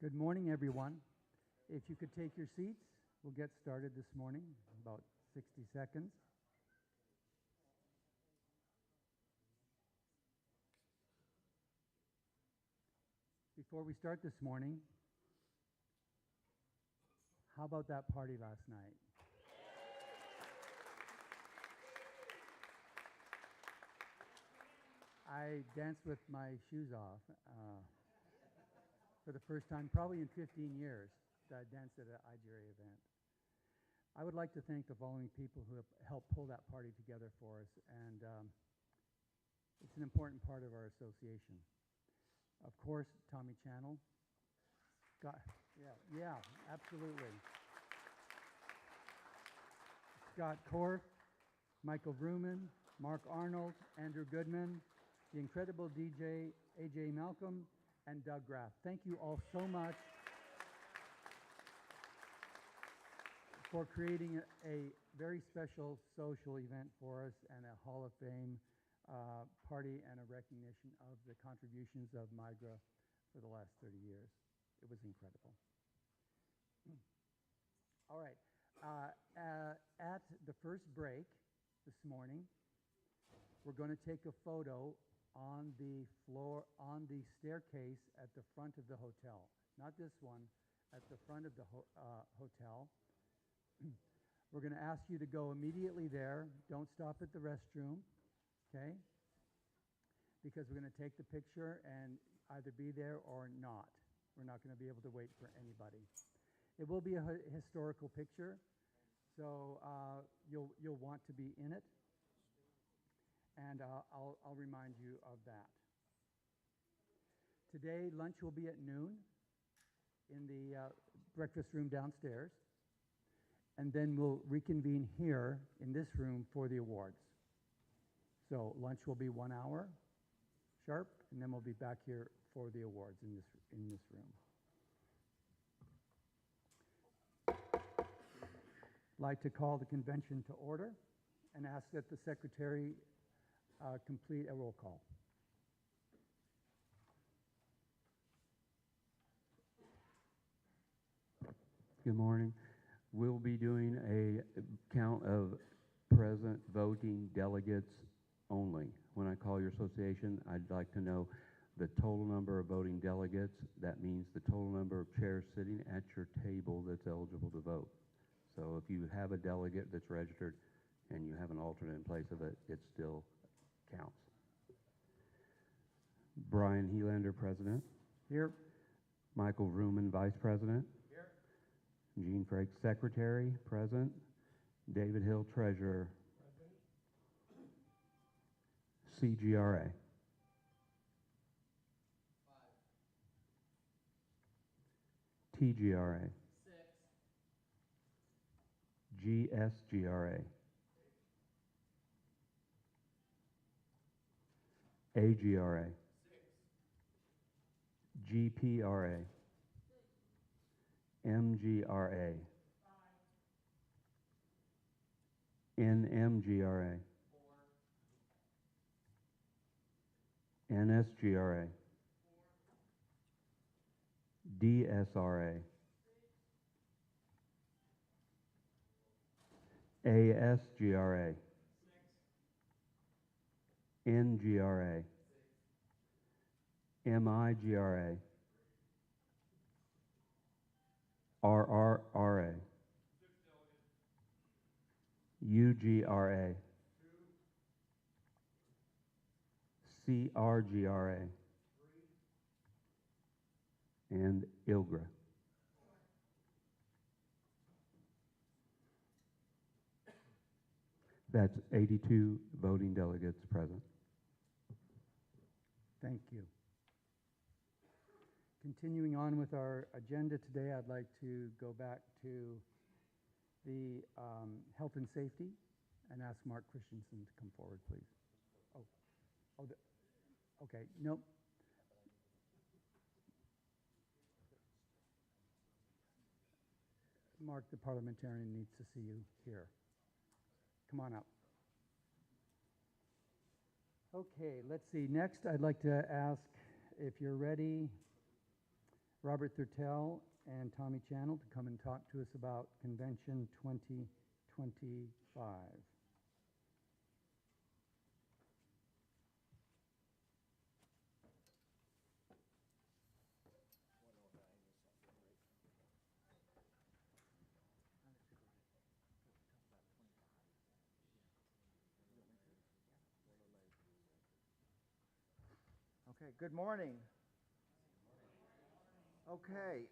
Good morning, everyone. If you could take your seats, we'll get started this morning, about 60 seconds. Before we start this morning, how about that party last night? I danced with my shoes off for the first time, probably in 15 years. I danced at an IGRA event. I would like to thank the following people who have helped pull that party together for us, and it's an important part of our association. Of course, Tommy Channel. Yeah, absolutely. Scott Korth, Michael Vrooman, Mark Arnold, Andrew Goodman, the incredible DJ AJ Malcolm, and Doug Graff. Thank you all so much for creating a very special social event for us and a Hall of Fame party and a recognition of the contributions of IGRA for the last 30 years. It was incredible. All right. At the first break this morning, we're going to take a photo on the floor, on the staircase at the front of the hotel. Not this one, at the front of the hotel. We're going to ask you to go immediately there. Don't stop at the restroom, okay? Because we're going to take the picture and either be there or not. We're not going to be able to wait for anybody. It will be a historical picture, so you'll want to be in it. And I'll remind you of that. Today, lunch will be at noon in the breakfast room downstairs. And then we'll reconvene here in this room for the awards. So lunch will be 1 hour sharp, and then we'll be back here for the awards in this room. I'd like to call the convention to order and ask that the secretary complete a roll call. Good morning. We'll be doing a count of present voting delegates only. When I call your association, I'd like to know the total number of voting delegates. That means the total number of chairs sitting at your table that's eligible to vote. So if you have a delegate that's registered and you have an alternate in place of it, it still counts. Brian Helander, President. Here. Michael Vrooman, Vice President. Here. Gene Frakes, Secretary, present. David Hill, Treasurer. Present. CGRA. 5. TGRA. 6. GSGRA. AGRA. 6. GPRA. MGRA. 5. NMGRA. 4. NSGRA. 4. DSRA. 6. ASGRA. 6. NGRA. 6. MIGRA. RRRA. 6 delegates. UGRA. 2. CRGRA. 3. And ILGRA. 4. That's 82 voting delegates present. Thank you. Continuing on with our agenda today, I'd like to go back to the health and safety and ask Mark Christensen to come forward, please. Okay, nope. Mark, the parliamentarian, needs to see you here. Come on up. Okay, let's see. Next, I'd like to ask if you're ready, Robert Thurtell and Tommy Channel to come and talk to us about Convention 2025. Okay, good morning. Okay,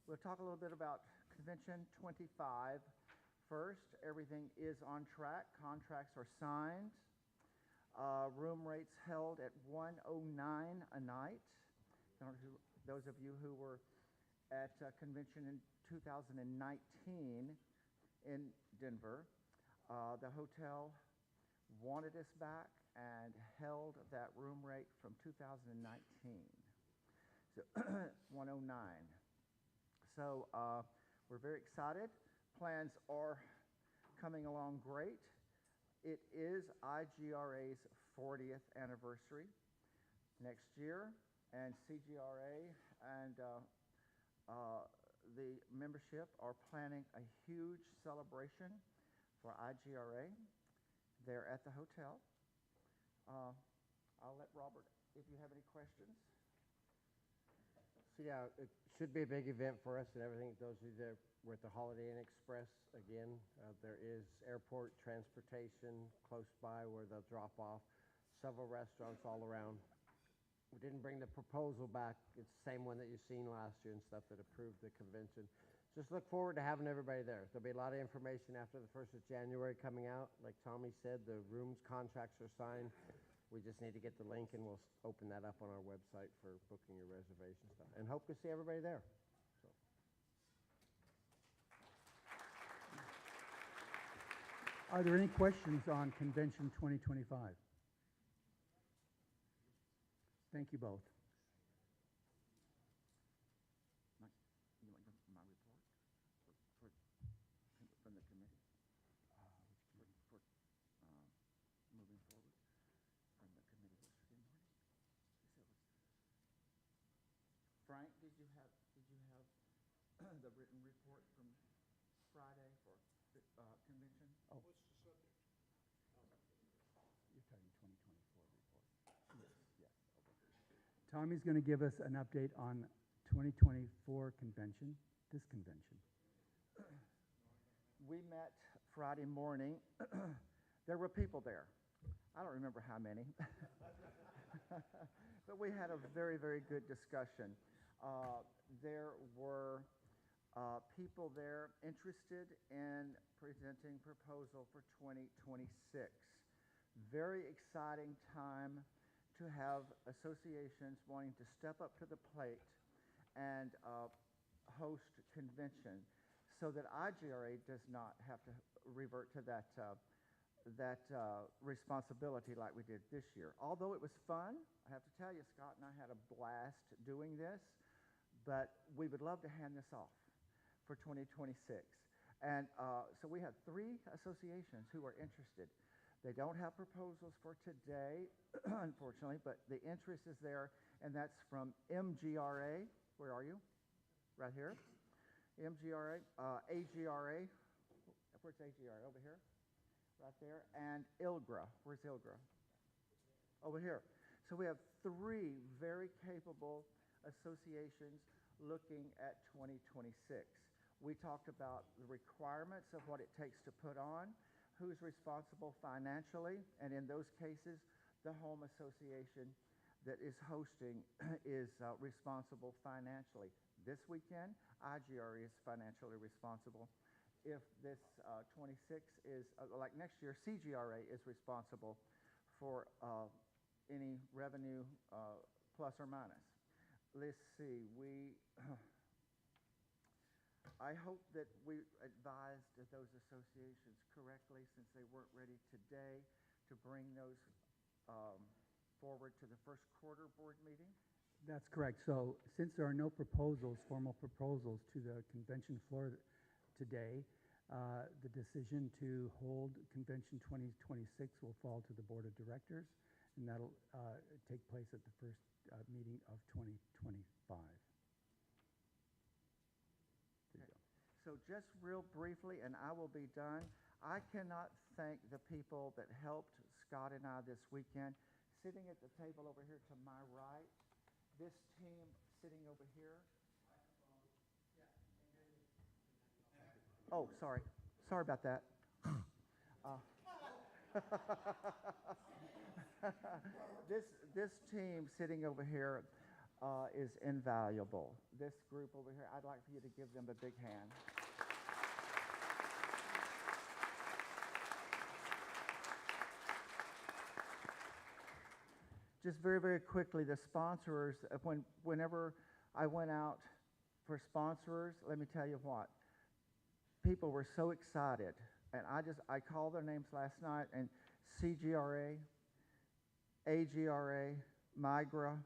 we'll talk a little bit about Convention 25. First, everything is on track. Contracts are signed. Room rates held at $109 a night. Those of you who were at convention in 2019 in Denver, the hotel wanted us back and held that room rate from 2019. So 109. So we're very excited. Plans are coming along great. It is IGRA's 40th anniversary next year, and CGRA and the membership are planning a huge celebration for IGRA there at the hotel. I'll let Robert, if you have any questions. So yeah, it should be a big event for us and everything. Those of you that were at the Holiday Inn Express, again, there is airport transportation close by where they'll drop off. Several restaurants all around. We didn't bring the proposal back. It's the same one that you've seen last year and stuff that approved the convention. Just look forward to having everybody there. There'll be a lot of information after the 1st of January coming out. Like Tommy said, the rooms contracts are signed. We just need to get the link, and we'll open that up on our website for booking your reservation stuff. And hope to see everybody there. So. Are there any questions on Convention 2025? Thank you both. You want my report from the committee? For moving forward from the committee yesterday morning. Frank, did you have the written report from Friday for convention? Oh. What's the subject? You're talking 2024 report. Yes. Tommy's going to give us an update on 2024 convention, this convention. We met Friday morning. There were people there. I don't remember how many. But we had a very, very good discussion. There were people there interested in presenting proposal for 2026. Very exciting time to have associations wanting to step up to the plate and host convention so that IGRA does not have to revert to that responsibility like we did this year. Although it was fun, I have to tell you, Scott and I had a blast doing this, but we would love to hand this off for 2026. And so we have 3 associations who are interested. They don't have proposals for today, unfortunately, but the interest is there, and that's from MGRA. Where are you? Right here. MGRA, AGRA. Where's AGRA? Over here? Right there. And ILGRA. Where's ILGRA? Over here. So we have 3 very capable associations looking at 2026. We talked about the requirements of what it takes to put on, who's responsible financially, and in those cases, the home association that is hosting is responsible financially. This weekend, IGRA is financially responsible. If this 26 is, like next year, CGRA is responsible for any revenue plus or minus. Let's see, I hope that we advised those associations correctly, since they weren't ready today, to bring those forward to the first quarter board meeting. That's correct. So since there are no proposals, formal proposals to the convention floor today, the decision to hold Convention 2026 will fall to the Board of Directors, and that'll take place at the first meeting of 2025. So just real briefly, and I will be done. I cannot thank the people that helped Scott and I this weekend. Sitting at the table over here to my right, this team sitting over here. Oh, sorry. Sorry about that. This team sitting over here is invaluable. This group over here, I'd like for you to give them a big hand. Just very, very quickly, the sponsors, whenever I went out for sponsors, let me tell you what, people were so excited. And I called their names last night, and CGRA, AGRA, MIGRA,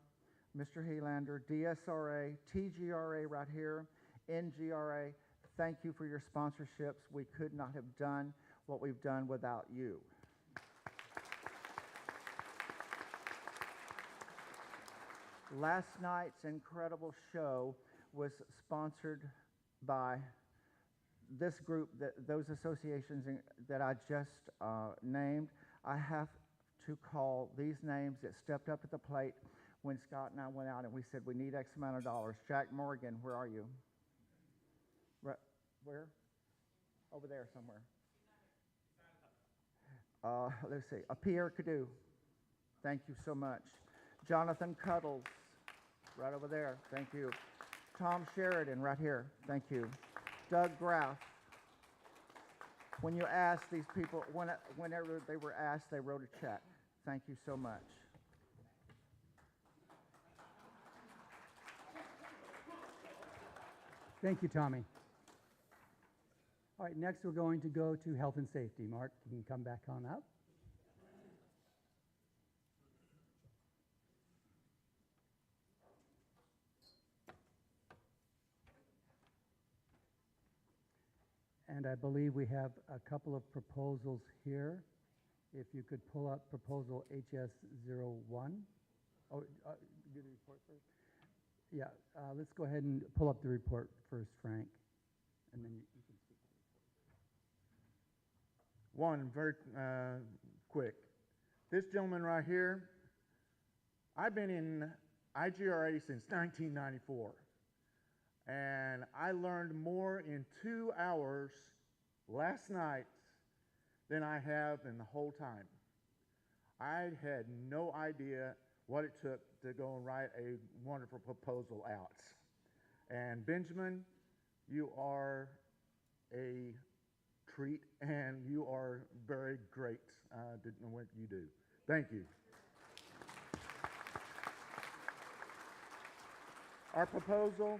Mr. Helander, DSRA, TGRA right here, NGRA, thank you for your sponsorships. We could not have done what we've done without you. Last night's incredible show was sponsored by this group, those associations that I just named. I have to call these names that stepped up at the plate when Scott and I went out and we said we need X amount of dollars. Jack Morgan, where are you? Where? Over there somewhere. Let's see. Pierre Cadu, thank you so much. Jonathan Cuddles, right over there, thank you. Tom Sheridan, right here, thank you. Doug Graff. When you ask these people, whenever they were asked, they wrote a check. Thank you so much. Thank you, Tommy. All right, next we're going to go to health and safety. Mark, you can come back on up. And I believe we have a couple of proposals here. If you could pull up proposal HS01. Oh, do the report first? Yeah, let's go ahead and pull up the report first, Frank, and then you can speak. One, very quick. This gentleman right here, I've been in IGRA since 1994. And I learned more in 2 hours last night than I have in the whole time. I had no idea what it took to go and write a wonderful proposal out. And Benjamin, you are a treat, and you are very great in what you do. Thank you. Our proposal,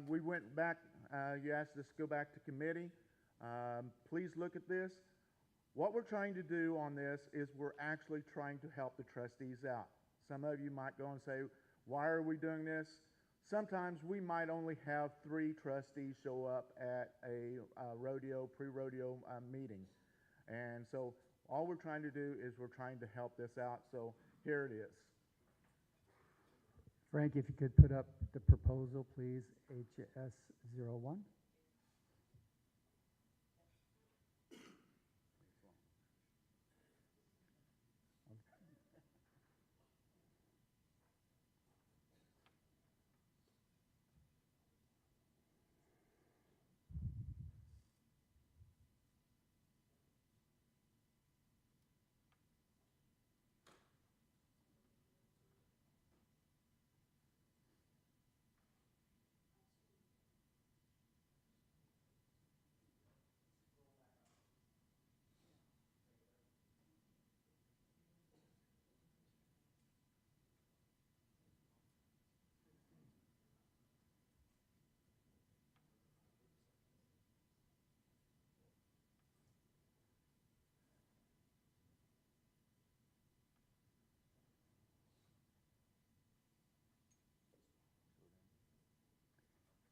we went back, you asked us to go back to committee. Please look at this. What we're trying to do on this is we're actually trying to help the trustees out. Some of you might go and say, why are we doing this? Sometimes we might only have 3 trustees show up at a pre-rodeo meeting. And so all we're trying to do is we're trying to help this out. So here it is. Frank, if you could put up the proposal, please, HS01.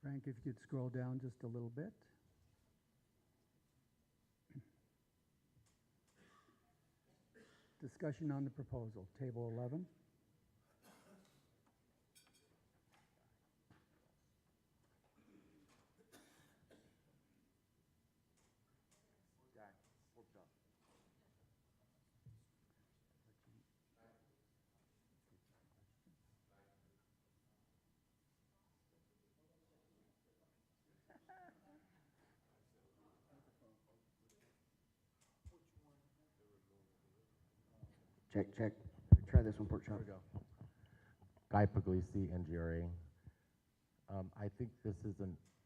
Frank, if you could scroll down just a little bit. Discussion on the proposal, table 11. Check, check. Try this one, pork chop. There we go. Guy Puglisi, NGRA. I think this is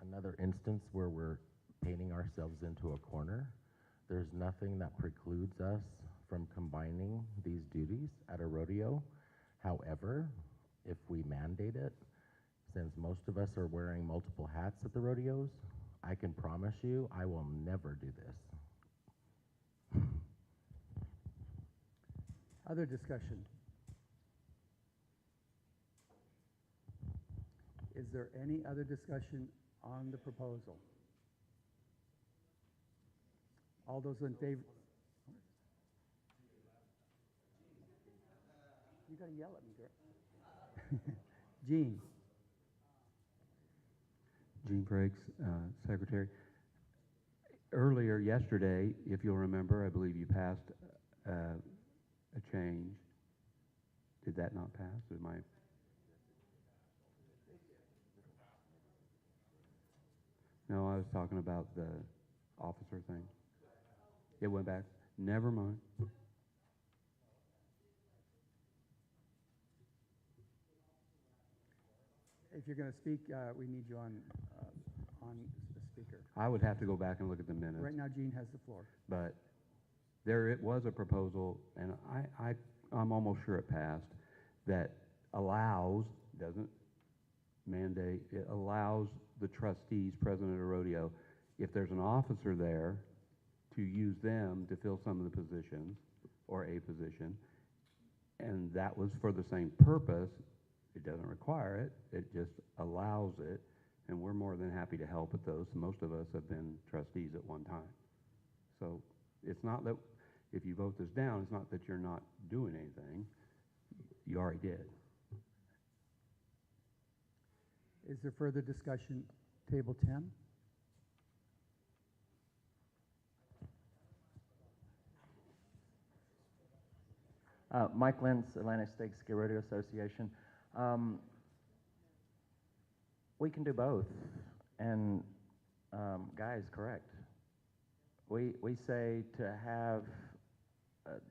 another instance where we're painting ourselves into a corner. There's nothing that precludes us from combining these duties at a rodeo. However, if we mandate it, since most of us are wearing multiple hats at the rodeos, I can promise you I will never do this. Other discussion? Is there any other discussion on the proposal? All those in favor? You gotta yell at me, girl. Jean? Gene Frakes, Secretary. Earlier yesterday, if you'll remember, I believe you passed a change. Did that not pass? Am I? No, I was talking about the officer thing. It went back. Never mind. If you're gonna speak, we need you on the speaker. I would have to go back and look at the minutes. Right now, Jean has the floor. But it was a proposal, and I'm almost sure it passed, that allows, doesn't mandate, it allows the trustees present at a rodeo, if there's an officer there, to use them to fill some of the positions, or a position, and that was for the same purpose. It doesn't require it, it just allows it, and we're more than happy to help with those. Most of us have been trustees at one time. So it's not that, if you vote this down, it's not that you're not doing anything. You already did. Is there further discussion? Table 10? Mike Lentz, Atlantic State Ski Rodeo Association. We can do both, and Guy is correct. We say to have,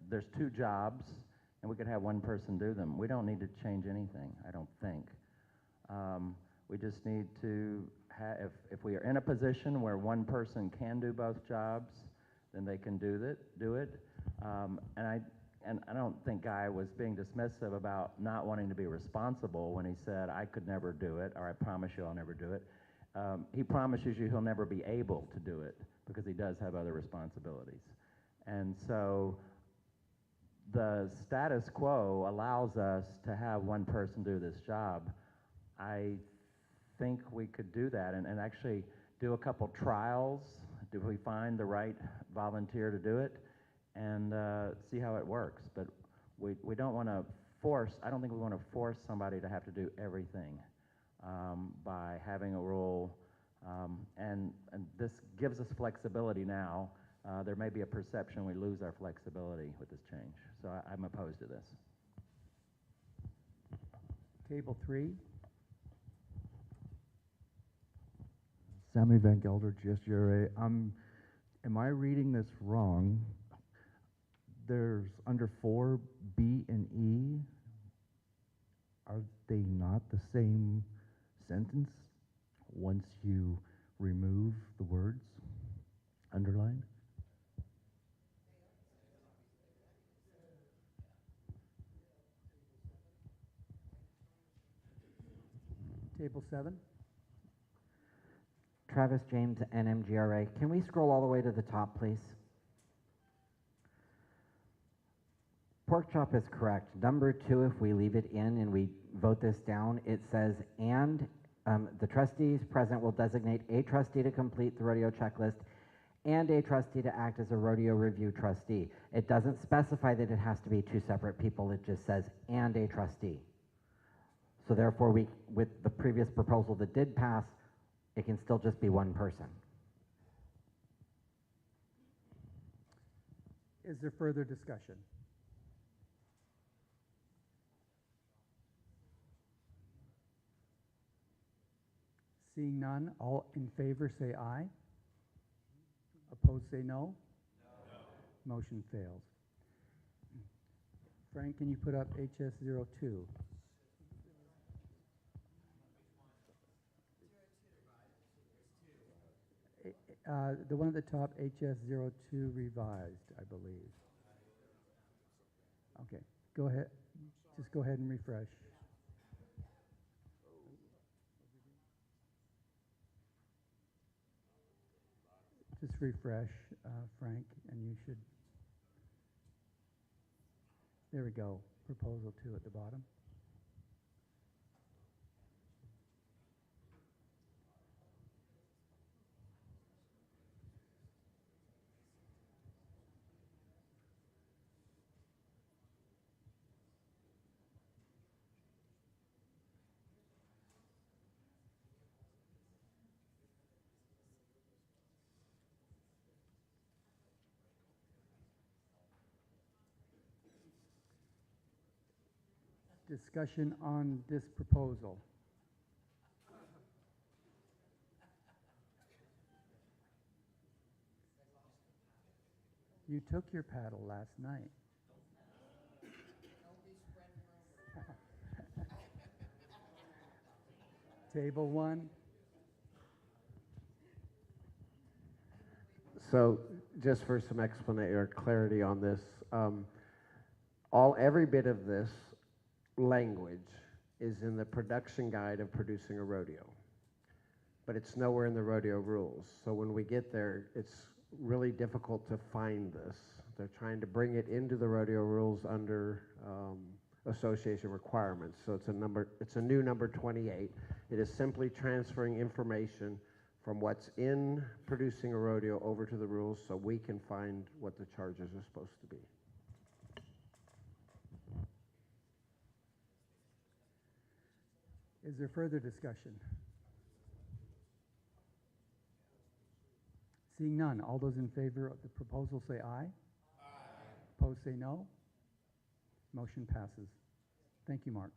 there's two jobs, and we could have one person do them. We don't need to change anything, I don't think. We just need to have, if we are in a position where one person can do both jobs, then they can do it. And I don't think Guy was being dismissive about not wanting to be responsible when he said, I could never do it, or I promise you I'll never do it. He promises you he'll never be able to do it because he does have other responsibilities. And so the status quo allows us to have one person do this job. I think we could do that and actually do a couple trials. Do we find the right volunteer to do it? And see how it works. But we don't want to force, I don't think we want to force somebody to have to do everything by having a rule. And this gives us flexibility now. There may be a perception we lose our flexibility with this change. So I'm opposed to this. Table 3? Sammy Van Gelder, GSGRA. Am I reading this wrong? There's under 4, B and E. Are they not the same sentence once you remove the words underlined? Table 7? Travis James, NMGRA. Can we scroll all the way to the top, please? Pork chop is correct. Number 2, if we leave it in and we vote this down, it says, and the trustees present will designate a trustee to complete the rodeo checklist and a trustee to act as a rodeo review trustee. It doesn't specify that it has to be 2 separate people. It just says, and a trustee. So therefore, with the previous proposal that did pass, it can still just be one person. Is there further discussion? Seeing none, all in favor say aye. Opposed say no. No. Motion fails. Frank, can you put up HS02? The one at the top, HS02 revised, I believe. Okay, go ahead. Just go ahead and refresh. Just refresh, Frank, and you should. There we go. Proposal 2 at the bottom. Discussion on this proposal. You took your paddle last night. Table 1. So, just for some explanation or clarity on this, every bit of this language is in the production guide of producing a rodeo, but it's nowhere in the rodeo rules. So when we get there, it's really difficult to find this. They're trying to bring it into the rodeo rules under association requirements. So it's a new number 28. It is simply transferring information from what's in producing a rodeo over to the rules so we can find what the charges are supposed to be. Is there further discussion? Seeing none, all those in favor of the proposal say aye. Aye. Opposed say no. Motion passes. Thank you, Mark.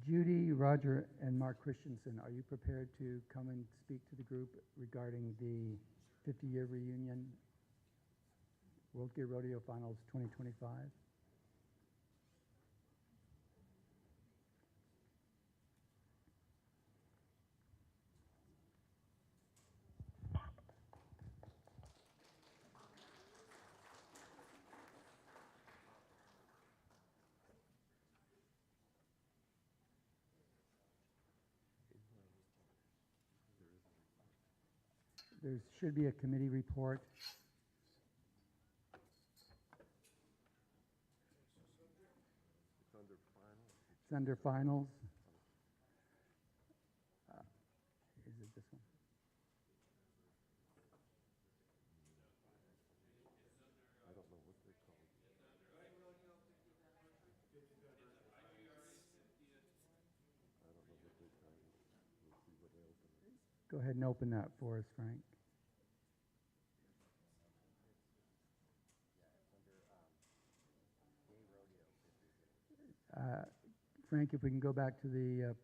Judy, Roger, and Mark Christensen, are you prepared to come and speak to the group regarding the 50-year reunion World Gear Rodeo Finals 2025? There should be a committee report. It's under finals. Is it this one? I don't know what they call it. I don't know what they call it. We'll see what they open it. Go ahead and open that for us, Frank. Frank, if we can go back to the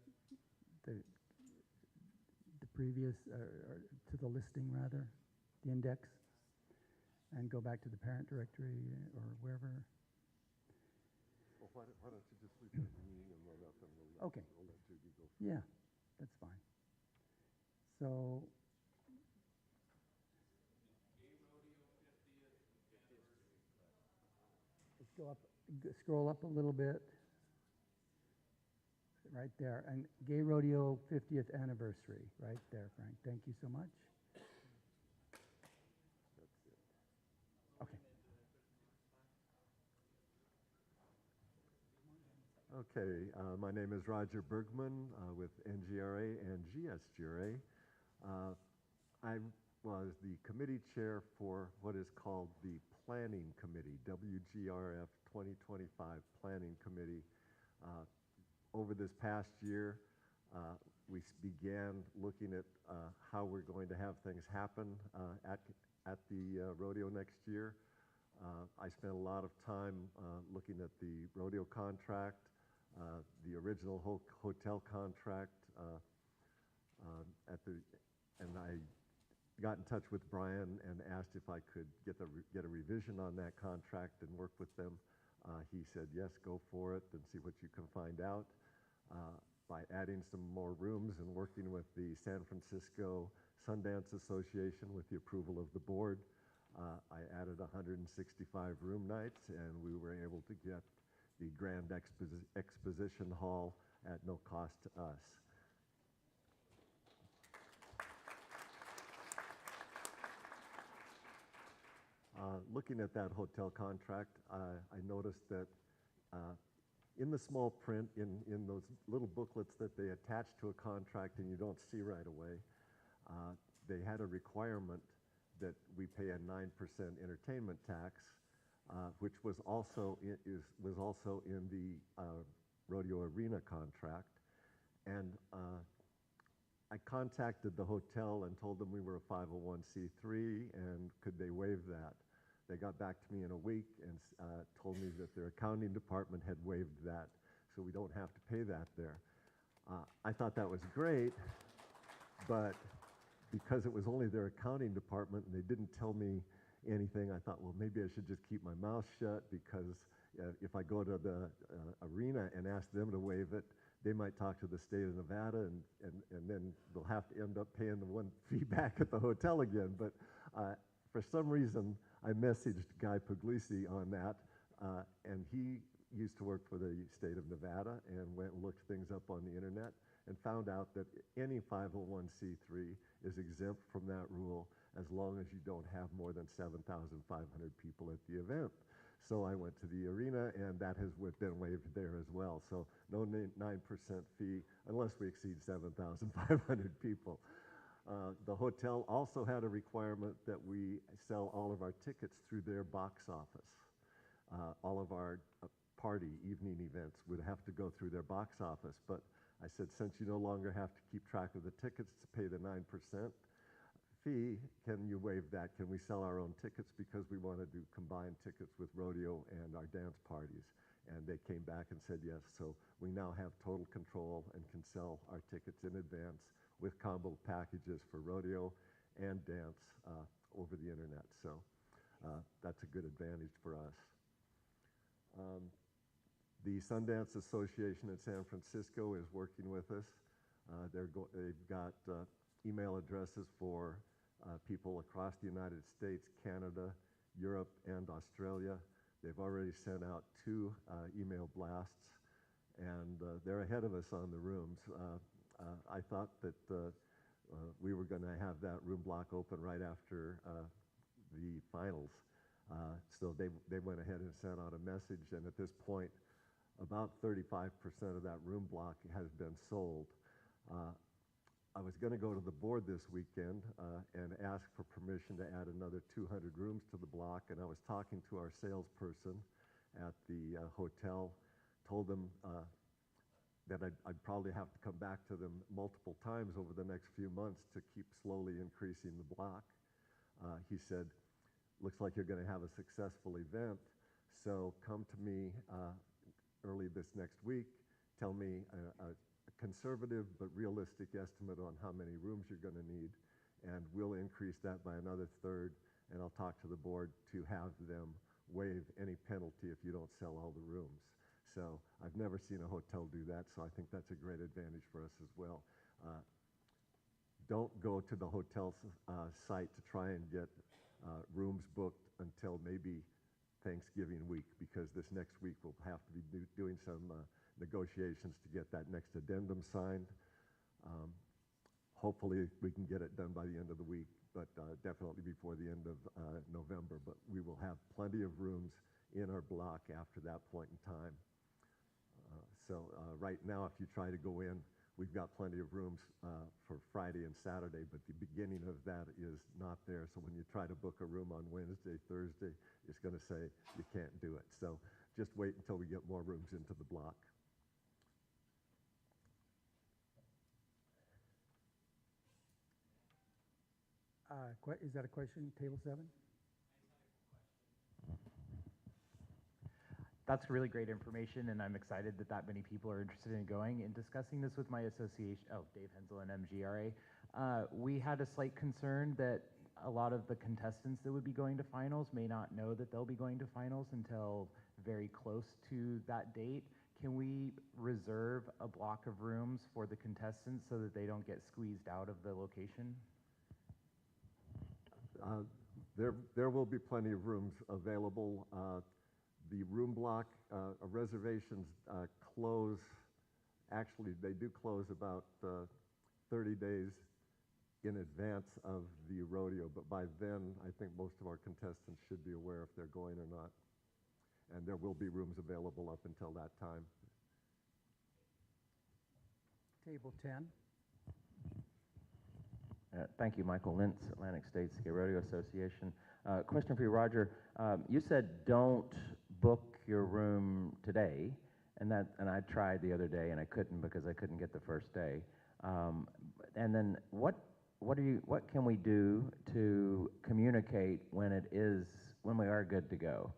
previous, or to the listing rather, the index, and go back to the parent directory or wherever. Well, why don't you just leave that meeting and run up and we'll let Judy go. Yeah, that's fine. So. Let's go up, scroll up a little bit. Right there, and Gay Rodeo 50th anniversary, right there, Frank. Thank you so much. That's it. Okay. Okay, my name is Roger Bergman with NGRA and GSGRA. I was the committee chair for what is called the Planning Committee, WGRF 2025 Planning Committee. Over this past year, we began looking at how we're going to have things happen at the rodeo next year. I spent a lot of time looking at the rodeo contract, the original hotel contract, and I got in touch with Brian and asked if I could get a revision on that contract and work with them. He said, yes, go for it and see what you can find out. By adding some more rooms and working with the San Francisco Sundance Association with the approval of the board, I added 165 room nights, and we were able to get the Grand Exposition Hall at no cost to us. Looking at that hotel contract, I noticed that in the small print, in those little booklets that they attach to a contract and you don't see right away, they had a requirement that we pay a 9% entertainment tax, which was also in the rodeo arena contract. And I contacted the hotel and told them we were a 501c3 and could they waive that. They got back to me in a week and told me that their accounting department had waived that, so we don't have to pay that there. I thought that was great, but because it was only their accounting department and they didn't tell me anything, I thought, well, maybe I should just keep my mouth shut, because if I go to the arena and ask them to waive it, they might talk to the state of Nevada, and then they'll have to end up paying the one fee back at the hotel again. But for some reason, I messaged Guy Puglisi on that, and he used to work for the state of Nevada and went and looked things up on the internet and found out that any 501c3 is exempt from that rule as long as you don't have more than 7,500 people at the event. So I went to the arena, and that has been waived there as well. So no 9% fee unless we exceed 7,500 people. The hotel also had a requirement that we sell all of our tickets through their box office. All of our party evening events would have to go through their box office. But I said, since you no longer have to keep track of the tickets to pay the 9% fee, can you waive that? Can we sell our own tickets? Because we want to do combined tickets with rodeo and our dance parties. And they came back and said yes. So we now have total control and can sell our tickets in advance with combo packages for rodeo and dance over the internet. So that's a good advantage for us. The Sundance Association in San Francisco is working with us. They've got email addresses for people across the United States, Canada, Europe, and Australia. They've already sent out 2 email blasts, and they're ahead of us on the rooms. I thought that we were going to have that room block open right after the finals. So they went ahead and sent out a message, and at this point, about 35% of that room block has been sold. I was going to go to the board this weekend and ask for permission to add another 200 rooms to the block, and I was talking to our salesperson at the hotel, told them that I'd probably have to come back to them multiple times over the next few months to keep slowly increasing the block. He said, looks like you're going to have a successful event, so come to me early this next week, tell me a conservative but realistic estimate on how many rooms you're going to need, and we'll increase that by another third, and I'll talk to the board to have them waive any penalty if you don't sell all the rooms. So I've never seen a hotel do that, so I think that's a great advantage for us as well. Don't go to the hotel site to try and get rooms booked until maybe Thanksgiving week, because this next week we'll have to be doing some negotiations to get that next addendum signed. Hopefully we can get it done by the end of the week, but definitely before the end of November. But we will have plenty of rooms in our block after that point in time. So right now, if you try to go in, we've got plenty of rooms for Friday and Saturday, but the beginning of that is not there. So when you try to book a room on Wednesday, Thursday, it's going to say you can't do it. So just wait until we get more rooms into the block. Is that a question, table 7? that's really great information, and I'm excited that that many people are interested in going and discussing this with my association. Oh, Dave Hensel and MGRA. We had a slight concern that a lot of the contestants that would be going to finals may not know that they'll be going to finals until very close to that date. Can we reserve a block of rooms for the contestants so that they don't get squeezed out of the location? There will be plenty of rooms available. The room block reservations close, actually they do close about 30 days in advance of the rodeo, but by then I think most of our contestants should be aware if they're going or not. And there will be rooms available up until that time. Table 10. Thank you, Michael Lintz, Atlantic States Ski Rodeo Association. Question for you, Roger. You said don't book your room today, and I tried the other day and I couldn't because I couldn't get the first day. And then what can we do to communicate when we are good to go?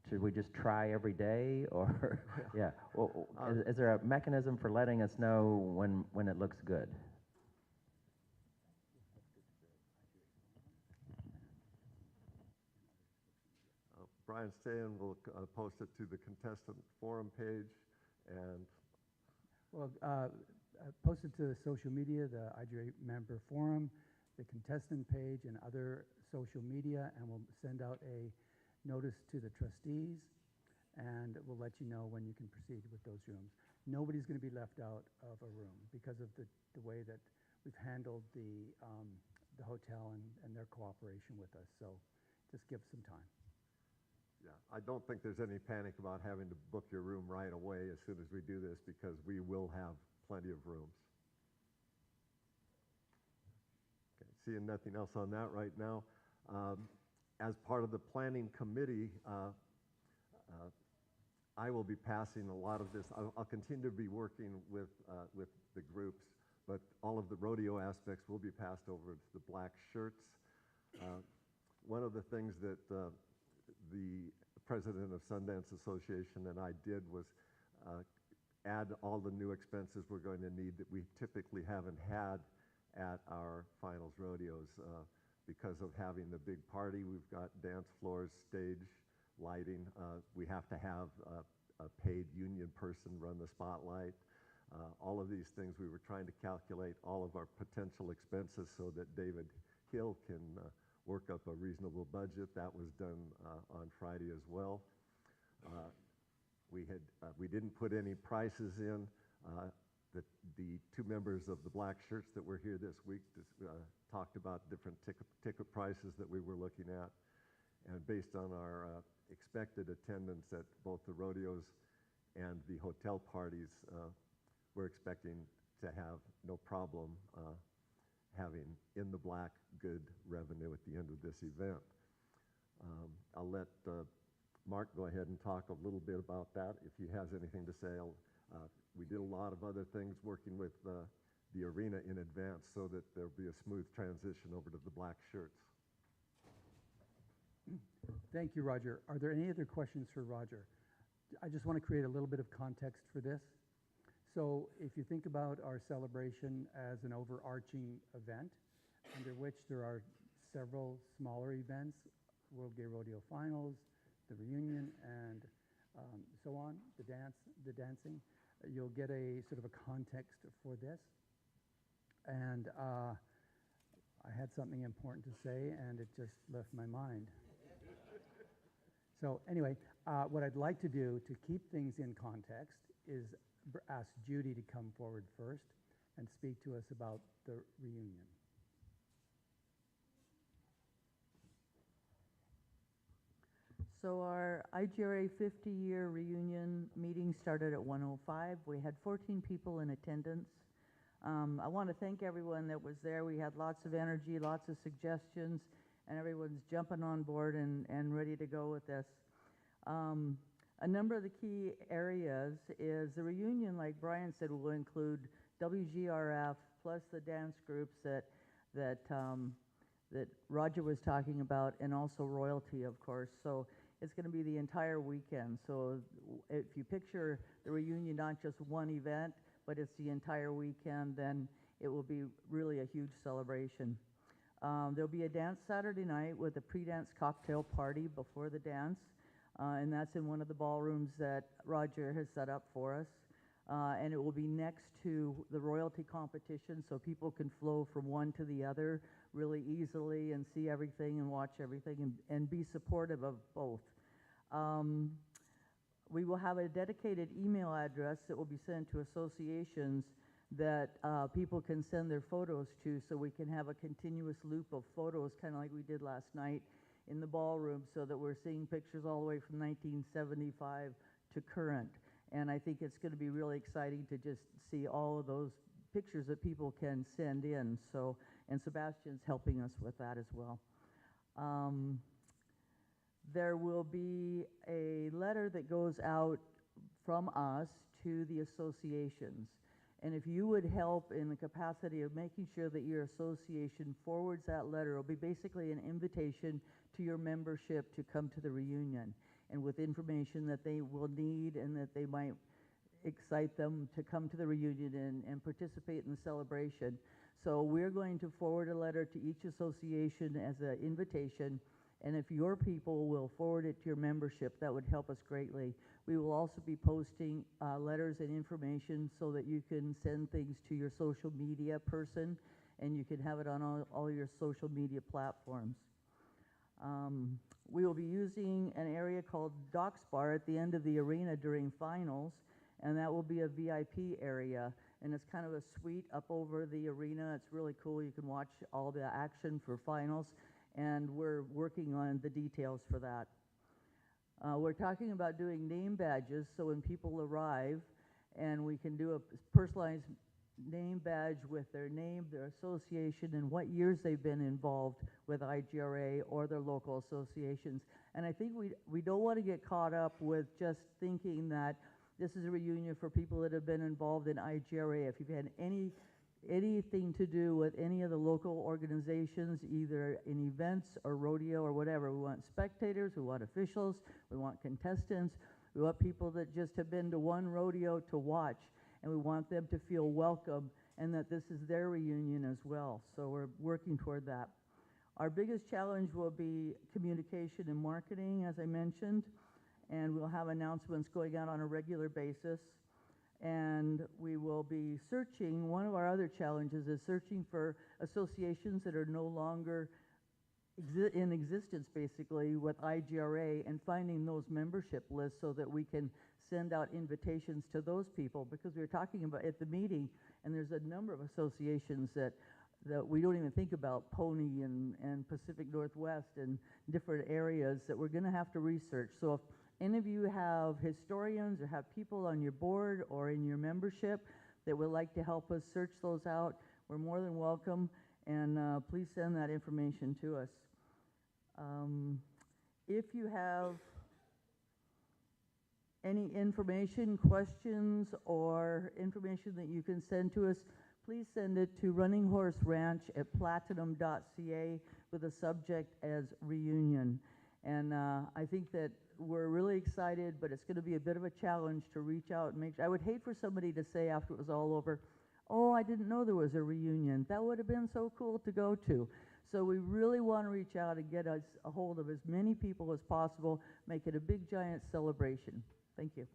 Should we just try every day, or yeah? Well, is there a mechanism for letting us know when it looks good? Brian Stahan will post it to the contestant forum page, and Well, post it to the social media, the IGRA member forum, the contestant page, and other social media, and we'll send out a notice to the trustees, and we'll let you know when you can proceed with those rooms. Nobody's going to be left out of a room because of the way that we've handled the hotel and their cooperation with us. So just give some time. yeah, I don't think there's any panic about having to book your room right away as soon as we do this, because we will have plenty of rooms. Okay, seeing nothing else on that right now. As part of the planning committee, I will be passing a lot of this. I'll continue to be working with the groups, but all of the rodeo aspects will be passed over to the black shirts. One of the things that the president of Sundance Association and I did was add all the new expenses we're going to need that we typically haven't had at our finals rodeos. Because of having the big party, we've got dance floors, stage, lighting. We have to have a paid union person run the spotlight. All of these things we were trying to calculate all of our potential expenses so that David Hill can work up a reasonable budget. That was done on Friday as well. We didn't put any prices in. The two members of the black shirts that were here this week talked about different ticket prices that we were looking at. And based on our expected attendance at both the rodeos and the hotel parties, we're expecting to have no problem having in the black good revenue at the end of this event. I'll let Mark go ahead and talk a little bit about that if he has anything to say. We did a lot of other things working with the arena in advance so that there'll be a smooth transition over to the black shirts. Thank you, Roger. Are there any other questions for Roger? I just want to create a little bit of context for this. So if you think about our celebration as an overarching event, under which there are several smaller events, World Gay Rodeo Finals, the reunion, and so on, the dancing, you'll get a sort of a context for this. And I had something important to say, and it just left my mind. So anyway, what I'd like to do to keep things in context is ask Judy to come forward first and speak to us about the reunion. So our IGRA 50-year reunion meeting started at 1:05. We had 14 people in attendance. I want to thank everyone that was there. We had lots of energy, lots of suggestions, and everyone's jumping on board and ready to go with this. A number of the key areas is the reunion, like Brian said, will include WGRF plus the dance groups that Roger was talking about, and also royalty, of course. So It's going to be the entire weekend. So if you picture the reunion not just one event, but it's the entire weekend, then it will be really a huge celebration. There'll be a dance Saturday night with a pre-dance cocktail party before the dance, and that's in one of the ballrooms that Roger has set up for us. And it will be next to the royalty competition, so people can flow from one to the other really easily and see everything and watch everything and be supportive of both. We will have a dedicated email address that will be sent to associations that people can send their photos to, so we can have a continuous loop of photos, kind of like we did last night in the ballroom, so that we're seeing pictures all the way from 1975 to current. And I think it's going to be really exciting to just see all of those pictures that people can send in. So, and Sebastian's helping us with that as well. There will be a letter that goes out from us to the associations. And if you would help in the capacity of making sure that your association forwards that letter, it'll be basically an invitation to your membership to come to the reunion, and with information that they will need and that they might excite them to come to the reunion and participate in the celebration. So we're going to forward a letter to each association as an invitation, and if your people will forward it to your membership, that would help us greatly. We will also be posting letters and information so that you can send things to your social media person, and you can have it on all your social media platforms. We will be using an area called Docks Bar at the end of the arena during finals, and that will be a VIP area, and it's kind of a suite up over the arena. It's really cool. You can watch all the action for finals, and we're working on the details for that. We're talking about doing name badges, so when people arrive, and we can do a personalized name badge with their name, their association, and what years they've been involved with IGRA or their local associations. And I think we don't want to get caught up with just thinking that this is a reunion for people that have been involved in IGRA. If you've had anything to do with any of the local organizations, either in events or rodeo or whatever, we want spectators, we want officials, we want contestants, we want people that just have been to one rodeo to watch, and we want them to feel welcome and that this is their reunion as well. So we're working toward that. Our biggest challenge will be communication and marketing, as I mentioned, and we'll have announcements going out on a regular basis. And we will be searching, one of our other challenges is searching for associations that are no longer in existence, basically, with IGRA, and finding those membership lists so that we can send out invitations to those people, because we were talking about at the meeting, and there's a number of associations that we don't even think about, Pony and Pacific Northwest and different areas that we're going to have to research. So if any of you have historians or have people on your board or in your membership that would like to help us search those out, we're more than welcome, and please send that information to us. If you have any information, questions, or information that you can send to us, please send it to runninghorseranch@platinum.ca with a subject as reunion. And I think that we're really excited, but it's going to be a bit of a challenge to reach out and make sure. I would hate for somebody to say after it was all over, oh, I didn't know there was a reunion. That would have been so cool to go to. So we really want to reach out and get us a hold of as many people as possible, make it a big, giant celebration. Thank you.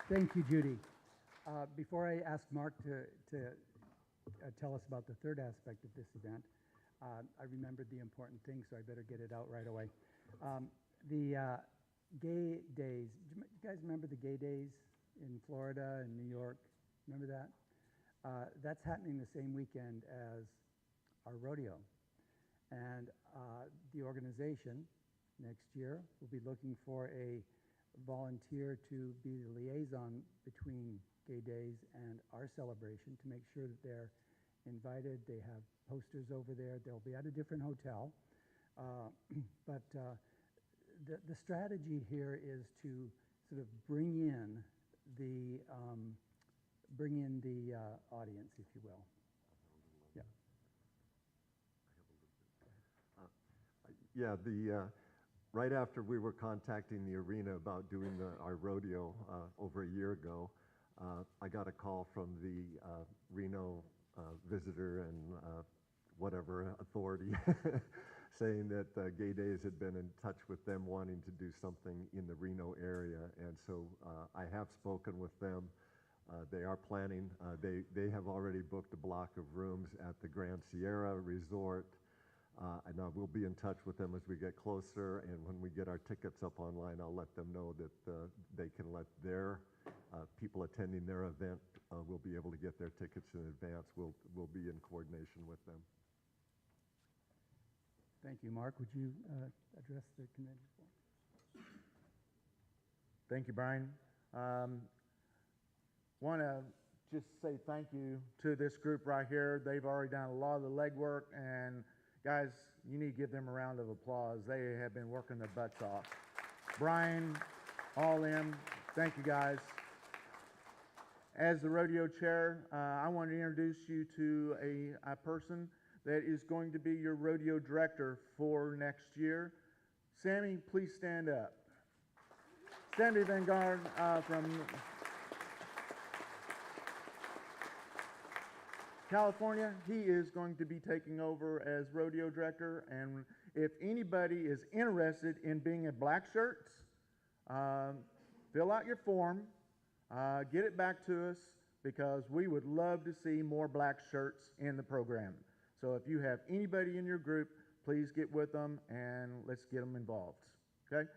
Thank you, Judy. Before I ask Mark to tell us about the third aspect of this event, I remembered the important thing, so I better get it out right away. The Gay Days. Do you guys remember the Gay Days in Florida and New York? Remember that? That's happening the same weekend as our rodeo. And the organization next year will be looking for a volunteer to be the liaison between Gay Days and our celebration to make sure that they're invited. They have posters over there. They'll be at a different hotel. But the strategy here is to sort of bring in the audience, if you will. Yeah. Yeah, right after we were contacting the arena about doing our rodeo over a year ago, I got a call from the Reno visitor and whatever authority saying that Gay Days had been in touch with them wanting to do something in the Reno area. And so I have spoken with them. They are planning. They have already booked a block of rooms at the Grand Sierra Resort. And we'll be in touch with them as we get closer. And when we get our tickets up online, I'll let them know that they can let their people attending their event will be able to get their tickets in advance. We'll be in coordination with them. Thank you, Mark. Would you address the convention forum? Thank you, Brian. Want to just say thank you to this group right here. They've already done a lot of the legwork, and guys, you need to give them a round of applause. They have been working their butts off. Brian, all them, thank you guys. As the rodeo chair, I want to introduce you to a person that is going to be your rodeo director for next year. Sammy, please stand up. Sammy Vanguard from California. He is going to be taking over as rodeo director, and if anybody is interested in being a black shirts, fill out your form, get it back to us, because we would love to see more black shirts in the program. So if you have anybody in your group, please get with them and let's get them involved. Okay?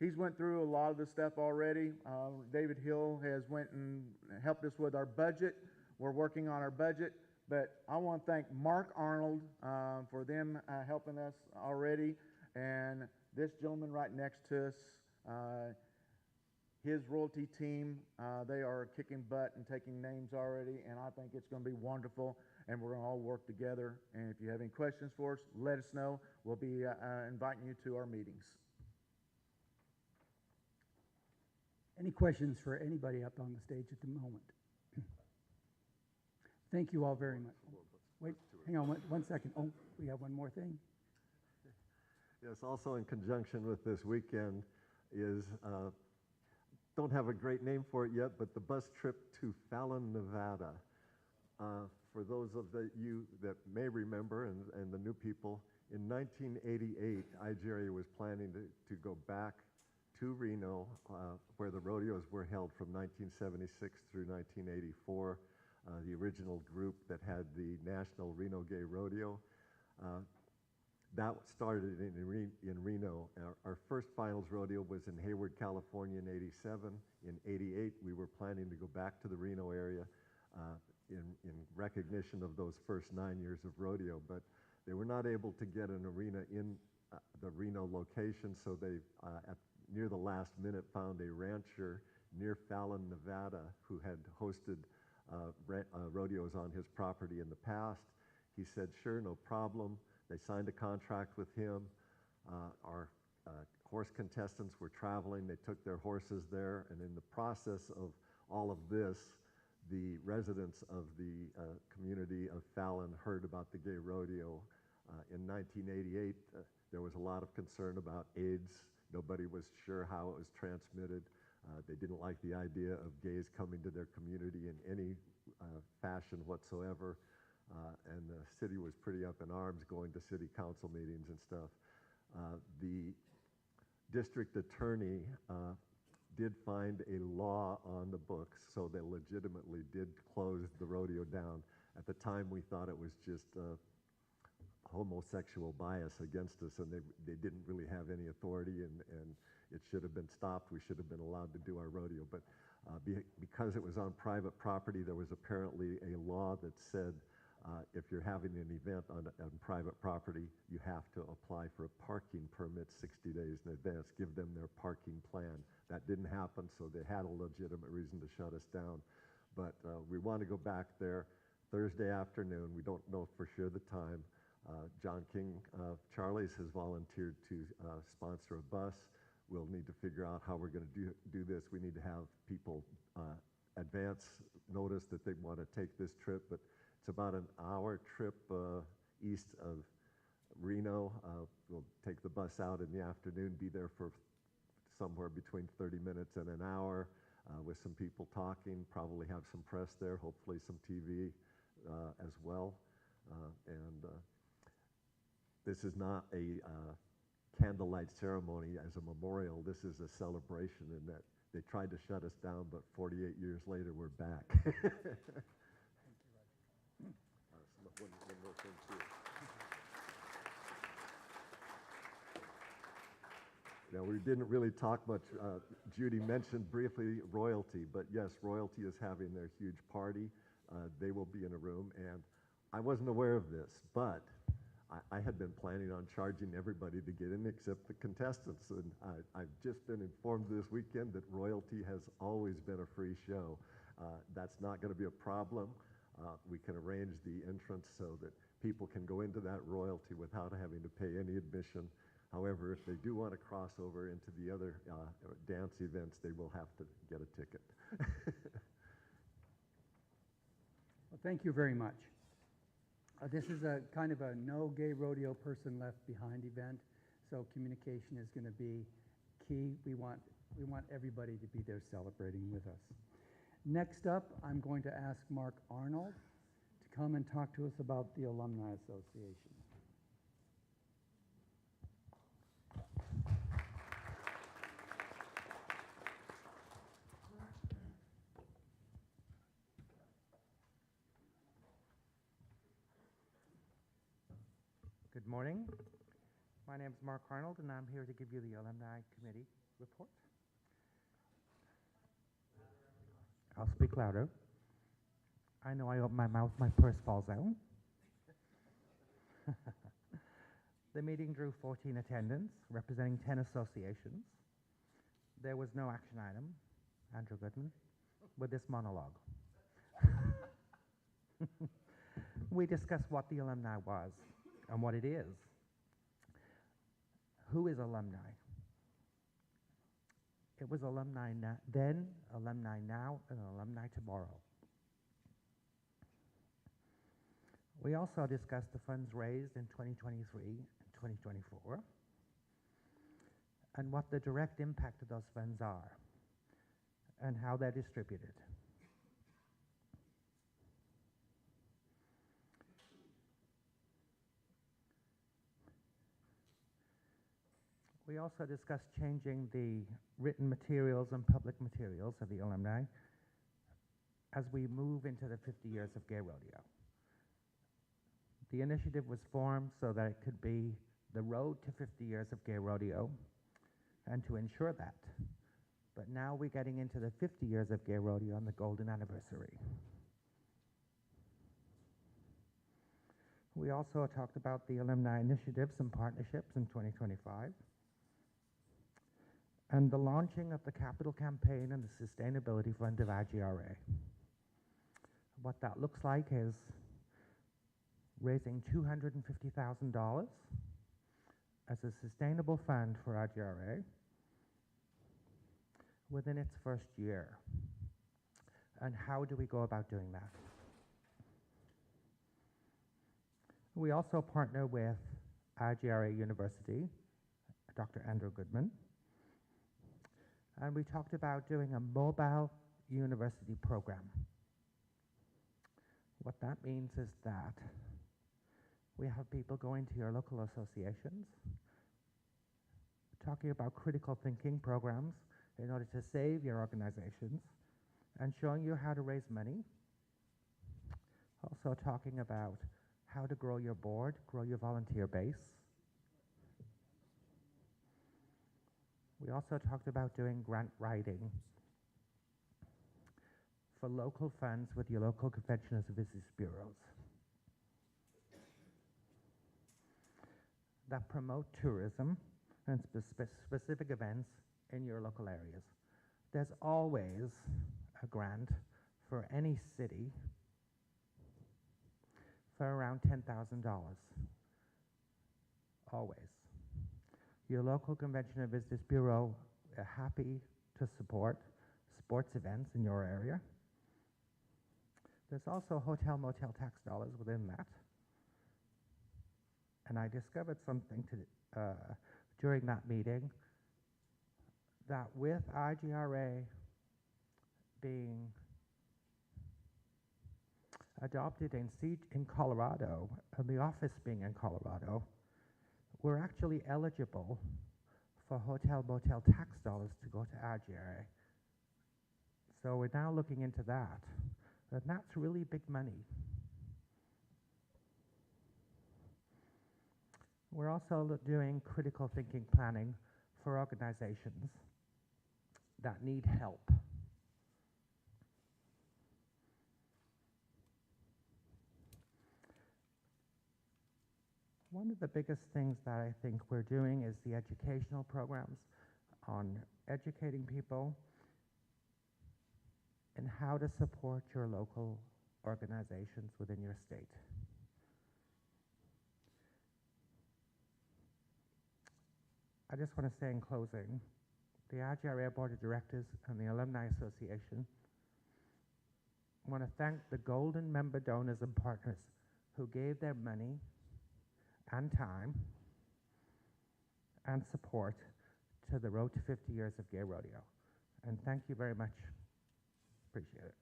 He's went through a lot of the stuff already. David Hill has went and helped us with our budget. We're working on our budget, but I want to thank Mark Arnold for them helping us already, and this gentleman right next to us, his royalty team, they are kicking butt and taking names already, and I think it's going to be wonderful, and we're going to all work together. And if you have any questions for us, let us know. We'll be inviting you to our meetings. Any questions for anybody up on the stage at the moment? Thank you all very much. Wait, hang on one second. Oh, we have one more thing. Yes, also in conjunction with this weekend is, don't have a great name for it yet, but the bus trip to Fallon, Nevada. For those of you that may remember, and the new people, in 1988, IGRA was planning to go back to Reno, where the rodeos were held from 1976 through 1984. The original group that had the National Reno Gay Rodeo. That started in Reno. Our first finals rodeo was in Hayward, California in '87. In '88, we were planning to go back to the Reno area in recognition of those first 9 years of rodeo, but they were not able to get an arena in the Reno location, so they, near the last minute, found a rancher near Fallon, Nevada, who had hosted rodeos on his property in the past. He said, sure, no problem. They signed a contract with him. Our horse contestants were traveling. They took their horses there, and in the process of all of this, the residents of the community of Fallon heard about the gay rodeo. In 1988, there was a lot of concern about AIDS. Nobody was sure how it was transmitted. They didn't like the idea of gays coming to their community in any fashion whatsoever. And the city was pretty up in arms going to city council meetings and stuff. The district attorney did find a law on the books, so they legitimately did close the rodeo down. At the time, we thought it was just homosexual bias against us, and they didn't really have any authority, and it should have been stopped. We should have been allowed to do our rodeo. But because it was on private property, there was apparently a law that said if you're having an event on private property, you have to apply for a parking permit 60 days in advance, give them their parking plan. That didn't happen, so they had a legitimate reason to shut us down. But we want to go back there Thursday afternoon. We don't know for sure the time. John King Charlie's has volunteered to sponsor a bus. We'll need to figure out how we're going to do this. We need to have people advance notice that they want to take this trip, but it's about an hour trip east of Reno. We'll take the bus out in the afternoon, be there for somewhere between 30 minutes and an hour with some people talking, probably have some press there, hopefully some TV as well. This is not a candlelight ceremony as a memorial. This is a celebration in that they tried to shut us down, but 48 years later, we're back. One more thing, too. Now, we didn't really talk much. Judy mentioned briefly royalty, but yes, royalty is having their huge party. They will be in a room, and I wasn't aware of this, but I had been planning on charging everybody to get in except the contestants, and I've just been informed this weekend that royalty has always been a free show. That's not going to be a problem. We can arrange the entrance so that people can go into that royalty without having to pay any admission. However, if they do want to cross over into the other dance events, they will have to get a ticket. Well, thank you very much. This is a kind of a no gay rodeo person left behind event, so communication is going to be key. We want everybody to be there celebrating with us. Next up, I'm going to ask Mark Arnold to come and talk to us about the Alumni Association. Good morning. My name is Mark Arnold, and I'm here to give you the Alumni Committee report. I'll speak louder. I know I open my mouth, my purse falls out. The meeting drew 14 attendants, representing 10 associations. There was no action item, Andrew Goodman, with this monologue. We discussed what the alumni was and what it is. Who is alumni? It was alumni then, alumni now, and alumni tomorrow. We also discussed the funds raised in 2023 and 2024 and what the direct impact of those funds are and how they're distributed. We also discussed changing the written materials and public materials of the alumni as we move into the 50 years of gay rodeo. The initiative was formed so that it could be the road to 50 years of gay rodeo and to ensure that. But now we're getting into the 50 years of gay rodeo on the golden anniversary. We also talked about the alumni initiatives and partnerships in 2025. And the launching of the capital campaign and the sustainability fund of IGRA. What that looks like is raising $250,000 as a sustainable fund for IGRA within its first year. And how do we go about doing that? We also partner with IGRA University, Dr. Andrew Goodman, and we talked about doing a mobile university program. What that means is that we have people going to your local associations, talking about critical thinking programs in order to save your organizations, and showing you how to raise money. Also talking about how to grow your board, grow your volunteer base. We also talked about doing grant writing for local funds with your local convention of visitors bureaus that promote tourism and specific events in your local areas. There's always a grant for any city for around $10,000. Always. Your local convention and visitors bureau are happy to support sports events in your area. There's also hotel motel tax dollars within that. And I discovered something during that meeting, that with IGRA being adopted in Colorado, and the office being in Colorado, we're actually eligible for hotel motel tax dollars to go to IGRA. So we're now looking into that. And that's really big money. We're also doing critical thinking planning for organizations that need help. One of the biggest things that I think we're doing is the educational programs on educating people in how to support your local organizations within your state. I just want to say in closing, the IGRA Board of Directors and the Alumni Association want to thank the golden member donors and partners who gave their money and time and support to the Road to 50 Years of Gay Rodeo. And thank you very much. Appreciate it.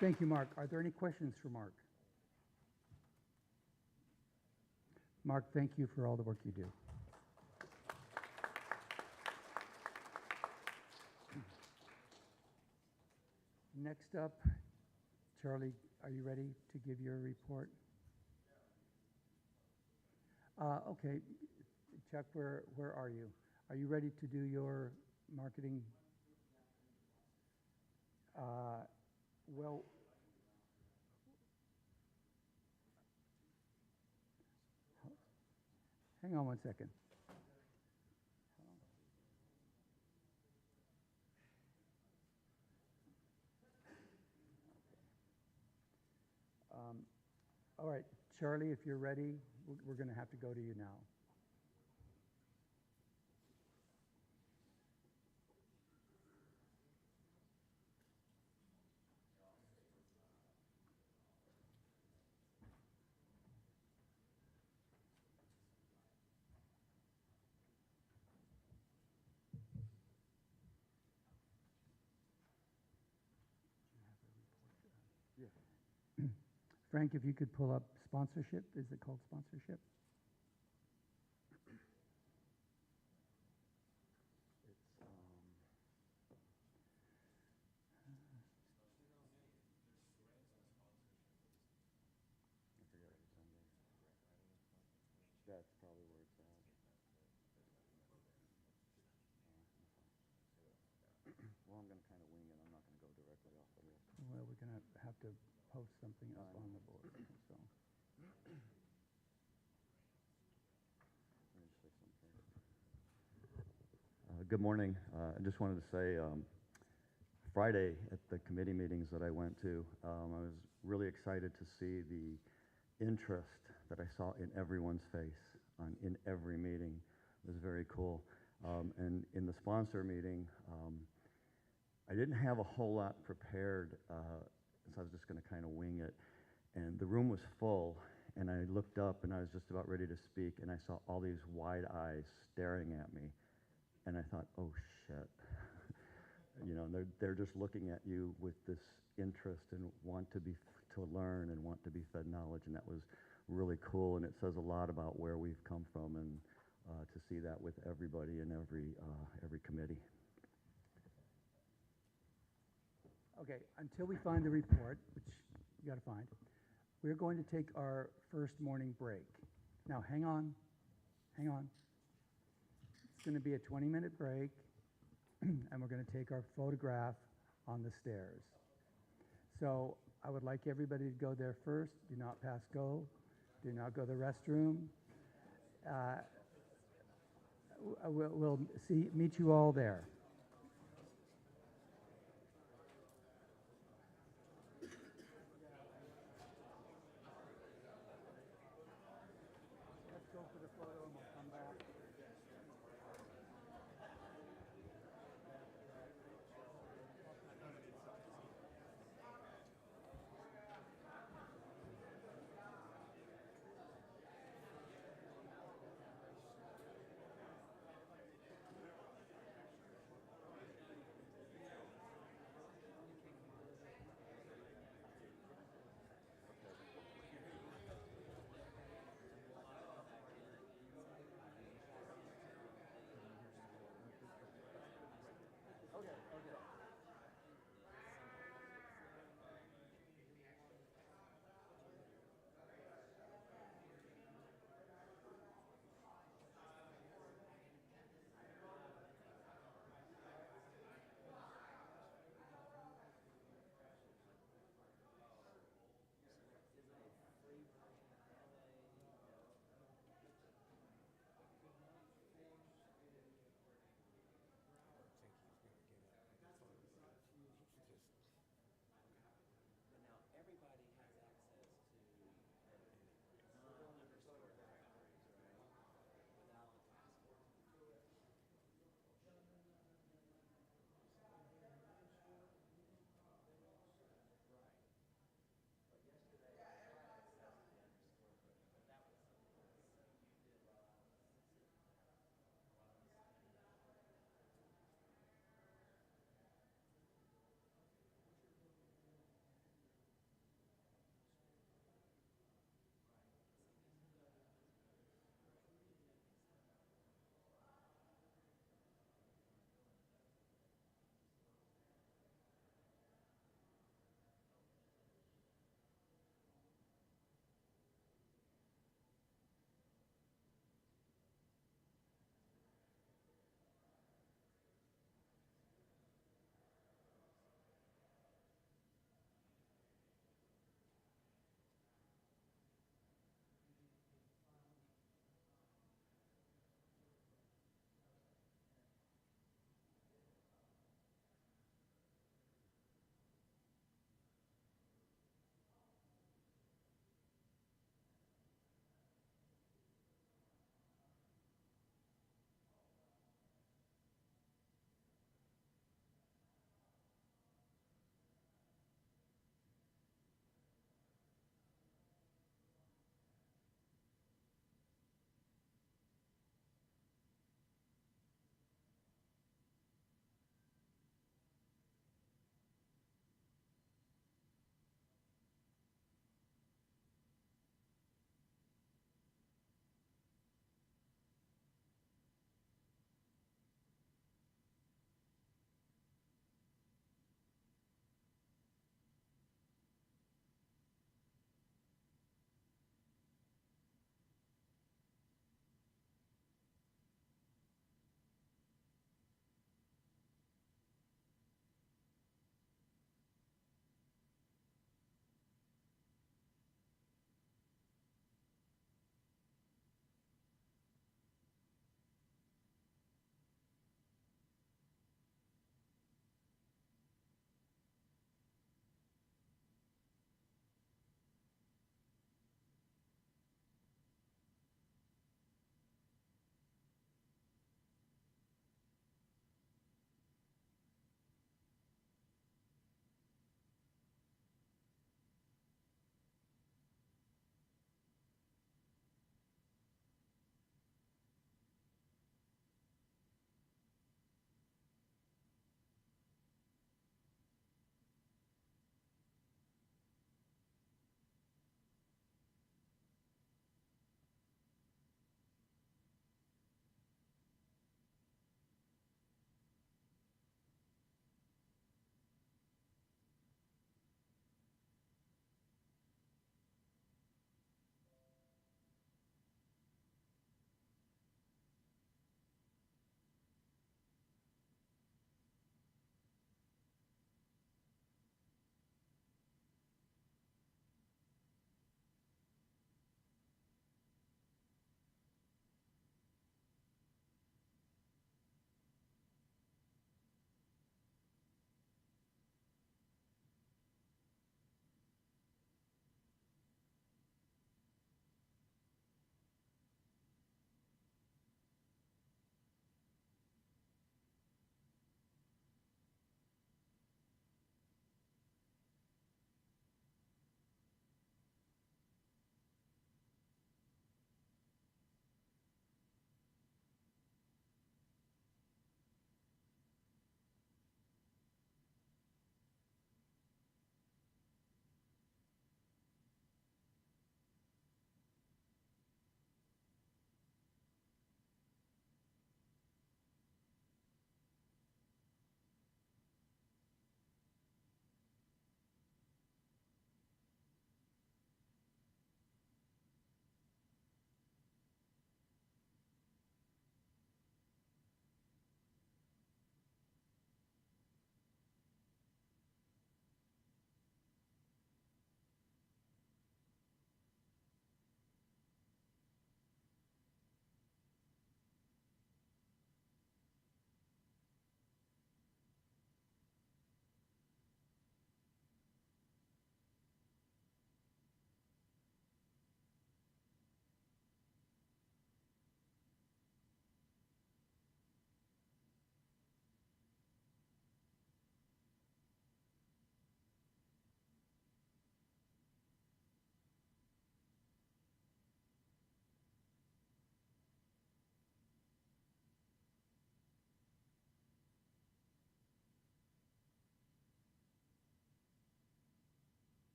Thank you, Mark. Are there any questions for Mark? Mark, thank you for all the work you do. Next up, Charlie, are you ready to give your report? Okay, Chuck, where are you? Are you ready to do your marketing? Well, hang on one second. All right, Charlie, if you're ready, we're going to have to go to you now. Frank, if you could pull up sponsorship. Is it called sponsorship? That's probably where it's at. Well, I'm going to kind of wing it. I'm not going to go directly off the list. Well, we're going to have to post something up on the board. So. Good morning. I just wanted to say Friday at the committee meetings that I went to, I was really excited to see the interest that I saw in everyone's face in every meeting. It was very cool. And in the sponsor meeting, I didn't have a whole lot prepared, so I was just going to kind of wing it. And the room was full, and I looked up, and I was just about ready to speak, and I saw all these wide eyes staring at me. And I thought, oh, shit. You know, they're just looking at you with this interest and want to learn and want to be fed knowledge, and that was really cool, and it says a lot about where we've come from, and to see that with everybody in every committee. Okay, until we find the report, which you got to find, we're going to take our first morning break. Now, hang on. It's going to be a 20-minute break, and we're going to take our photograph on the stairs. So I would like everybody to go there first. Do not pass go. Do not go to the restroom. We'll meet you all there. Let's go for the photo and we'll come back.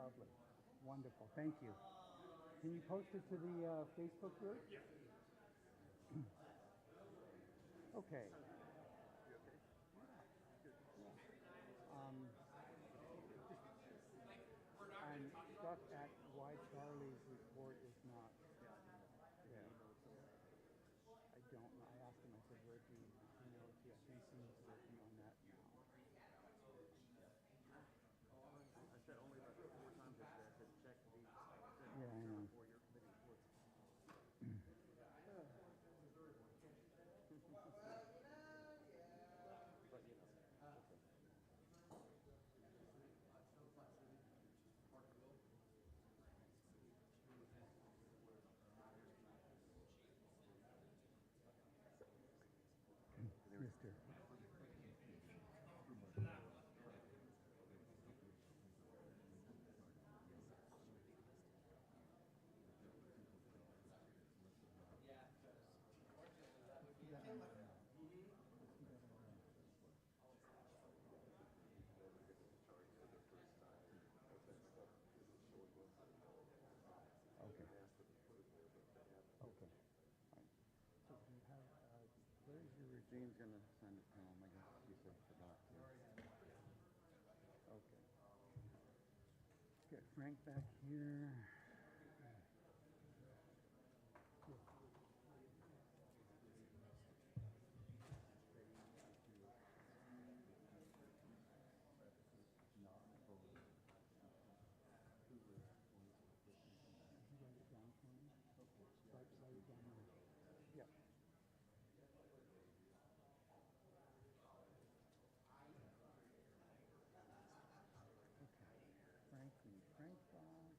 Lovely. Wonderful. Thank you. Can you post it to the Facebook group? Yeah. Okay. I'm stuck at why Charlie's report is not there. I don't know. I asked him, I said, where'd you, I think he's working on that now. I said only about 4 times yesterday. I said check the Yeah, I know. for your committee reports. But you know, listen. Mister. Okay. Okay. Fine. So do you have, where's your Jean's going to send it to him. I guess she said forgot to. Okay. Get Frank back here. Write it down for me. Okay. Write it down now. Yep. Okay. Frank and Frank box.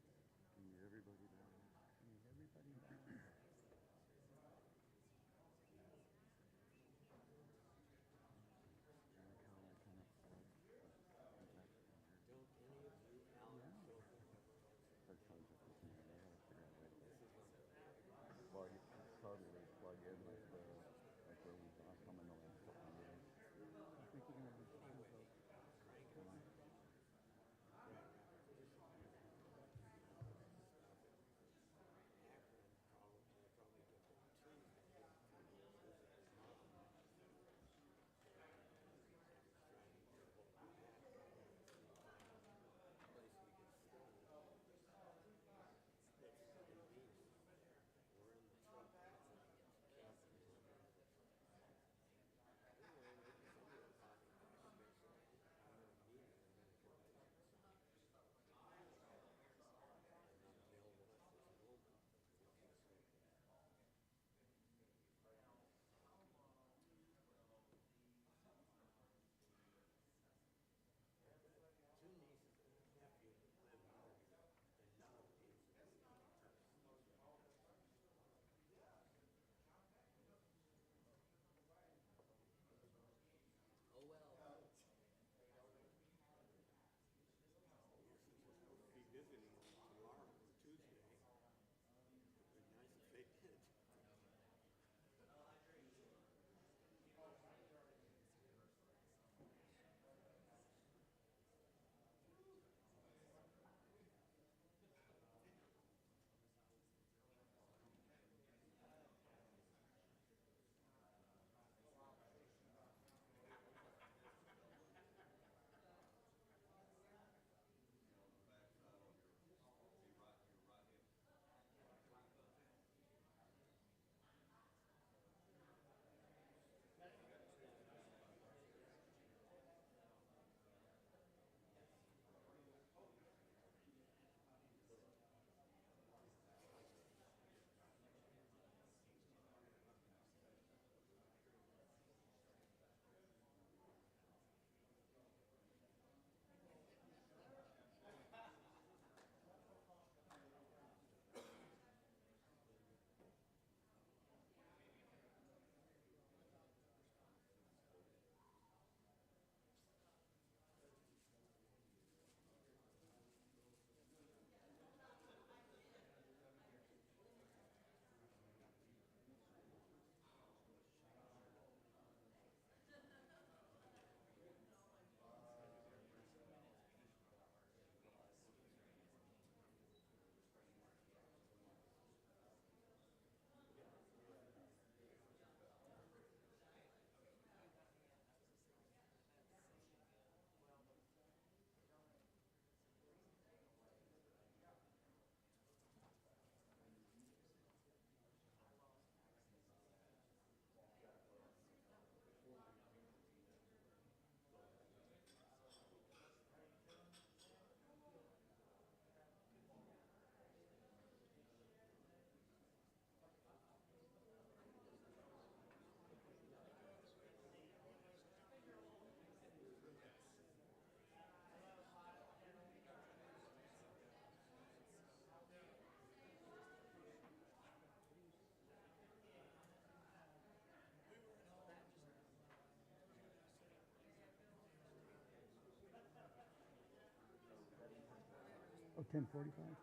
10:45?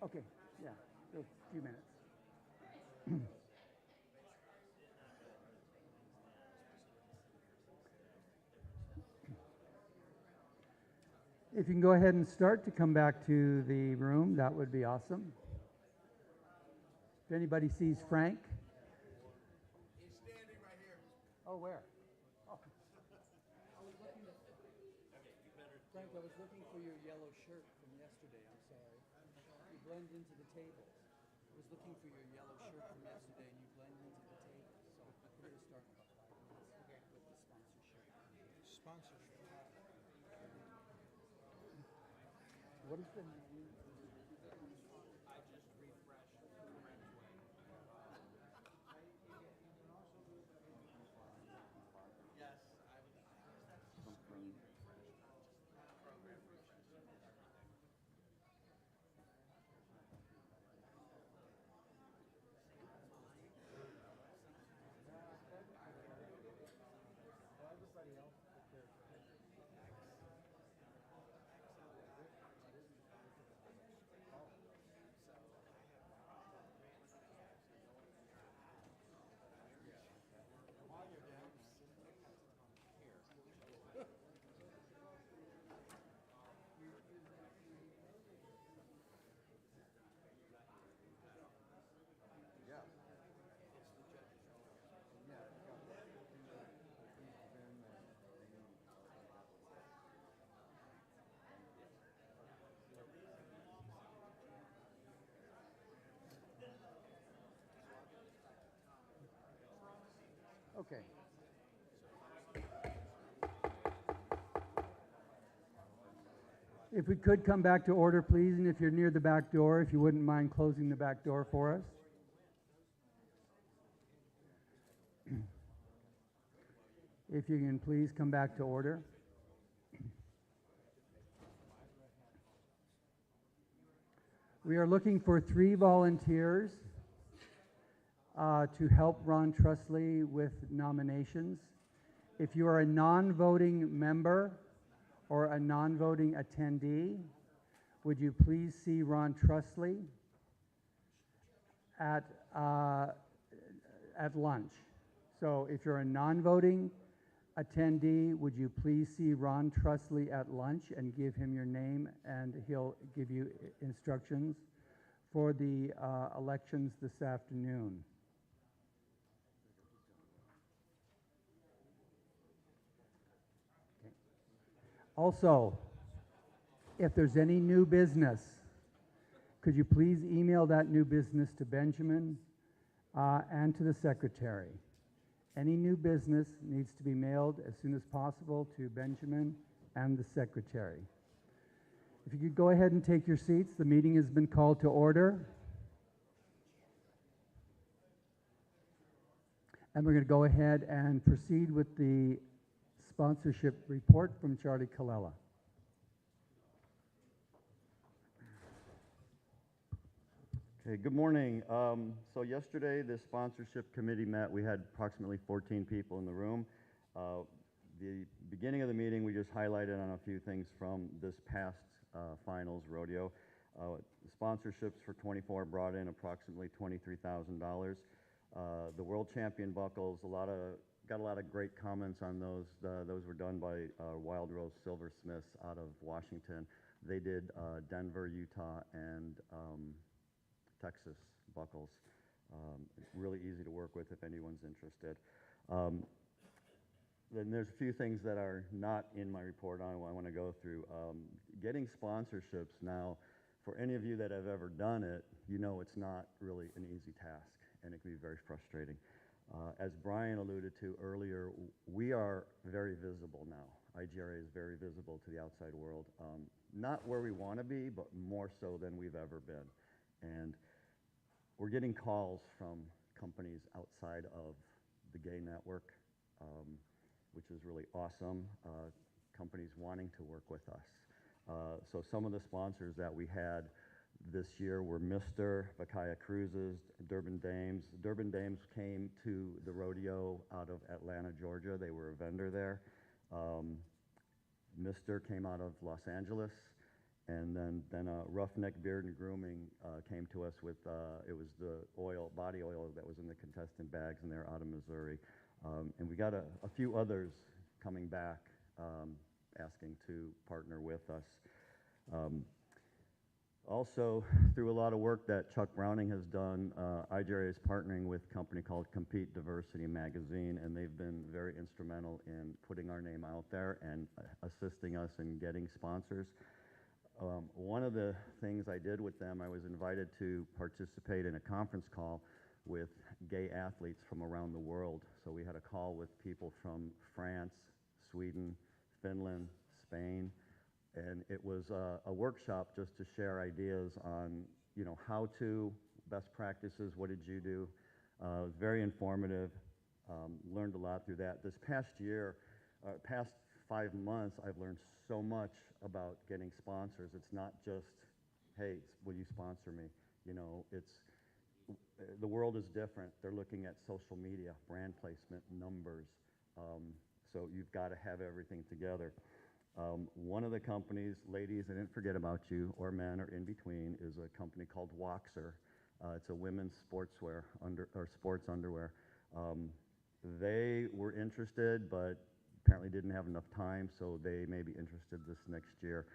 Okay, yeah, a few minutes. If you can go ahead and start to come back to the room, that would be awesome. If anybody sees Frank. He's standing right here. Oh, where? Oh. Frank, I was looking for your yellow shirt from yesterday. I'm sorry. You blend into the table. I was looking for your yellow shirt from yesterday, and you blend into the table. So we're going to start in about 5 minutes with the sponsorship. Sponsorship. What is the name? I just refreshed Yes, I was program Okay. If we could come back to order, please, and if you're near the back door, if you wouldn't mind closing the back door for us. If you can please come back to order. We are looking for 3 volunteers to help Ron Trusley with nominations. If you are a non-voting member or a non-voting attendee, would you please see Ron Trusley at lunch? So if you're a non-voting attendee, would you please see Ron Trusley at lunch and give him your name, and he'll give you instructions for the elections this afternoon. Okay. Also, if there's any new business, could you please email that new business to Benjamin and to the secretary? Any new business needs to be mailed as soon as possible to Benjamin and the secretary. If you could go ahead and take your seats, the meeting has been called to order. And we're going to go ahead and proceed with the sponsorship report from Charlie Colella. Okay, good morning. So yesterday, the sponsorship committee met. We had approximately 14 people in the room. The beginning of the meeting, we just highlighted on a few things from this past finals rodeo. Sponsorships for 24 brought in approximately $23,000. The world champion buckles, got a lot of great comments on those. Those were done by Wild Rose Silversmiths out of Washington. They did Denver, Utah, and Texas buckles. Really easy to work with if anyone's interested. Then there's a few things that are not in my report I want to go through. Getting sponsorships now, for any of you that have ever done it, you know it's not really an easy task, and it can be very frustrating. As Brian alluded to earlier, we are very visible now. IGRA is very visible to the outside world. Not where we want to be, but more so than we've ever been. And we're getting calls from companies outside of the gay network, which is really awesome. Companies wanting to work with us. So some of the sponsors that we had this year were Mr. Vakaya Cruises, Durban Dames. Durban Dames came to the rodeo out of Atlanta, Georgia. They were a vendor there. Mr. came out of Los Angeles, And then Roughneck Beard and Grooming came to us with, it was the body oil that was in the contestant bags, and they're out of Missouri. And we got a few others coming back asking to partner with us. Also, through a lot of work that Chuck Browning has done, IGRA is partnering with a company called Compete Diversity Magazine, and they've been very instrumental in putting our name out there and assisting us in getting sponsors. One of the things I did with them, I was invited to participate in a conference call with gay athletes from around the world. So we had a call with people from France, Sweden, Finland, Spain, and it was a workshop just to share ideas on, you know, how to, best practices, what did you do? It was very informative, learned a lot through that. This past year, past 5 months, I've learned so much about getting sponsors. It's not just, hey, will you sponsor me? You know, the world is different. They're looking at social media, brand placement, numbers. So you've got to have everything together. One of the companies, ladies, I didn't forget about you, or men, or in between, is a company called Woxer. It's a women's sportswear, sports underwear. They were interested, but apparently didn't have enough time, so they may be interested this next year.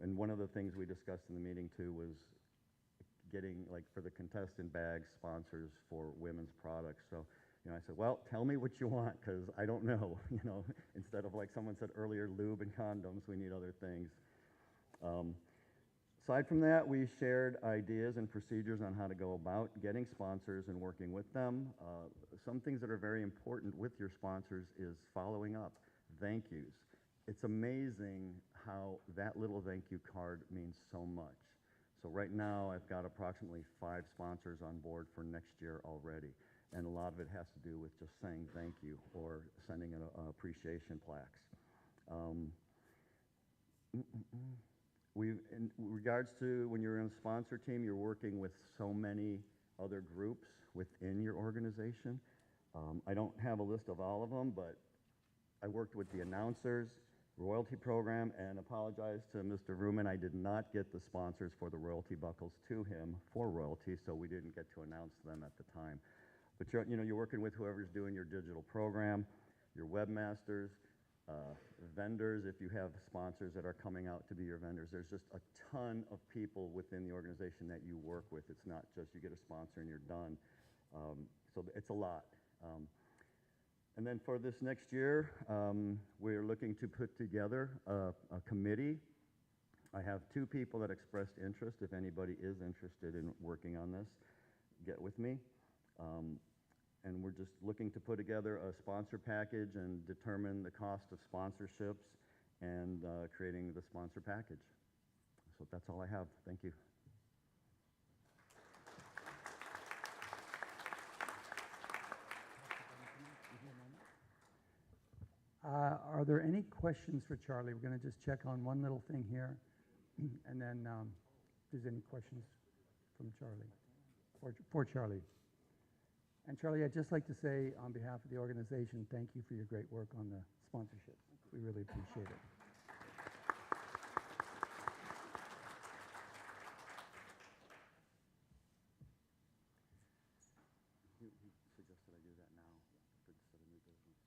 And one of the things we discussed in the meeting too was getting, like, for the contestant bags, sponsors for women's products. So, you know, I said, well, tell me what you want, because I don't know, you know, instead of, like someone said earlier, lube and condoms, we need other things. Aside from that, we shared ideas and procedures on how to go about getting sponsors and working with them. Some things that are very important with your sponsors is following up, thank yous. It's amazing how that little thank you card means so much. So right now, I've got approximately 5 sponsors on board for next year already. And a lot of it has to do with just saying thank you or sending an appreciation plaques. In regards to when you're in a sponsor team, you're working with so many other groups within your organization. I don't have a list of all of them, but I worked with the announcers, royalty program, and apologize to Mr. Ruman, I did not get the sponsors for the royalty buckles to him for royalty, so we didn't get to announce them at the time. But you're working with whoever's doing your digital program, your webmasters, vendors, if you have sponsors that are coming out to be your vendors. There's just a ton of people within the organization that you work with. It's not just you get a sponsor and you're done. So it's a lot. And then for this next year, we're looking to put together a committee. I have 2 people that expressed interest. If anybody is interested in working on this, get with me. And we're just looking to put together a sponsor package and determine the cost of sponsorships and creating the sponsor package. So that's all I have. Thank you. Are there any questions for Charlie? We're going to just check on one little thing here, and then if there's any questions from Charlie, for Charlie. And Charlie, I'd just like to say on behalf of the organization, thank you for your great work on the sponsorship. We really appreciate it. He suggested I do that now instead of new business.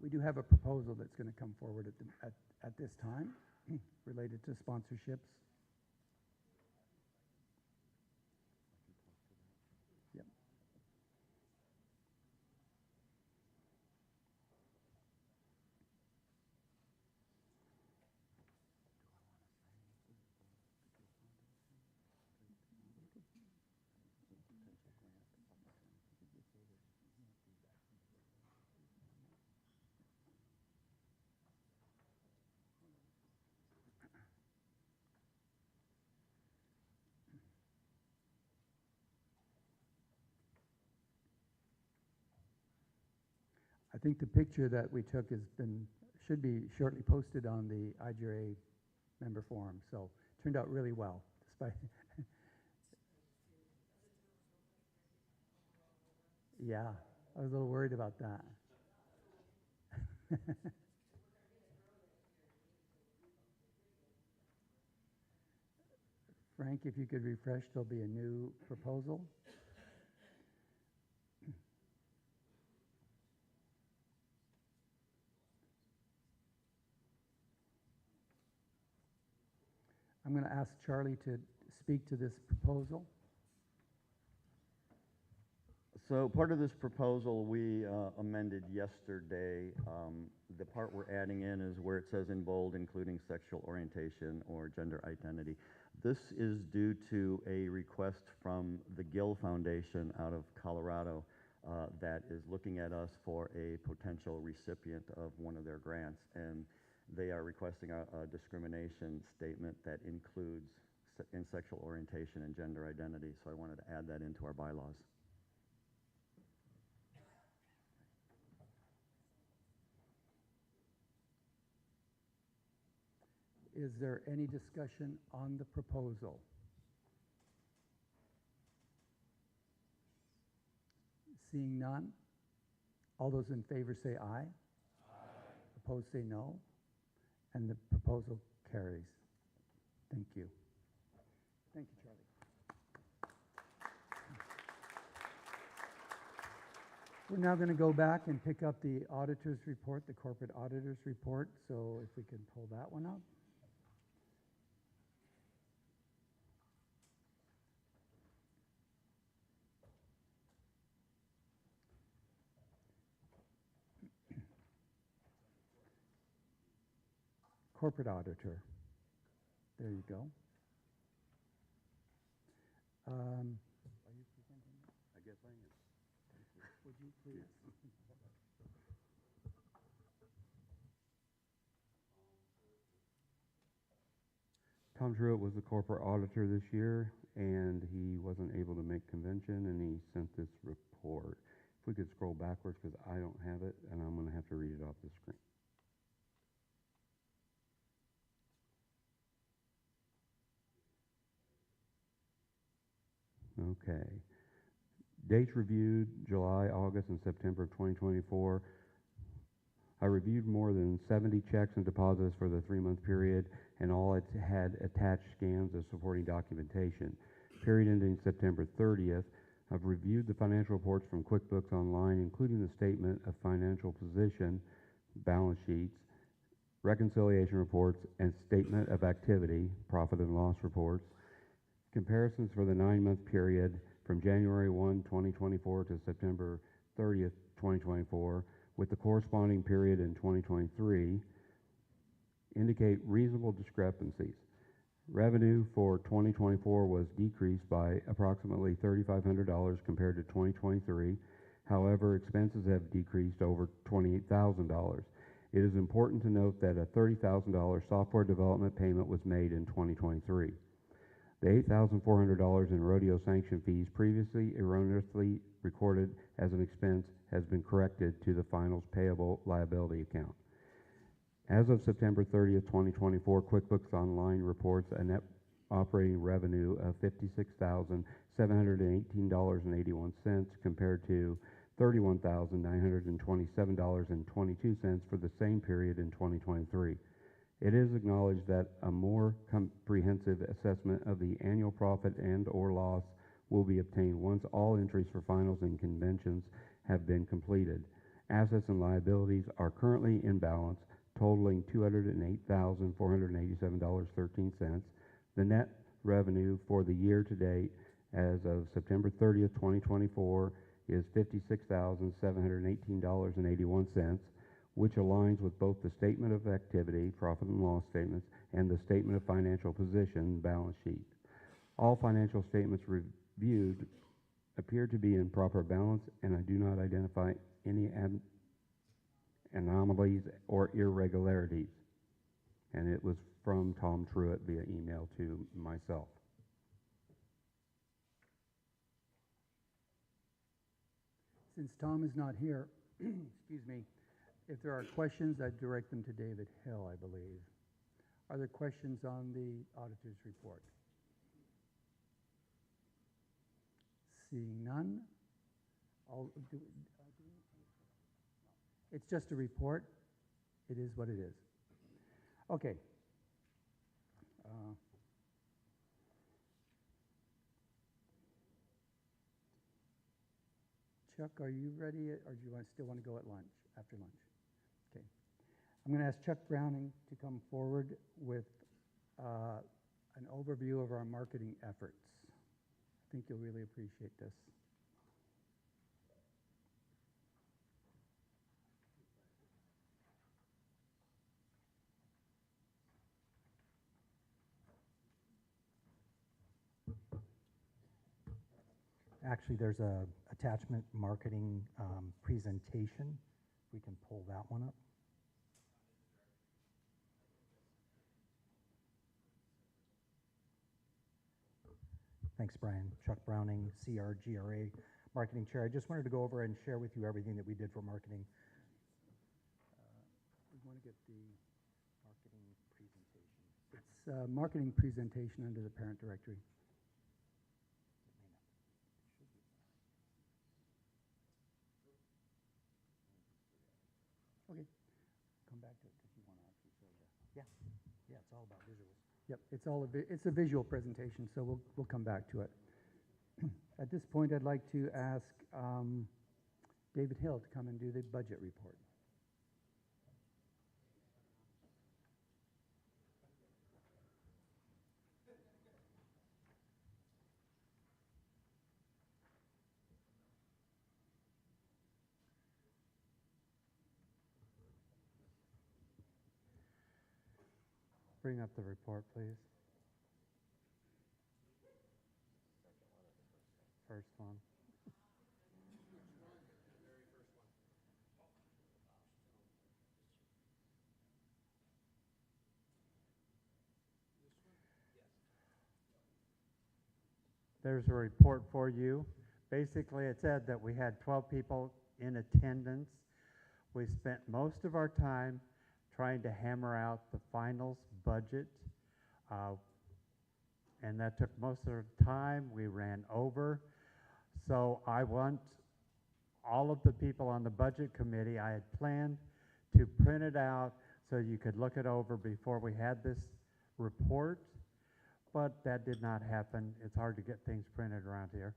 We do have a proposal that's going to come forward at this time related to sponsorships. Yep. I think the picture that we took should be shortly posted on the IGRA member forum. So it turned out really well, this But yeah, I was a little worried about that. Frank, if you could refresh, there'll be a new proposal. I'm going to ask Charlie to speak to this proposal. So part of this proposal we amended yesterday. The part we're adding in is where it says in bold, including sexual orientation or gender identity. This is due to a request from the Gill Foundation out of Colorado that is looking at us for a potential recipient of one of their grants. And they are requesting a discrimination statement that includes in sexual orientation and gender identity. So I wanted to add that into our bylaws. Is there any discussion on the proposal? Seeing none, all those in favor say aye. Aye. Opposed say no. And the proposal carries. Thank you. Thank you, Charlie. We're now going to go back and pick up the auditor's report, the corporate auditor's report. So if we can pull that one up. Corporate auditor. There you go. Are you presenting? I guess I am. Would you please? Tom Truitt was the corporate auditor this year, and he wasn't able to make convention, and he sent this report. If we could scroll backwards, because I don't have it, and I'm going to have to read it off the screen. Okay. Dates reviewed, July, August, and September of 2024. I reviewed more than 70 checks and deposits for the 3-month period, and all it had attached scans of supporting documentation. Period ending September 30th. I've reviewed the financial reports from QuickBooks Online, including the statement of financial position, balance sheets, reconciliation reports, and statement of activity, profit and loss reports. Comparisons for the 9-month period from January 1, 2024 to September 30th, 2024, with the corresponding period in 2023 indicate reasonable discrepancies. Revenue for 2024 was decreased by approximately $3,500 compared to 2023. However, expenses have decreased over $28,000. It is important to note that a $30,000 software development payment was made in 2023. The $8,400 in rodeo sanction fees previously erroneously recorded as an expense has been corrected to the finals payable liability account. As of September 30th, 2024, QuickBooks Online reports a net operating revenue of $56,718.81 compared to $31,927.22 for the same period in 2023. It is acknowledged that a more comprehensive assessment of the annual profit and or loss will be obtained once all entries for finals and conventions have been completed. Assets and liabilities are currently in balance, totaling $208,487.13. The net revenue for the year to date as of September 30th, 2024 is $56,718.81, which aligns with both the statement of activity, profit and loss statements, and the statement of financial position, balance sheet. All financial statements reviewed appear to be in proper balance, and I do not identify any anomalies or irregularities. And it was from Tom Truitt via email to myself. Since Tom is not here, excuse me, if there are questions, I direct them to David Hill, I believe. Are there questions on the auditor's report? Seeing none. It's just a report. It is what it is. Okay. Chuck, are you ready, or do you still want to go at lunch, after lunch? Okay. I'm going to ask Chuck Browning to come forward with an overview of our marketing efforts. I think you'll really appreciate this. Actually, there's a attachment marketing presentation. We can pull that one up. Thanks, Brian. Chuck Browning, CRGRA Marketing Chair. I just wanted to go over and share with you everything that we did for marketing. We want to get the marketing presentation. It's marketing presentation under the parent directory. Okay, come back to it because you want to actually show the. Yeah, it's all about visuals. Yep, it's a visual presentation, so we'll come back to it. At this point, I'd like to ask David Hill to come and do the budget report. Bring up the report, please. First one. There's a report for you. Basically, it said that we had 12 people in attendance. We spent most of our time trying to hammer out the finals budget, and that took most of the time. We ran over. So I want all of the people on the budget committee, I had planned to print it out so you could look it over before we had this report, but that did not happen. It's hard to get things printed around here.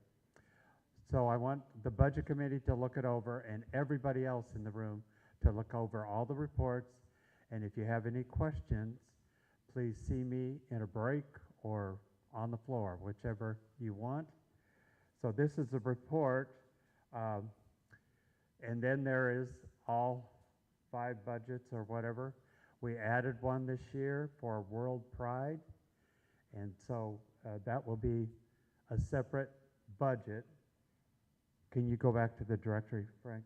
So I want the budget committee to look it over and everybody else in the room to look over all the reports. And if you have any questions, please see me in a break or on the floor, whichever you want. So this is the report. And then there is all 5 budgets or whatever. We added one this year for World Pride. And so that will be a separate budget. Can you go back to the directory, Frank?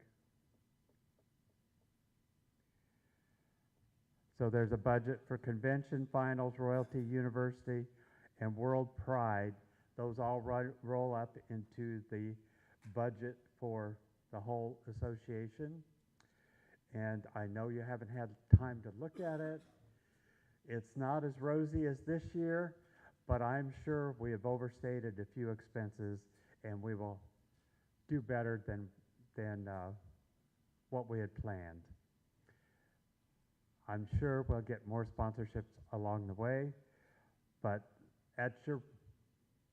So there's a budget for convention, finals, royalty, university, and World Pride. Those all roll up into the budget for the whole association. And I know you haven't had time to look at it. It's not as rosy as this year, but I'm sure we have overstated a few expenses, and we will do better than what we had planned. I'm sure we'll get more sponsorships along the way, but at your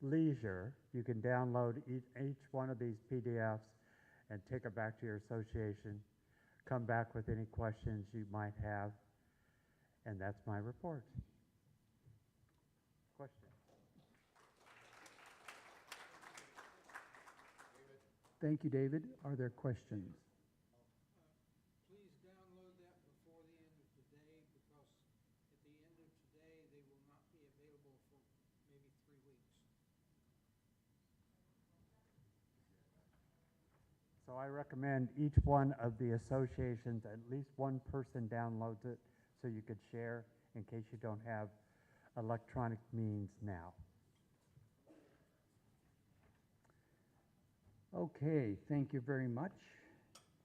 leisure, you can download each one of these PDFs and take it back to your association. Come back with any questions you might have, and that's my report. Question? Thank you, David. Are there questions? Please download that before the end of today, because at the end of today, they will not be available for maybe 3 weeks. So I recommend each one of the associations, at least one person downloads it so you could share in case you don't have electronic means now. Okay, thank you very much.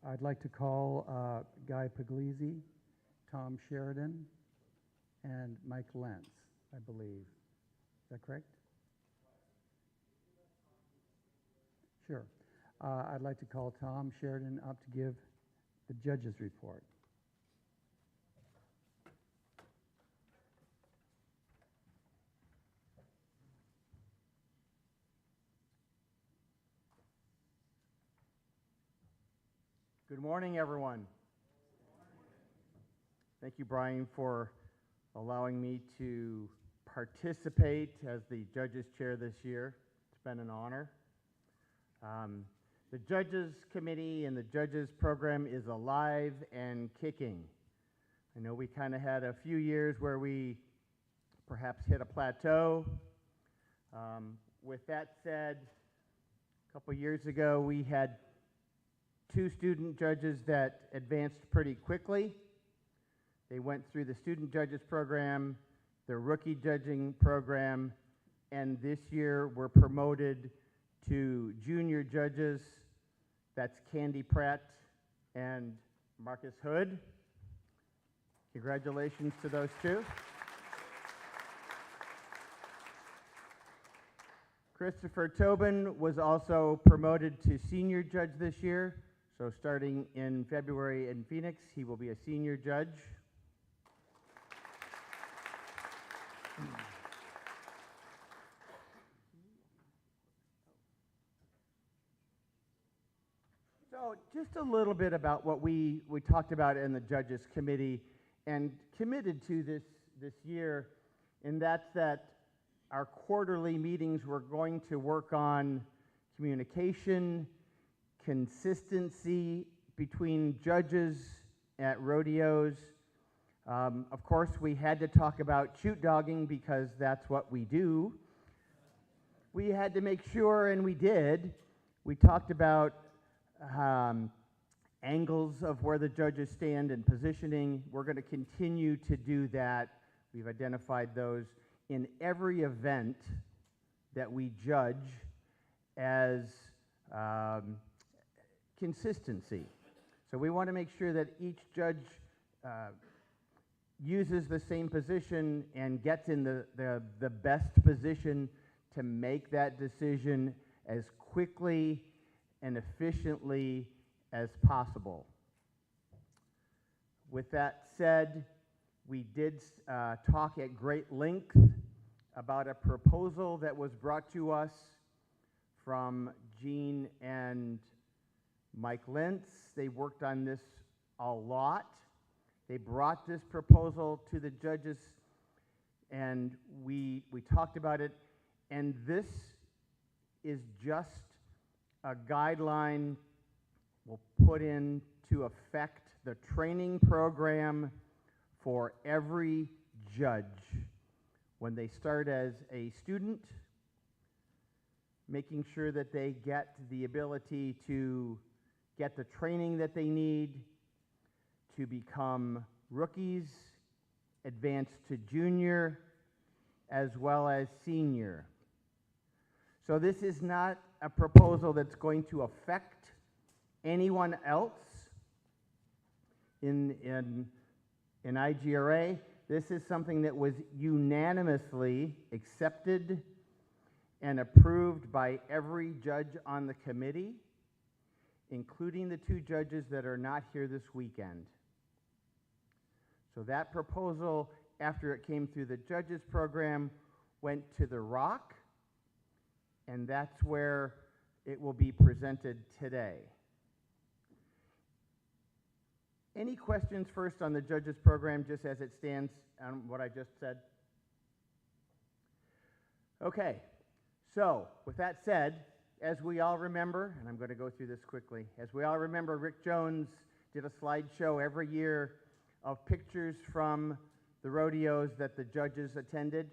I'd like to call Guy Puglisi, Tom Sheridan, and Mike Lentz, I believe. Is that correct? Sure. I'd like to call Tom Sheridan up to give the judge's report. Good morning, everyone. Thank you, Brian, for allowing me to participate as the Judges Chair this year. It's been an honor. The Judges Committee and the Judges Program is alive and kicking. I know we kind of had a few years where we perhaps hit a plateau. With that said, a couple years ago we had 2 student judges that advanced pretty quickly. They went through the student judges program, the rookie judging program, and this year were promoted to junior judges. That's Candy Pratt and Marcus Hood. Congratulations to those 2. Christopher Tobin was also promoted to senior judge this year. So starting in February in Phoenix, he will be a senior judge. So just a little bit about what we talked about in the Judges Committee and committed to this year, and that's that our quarterly meetings we're going to work on communication, consistency between judges at rodeos. Of course, we had to talk about shoot dogging because that's what we do. We had to make sure, and we did. We talked about angles of where the judges stand and positioning. We're going to continue to do that. We've identified those in every event that we judge as consistency. So we want to make sure that each judge uses the same position and gets in the best position to make that decision as quickly and efficiently as possible. With that said, we did talk at great length about a proposal that was brought to us from Gene and Mike Lentz. They worked on this a lot. They brought this proposal to the judges, and we talked about it, and this is just a guideline we'll put into effect the training program for every judge when they start as a student, making sure that they get the ability to get the training that they need to become rookies, advance to junior, as well as senior. So this is not a proposal that's going to affect anyone else in IGRA. This is something that was unanimously accepted and approved by every judge on the committee, including the 2 judges that are not here this weekend. So that proposal, after it came through the judges program, went to the ROC, and that's where it will be presented today. Any questions first on the judges program, just as it stands on what I just said? Okay, so with that said, as we all remember, and I'm going to go through this quickly, as we all remember, Rick Jones did a slideshow every year of pictures from the rodeos that the judges attended.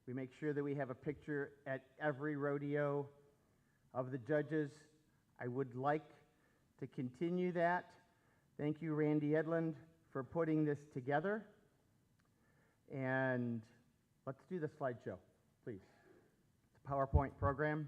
We make sure that we have a picture at every rodeo of the judges. I would like to continue that. Thank you, Randy Edlund, for putting this together. And let's do the slideshow, please. It's a PowerPoint program.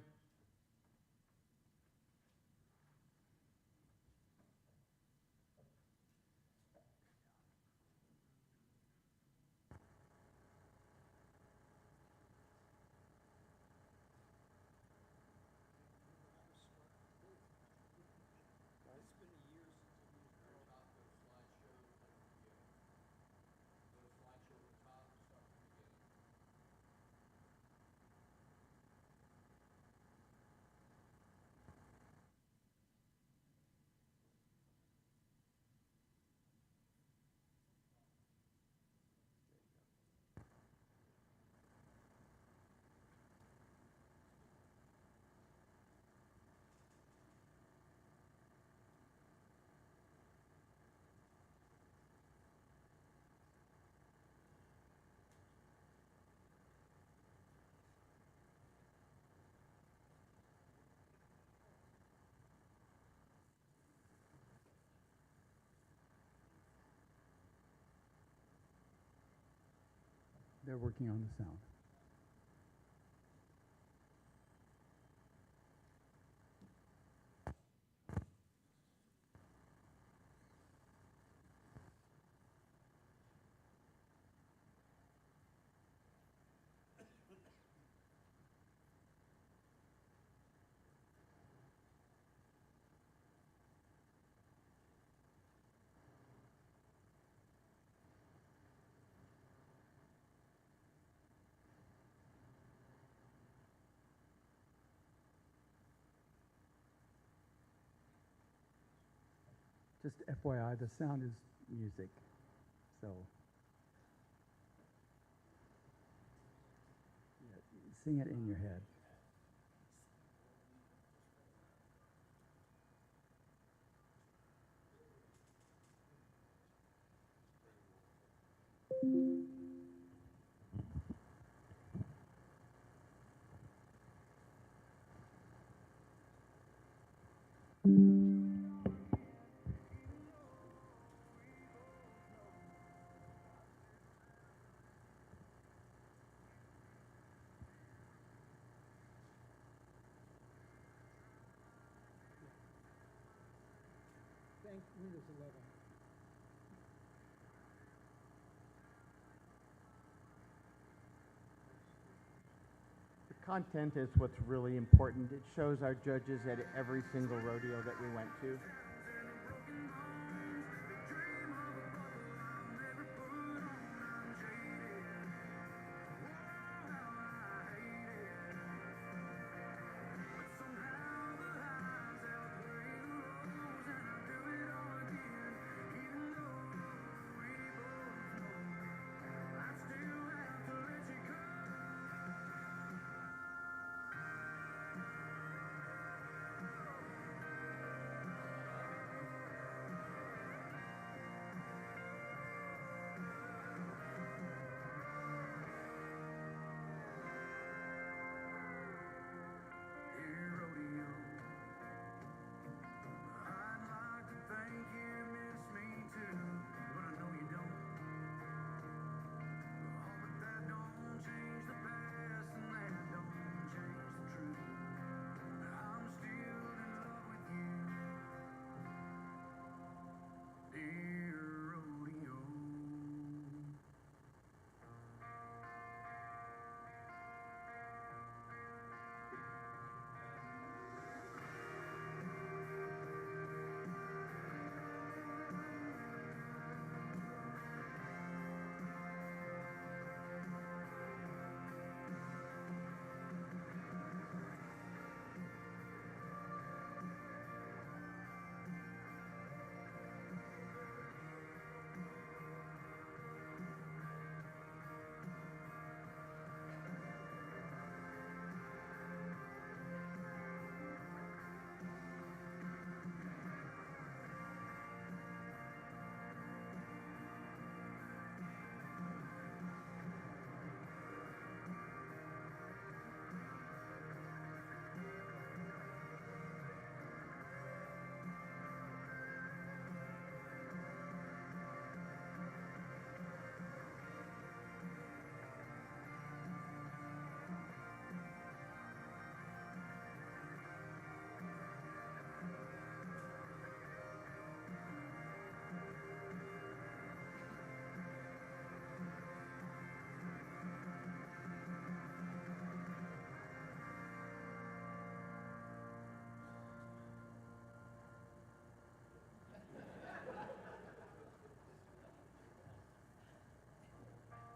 They're working on the sound. Just FYI, the sound is music, so yeah, sing it in your head. Thank Windows 11. The content is what's really important. It shows our judges at every single rodeo that we went to.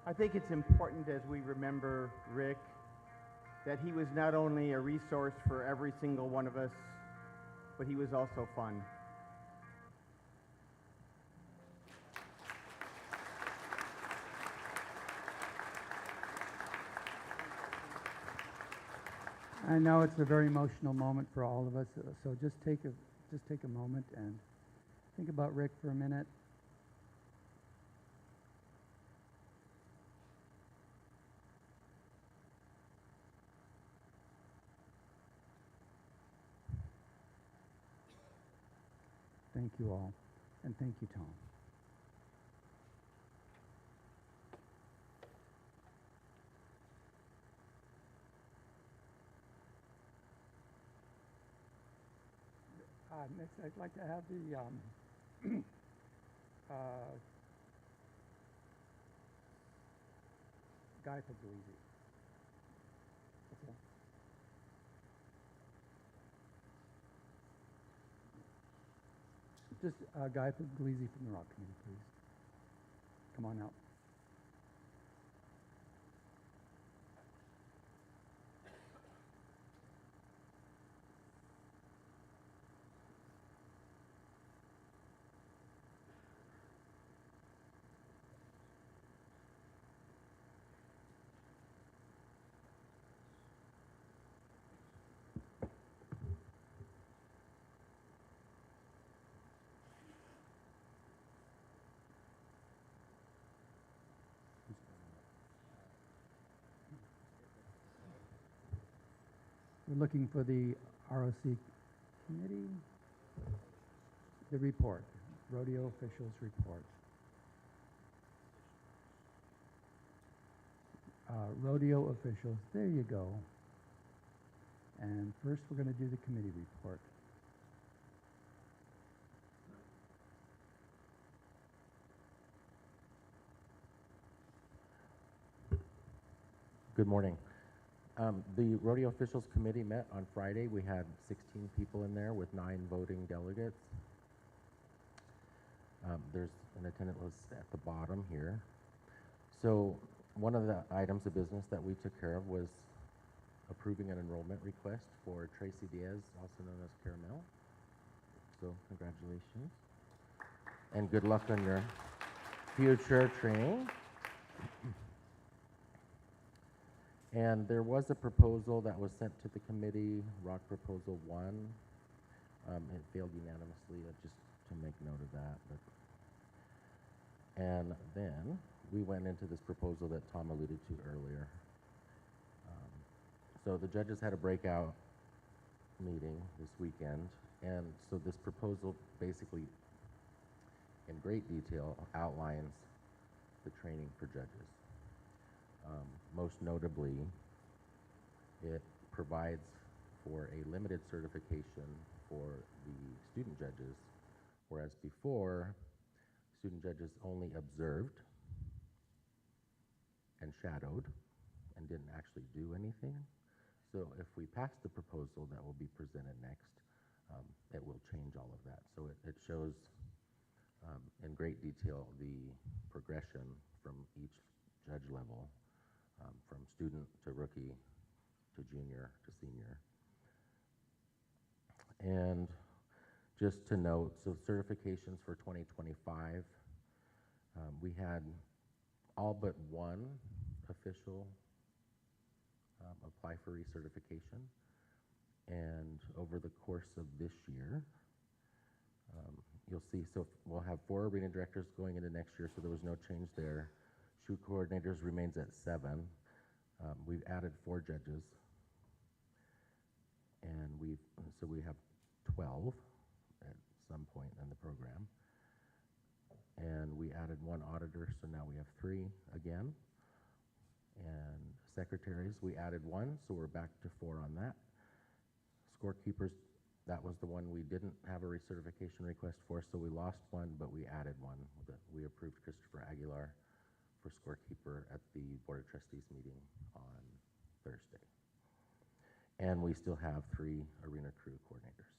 I think it's important as we remember Rick that he was not only a resource for every single one of us, but he was also fun. I know it's a very emotional moment for all of us, so just take a moment and think about Rick for a minute. Thank you all, and thank you, Tom. next I'd like to have the Guy Puglisi. What's that? Just Guy Puglisi from the Rock Committee, please. Come on out. We're looking for the ROC committee, the report, rodeo officials report. Rodeo officials, there you go. And first we're going to do the committee report. Good morning. The Rodeo Officials Committee met on Friday. We had 16 people in there with 9 voting delegates. There's an attendance list at the bottom here. So one of the items of business that we took care of was approving an enrollment request for Tracy Diaz, also known as Caramel. So congratulations. And good luck on your future training. And there was a proposal that was sent to the committee, ROC Proposal 1. It failed unanimously, just to make note of that. And then we went into this proposal that Tom alluded to earlier. So the judges had a breakout meeting this weekend, and so this proposal basically, in great detail, outlines the training for judges. Most notably, it provides for a limited certification for the student judges, whereas before, student judges only observed and shadowed and didn't actually do anything. So if we pass the proposal that will be presented next, it will change all of that. So it shows in great detail the progression from each judge level, from student to rookie to junior to senior. And just to note, so certifications for 2025, we had all but one official apply for recertification. And over the course of this year, you'll see, so we'll have 4 arena directors going into next year, so there was no change there. Shoot coordinators remains at 7. We've added 4 judges, and so we have 12 at some point in the program. And we added 1 auditor, so now we have 3 again. And secretaries, we added 1, so we're back to 4 on that. Scorekeepers, that was the one we didn't have a recertification request for, so we lost 1, but we added 1. We approved Christopher Aguilar for scorekeeper at the Board of Trustees meeting on Thursday. And we still have 3 arena crew coordinators.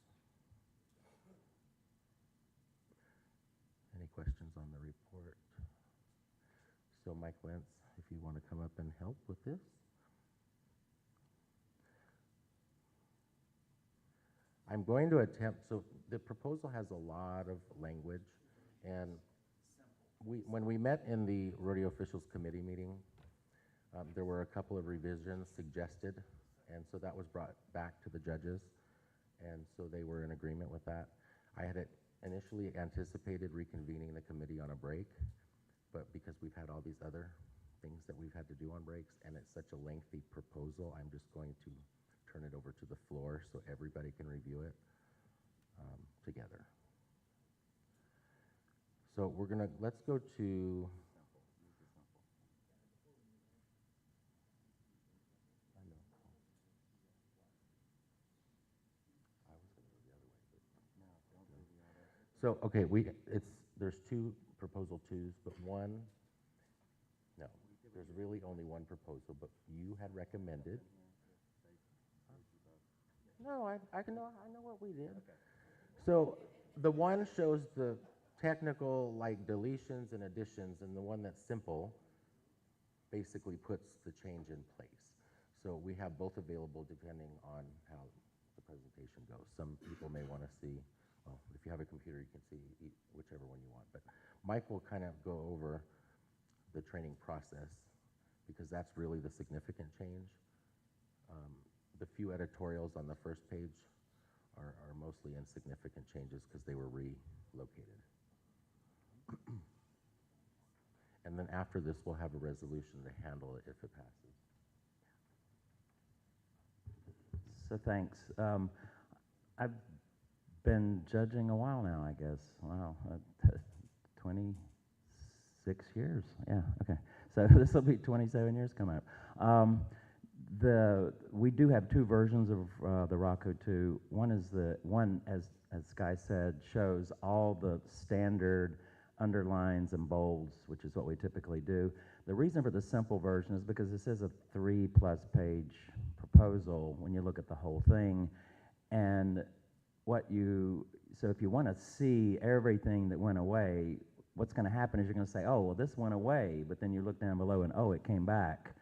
Any questions on the report? So Mike Lentz, if you want to come up and help with this. I'm going to attempt, so the proposal has a lot of language, and when we met in the Rodeo Officials Committee meeting, there were a couple of revisions suggested, and so that was brought back to the judges, and so they were in agreement with that. I had initially anticipated reconvening the committee on a break, but because we've had all these other things that we've had to do on breaks, and it's such a lengthy proposal, I'm just going to turn it over to the floor so everybody can review it together. So let's go to, So, okay, there's two proposal twos, but one, no, there's really only one proposal, but you had recommended. No, I know what we did. So the one shows the technical, like deletions and additions, and the one that's simple basically puts the change in place. So we have both available depending on how the presentation goes. Some people may want to see, well, if you have a computer, you can see whichever one you want. But Mike will kind of go over the training process because that's really the significant change. The few editorials on the first page are mostly insignificant changes because they were relocated. And then after this, we'll have a resolution to handle it if it passes. So thanks. I've been judging a while now, I guess. Wow, 26 years. Yeah, okay. So this will be 27 years coming up. We do have two versions of the Rocco 2. One is as Sky said, shows all the standard underlines and bolds, which is what we typically do. The reason for the simple version is because this is a 3+ page proposal when you look at the whole thing. And so if you want to see everything that went away, what's going to happen is you're going to say, oh, well, this went away, but then you look down below and, oh, it came back.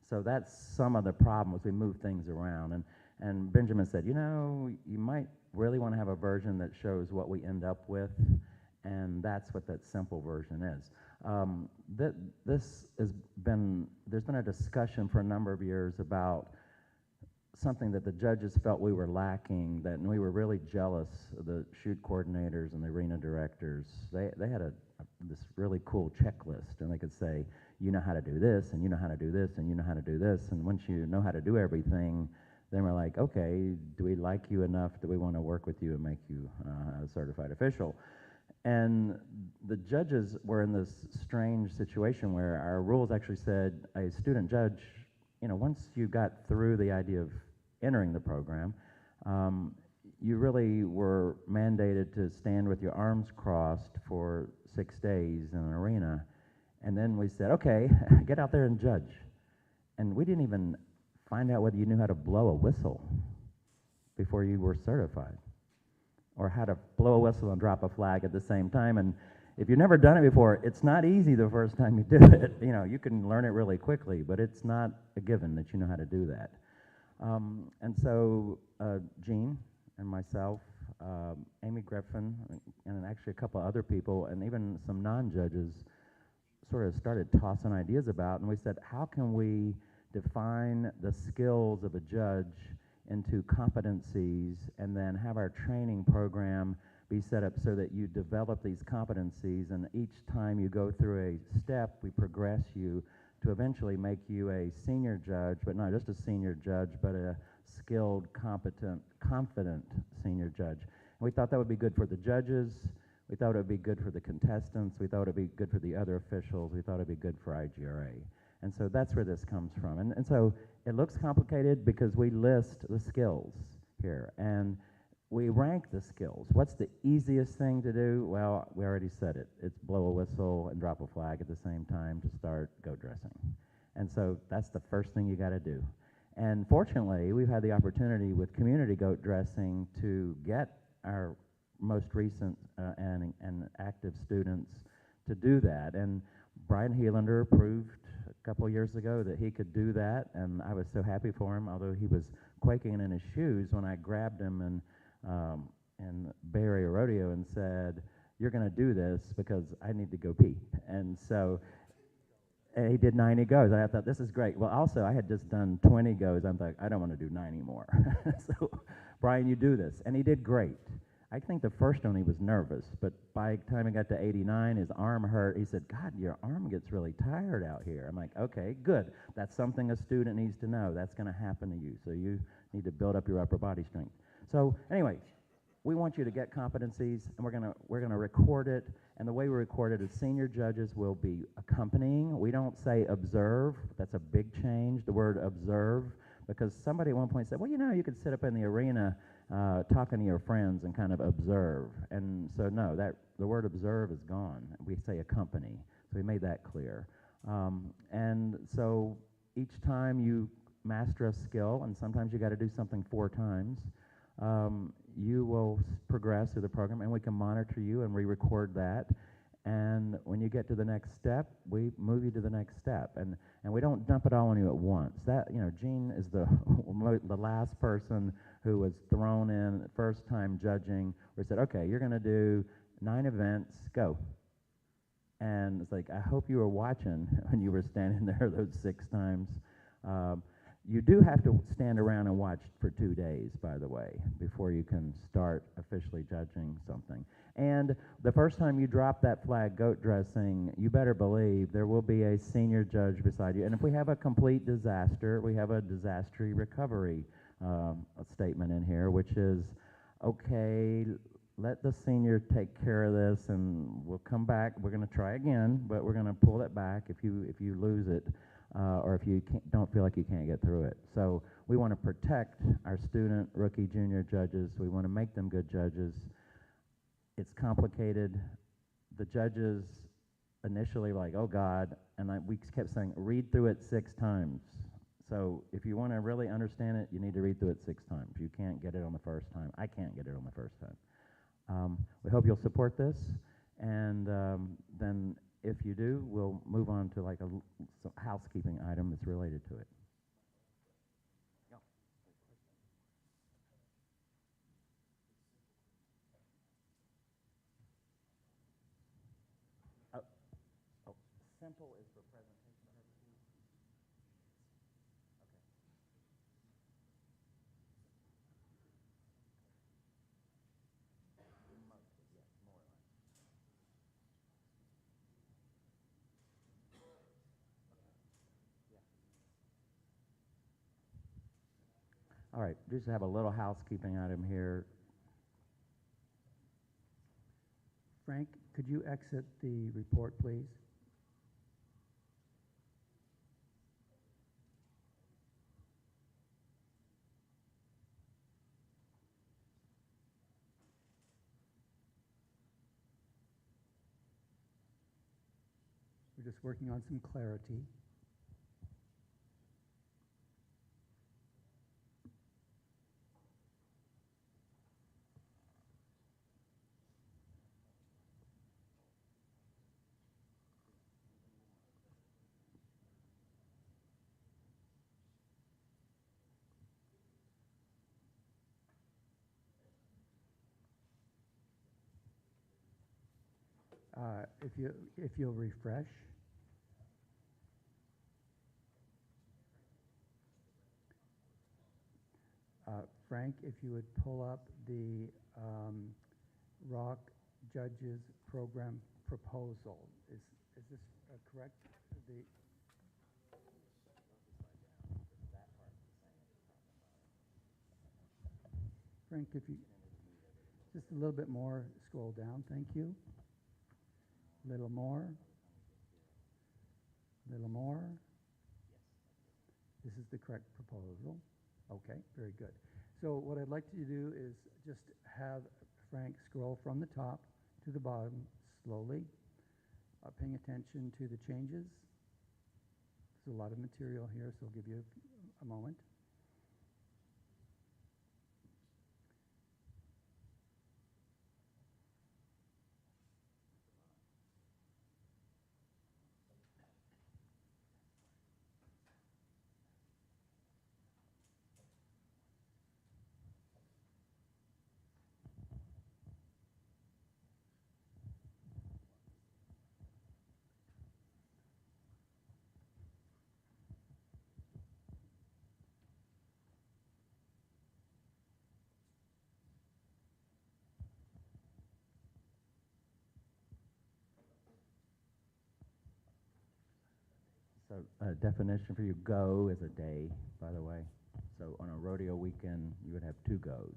So that's some of the problem as we move things around. And Benjamin said, you know, you might really want to have a version that shows what we end up with, and that's what that simple version is. There's been a discussion for a number of years about something that the judges felt we were lacking, and we were really jealous of the shoot coordinators and the arena directors. They had this really cool checklist, and they could say, you know how to do this, and you know how to do this, and you know how to do this, and once you know how to do everything, then we're like, okay, do we like you enough that we want to work with you and make you a certified official? And the judges were in this strange situation where our rules actually said a student judge, you know, once you got through the idea of entering the program, you really were mandated to stand with your arms crossed for 6 days in an arena. And then we said, okay, get out there and judge. And we didn't even find out whether you knew how to blow a whistle before you were certified, or how to blow a whistle and drop a flag at the same time. And if you've never done it before, it's not easy the first time you do it. You know, you can learn it really quickly, but it's not a given that you know how to do that. And so Gene and myself, Amy Griffin, and actually a couple other people, and even some non-judges sort of started tossing ideas about, and we said, how can we define the skills of a judge into competencies and then have our training program be set up so that you develop these competencies, and each time you go through a step, we progress you to eventually make you a senior judge, but not just a senior judge, but a skilled, competent, confident senior judge. And we thought that would be good for the judges, we thought it would be good for the contestants, we thought it would be good for the other officials, we thought it would be good for IGRA. And so that's where this comes from. And so it looks complicated because we list the skills here, and we rank the skills. What's the easiest thing to do? Well, we already said it. It's blow a whistle and drop a flag at the same time to start goat dressing. And so that's the first thing you got to do. And fortunately, we've had the opportunity with community goat dressing to get our most recent and active students to do that. And Brian Helander proved a couple of years ago that he could do that, and I was so happy for him, although he was quaking in his shoes when I grabbed him in Bay Area Rodeo and said, you're going to do this because I need to go pee. And so he did 90 goes. I thought, this is great. Well, also, I had just done 20 goes. I'm like, I don't want to do 90 more. So, Brian, you do this. And he did great. I think the first one he was nervous, but by the time he got to 89, his arm hurt. He said, God, your arm gets really tired out here. I'm like, okay, good. That's something a student needs to know. That's going to happen to you. So you need to build up your upper body strength. So anyway, we want you to get competencies, and we're gonna record it. And the way we record it is senior judges will be accompanying. We don't say observe. That's a big change, the word observe, because somebody at one point said, well, you know, you could sit up in the arena talking to your friends and kind of observe. And so no, the word observe is gone. We say accompany. So we made that clear. And so each time you master a skill, and sometimes you got to do something 4 times, you will progress through the program, and we can monitor you and re-record that. And when you get to the next step, we move you to the next step, and we don't dump it all on you at once. That, you know, Gene is the the last person who was thrown in first time judging. We said, okay, you're going to do 9 events, go. And it's like, I hope you were watching when you were standing there those 6 times. You do have to stand around and watch for 2 days, by the way, before you can start officially judging something. And the first time you drop that flag goat dressing, you better believe there will be a senior judge beside you. And if we have a complete disaster, we have a disaster recovery statement in here, which is, okay, let the senior take care of this, and we'll come back. We're going to try again, but we're going to pull it back if you lose it. Or if you don't feel like you can't get through it. So we want to protect our student, rookie, junior judges. We want to make them good judges. It's complicated. The judges initially were like, oh God, and we kept saying, read through it 6 times. So if you want to really understand it, you need to read through it 6 times. You can't get it on the first time. I can't get it on the first time. We hope you'll support this, and then if you do, we'll move on to like some housekeeping item that's related to it. Simple is for presentation purposes. All right, just have a little housekeeping item here. Frank, could you exit the report, please? We're just working on some clarity. If you'll refresh. Frank, if you would pull up the ROC Judges Program proposal. Is this correct? Frank, if you just a little bit more, scroll down, thank you. A little more. A little more. This is the correct proposal. Okay, very good. So what I'd like you to do is just have Frank scroll from the top to the bottom slowly, paying attention to the changes. There's a lot of material here, so I'll give you a moment. So definition for you, go is a day, by the way. So on a rodeo weekend, you would have 2 goes.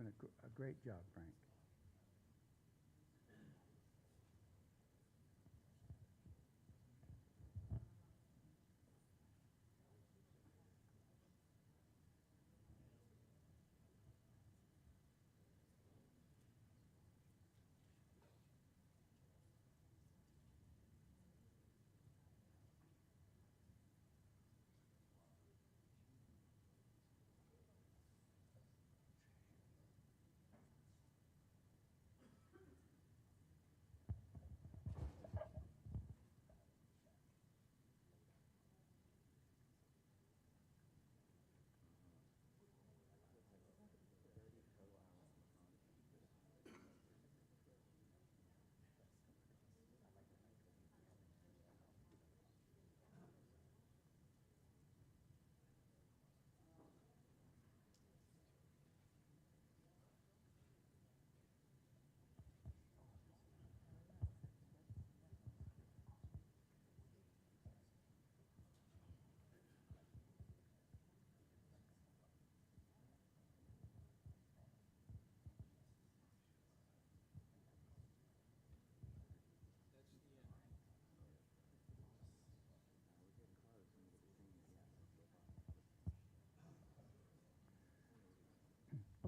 doing a great job, Frank.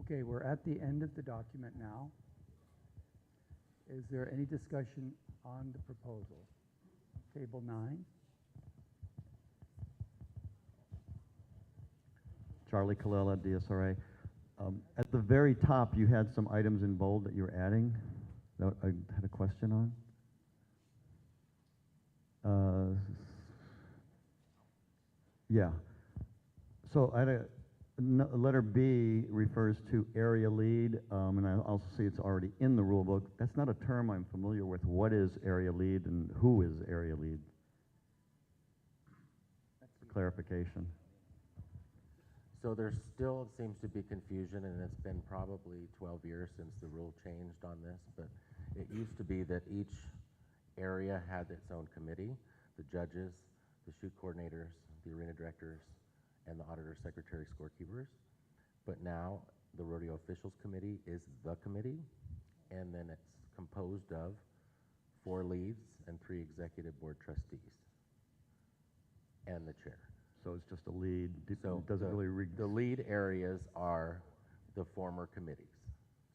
Okay, we're at the end of the document now. Is there any discussion on the proposal? Table 9. Charlie Colella, DSRA. At the very top, you had some items in bold that you were adding that I had a question on. Yeah. So I had letter B refers to area lead, and I also see it's already in the rule book. That's not a term I'm familiar with. What is area lead and who is area lead? For clarification. So there still seems to be confusion, and it's been probably 12 years since the rule changed on this, but it used to be that each area had its own committee, the judges, the shoot coordinators, the arena directors, and the auditor, secretary, scorekeepers. But now the Rodeo Officials Committee is the committee, and then it's composed of 4 leads and 3 executive board trustees, and the chair. So it's just a lead. So it doesn't really the lead areas are the former committees.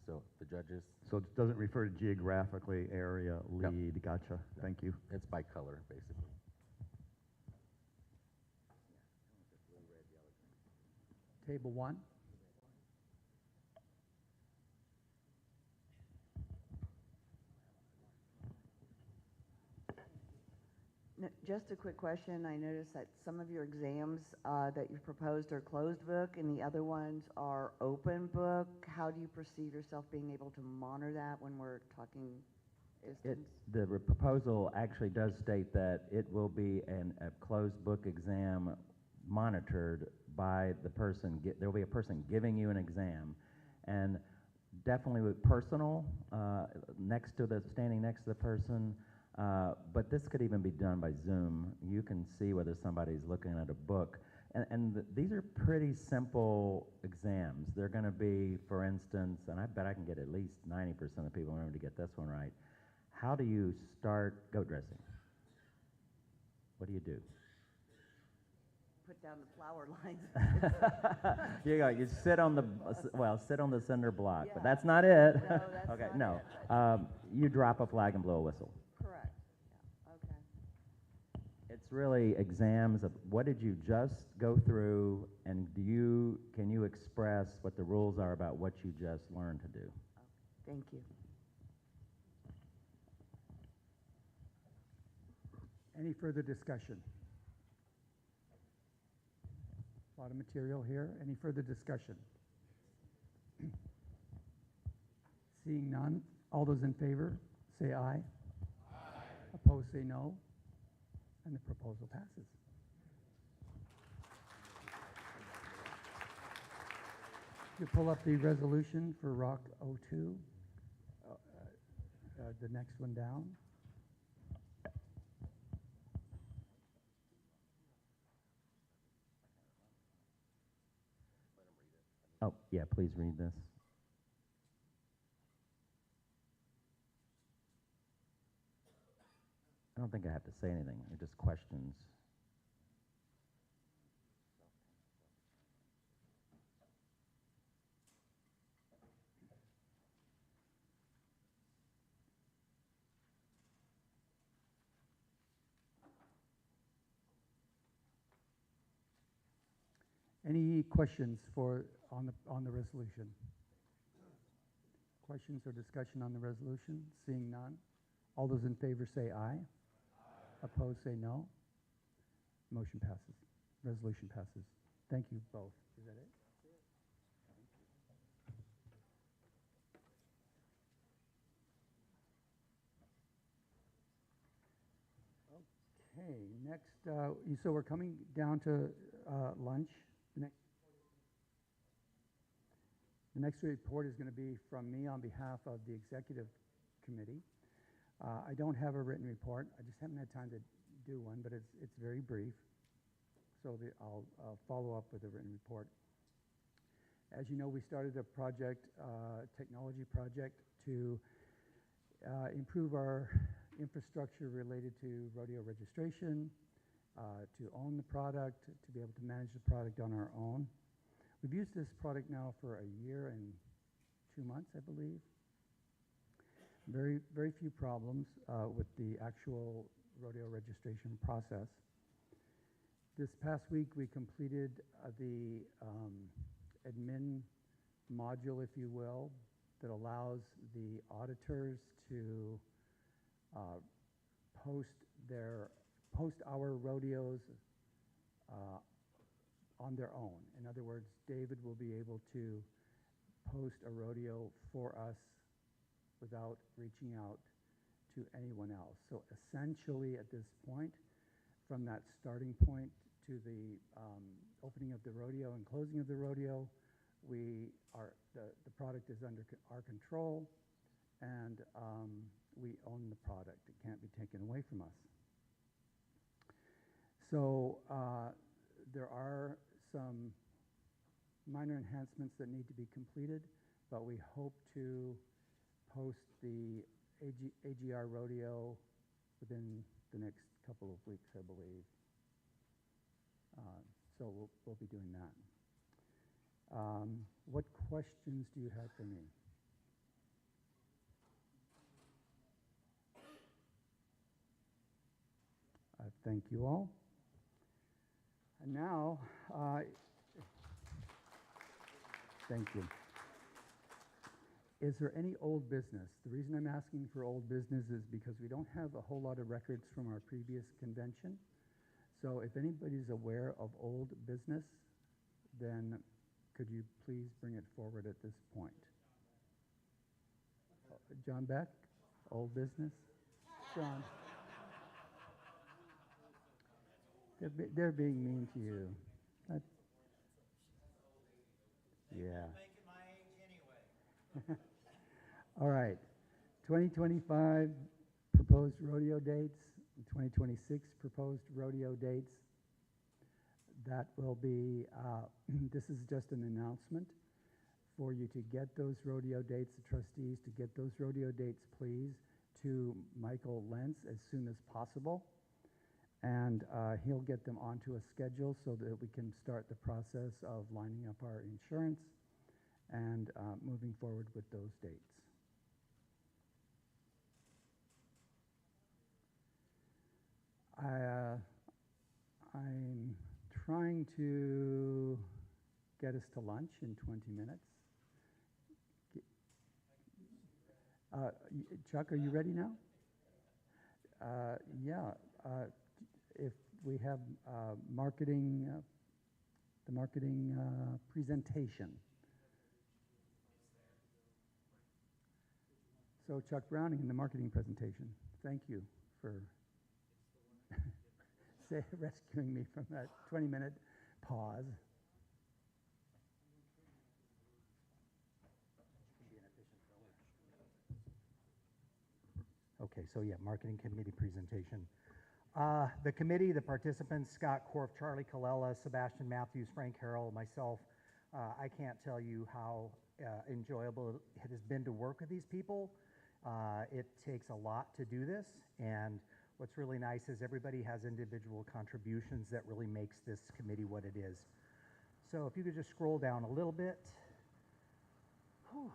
So the judges. So it doesn't refer to geographically area lead. No. Gotcha. No. Thank you. It's by color, basically. Table 1. Just a quick question. I noticed that some of your exams that you've proposed are closed book and the other ones are open book. How do you perceive yourself being able to monitor that when we're talking distance? The proposal actually does state that it will be a closed book exam monitored by the person. There will be a person giving you an exam, and definitely with personal, standing next to the person. But this could even be done by Zoom. You can see whether somebody's looking at a book. And these are pretty simple exams. They're going to be, for instance, and I bet I can get at least 90% of people remember to get this one right. How do you start goat dressing? What do you do? Put down the flower lines. You sit on the, sit on the cinder block, Yeah. but that's not it. No, that's okay, not no. it. You drop a flag and blow a whistle. Correct. Yeah. Okay. It's really exams of what did you just go through, and can you express what the rules are about what you just learned to do? Thank you. Any further discussion? A lot of material here. Any further discussion? Seeing none, all those in favor say aye. Aye. Opposed say no. And the proposal passes. You pull up the resolution for ROC 02, the next one down. Oh, yeah, please read this. don't think I have to say anything. They're just questions. Any questions on the resolution? Questions or discussion on the resolution? Seeing none. All those in favor say aye. Opposed say no. Motion passes. Resolution passes. Thank you both. Is that it? Okay, next, so we're coming down to lunch. The next report is going to be from me on behalf of the executive committee. I don't have a written report. I just haven't had time to do one, but it's very brief. So I'll follow up with a written report. As you know, we started a project, technology project, to improve our infrastructure related to rodeo registration, to own the product, to be able to manage the product on our own. We've used this product now for a year and 2 months, I believe. Very, very few problems with the actual rodeo registration process. This past week, we completed the admin module, if you will, that allows the auditors to post our rodeos on their own. In other words, David will be able to post a rodeo for us without reaching out to anyone else. So essentially at this point, from that starting point to the opening of the rodeo and closing of the rodeo, the product is under our control, and we own the product. It can't be taken away from us. So there are some minor enhancements that need to be completed, but we hope to post the AGR rodeo within the next couple of weeks, I believe. So we'll be doing that. What questions do you have for me? Thank you all. And now, thank you. Is there any old business? The reason I'm asking for old business is because we don't have a whole lot of records from our previous convention. So if anybody's aware of old business, then could you please bring it forward at this point? John Beck, old business? John. They're being mean to you. Yeah. All right. 2025 proposed rodeo dates, 2026 proposed rodeo dates. That will be, this is just an announcement for you to get those rodeo dates, the trustees, to get those rodeo dates, please, to Michael Lentz as soon as possible. And he'll get them onto a schedule so that we can start the process of lining up our insurance and moving forward with those dates. I'm trying to get us to lunch in 20 minutes. Chuck, are you ready now? Yeah. If we have marketing, the marketing presentation. So Chuck Browning in the marketing presentation. Thank you for rescuing me from that 20-minute pause. Okay, so yeah, marketing committee presentation. The committee, the participants, Scott Korf, Charlie Colella, Sebastian Matthews, Frank Harrell, myself, I can't tell you how enjoyable it has been to work with these people. It takes a lot to do this, and What's really nice is everybody has individual contributions that really makes this committee what it is. So if you could just scroll down a little bit. Whew.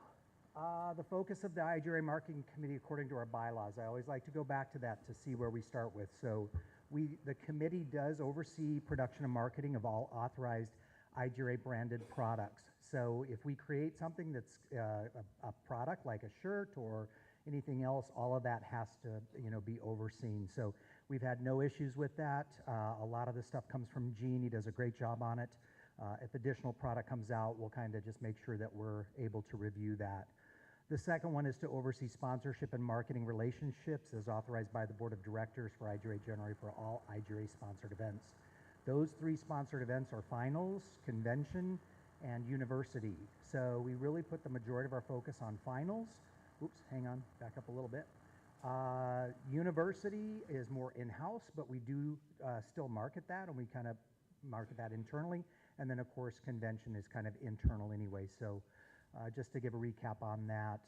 The focus of the IGRA Marketing Committee according to our bylaws. I always like to go back to that to see where we start with. So the committee does oversee production and marketing of all authorized IGRA branded products. So if we create something that's a product like a shirt or anything else, all of that has to be overseen. So we've had no issues with that. A lot of the stuff comes from Gene. He does a great job on it. If additional product comes out, we'll kind of just make sure that we're able to review that. The second one is to oversee sponsorship and marketing relationships as authorized by the Board of Directors for IGRA January for all IGRA sponsored events. Those 3 sponsored events are finals, convention, and university. So we really put the majority of our focus on finals. Oops, hang on, back up a little bit. University is more in-house, but we do still market that, and we kind of market that internally. And then, of course, convention is kind of internal anyway. So just to give a recap on that.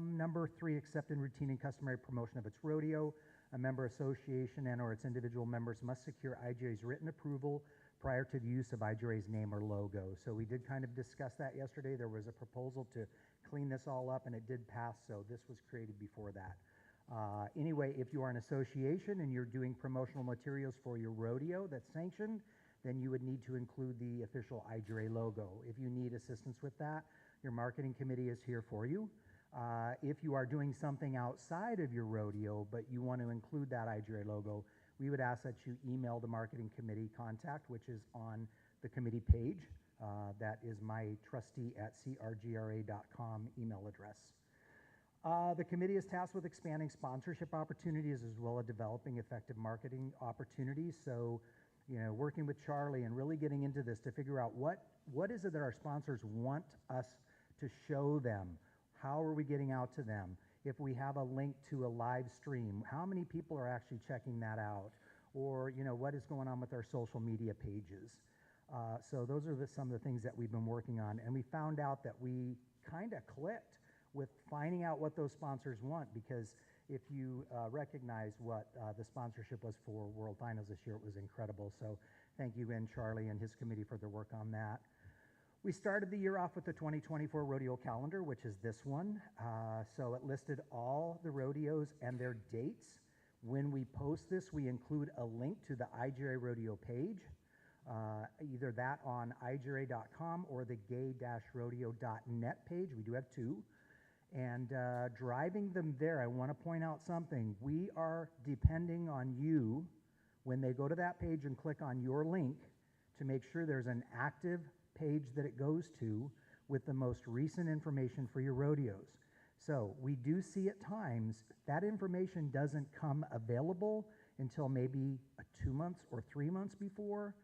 Number 3, accept in routine and customary promotion of its rodeo. A member association and or its individual members must secure IGRA's written approval prior to the use of IGRA's name or logo. So we did kind of discuss that yesterday. There was a proposal to clean this all up, and it did pass, so this was created before that. Anyway, if you are an association and you're doing promotional materials for your rodeo that's sanctioned, then you would need to include the official IGRA logo. If you need assistance with that, your marketing committee is here for you. If you are doing something outside of your rodeo, but you want to include that IGRA logo, we would ask that you email the marketing committee contact, which is on the committee page. That is my trustee@crgra.com email address. The committee is tasked with expanding sponsorship opportunities as well as developing effective marketing opportunities. So, working with Charlie and really getting into this to figure out what is it that our sponsors want us to show them. How are we getting out to them? If we have a link to a live stream, how many people are actually checking that out? Or, what is going on with our social media pages? So those are some of the things that we've been working on. And we found out that we kind of clicked with finding out what those sponsors want, because if you recognize what the sponsorship was for World Finals this year, it was incredible. So thank you again, Charlie and his committee, for their work on that. We started the year off with the 2024 rodeo calendar, which is this one. So it listed all the rodeos and their dates. When we post this, we include a link to the IGRA rodeo page, either that on IGRA.com or the gay-rodeo.net page. We do have 2. And driving them there, I want to point out something. We are depending on you, when they go to that page and click on your link, to make sure there's an active page that it goes to with the most recent information for your rodeos. So we do see at times that information doesn't come available until maybe 2 months or 3 months before.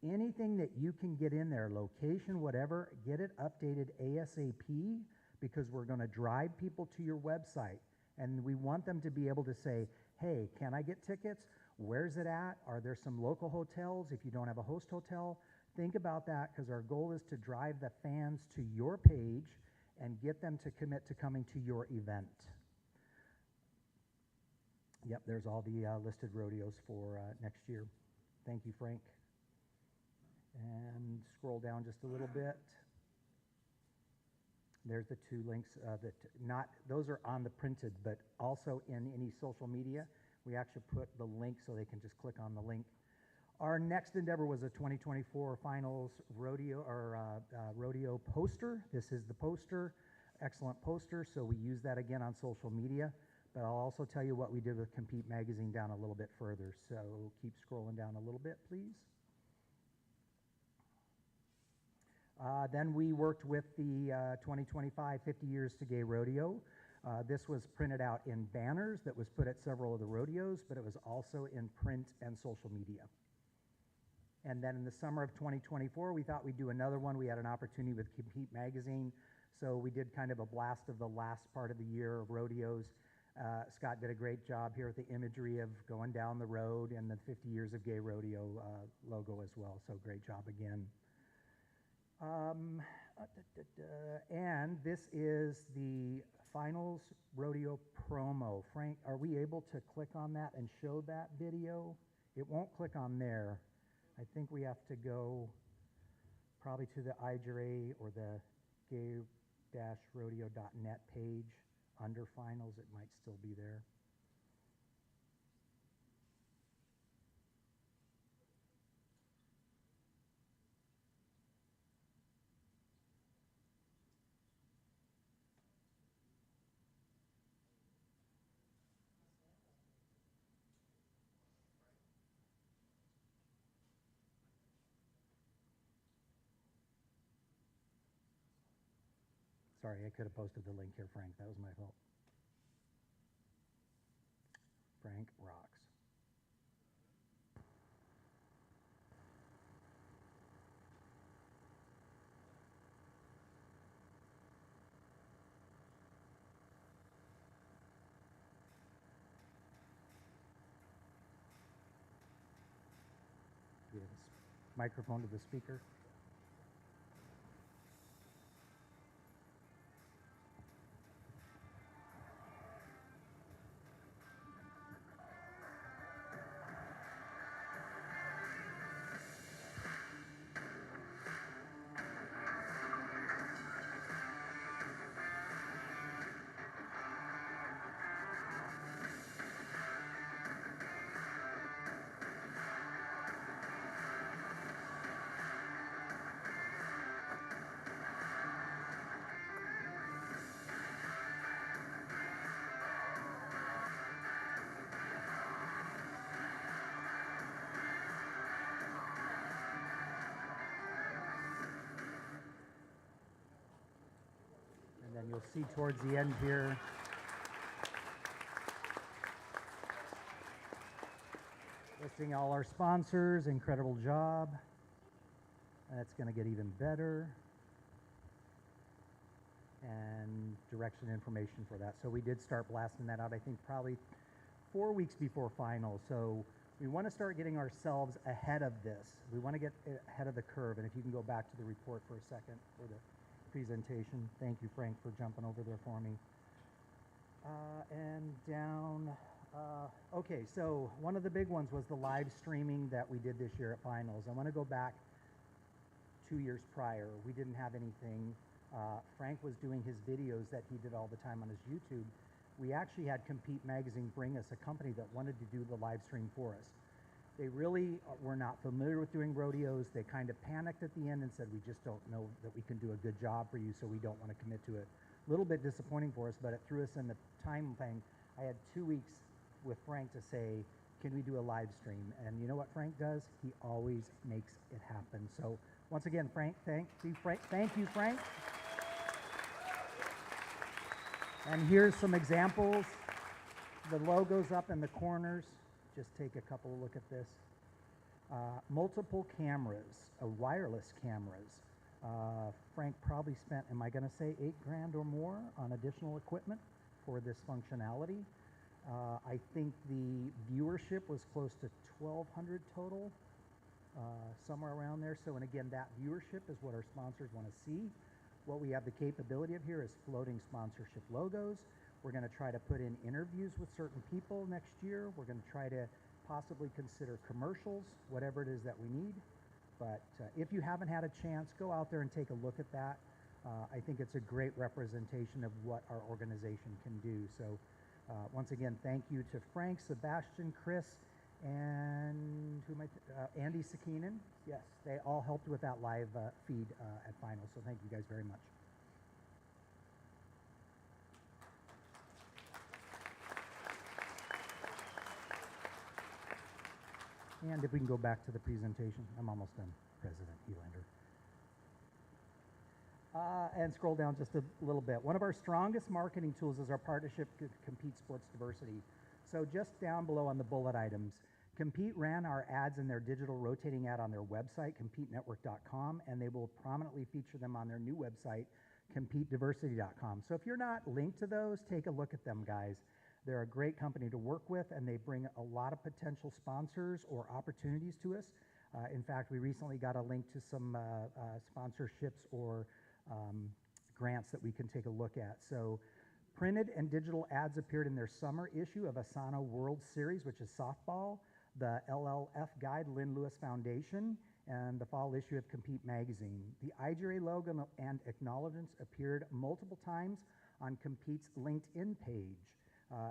Anything that you can get in there, location, whatever, get it updated ASAP, because we're going to drive people to your website. And we want them to be able to say, hey, can I get tickets? Where's it at? Are there some local hotels if you don't have a host hotel? Think about that, because our goal is to drive the fans to your page and get them to commit to coming to your event. Yep, there's all the listed rodeos for next year. Thank you, Frank. And scroll down just a little bit. There's the 2 links those are on the printed, but also in any social media, we actually put the link so they can just click on the link. Our next endeavor was a 2024 finals rodeo rodeo poster. This is the poster, excellent poster. So we use that again on social media. But I'll also tell you what we did with Compete Magazine down a little bit further. So keep scrolling down a little bit, please. Then we worked with the 2025 50 Years to Gay Rodeo. This was printed out in banners that was put at several of the rodeos, but it was also in print and social media. And then in the summer of 2024, we thought we'd do another one. We had an opportunity with Compete Magazine, so we did kind of a blast of the last part of the year of rodeos. Scott did a great job here with the imagery of going down the road and the 50 Years of Gay Rodeo logo as well, so great job again. And this is the finals rodeo promo. Frank, are we able to click on that and show that video? It won't click on there. I think we have to go probably to the IGRA or the gay-rodeo.net page under finals. It might still be there. Sorry, I could have posted the link here, Frank. That was my fault. Frank rocks. Give this microphone to the speaker. And then you'll see towards the end here, listing all our sponsors, incredible job. And it's going to get even better. And direction information for that. So we did start blasting that out, I think, probably 4 weeks before finals. So we want to start getting ourselves ahead of this. We want to get ahead of the curve. And if you can go back to the report for a second for the presentation. Thank you, Frank, for jumping over there for me. And down. Okay, so one of the big ones was the live streaming that we did this year at finals. I want to go back 2 years prior. We didn't have anything. Frank was doing his videos that he did all the time on his YouTube. We actually had Compete Magazine bring us a company that wanted to do the live stream for us. They really were not familiar with doing rodeos. They kind of panicked at the end and said, we just don't know that we can do a good job for you, so we don't want to commit to it. A little bit disappointing for us, but it threw us in the time thing. I had 2 weeks with Frank to say, can we do a live stream? And you know what Frank does? He always makes it happen. So once again, Frank, thank you, Frank. And here's some examples. The logo's up in the corners. Just take a couple look at this. Multiple cameras, wireless cameras. Frank probably spent, am I going to say $8,000 or more on additional equipment for this functionality. I think the viewership was close to 1,200 total, somewhere around there. So, and again, that viewership is what our sponsors want to see. What we have the capability of here is floating sponsorship logos. We're going to try to put in interviews with certain people next year. We're going to try to possibly consider commercials, whatever it is that we need. But if you haven't had a chance, go out there and take a look at that. I think it's a great representation of what our organization can do. So once again, thank you to Frank, Sebastian, Chris, and who am I? Andy Sakinen. Yes, they all helped with that live feed at finals. So thank you guys very much. And if we can go back to the presentation, I'm almost done, President Helander. And scroll down just a little bit. One of our strongest marketing tools is our partnership with Compete Sports Diversity. So just down below on the bullet items, Compete ran our ads in their digital rotating ad on their website, CompeteNetwork.com, and they will prominently feature them on their new website, CompeteDiversity.com. So if you're not linked to those, take a look at them, guys. They're a great company to work with, and they bring a lot of potential sponsors or opportunities to us. In fact, we recently got a link to some sponsorships or grants that we can take a look at. So Printed and digital ads appeared in their summer issue of Asana World Series, which is softball, the LLF Guide, Lynn Lewis Foundation, and the fall issue of Compete magazine. The IGRA logo and acknowledgments appeared multiple times on Compete's LinkedIn page.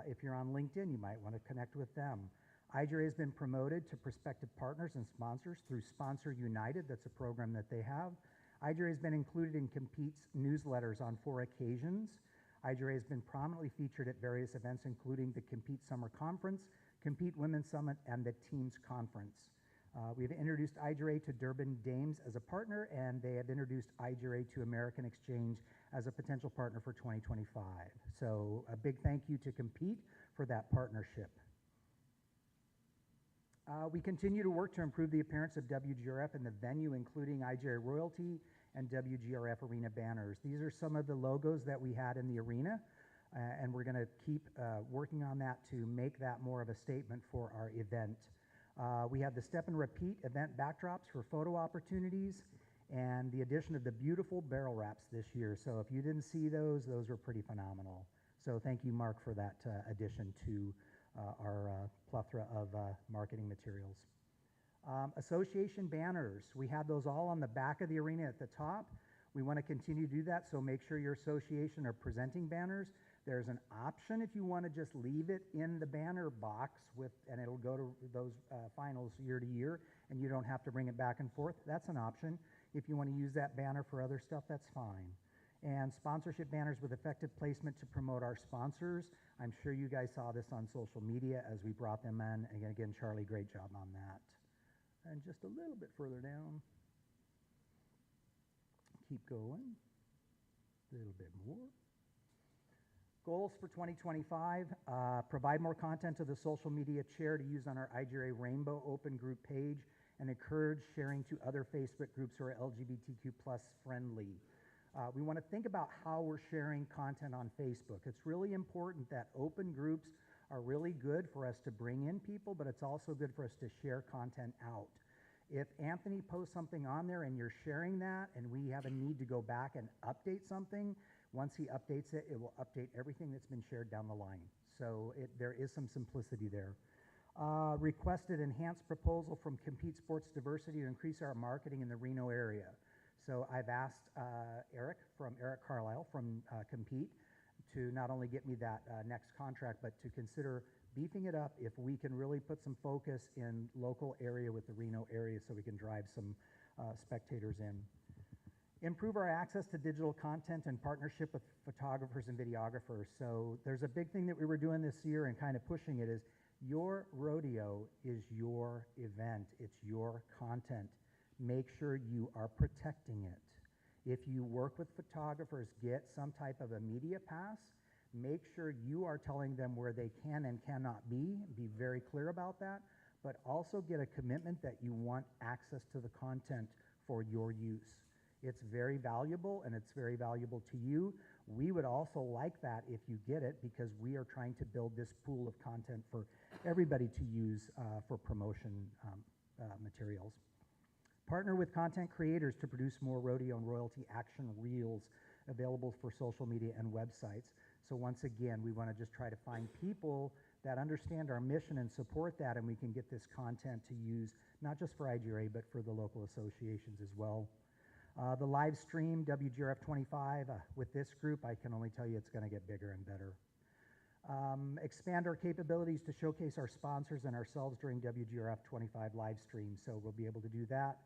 If you're on LinkedIn, you might want to connect with them. IGRA has been promoted to prospective partners and sponsors through Sponsor United. That's a program that they have. IGRA has been included in Compete's newsletters on 4 occasions. IGRA has been prominently featured at various events, including the Compete Summer Conference, Compete Women's Summit, and the Teams Conference. We've introduced IGRA to Durban Dames as a partner, and they have introduced IGRA to American Exchange as a potential partner for 2025. So a big thank you to Compete for that partnership. We continue to work to improve the appearance of WGRF in the venue, including IGRA Royalty and WGRF Arena banners. These are some of the logos that we had in the arena, and we're going to keep working on that to make that more of a statement for our event. We have the Step and Repeat event backdrops for photo opportunities, and the addition of the beautiful barrel wraps this year. So if you didn't see those were pretty phenomenal. So thank you, Mark, for that addition to our plethora of marketing materials. Association banners, we had those all on the back of the arena at the top. We want to continue to do that, so make sure your association are presenting banners. There's an option if you want to just leave it in the banner box and it'll go to those finals year to year, and you don't have to bring it back and forth. That's an option. If you want to use that banner for other stuff, that's fine. And sponsorship banners with effective placement to promote our sponsors. I'm sure you guys saw this on social media as we brought them in. And again, Charlie, great job on that. And just a little bit further down. Keep going. A little bit more. Goals for 2025, provide more content to the social media chair to use on our IGRA Rainbow Open Group page, and encourage sharing to other Facebook groups who are LGBTQ plus friendly. We want to think about how we're sharing content on Facebook. It's really important that open groups are really good for us to bring in people, but it's also good for us to share content out. If Anthony posts something on there and you're sharing that, and we have a need to go back and update something, once he updates it, it will update everything that's been shared down the line. So there is some simplicity there. Requested enhanced proposal from Compete Sports Diversity to increase our marketing in the Reno area. So I've asked Eric Carlisle from Compete to not only get me that next contract, but to consider beefing it up if we can really put some focus in local area with the Reno area so we can drive some spectators in. Improve our access to digital content in partnership with photographers and videographers. So there's a big thing that we were doing this year and kind of pushing it is your rodeo is your event. It's your content. Make sure you are protecting it. If you work with photographers, get some type of a media pass. Make sure you are telling them where they can and cannot be. Be very clear about that. But also get a commitment that you want access to the content for your use. It's very valuable, and it's very valuable to you. We would also like that if you get it, because we are trying to build this pool of content for everybody to use for promotion materials. Partner with content creators to produce more rodeo and royalty action reels available for social media and websites. So once again, we want to just try to find people that understand our mission and support that, and we can get this content to use not just for IGRA, but for the local associations as well. The live stream, WGRF 25, with this group, I can only tell you it's going to get bigger and better. Expand our capabilities to showcase our sponsors and ourselves during WGRF 25 live stream, so we'll be able to do that.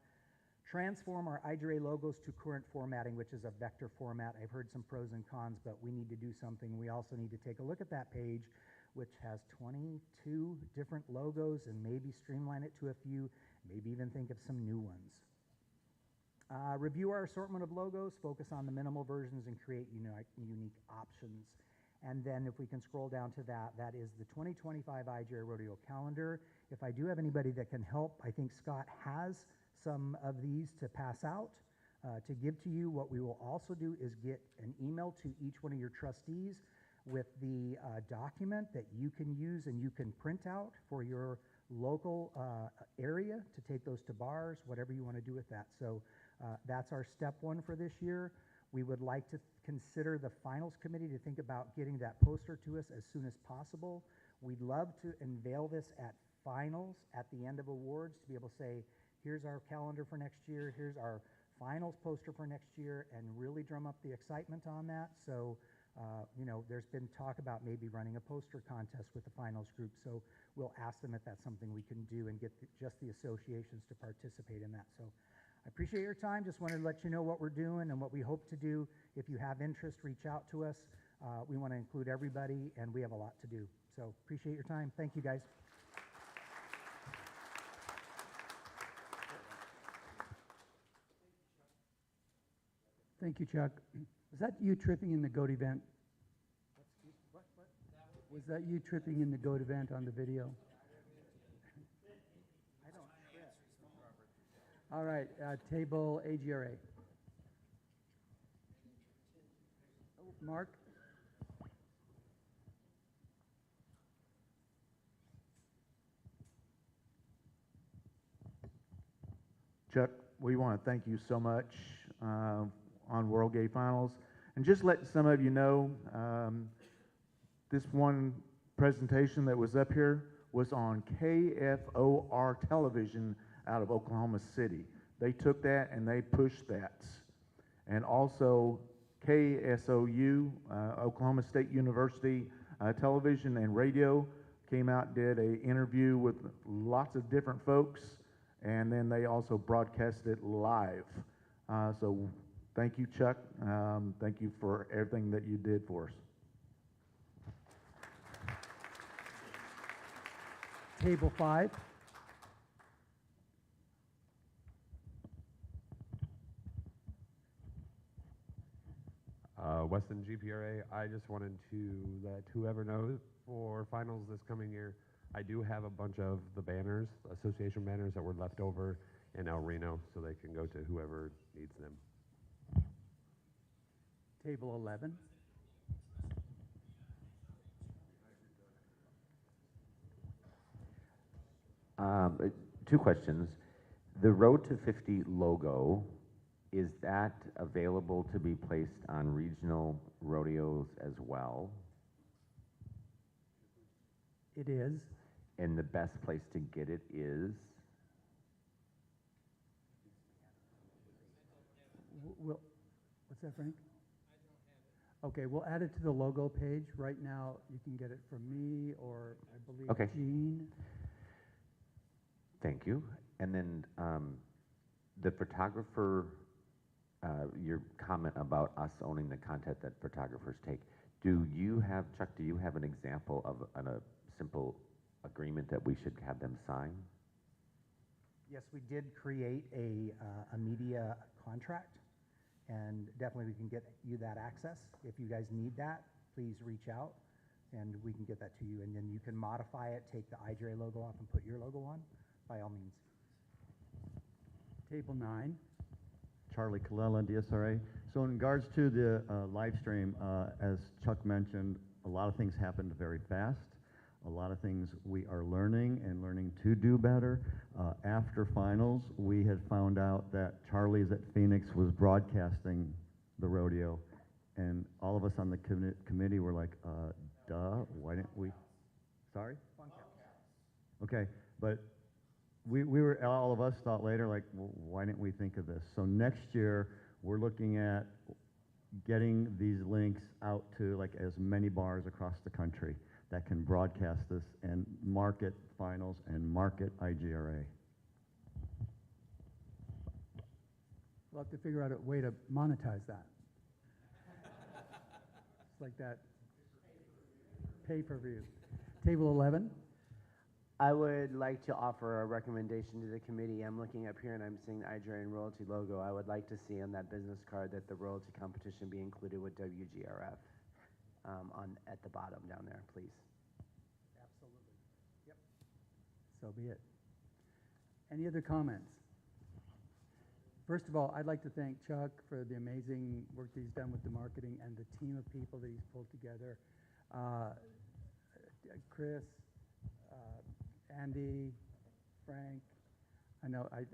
Transform our IGRA logos to current formatting, which is a vector format. I've heard some pros and cons, but we need to do something. We also need to take a look at that page, which has 22 different logos, and maybe streamline it to a few, maybe even think of some new ones. Review our assortment of logos, focus on the minimal versions, and create unique options. And then if we can scroll down to that, that is the 2025 IGRA Rodeo Calendar. If I do have anybody that can help, I think Scott has some of these to pass out, to give to you. What we will also do is get an email to each one of your trustees with the document that you can use and you can print out for your local area to take those to bars, whatever you want to do with that. So that's our step one for this year. We would like to consider the finals committee to think about getting that poster to us as soon as possible. We'd love to unveil this at finals at the end of awards to be able to say, here's our calendar for next year, here's our finals poster for next year, and really drum up the excitement on that. So, you know, there's been talk about maybe running a poster contest with the finals group. So we'll ask them if that's something we can do and get just the associations to participate in that. So I appreciate your time. Just wanted to let you know what we're doing and what we hope to do. If you have interest, reach out to us. We want to include everybody, and we have a lot to do. So appreciate your time. Thank you, guys. Thank you, Chuck. Was that you tripping in the goat event? Was that you tripping in the goat event on the video? All right, table AGRA. Mark? Chuck, we want to thank you so much on World Gay Finals. And just let some of you know, this one presentation that was up here was on KFOR television out of Oklahoma City. They took that and they pushed that. And also KSOU, Oklahoma State University television and radio came out, did an interview with lots of different folks, and then they also broadcast it live. So thank you, Chuck. Thank you for everything that you did for us. Table 5. Weston GPRA, I just wanted to let whoever knows for finals this coming year, I do have a bunch of the banners, association banners that were left over in El Reno, so they can go to whoever needs them. Table 11. Two questions. The Road to 50 logo, is that available to be placed on regional rodeos as well? It is. And the best place to get it is? What's that, Frank? Okay, we'll add it to the logo page. Right now, you can get it from me or I believe Okay. Jean. Thank you. And then the photographer, your comment about us owning the content that photographers take, do you have, Chuck, do you have an example of a simple agreement that we should have them sign? Yes, we did create a media contract, and definitely we can get you that access. If you guys need that, please reach out, and we can get that to you. And then you can modify it, take the IGRA logo off, and put your logo on, by all means. Table 9. Charlie Colella, DSRA. So in regards to the live stream, as Chuck mentioned, a lot of things happened very fast. A lot of things we are learning and learning to do better. After finals, we had found out that Charlie's at Phoenix was broadcasting the rodeo, and all of us on the committee were like, duh, why didn't we? Sorry? Okay, but we were, all of us thought later, like, well, why didn't we think of this? So next year, we're looking at getting these links out to like as many bars across the country that can broadcast this and market finals and market IGRA. We'll have to figure out a way to monetize that. It's like that pay-per-view. Table 11. I would like to offer a recommendation to the committee. I'm looking up here and I'm seeing the IGRA and royalty logo. I would like to see on that business card that the royalty competition be included with WGRF at the bottom down there, please. Absolutely. Yep. So be it. Any other comments? First of all, I'd like to thank Chuck for the amazing work that he's done with the marketing and the team of people that he's pulled together. Chris, Andy, Frank. I know I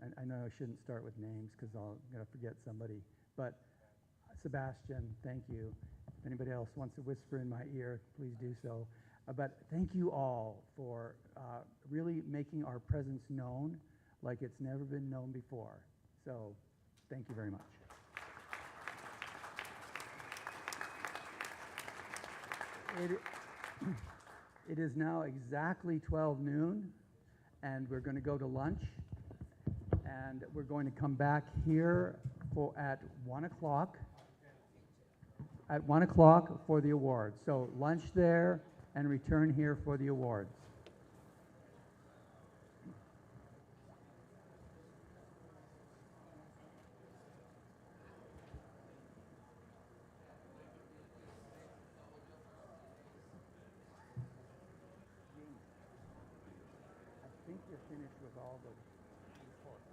shouldn't start with names because I'm going to forget somebody. But Sebastian, thank you. If anybody else wants to whisper in my ear, please do so. But thank you all for really making our presence known like it's never been known before. So thank you very much. It is now exactly 12 noon, and we're going to go to lunch. And we're going to come back here at 1 o'clock. At 1 o'clock for the awards. So lunch there and return here for the awards. I think you're finished with all the reports.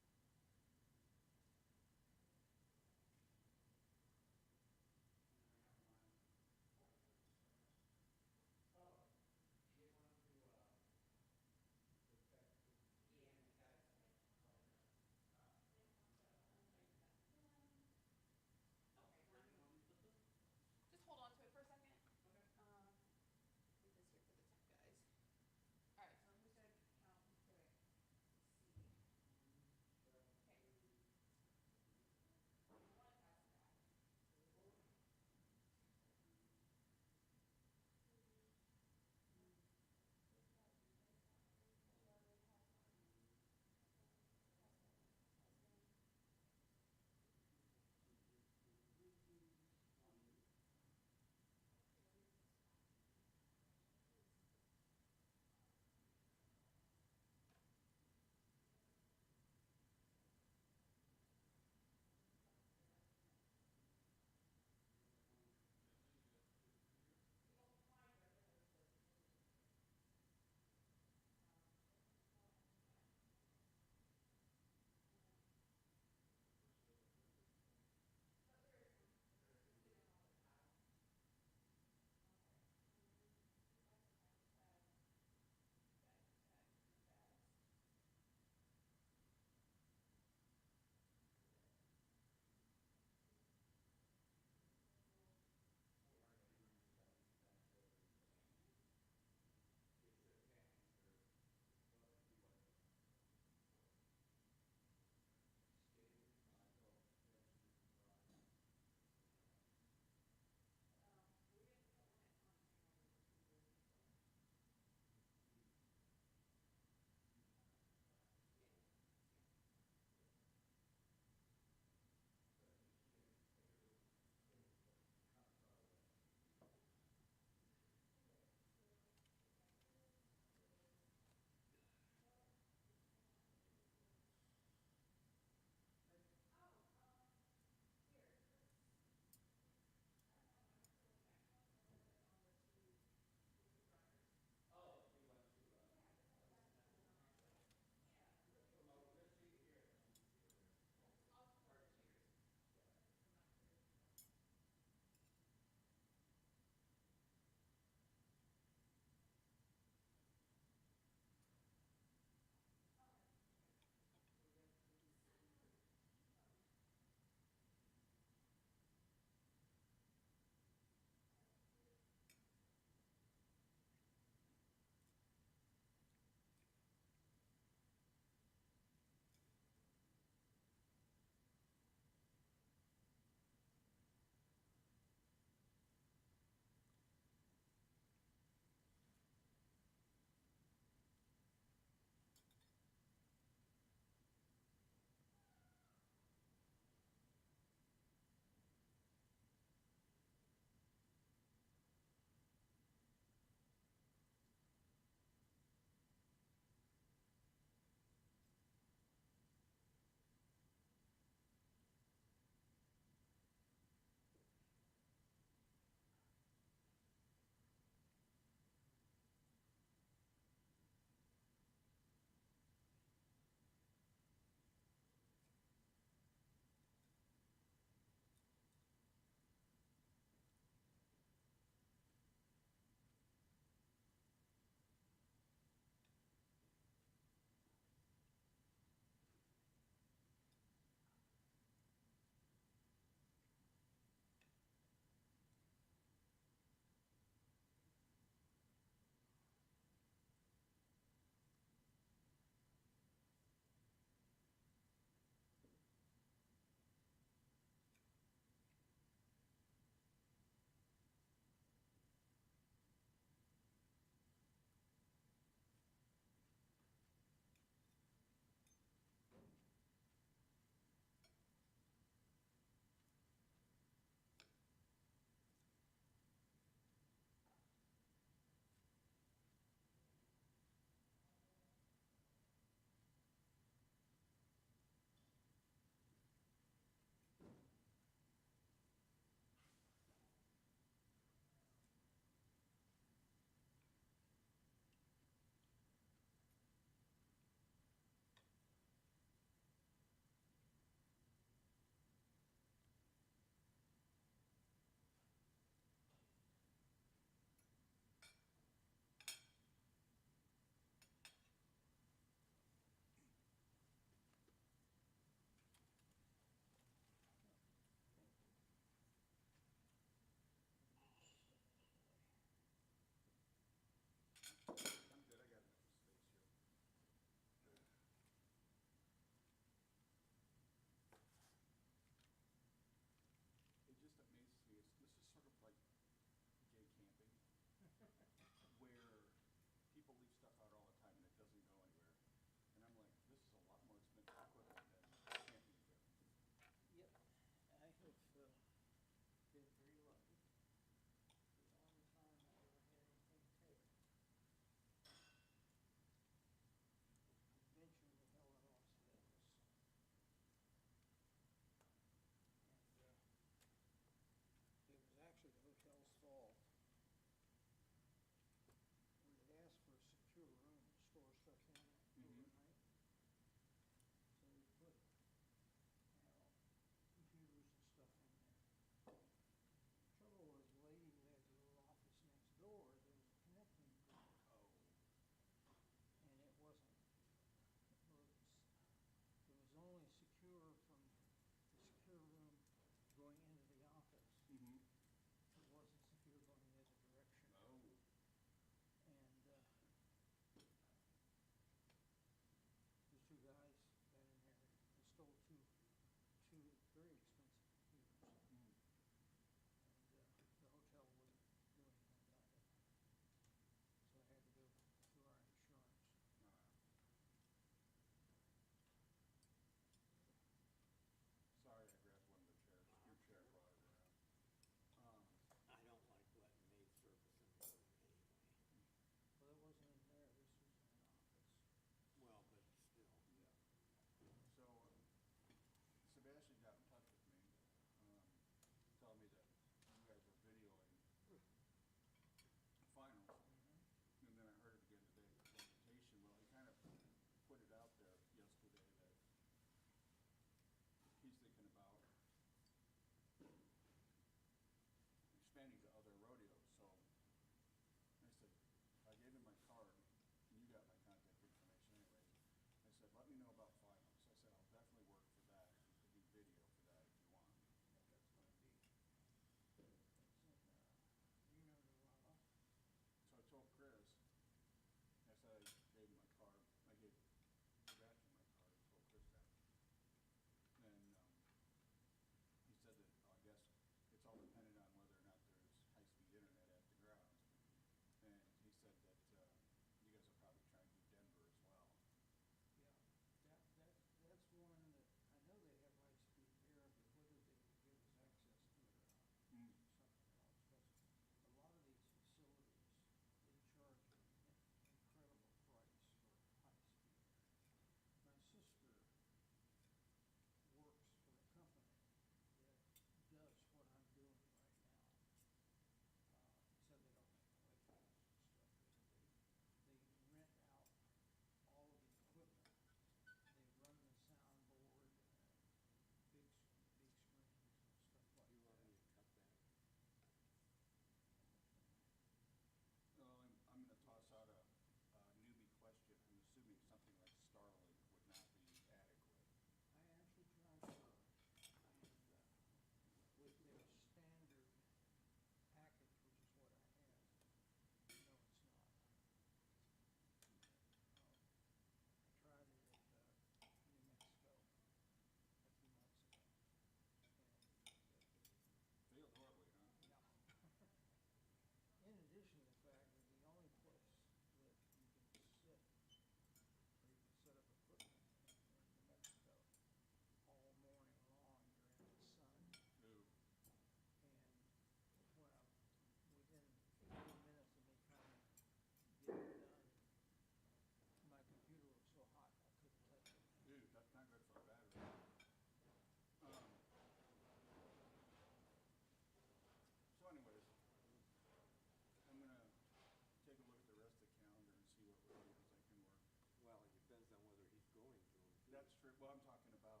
That's true. Well, I'm talking about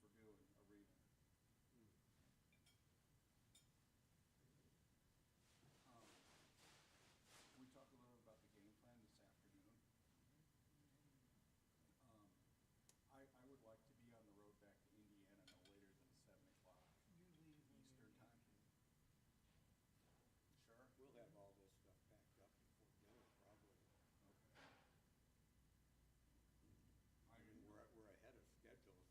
for doing arena. Can we talk a little about the game plan this afternoon? I would like to be on the road back to Indiana no later than 7 o'clock Eastern time. Sure. We'll have all this stuff packed up before dinner, probably. Okay. I mean, we're ahead of schedule,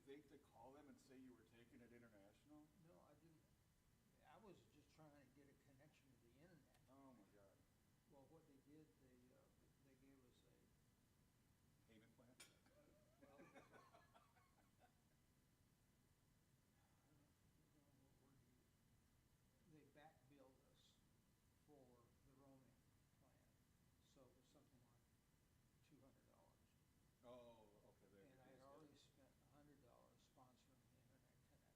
think to call them and say you were taking it international? No, I didn't. I was just trying to get a connection to the internet. Oh my God. Well, what they did, they gave us a, Payment plan? well, it was a, I don't know what word to use. They back billed us for the roaming plan. So it was something like $200. Oh, okay, there. And I had already spent $100 sponsoring the internet connection.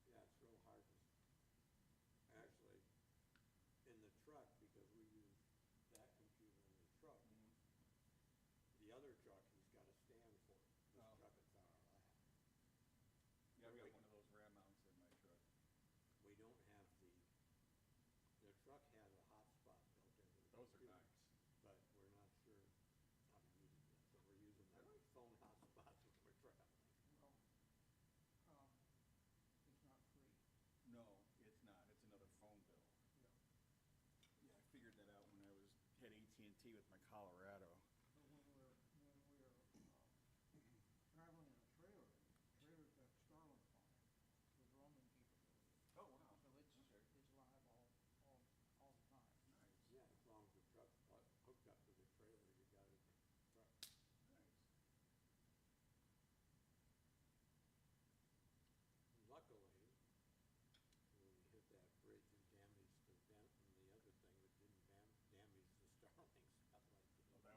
Yeah, it's real hard to, actually, in the truck, because we use that computer in the truck. The other truck, he's got a stand for it. This Oh. truck, it's on our lap. Yeah, I've got one of those RAM mounts in my truck. We don't have the truck has a hotspot built into the Those are computer, nice. but we're not sure how to use it yet, so we're using the Really? phone hotspots when we're traveling. Well, it's not free. No, it's not. It's another phone bill. Yeah. Yeah, I figured that out when I had AT&T with my Colorado. But when we were traveling in a trailer, trailers got Starlink on it with roaming capability. Oh, wow. So it's Okay. it's live all the time. Nice. Yeah, as long as the truck's hooked up to the trailer, you got it in the truck. Nice. Luckily, when we hit that bridge and damaged the vent and the other thing, it didn't damage the Starlink stuff like it. Oh,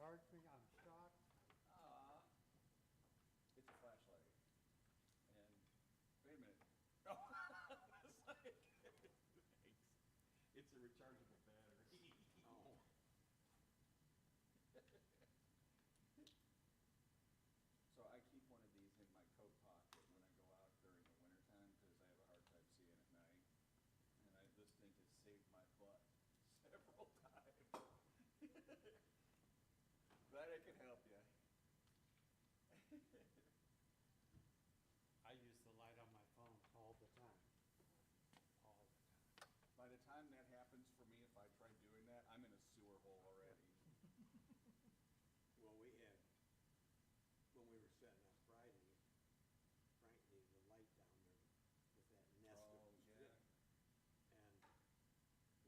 charged me, I'm shocked. It's a flashlight. And, wait a minute. No, it's like, it's a rechargeable battery. Oh. So I keep one of these in my coat pocket when I go out during the wintertime because I have a hard time seeing at night. And this thing has saved my butt several times. Glad I can help you. I use the light on my phone all the time. All the time. By the time that happens for me, if I try doing that, I'm in a sewer hole already. Well, we had, when we were setting up Friday, Frank needed a light down there with that nest of Yeah. shit. And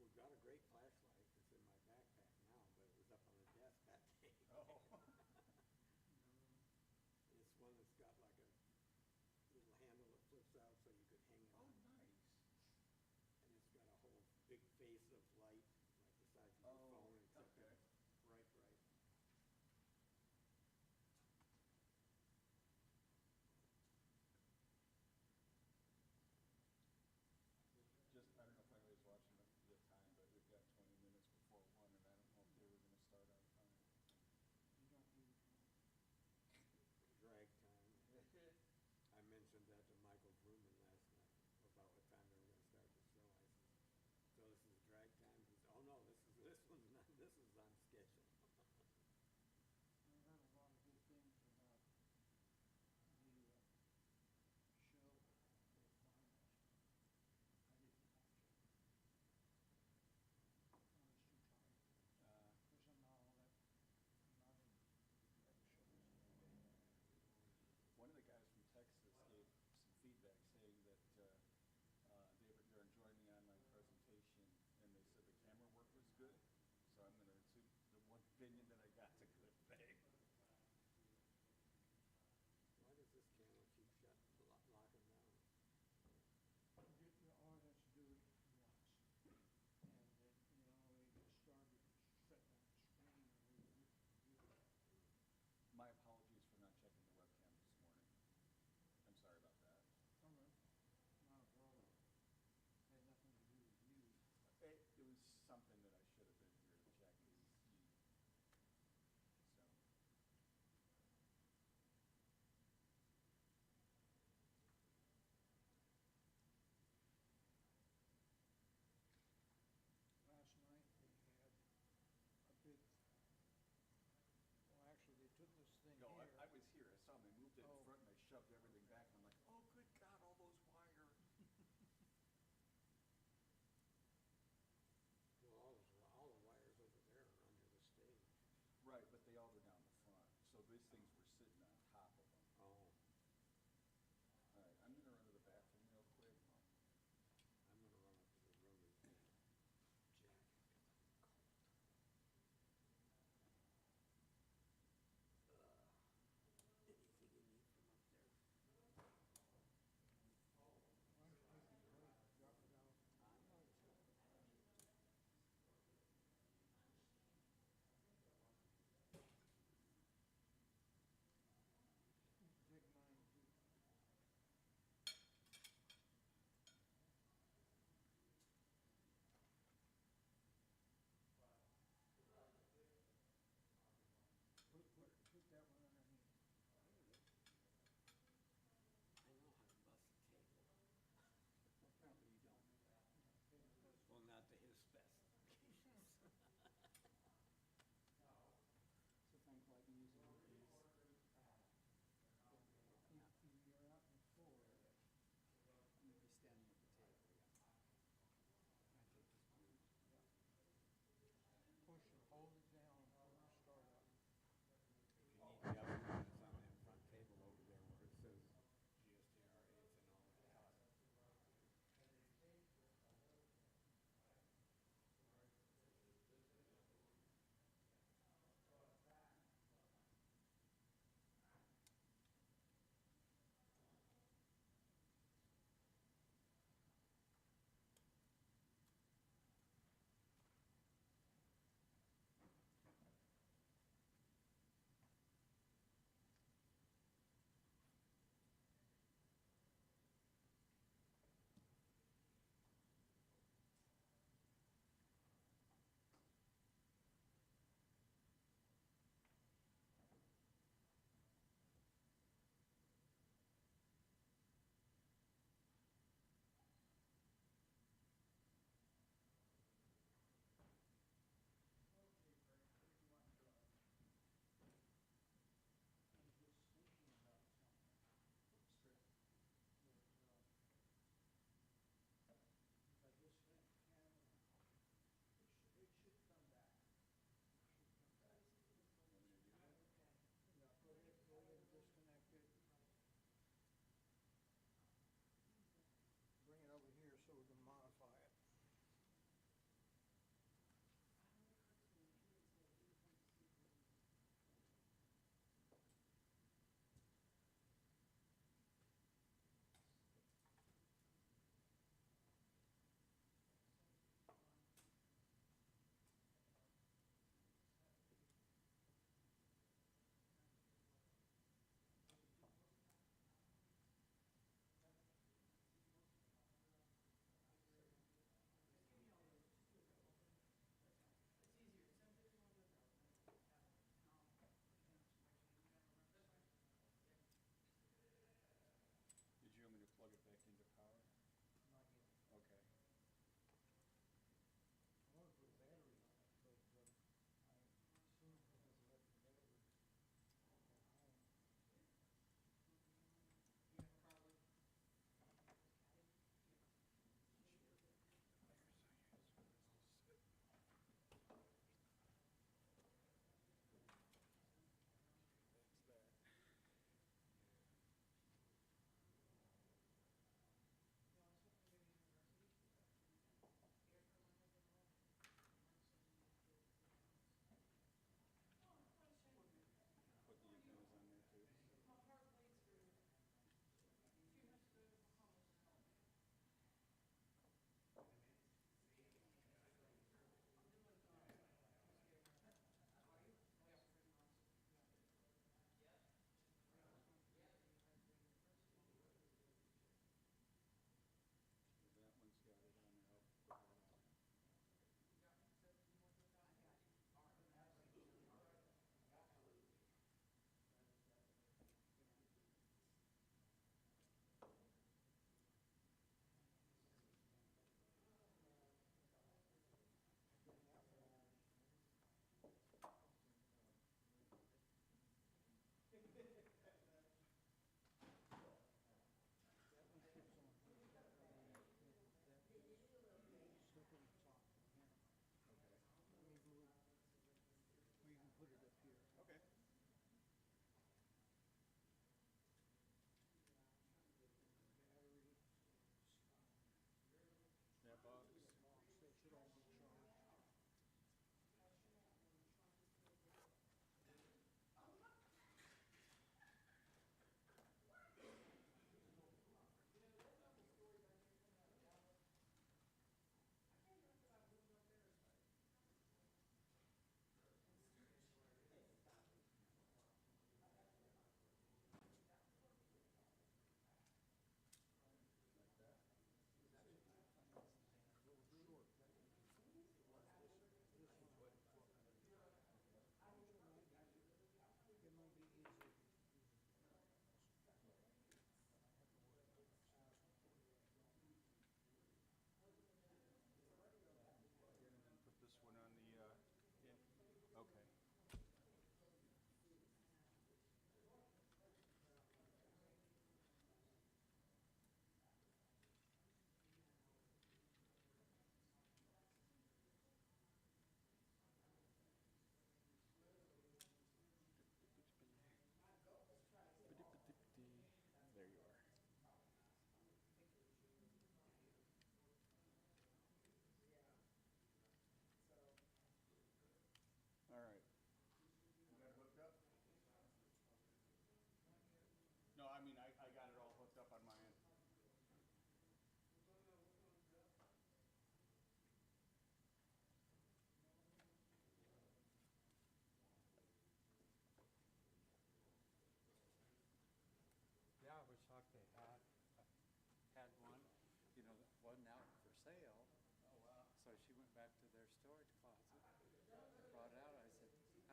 we've got a great flashlight that's in my backpack now, but it was up on the desk that day. Oh. And it's one that's got like a little handle that flips out so you could hang it on. Nice. And it's got a whole big face of light, like the size of your phone, except Okay. it's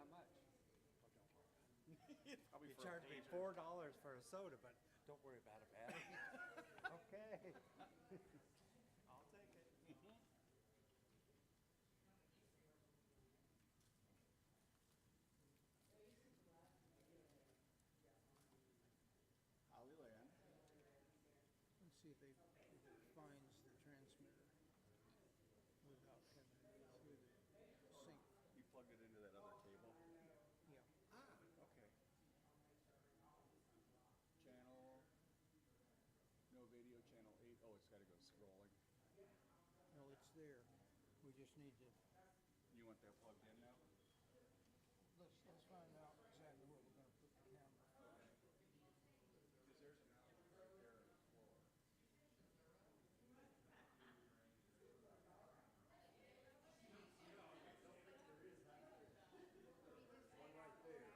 How much? You charged me $4 for a soda, but don't worry about it, man. Okay. I'll take it. Holly Land. Let's see if it finds the transmitter without having to go through the sync. You plugged it into that other cable? Yeah. Ah, okay. Channel, no video, channel 8. Oh, it's got to go scrolling. No, it's there. We just need to, You want that plugged in now? let's find out exactly where we're gonna put the camera. Because there's an outlet right there on the floor. One right there.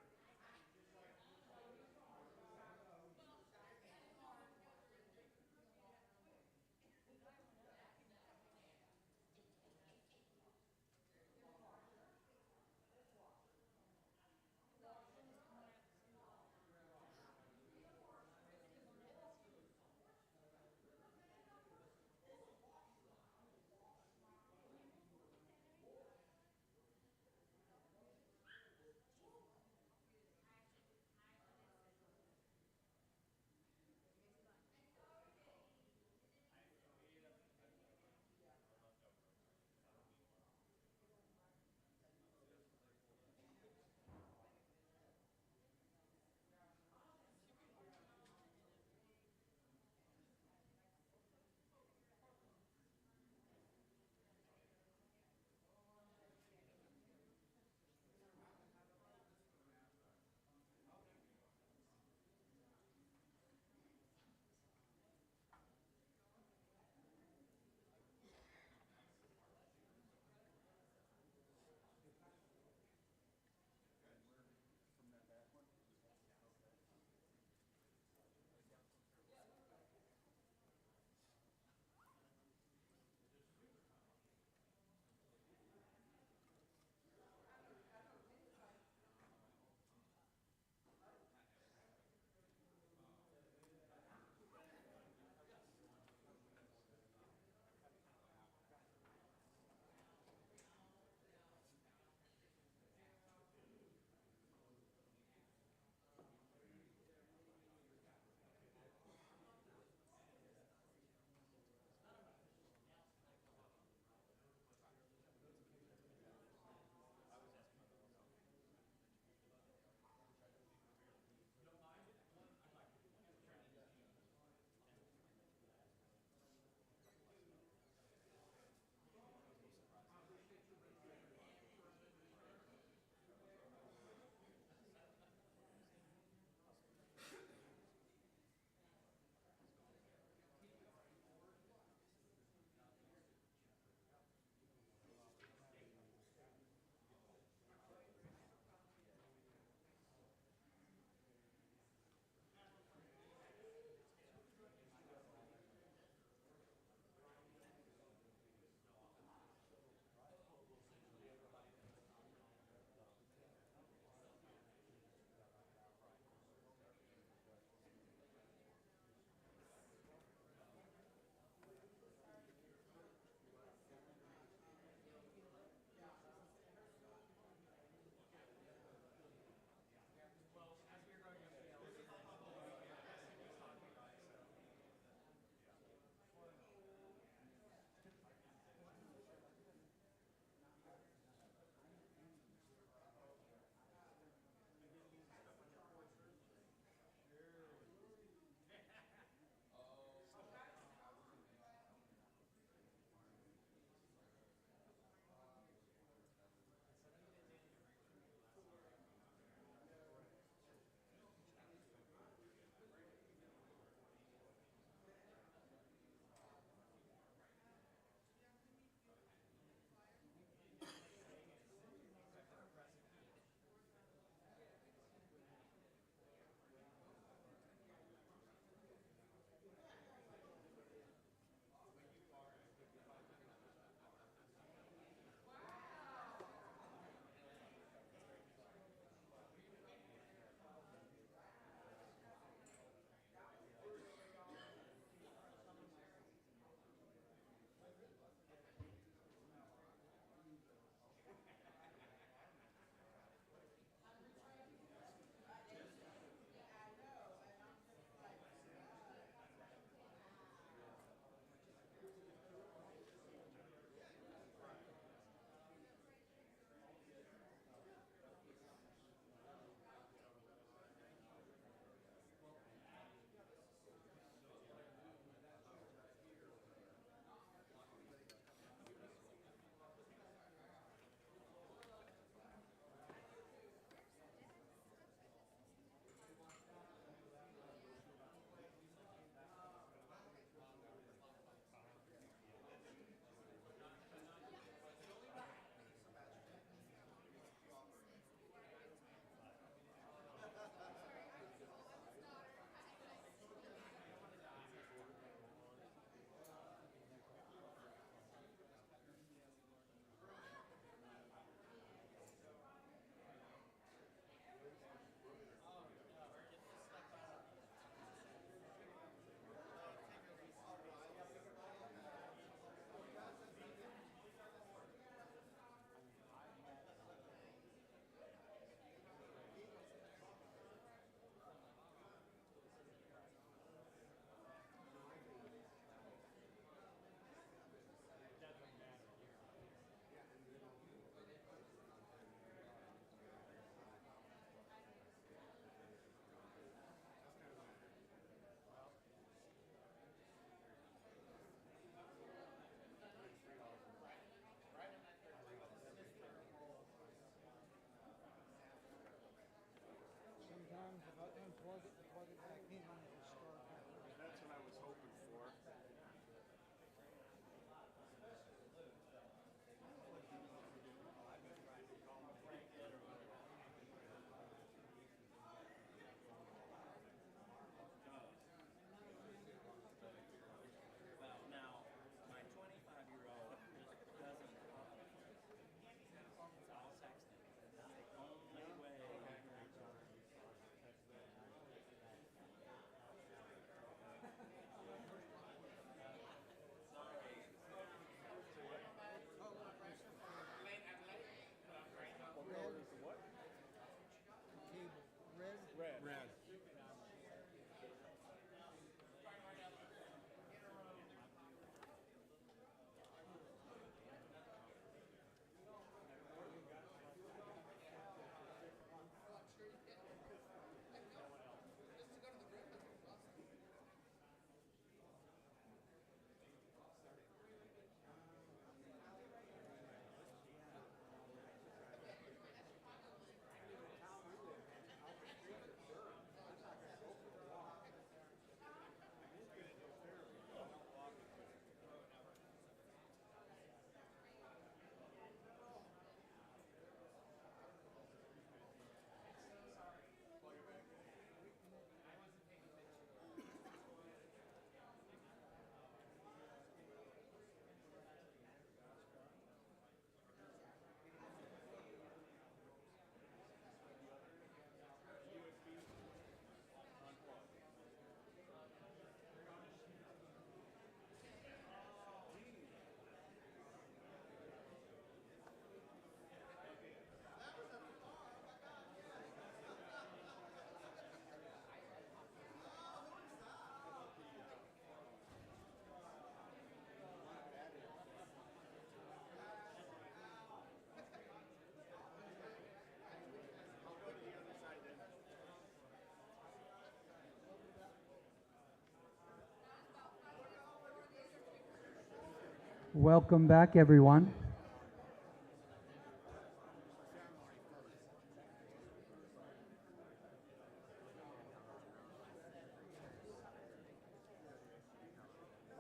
Welcome back, everyone.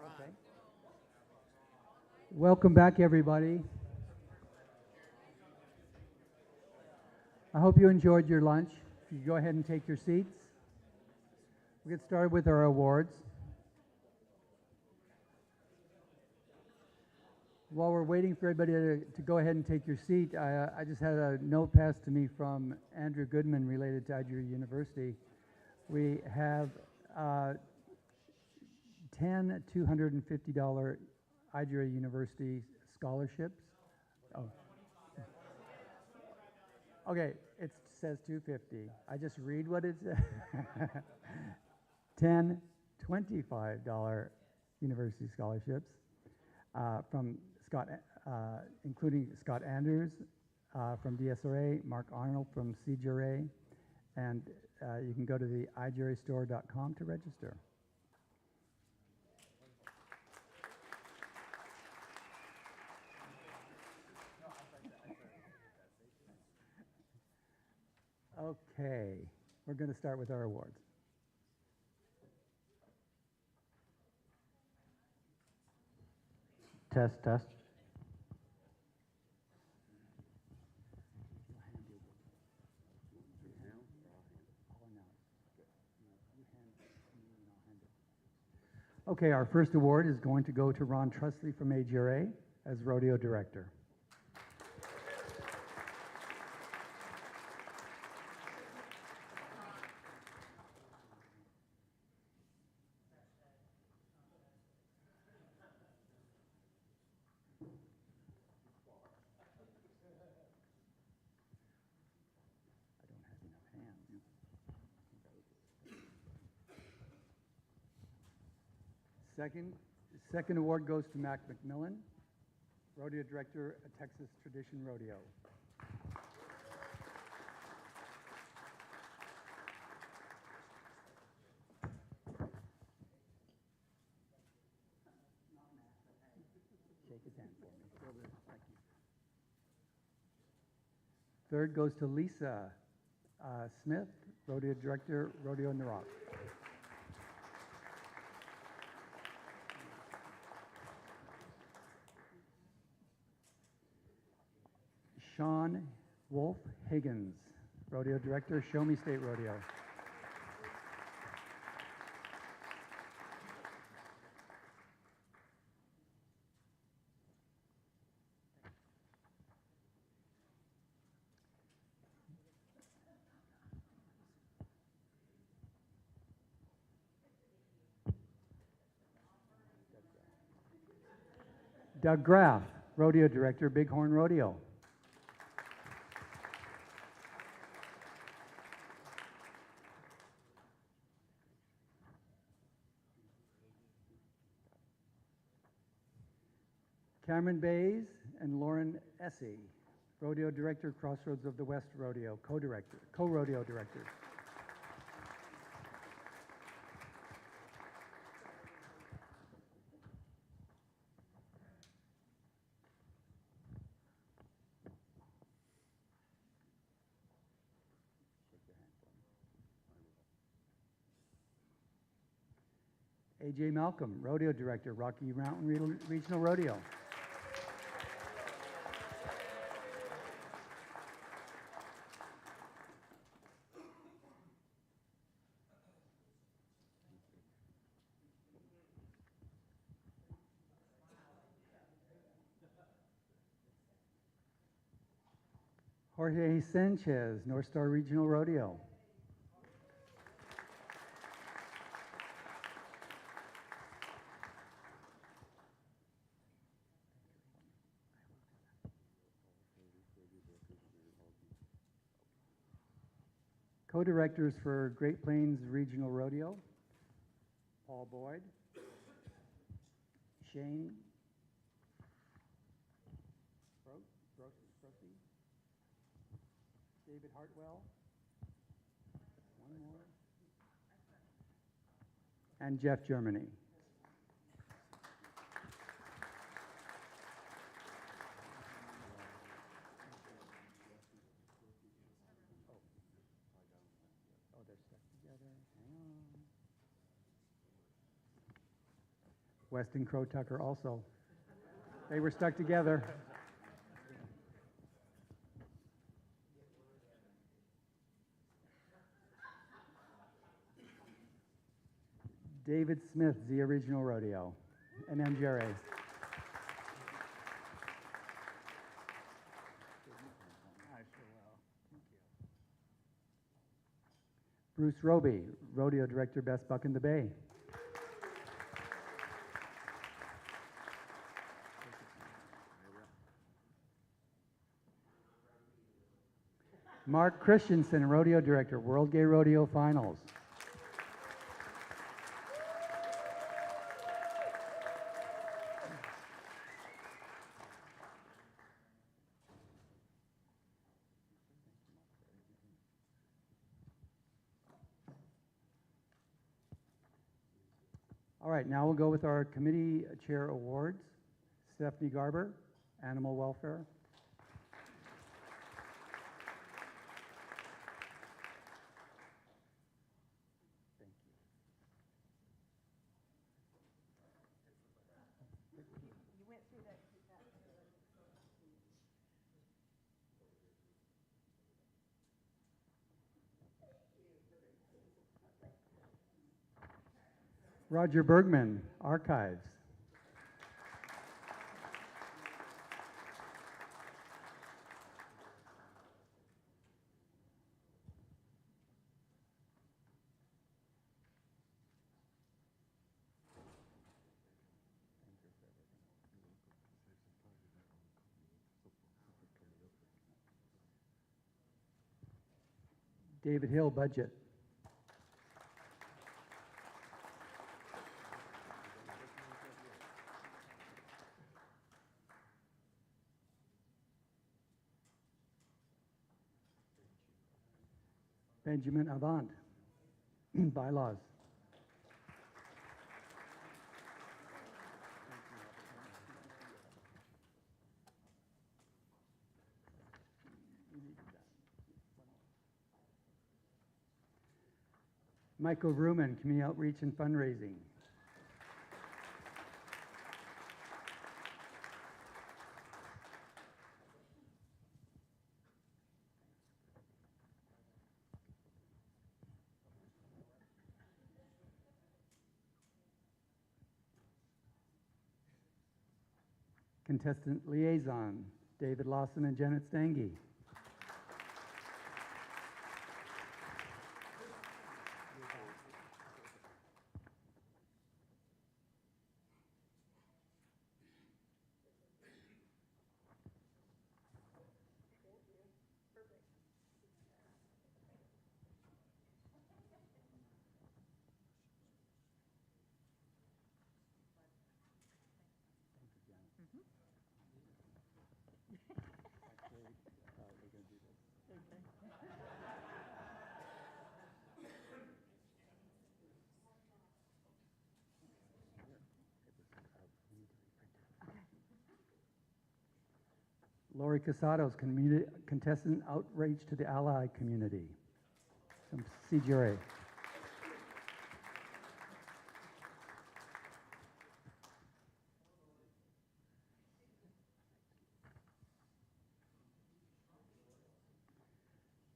Okay. Welcome back, everybody. I hope you enjoyed your lunch. If you go ahead and take your seats. We'll get started with our awards. While we're waiting for everybody to go ahead and take your seat, I just had a note passed to me from Andrew Goodman related to IGRA University. We have 10 $250 IGRA University scholarships. Oh. Okay, it says 250. I just read what it says. 10 $25 university scholarships from Scott, including Scott Andrews from DSRA, Mark Arnold from CGRA, and you can go to the igrastore.com to register. Okay, we're going to start with our awards. Test, test. Okay, our first award is going to go to Ron Trusley from IGRA as Rodeo Director. Second award goes to Mac McMillan, Rodeo Director at Texas Tradition Rodeo. Shake his hand for me. Thank you. Third goes to Lisa Smith, Rodeo Director, Rodeo in the Rock. Sean Wolf Higgins, Rodeo Director, Show Me State Rodeo. Doug Graff, Rodeo Director, Bighorn Rodeo. Cameron Bays and Lauren Essey, Rodeo Director, Crossroads of the West Rodeo, co-rodeo directors. AJ Malcolm, Rodeo Director, Rocky Mountain Regional Rodeo. Jorge Sanchez, North Star Regional Rodeo. Co-directors for Great Plains Regional Rodeo, Paul Boyd, Shane Brosey, David Hartwell, one more, and Jeff Germany. Weston Crow Tucker also. They were stuck together. David Smith, Zia Regional Rodeo, and MGRA. Bruce Roby, Rodeo Director, Best Buck in the Bay. Mark Christensen, Rodeo Director, World Gay Rodeo Finals. All right, now we'll go with our committee chair awards. Stephanie Garber, Animal Welfare. Roger Bergman, Archives. David Hill, Budget. Benjamin Avant, Bylaws. Michael Ruman, Community Outreach and Fundraising. Contestant Liaison, David Lawson and Janet Stange. Lori Casados, Contestant Outreach to the Ally Community from CGRA.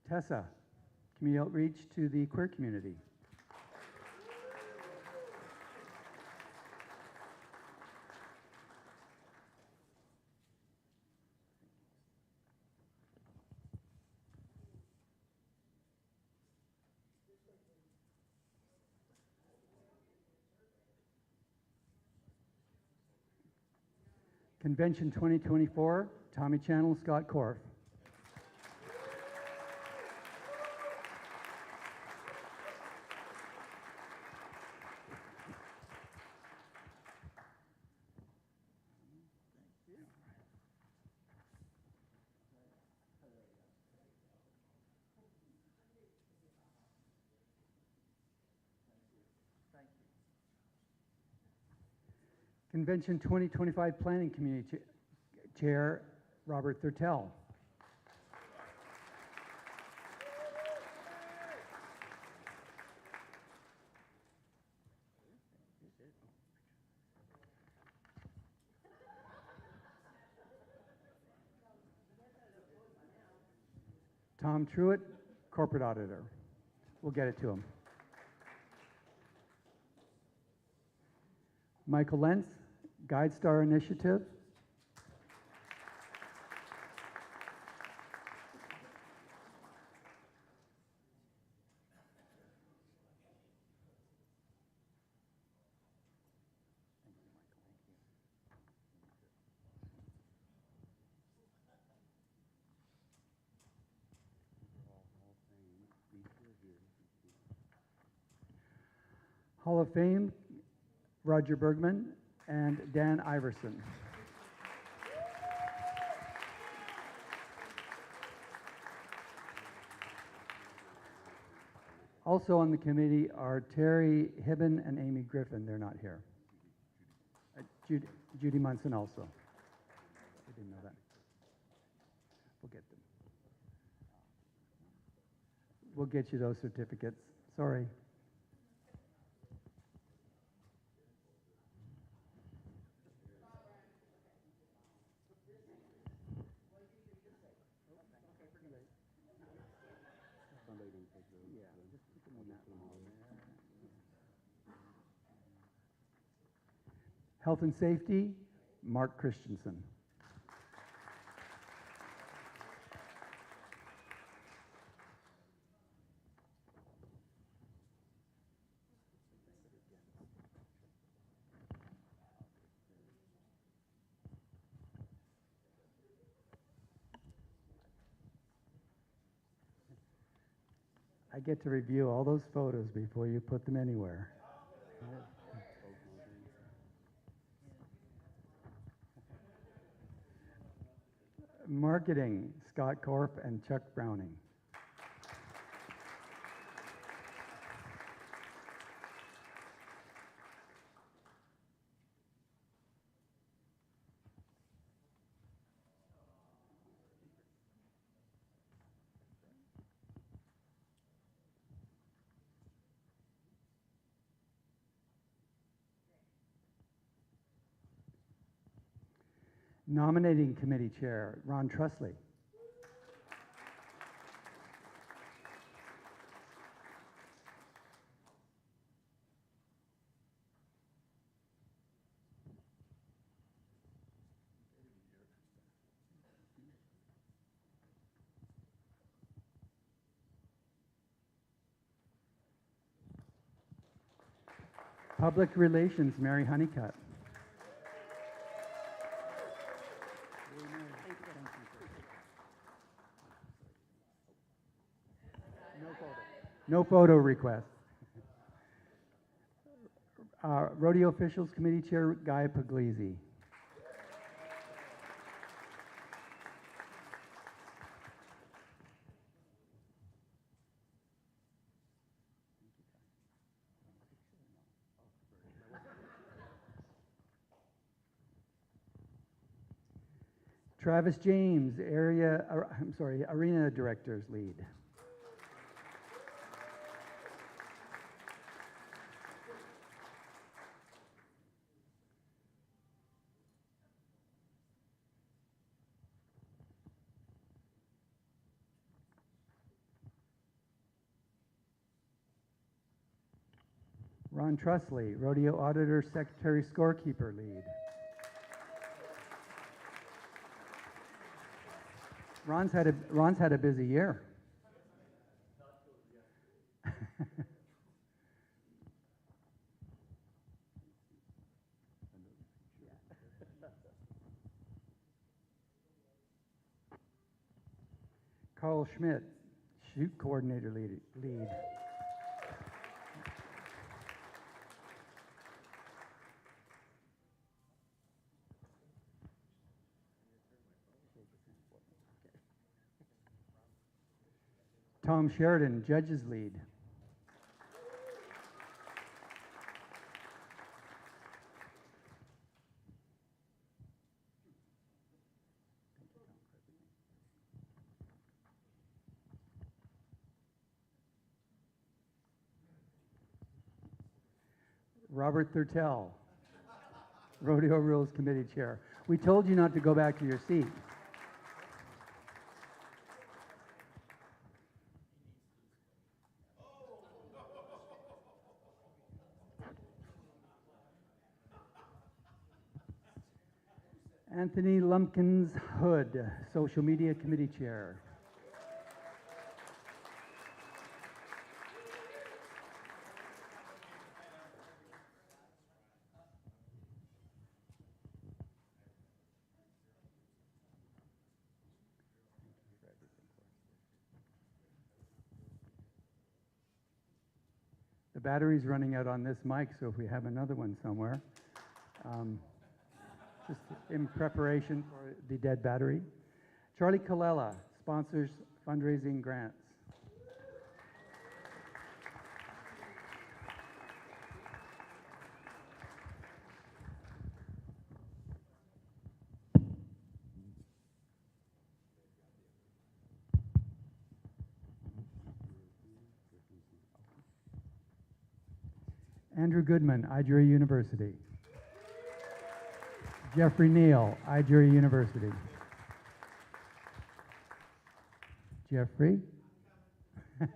Tessa, Community Outreach to the Queer Community. Convention 2024, Tommy Channel, Scott Korf. Convention 2025 Planning Committee Chair, Robert Thurtell. Tom Truitt, Corporate Auditor. We'll get it to him. Michael Lentz, Guide Star Initiative. Hall of Fame, Roger Bergman and Dan Iverson. Also on the committee are Terry Hibben and Amy Griffin. They're not here. Judy Munson also. I didn't know that. We'll get them. We'll get you those certificates. Sorry. Health and Safety, Mark Christensen. I get to review all those photos before you put them anywhere. Marketing, Scott Korf and Chuck Browning. Nominating Committee Chair, Ron Trusley. Public Relations, Mary Honeycutt. No photo request. Rodeo Officials Committee Chair, Guy Puglisi. Travis James, Arena Directors Lead. Ron Trusley, Rodeo Auditor, Secretary, Scorekeeper Lead. Ron's had a busy year. Carl Schmidt, Shoot Coordinator Lead. Tom Sheridan, Judges Lead. Robert Thurtell, Rodeo Rules Committee Chair. We told you not to go back to your seat. Anthony Lumpkins Hood, Social Media Committee Chair. The battery's running out on this mic, so if we have another one somewhere, just in preparation for the dead battery. Charlie Colella sponsors fundraising grants. Andrew Goodman, IGRA University. Jeffrey Neal, IGRA University. Jeffrey? I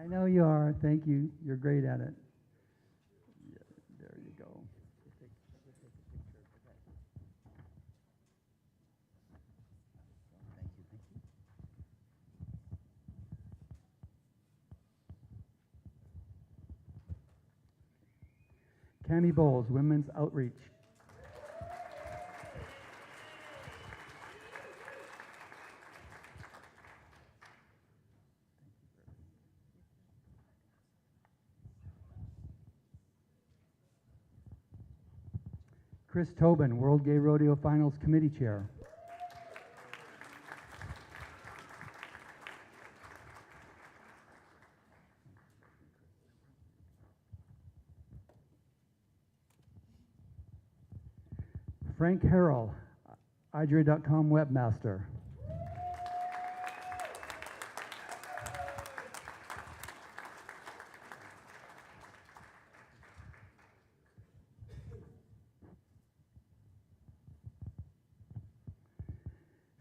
know you are. Thank you. You're great at it. Yeah, there you go. Cami Bowles, Women's Outreach. Chris Tobin, World Gay Rodeo Finals Committee Chair. Frank Harrell, IGRA.com webmaster.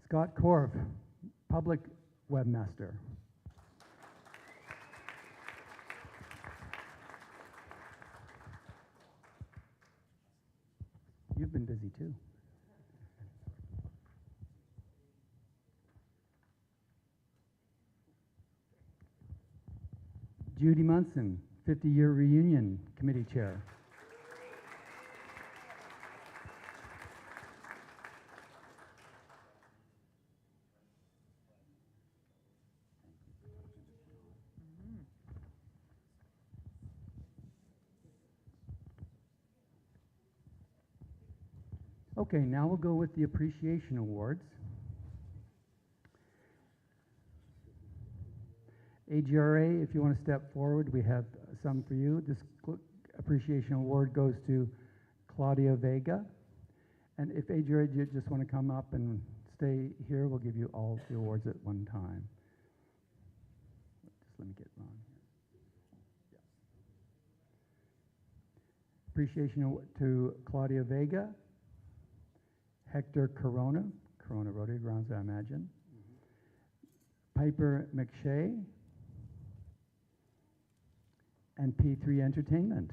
Scott Korf, public webmaster. You've been busy too. Judy Munson, 50-year reunion committee chair. Okay, now we'll go with the appreciation awards. AGRA, if you want to step forward, we have some for you. This appreciation award goes to Claudia Vega. And if AGRA, you just want to come up and stay here, we'll give you all the awards at one time. Just let me get Ron here. Yeah. Appreciation to Claudia Vega, Hector Corona Rodeo Grounds, I imagine. Piper McShay, and P3 Entertainment.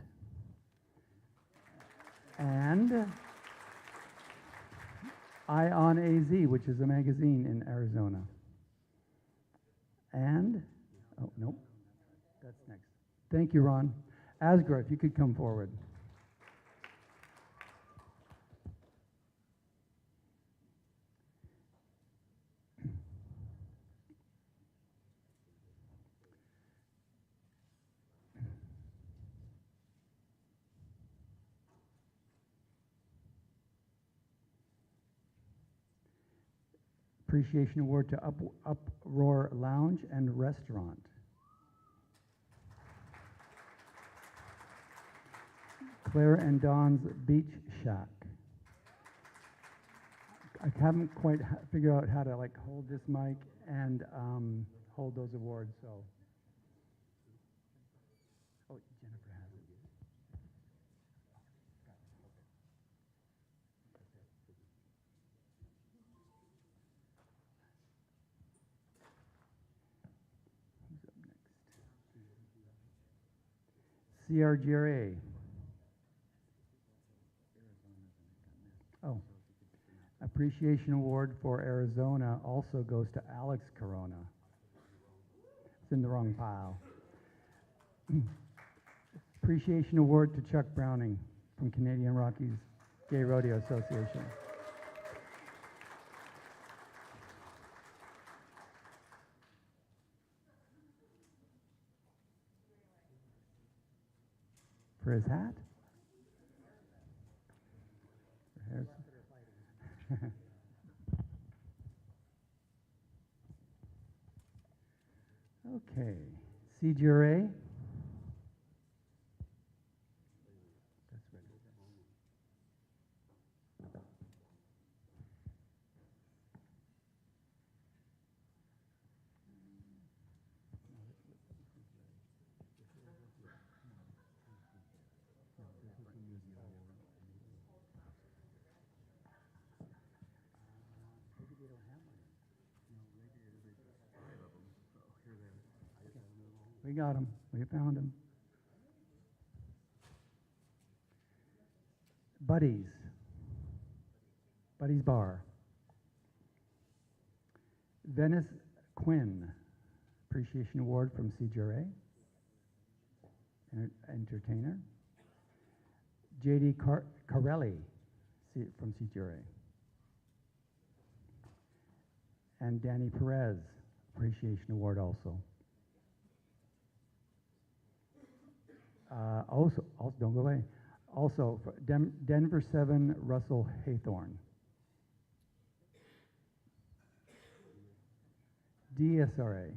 And Ion AZ, which is a magazine in Arizona. And, oh, nope, that's next. Thank you, Ron. Asgra, if you could come forward. Appreciation Award to Uproar Lounge and Restaurant. Claire and Dawn's Beach Shack. I haven't quite figured out how to like hold this mic and hold those awards, so. Oh, Jennifer has it. Who's up next? CRGRA. Appreciation Award for Arizona also goes to Alex Corona. It's in the wrong pile. Appreciation Award to Chuck Browning from Canadian Rockies Gay Rodeo Association. For his hat? For his- Okay, CGRA. We got him. We found him. Buddies. Buddies Bar. Venice Quinn. Appreciation Award from CGRA. Entertainer. J.D. Carelli from CGRA. And Danny Perez. Appreciation Award also. Also, don't go away. Also, for Denver 7, Russell Haythorne. DSRA.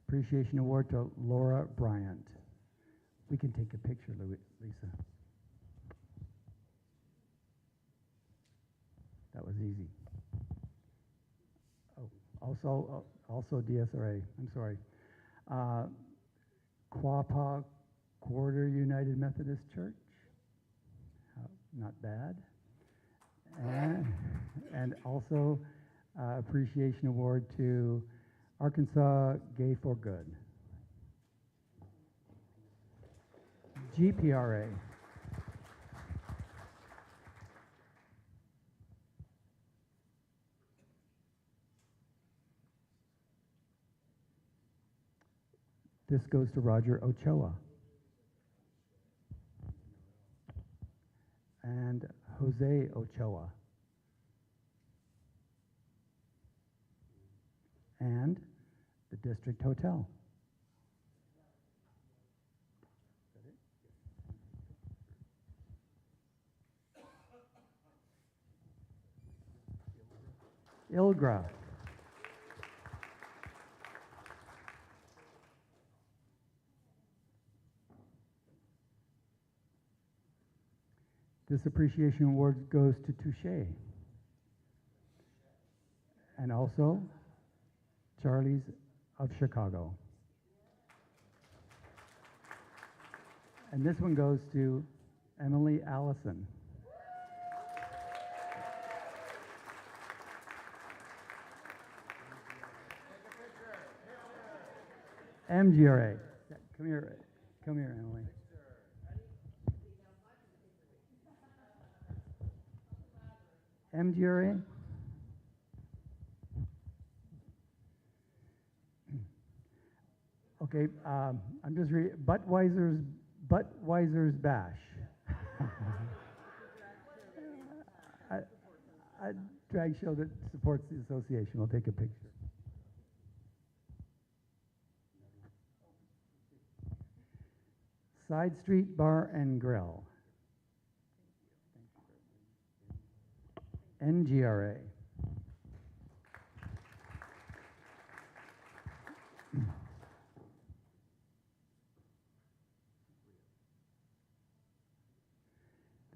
Appreciation Award to Laura Bryant. We can take a picture, Lisa. That was easy. Oh, also DSRA. I'm sorry. Quapaw Quarter United Methodist Church. Not bad. And also appreciation award to Arkansas Gay for Good. GPRA. This goes to Roger Ochoa. And Jose Ochoa. And the District Hotel. ILGRA. This appreciation award goes to Touche. And also Charlie's of Chicago. And this one goes to Emily Allison. MGRA. Come here, Emily. MGRA. Okay, I'm just reading Budweiser's Bash. A drag show that supports the association. We'll take a picture. Side Street Bar and Grill. NGRA.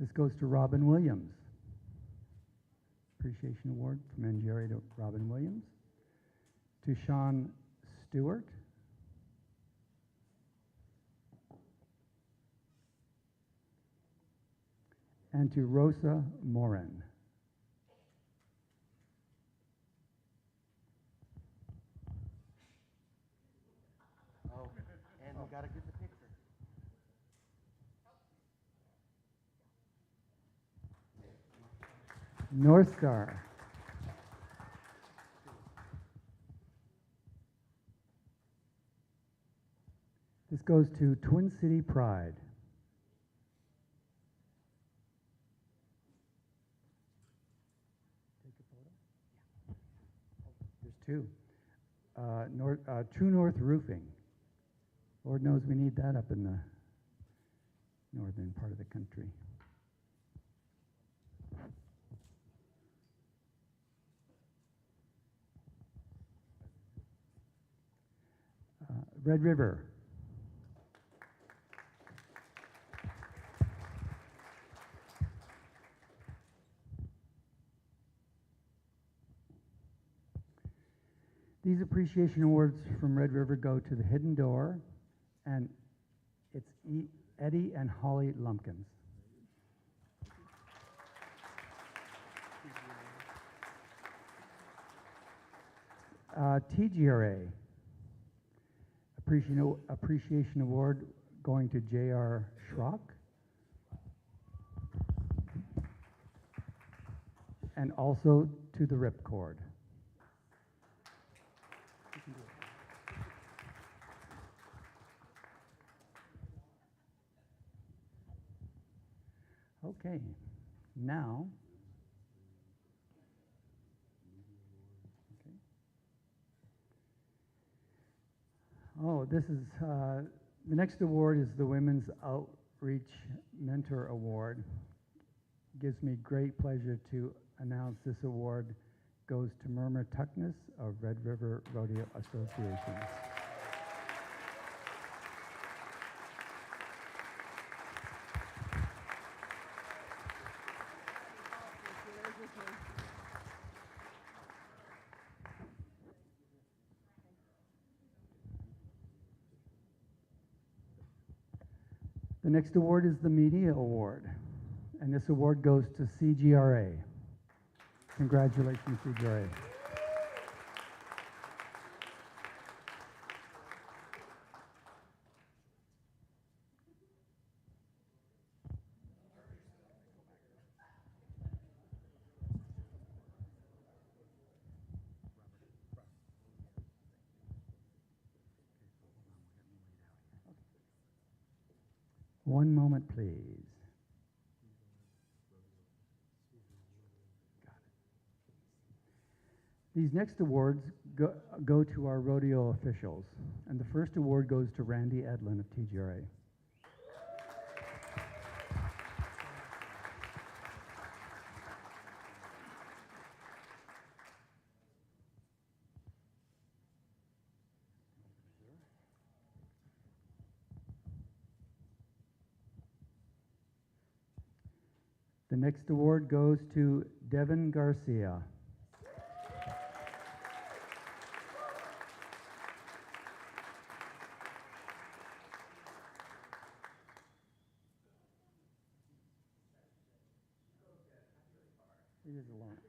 This goes to Robin Williams. Appreciation Award from NGRA to Robin Williams. To Sean Stewart. And to Rosa Morin. Oh, gotta get the picture. North Star. This goes to Twin City Pride. There's two. True North Roofing. Lord knows we need that up in the northern part of the country. Red River. These appreciation awards from Red River go to the Hidden Door, and it's Eddie and Holly Lumpkins. TGRA, appreciation award going to J.R. Schrock, and also to the Ripcord. Okay, now, this is, the next award is the Women's Outreach Mentor Award. Gives me great pleasure to announce this award goes to Murmur Tuckness of Red River Rodeo Association. The next award is the Media Award, and this award goes to CGRA. Congratulations, CGRA. One moment, please. These next awards go to our rodeo officials, and the first award goes to Randy Edlin of TGRA. The next award goes to Devin Garcia.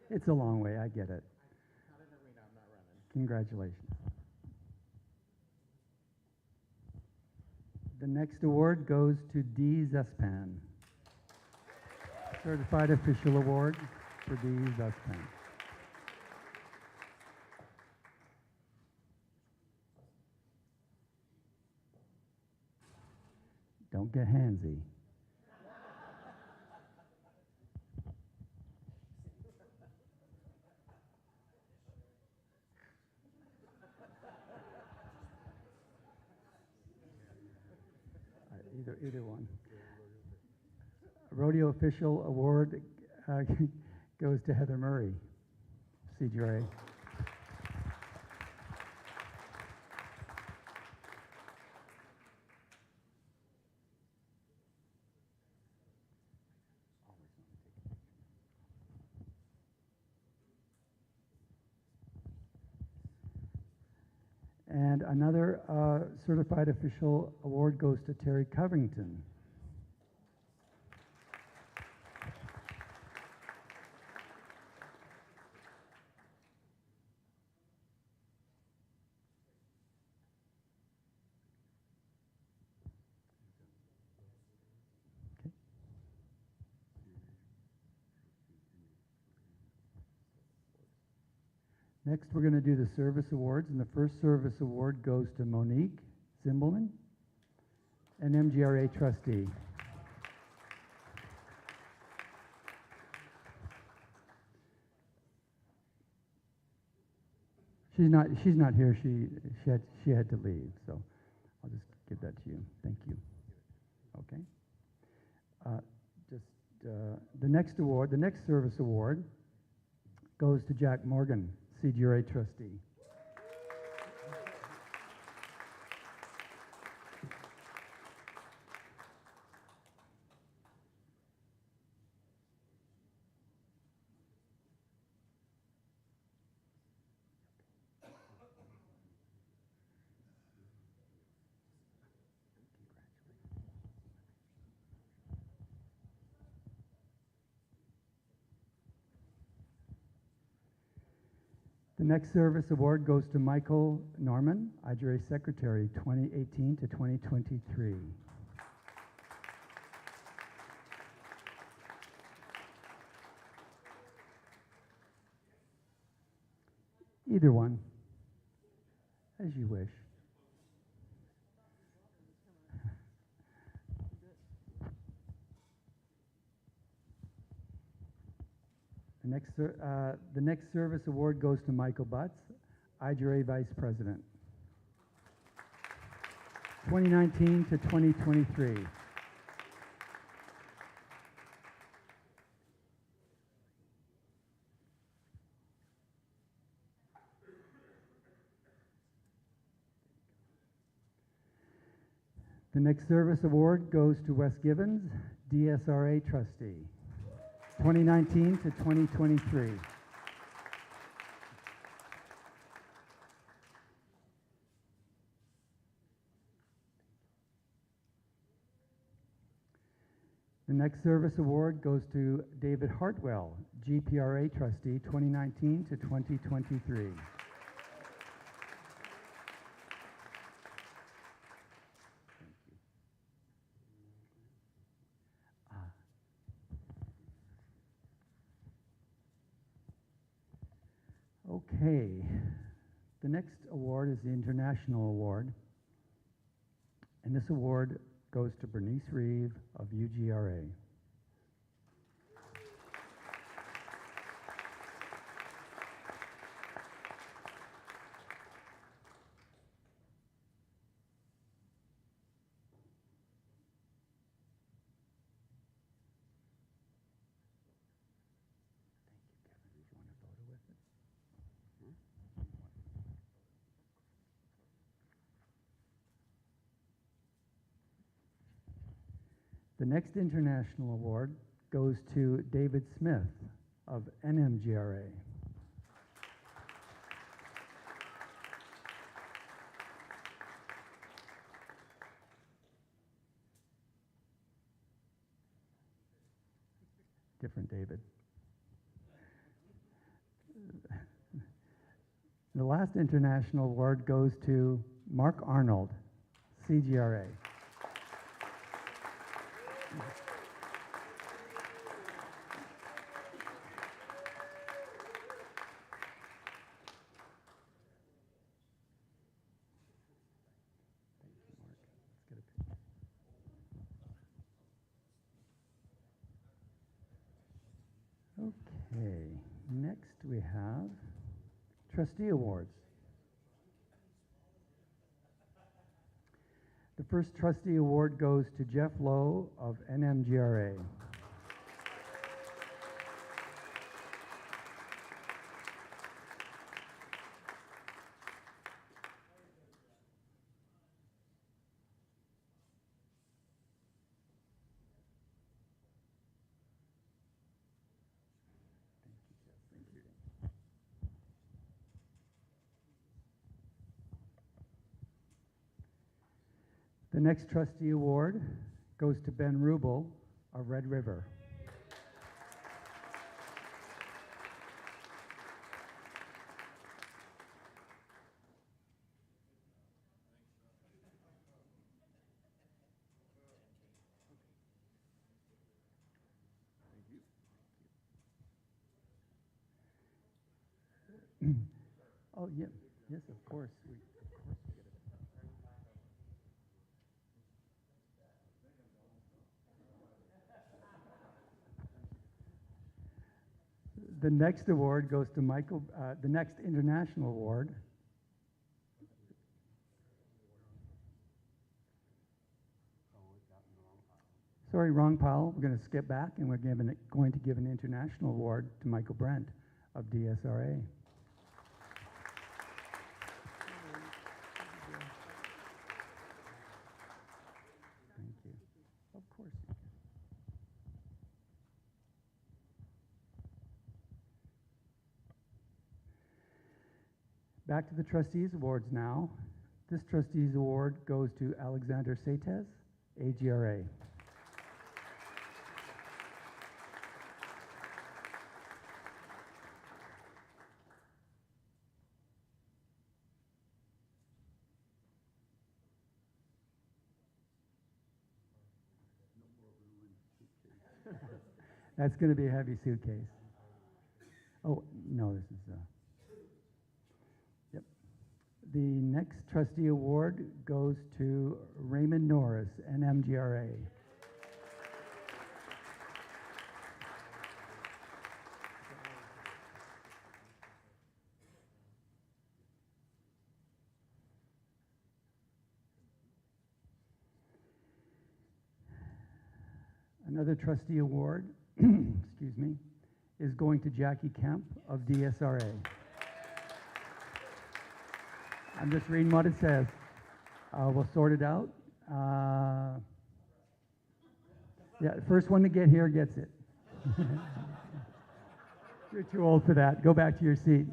It's a long way, I get it. Not in the arena, I'm not running. Congratulations. The next award goes to Dee Zespan. Certified Official Award for Dee Zespan. Don't get handsy. Either one. Rodeo Official Award goes to Heather Murray, CGRA. And another Certified Official Award goes to Terry Covington. Next, we're going to do the service awards, and the first service award goes to Monique Zimbelman, an MGRA trustee. She's not here. She had to leave, so I'll just give that to you. Thank you. Okay. The next award, the next service award, goes to Jack Morgan, CGRA trustee. The next service award goes to Michael Norman, IGRA Secretary, 2018 to 2023. Either one, as you wish. The next service award goes to Michael Butts, IGRA Vice President, 2019 to 2023. The next service award goes to Wes Gibbons, DSRA Trustee, 2019 to 2023. The next service award goes to David Hartwell, GPRA Trustee, 2019 to 2023. Okay, the next award is the International Award, and this award goes to Bernice Reeve of UGRA. The next international award goes to David Smith of NMGRA. Different David. The last international award goes to Mark Arnold, CGRA. Okay, next we have Trustee Awards. The first Trustee Award goes to Jeff Lowe of NMGRA. The next Trustee Award goes to Ben Rubel of Red River. Oh, yeah, yes, of course. Of course we get it. The next award goes to Michael, the next international award. Sorry, wrong pile. We're going to skip back and we're going to give an international award to Michael Brent of DSRA. Thank you. Of course you can. Back to the Trustees Awards now. This Trustees Award goes to Alexander Saitez, AGRA. That's going to be a heavy suitcase. Oh, no, this is, yep. The next trustee award goes to Raymond Norris, NMGRA. Another trustee award, excuse me, is going to Jackie Kemp of DSRA. I'm just reading what it says. We'll sort it out. Yeah, first one to get here gets it. You're too old for that. Go back to your seat.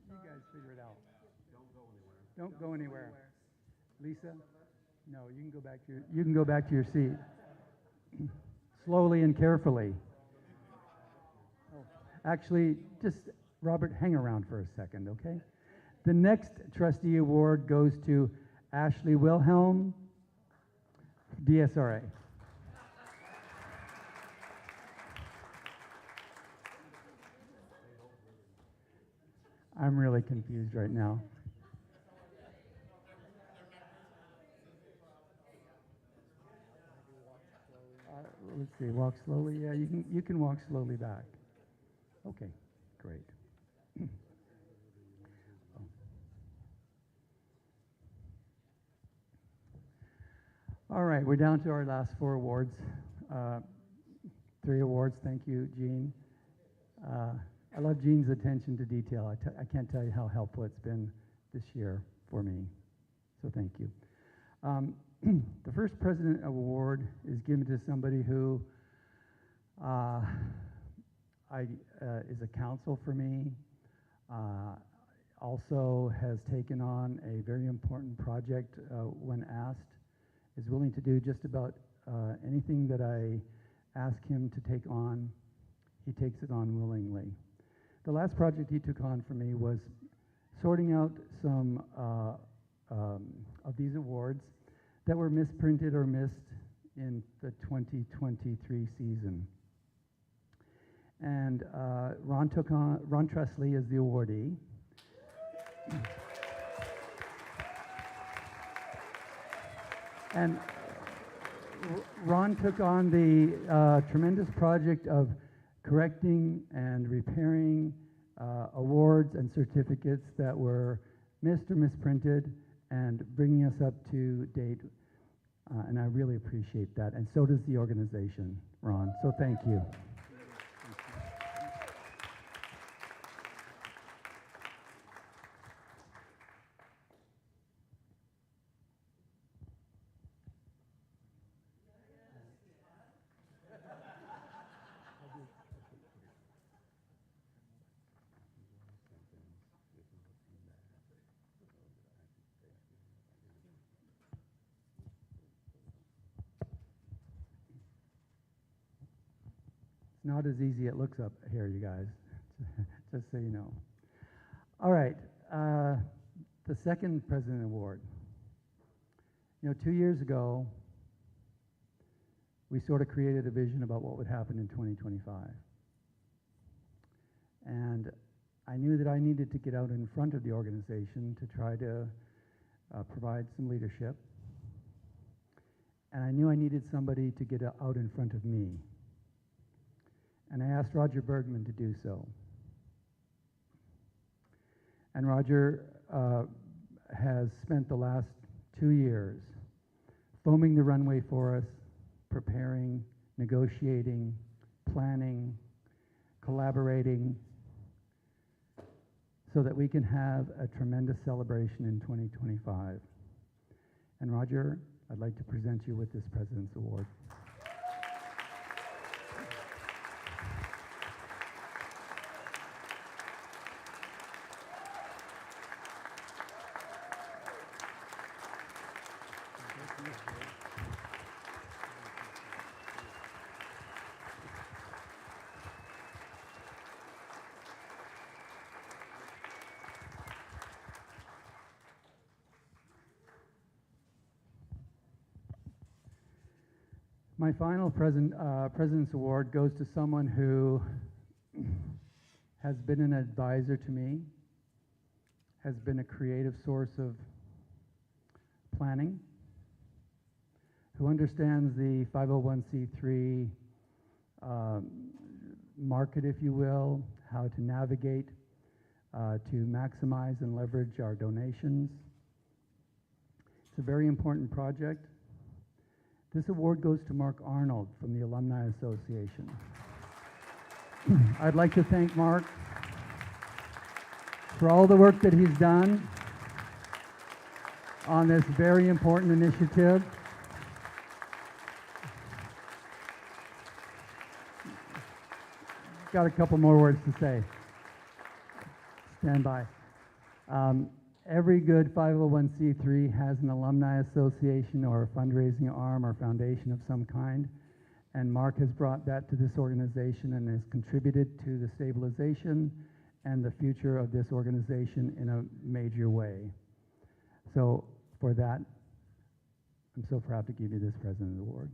You guys figure it out. Don't go anywhere. Lisa? No, you can go back to your seat. Slowly and carefully. Oh, actually, just Robert, hang around for a second, okay? The next trustee award goes to Ashley Wilhelm, DSRA. I'm really confused right now. Let's see, walk slowly. Yeah, you can walk slowly back. Okay, great. All right, we're down to our last 4 awards. 3 awards. Thank you, Gene. I love Gene's attention to detail. I can't tell you how helpful it's been this year for me. So thank you. The first President Award is given to somebody who is a counsel for me, also has taken on a very important project when asked, is willing to do just about anything that I ask him to take on. He takes it on willingly. The last project he took on for me was sorting out some of these awards that were misprinted or missed in the 2023 season. And Ron Tresley is the awardee. And Ron took on the tremendous project of correcting and repairing awards and certificates that were missed or misprinted and bringing us up to date. And I really appreciate that. And so does the organization, Ron. So thank you. Not as easy it looks up here, you guys, just so you know. All right, The second President Award. You know, 2 years ago, we sort of created a vision about what would happen in 2025. And I knew that I needed to get out in front of the organization to try to provide some leadership. And I knew I needed somebody to get out in front of me. And I asked Roger Bergman to do so. And Roger has spent the last 2 years foaming the runway for us, preparing, negotiating, planning, collaborating, so that we can have a tremendous celebration in 2025. And Roger, I'd like to present you with this President's Award. My final President's Award goes to someone who has been an advisor to me, has been a creative source of planning, who understands the 501c3 market, if you will, how to navigate to maximize and leverage our donations. It's a very important project. This award goes to Mark Arnold from the Alumni Association. I'd like to thank Mark for all the work that he's done on this very important initiative. Got a couple more words to say. Stand by. Every good 501c3 has an alumni association or a fundraising arm or foundation of some kind, and Mark has brought that to this organization and has contributed to the stabilization and the future of this organization in a major way. So for that, I'm so proud to give you this President's Award.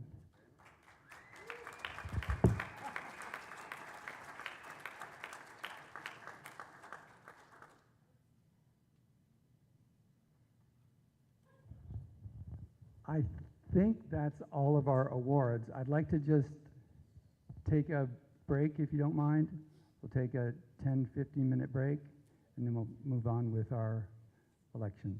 I think that's all of our awards. I'd like to just take a break, if you don't mind. We'll take a 10, 15-minute break, and then we'll move on with our elections.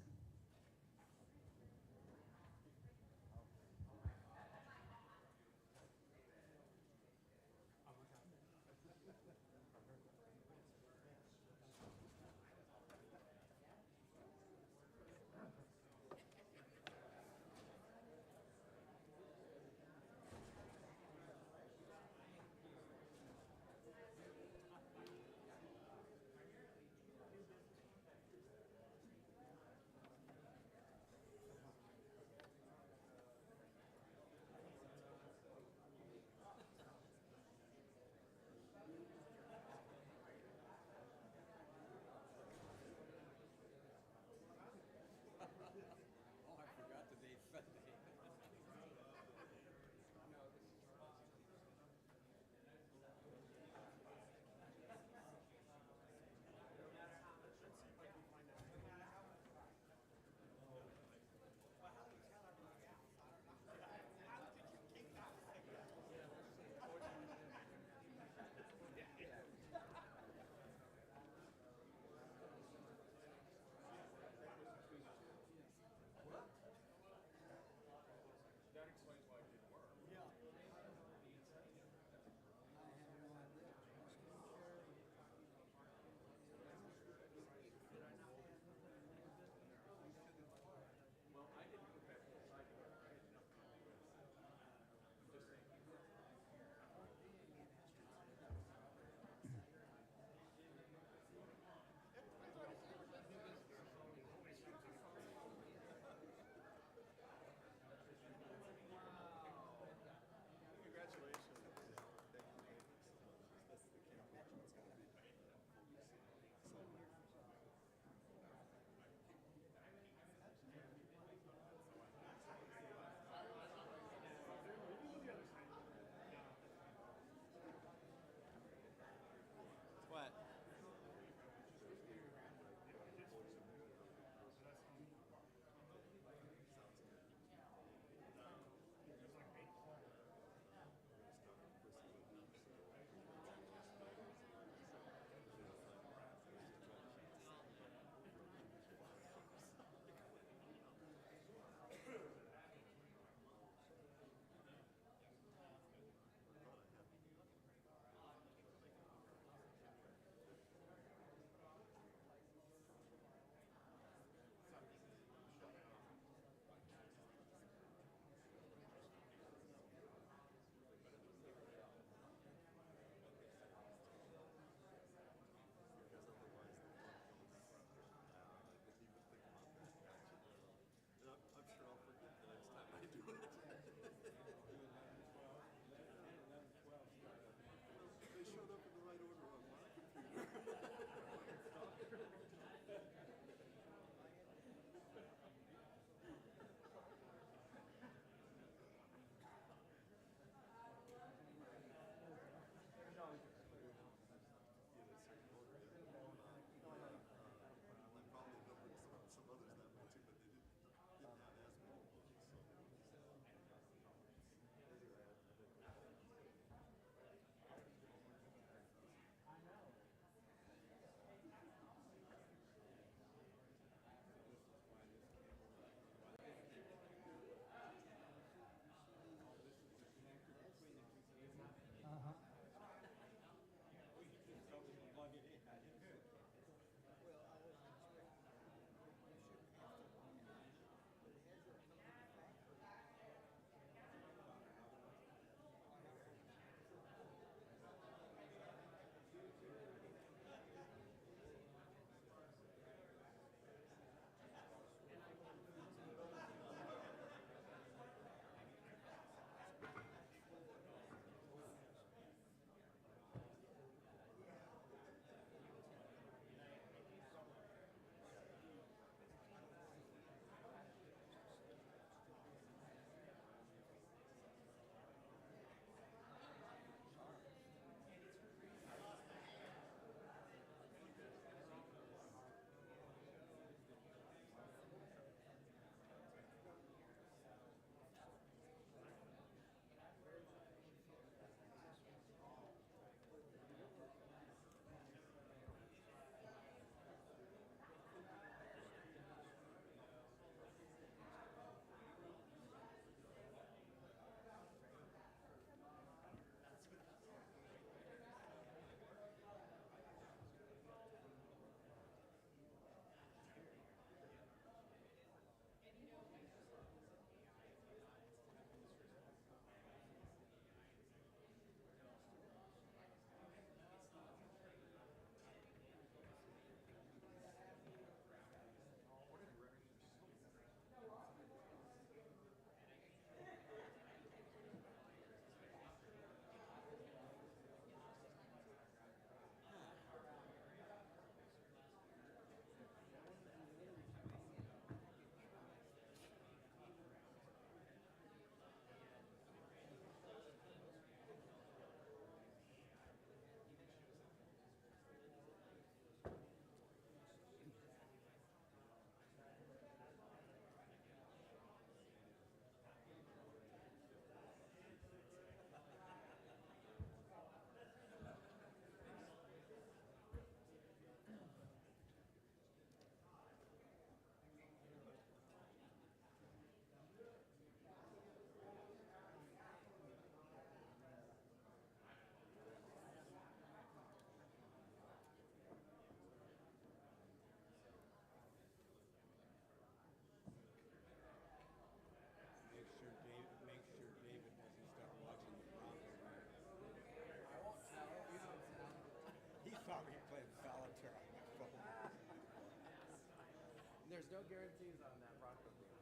There's no guarantees on that Bronco game.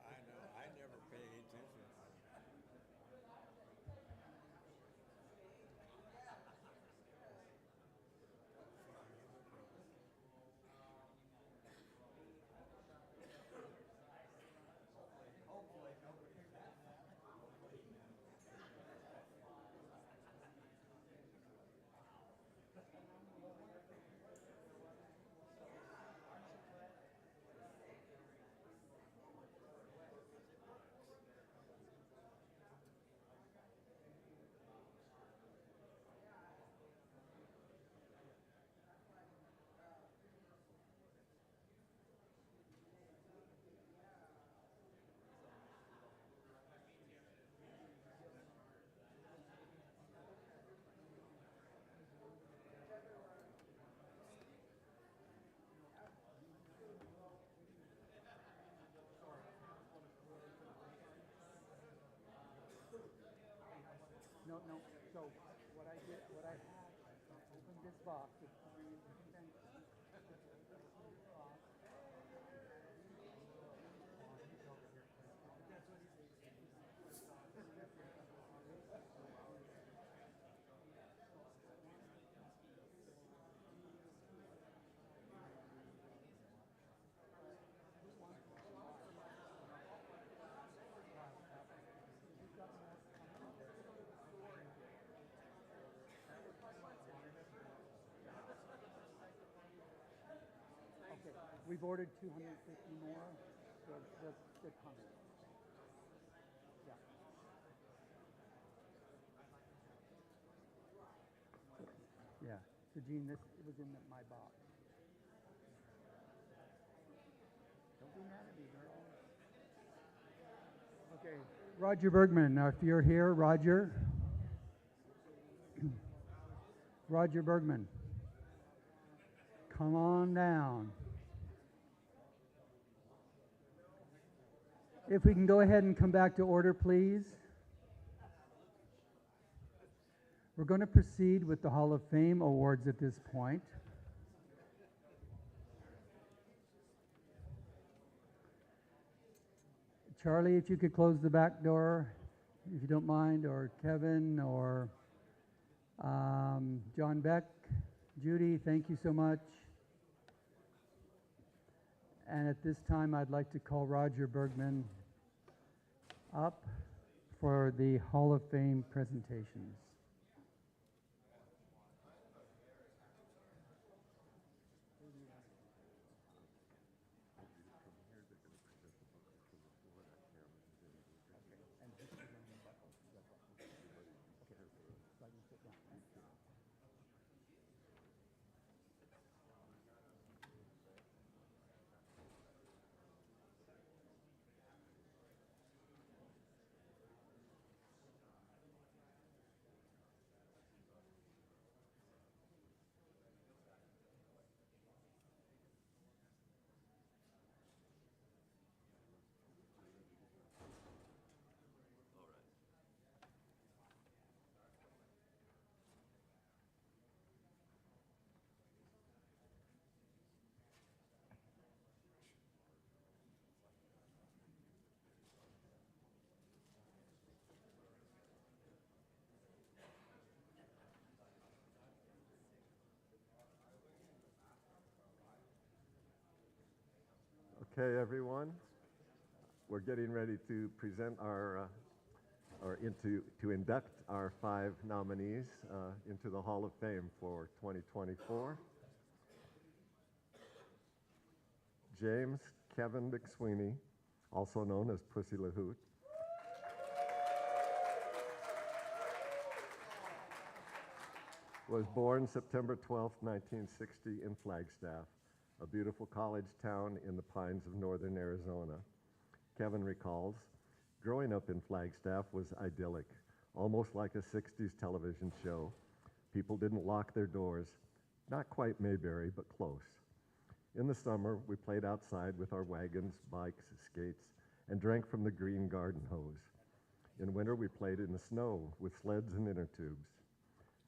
I know, I never pay attention. No, no. So what I did, what I had, I opened this box of three conventions. Okay, we've ordered 250 more. They're coming. Yeah. Yeah. So Gene, this it was in my box. Don't be mad at me, girl. Okay, Roger Bergman. Now, if you're here, Roger. Roger Bergman. Come on down. If we can go ahead and come back to order, please. We're going to proceed with the Hall of Fame awards at this point. Charlie, if you could close the back door, if you don't mind, or Kevin, or John Beck, Judy, thank you so much. And at this time, I'd like to call Roger Bergman up for the Hall of Fame presentations. Okay, everyone. We're getting ready to present to induct our 5 nominees into the Hall of Fame for 2024. James Kevin McSweeney, also known as Pussy LaHoot. Was born September 12, 1960 in Flagstaff, a beautiful college town in the pines of northern Arizona. Kevin recalls, growing up in Flagstaff was idyllic, almost like a 60s television show. People didn't lock their doors, not quite Mayberry, but close. In the summer, we played outside with our wagons, bikes, skates, and drank from the green garden hose. In winter, we played in the snow with sleds and inner tubes.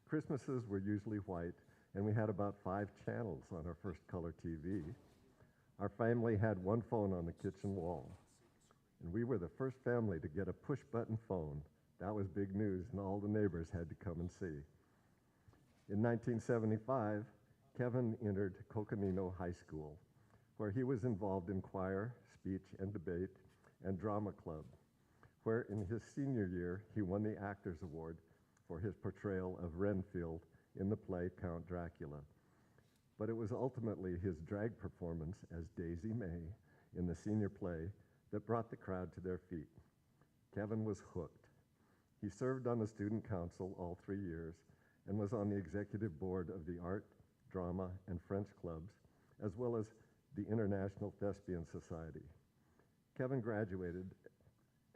Christmases were usually white, and we had about 5 channels on our first color TV. Our family had one phone on the kitchen wall, and we were the first family to get a push-button phone. That was big news, and all the neighbors had to come and see. In 1975, Kevin entered Coconino High School, where he was involved in choir, speech and debate, and drama club, where in his senior year, he won the Actors Award for his portrayal of Renfield in the play Count Dracula. But it was ultimately his drag performance as Daisy May in the senior play that brought the crowd to their feet. Kevin was hooked. He served on the student council all 3 years and was on the executive board of the Art, Drama, and French clubs, as well as the International Thespian Society. Kevin graduated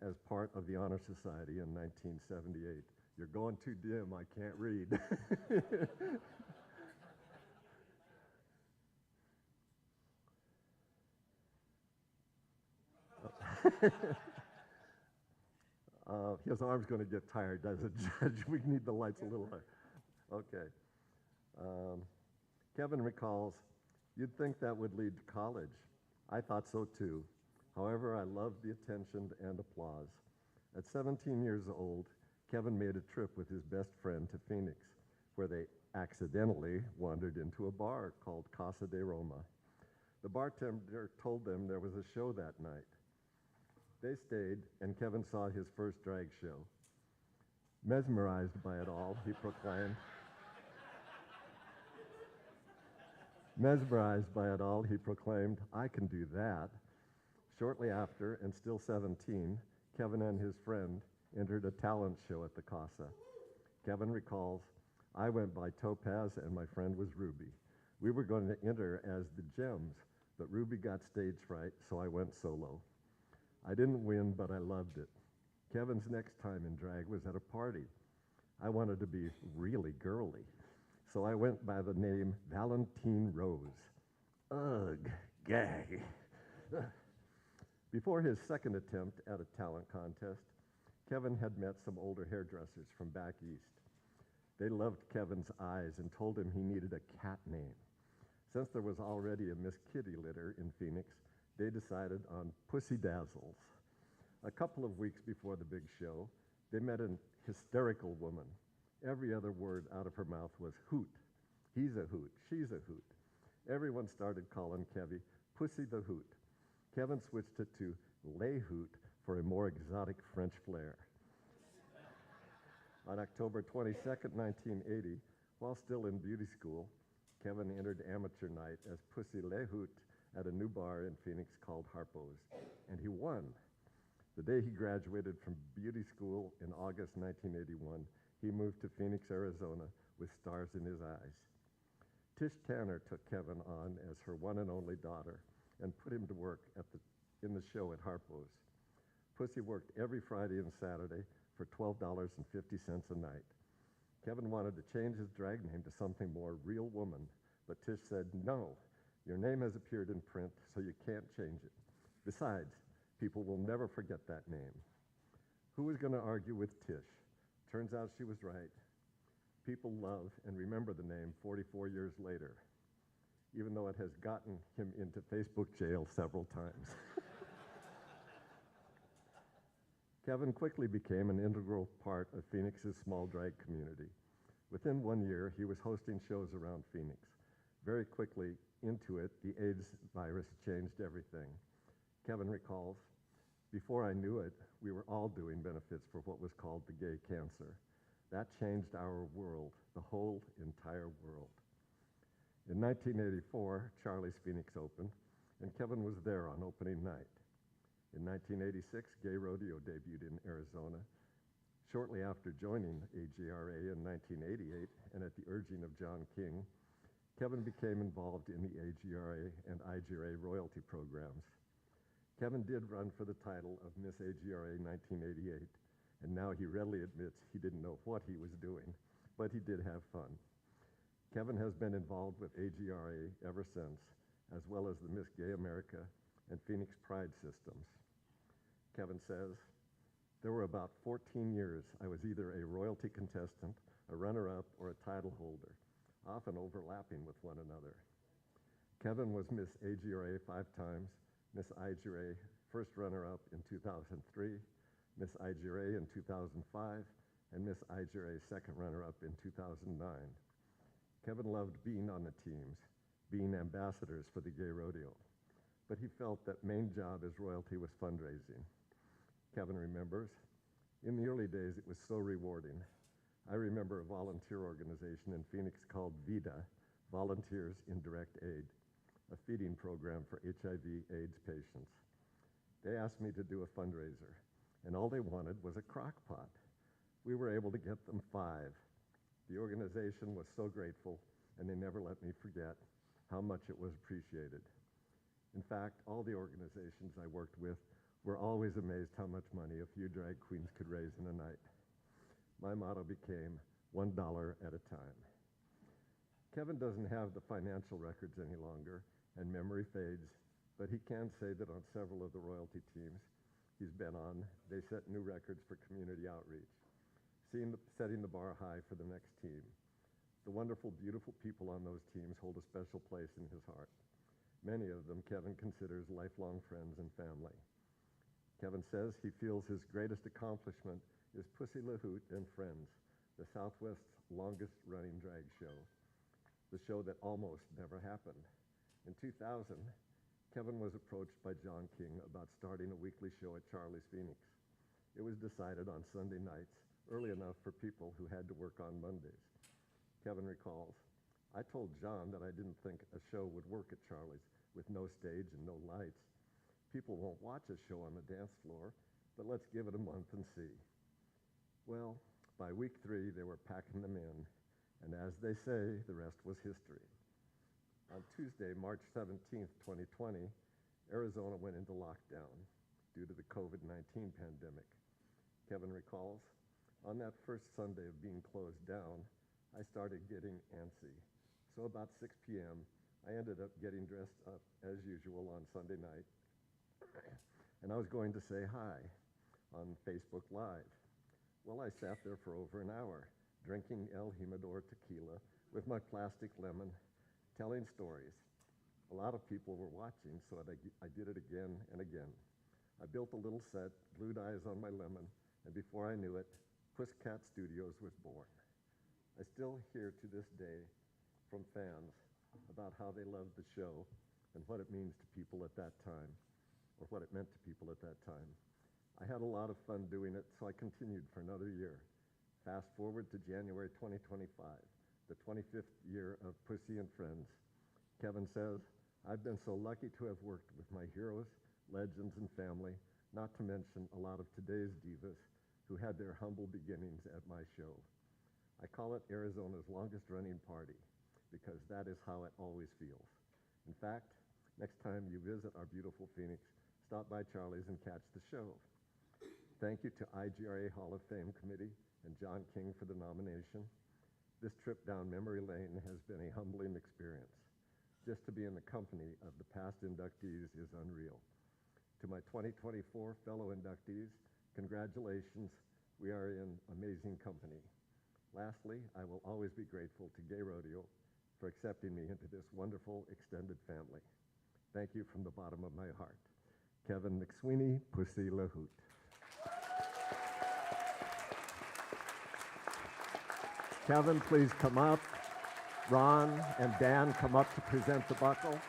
as part of the Honor Society in 1978. You're going too dim, I can't read. His arm's going to get tired as a judge. We need the lights a little higher. Okay. Kevin recalls, "You'd think that would lead to college. I thought so too. However, I loved the attention and applause. At 17 years old, Kevin made a trip with his best friend to Phoenix, where they accidentally wandered into a bar called Casa de Roma. The bartender told them there was a show that night. They stayed, and Kevin saw his first drag show. Mesmerized by it all, he proclaimed, "I can do that." Shortly after, and still 17, Kevin and his friend entered a talent show at the Casa. Kevin recalls, "I went by Topaz and my friend was Ruby. We were going to enter as the Gems, but Ruby got stage fright, so I went solo. I didn't win, but I loved it. Kevin's next time in drag was at a party. I wanted to be really girly, so I went by the name Valentine Rose. Ugh, gay." Before his second attempt at a talent contest, Kevin had met some older hairdressers from back east. They loved Kevin's eyes and told him he needed a cat name. Since there was already a Miss Kitty litter in Phoenix, they decided on Pussy Dazzles. A couple of weeks before the big show, they met a hysterical woman. Every other word out of her mouth was hoot. He's a hoot, she's a hoot. Everyone started calling Kevy Pussy the Hoot. Kevin switched it to Lay Hoot for a more exotic French flair. On October 22nd, 1980, while still in beauty school, Kevin entered amateur night as Pussy Le Hoot at a new bar in Phoenix called Harpo's, and he won. The day he graduated from beauty school in August 1981, he moved to Phoenix, Arizona with stars in his eyes. Tish Tanner took Kevin on as her one and only daughter and put him to work in the show at Harpo's. Pussy worked every Friday and Saturday for $12.50 a night. Kevin wanted to change his drag name to something more real woman, but Tish said, "No, your name has appeared in print, so you can't change it. Besides, people will never forget that name." Who was going to argue with Tish? Turns out she was right. People love and remember the name 44 years later, even though it has gotten him into Facebook jail several times. Kevin quickly became an integral part of Phoenix's small drag community. Within 1 year, he was hosting shows around Phoenix. Very quickly into it, the AIDS virus changed everything. Kevin recalls, "Before I knew it, we were all doing benefits for what was called the gay cancer. That changed our world, the whole entire world." In 1984, Charlie's Phoenix opened, and Kevin was there on opening night. In 1986, Gay Rodeo debuted in Arizona. Shortly after joining AGRA in 1988, and at the urging of John King, Kevin became involved in the AGRA and IGRA royalty programs. Kevin did run for the title of Miss AGRA 1988, and now he readily admits he didn't know what he was doing, but he did have fun. Kevin has been involved with AGRA ever since, as well as the Miss Gay America and Phoenix Pride systems. Kevin says, "There were about 14 years I was either a royalty contestant, a runner-up, or a title holder, often overlapping with one another. Kevin was Miss AGRA 5 times, Miss IGRA first runner-up in 2003, Miss IGRA in 2005, and Miss IGRA second runner-up in 2009. Kevin loved being on the teams, being ambassadors for the gay rodeo, but he felt that main job as royalty was fundraising. Kevin remembers, in the early days it was so rewarding. I remember a volunteer organization in Phoenix called VIDA, Volunteers in Direct Aid, a feeding program for HIV/AIDS patients. They asked me to do a fundraiser, and all they wanted was a crock pot. We were able to get them 5. The organization was so grateful, and they never let me forget how much it was appreciated. In fact, all the organizations I worked with were always amazed how much money a few drag queens could raise in a night. My motto became $1 at a time. Kevin doesn't have the financial records any longer, and memory fades, but he can say that on several of the royalty teams he's been on, they set new records for community outreach, setting the bar high for the next team. The wonderful, beautiful people on those teams hold a special place in his heart. Many of them Kevin considers lifelong friends and family. Kevin says he feels his greatest accomplishment is Pussy LaHoot and Friends, the Southwest's longest-running drag show, the show that almost never happened. In 2000, Kevin was approached by John King about starting a weekly show at Charlie's Phoenix. It was decided on Sunday nights, early enough for people who had to work on Mondays. Kevin recalls, I told John that I didn't think a show would work at Charlie's with no stage and no lights. People won't watch a show on the dance floor, but let's give it a month and see. Well, by week 3, they were packing them in, and as they say, the rest was history. On Tuesday, March 17th, 2020, Arizona went into lockdown due to the COVID-19 pandemic. Kevin recalls, on that first Sunday of being closed down, I started getting antsy. So about 6 p.m., I ended up getting dressed up as usual on Sunday night, and I was going to say hi on Facebook Live. Well, I sat there for over an hour, drinking El Jimador tequila with my plastic lemon, telling stories. A lot of people were watching, so I did it again and again. I built a little set, glued eyes on my lemon, and before I knew it, Pussycat Studios was born. I still hear to this day from fans about how they loved the show and what it means to people at that time, or what it meant to people at that time. I had a lot of fun doing it, so I continued for another year. Fast forward to January 2025, the 25th year of Pussy and Friends. Kevin says, I've been so lucky to have worked with my heroes, legends, and family, not to mention a lot of today's divas who had their humble beginnings at my show. I call it Arizona's longest running party because that is how it always feels. In fact, next time you visit our beautiful Phoenix, stop by Charlie's and catch the show. Thank you to IGRA Hall of Fame Committee and John King for the nomination. This trip down memory lane has been a humbling experience. Just to be in the company of the past inductees is unreal. To my 2024 fellow inductees, congratulations, we are in amazing company. Lastly, I will always be grateful to Gay Rodeo for accepting me into this wonderful extended family. Thank you from the bottom of my heart. Kevin McSweeney, Pussy LaHoot. Kevin, please come up. Ron and Dan come up to present the buckle.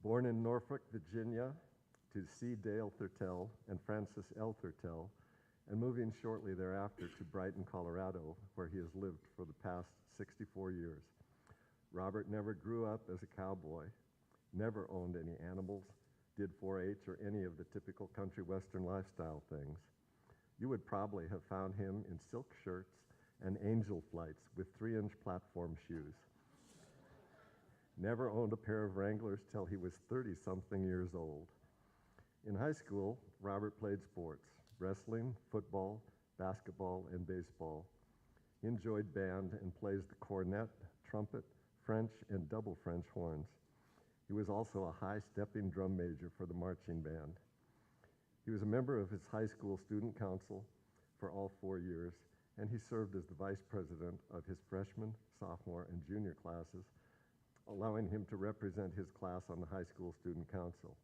Born in Norfolk, Virginia, to C. Dale Thurtell and Frances L. Thurtell, and moving shortly thereafter to Brighton, Colorado, where he has lived for the past 64 years. Robert never grew up as a cowboy, never owned any animals, did 4-H or any of the typical country western lifestyle things. You would probably have found him in silk shirts and angel flights with 3-inch platform shoes. Never owned a pair of Wranglers till he was 30-something years old. In high school, Robert played sports, wrestling, football, basketball, and baseball. He enjoyed band and plays the cornet, trumpet, French, and double French horns. He was also a high-stepping drum major for the marching band. He was a member of his high school student council for all 4 years, and he served as the vice president of his freshman, sophomore, and junior classes, allowing him to represent his class on the high school student council.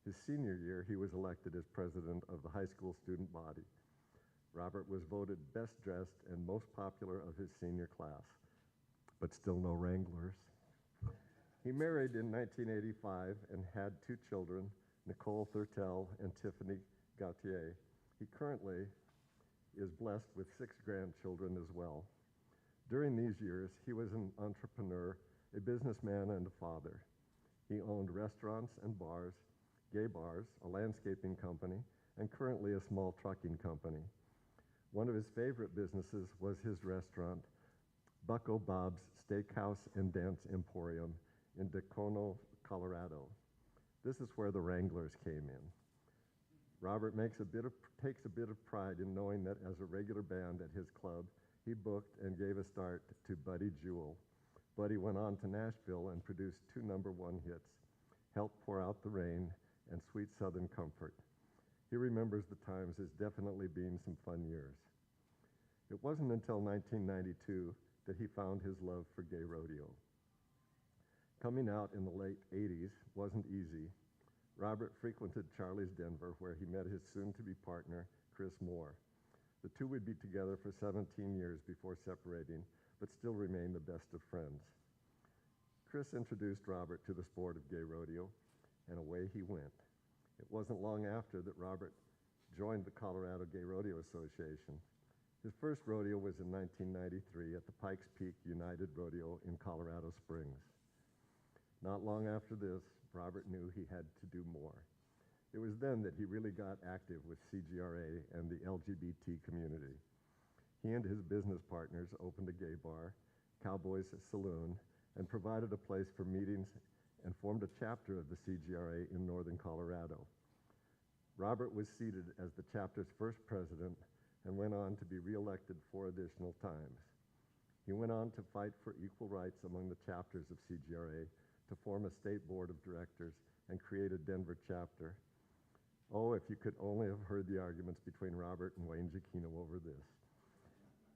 His senior year, he was elected as president of the high school student body. Robert was voted best dressed and most popular of his senior class, but still no Wranglers. He married in 1985 and had 2 children, Nicole Thurtell and Tiffany Gautier. He currently is blessed with 6 grandchildren as well. During these years, he was an entrepreneur, a businessman, and a father. He owned restaurants and bars, Gay Bars, a landscaping company, and currently a small trucking company. One of his favorite businesses was his restaurant, Bucko Bob's Steakhouse and Dance Emporium in Dacono, Colorado. This is where the Wranglers came in. Robert takes a bit of pride in knowing that as a regular band at his club, he booked and gave a start to Buddy Jewell. Buddy went on to Nashville and produced 2 #1 hits, Help Pour Out the Rain and Sweet Southern Comfort. He remembers the times as definitely being some fun years. It wasn't until 1992 that he found his love for gay rodeo. Coming out in the late 80s wasn't easy. Robert frequented Charlie's Denver, where he met his soon-to-be partner, Chris Moore. The two would be together for 17 years before separating, but still remained the best of friends. Chris introduced Robert to the sport of gay rodeo, and away he went. It wasn't long after that Robert joined the Colorado Gay Rodeo Association. His first rodeo was in 1993 at the Pikes Peak United Rodeo in Colorado Springs. Not long after this, Robert knew he had to do more. It was then that he really got active with CGRA and the LGBT community. He and his business partners opened a gay bar, Cowboys Saloon, and provided a place for meetings and formed a chapter of the CGRA in northern Colorado. Robert was seated as the chapter's first president and went on to be reelected 4 additional times. He went on to fight for equal rights among the chapters of CGRA, to form a state board of directors and create a Denver chapter. Oh, if you could only have heard the arguments between Robert and Wayne Giacchino over this.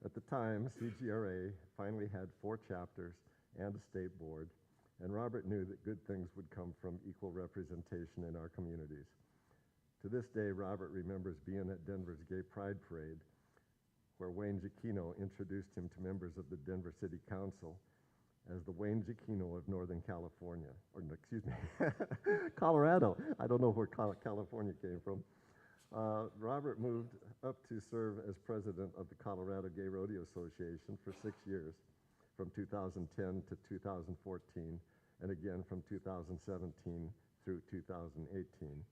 At the time, CGRA finally had 4 chapters and a state board, and Robert knew that good things would come from equal representation in our communities. To this day, Robert remembers being at Denver's Gay Pride Parade, where Wayne Giacchino introduced him to members of the Denver City Council as the Wayne Giacchino of Northern California, or no, excuse me, Colorado. I don't know where California came from. Robert moved up to serve as president of the Colorado Gay Rodeo Association for 6 years, from 2010 to 2014, and again from 2017 through 2018.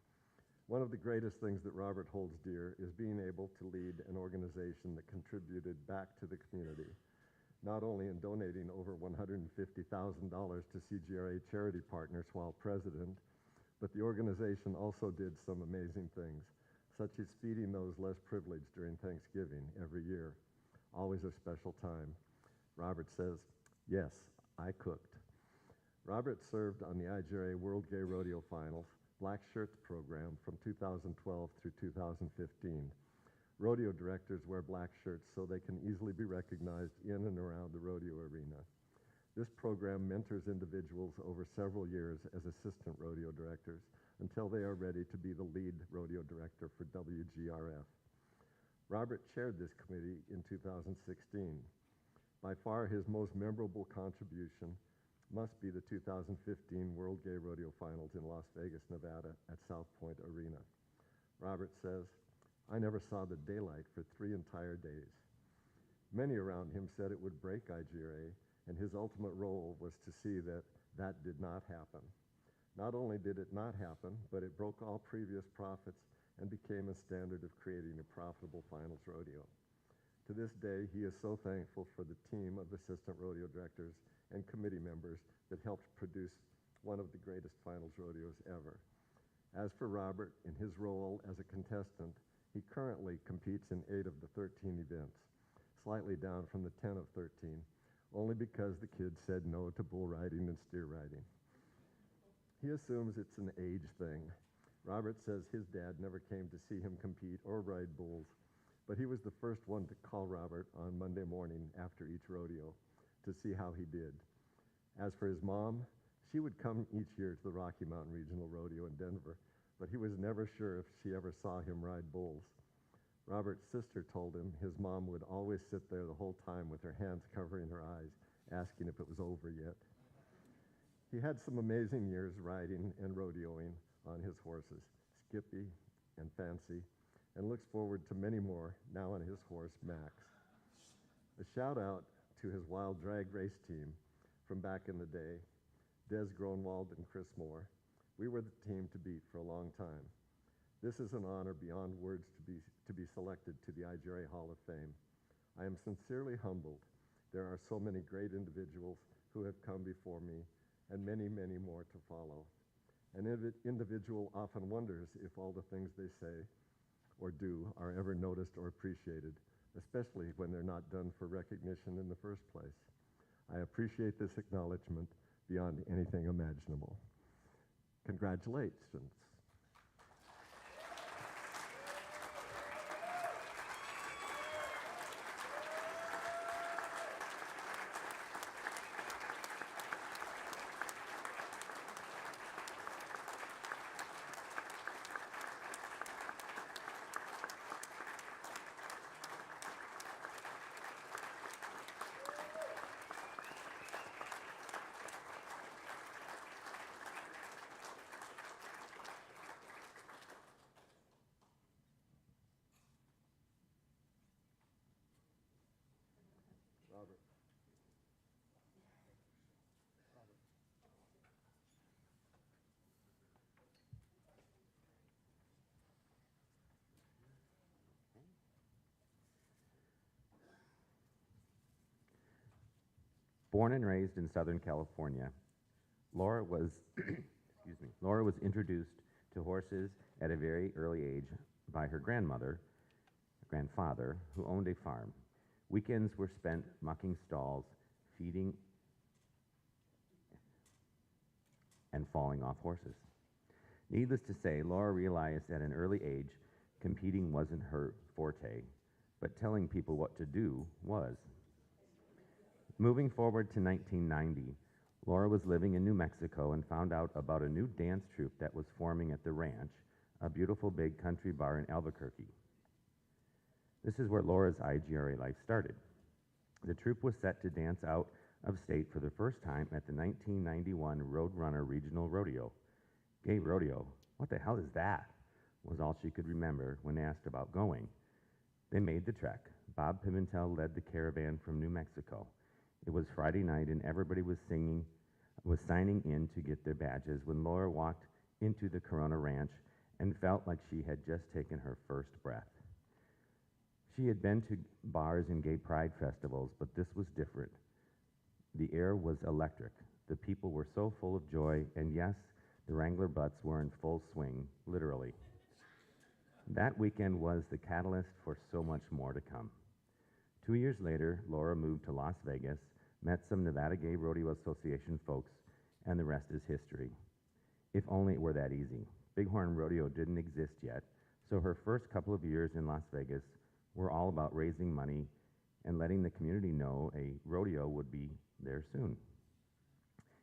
One of the greatest things that Robert holds dear is being able to lead an organization that contributed back to the community, not only in donating over $150,000 to CGRA charity partners while president, but the organization also did some amazing things, such as feeding those less privileged during Thanksgiving every year, always a special time. Robert says, "Yes, I cooked." Robert served on the IGRA World Gay Rodeo Finals Black Shirts program from 2012 through 2015. Rodeo directors wear black shirts so they can easily be recognized in and around the rodeo arena. This program mentors individuals over several years as assistant rodeo directors until they are ready to be the lead rodeo director for WGRF. Robert chaired this committee in 2016. By far his most memorable contribution must be the 2015 World Gay Rodeo Finals in Las Vegas, Nevada at South Point Arena. Robert says, "I never saw the daylight for 3 entire days." Many around him said it would break IGRA, and his ultimate role was to see that that did not happen. Not only did it not happen, but it broke all previous profits and became a standard of creating a profitable finals rodeo. To this day, he is so thankful for the team of assistant rodeo directors and committee members that helped produce one of the greatest finals rodeos ever. As for Robert, in his role as a contestant, he currently competes in 8 of the 13 events, slightly down from the 10 of 13, only because the kids said no to bull riding and steer riding. He assumes it's an age thing. Robert says his dad never came to see him compete or ride bulls, but he was the first one to call Robert on Monday morning after each rodeo to see how he did. As for his mom, she would come each year to the Rocky Mountain Regional Rodeo in Denver, but he was never sure if she ever saw him ride bulls. Robert's sister told him his mom would always sit there the whole time with her hands covering her eyes, asking if it was over yet. He had some amazing years riding and rodeoing on his horses, Skippy and Fancy, and looks forward to many more now on his horse, Max. A shout out to his wild drag race team from back in the day, Des Gronwald and Chris Moore. We were the team to beat for a long time. This is an honor beyond words to be selected to the IGRA Hall of Fame. I am sincerely humbled. There are so many great individuals who have come before me, and many, many more to follow. An individual often wonders if all the things they say or do are ever noticed or appreciated, especially when they're not done for recognition in the first place. I appreciate this acknowledgement beyond anything imaginable. Congratulations. Robert. Born and raised in Southern California, Laura was, excuse me, Laura was introduced to horses at a very early age by her grandfather, who owned a farm. Weekends were spent mucking stalls, feeding, and falling off horses. Needless to say, Laura realized at an early age competing wasn't her forte, but telling people what to do was. Moving forward to 1990, Laura was living in New Mexico and found out about a new dance troupe that was forming at the ranch, a beautiful big country bar in Albuquerque. This is where Laura's IGRA life started. The troupe was set to dance out of state for the first time at the 1991 Roadrunner Regional Rodeo. Gay rodeo, what the hell is that? Was all she could remember when asked about going. They made the trek. Bob Pimentel led the caravan from New Mexico. It was Friday night and everybody was signing in to get their badges when Laura walked into the Corona Ranch and felt like she had just taken her first breath. She had been to bars and gay pride festivals, but this was different. The air was electric. The people were so full of joy, and yes, the Wrangler butts were in full swing, literally. That weekend was the catalyst for so much more to come. 2 years later, Laura moved to Las Vegas, met some Nevada Gay Rodeo Association folks, and the rest is history. If only it were that easy. Bighorn Rodeo didn't exist yet, so her first couple of years in Las Vegas were all about raising money and letting the community know a rodeo would be there soon.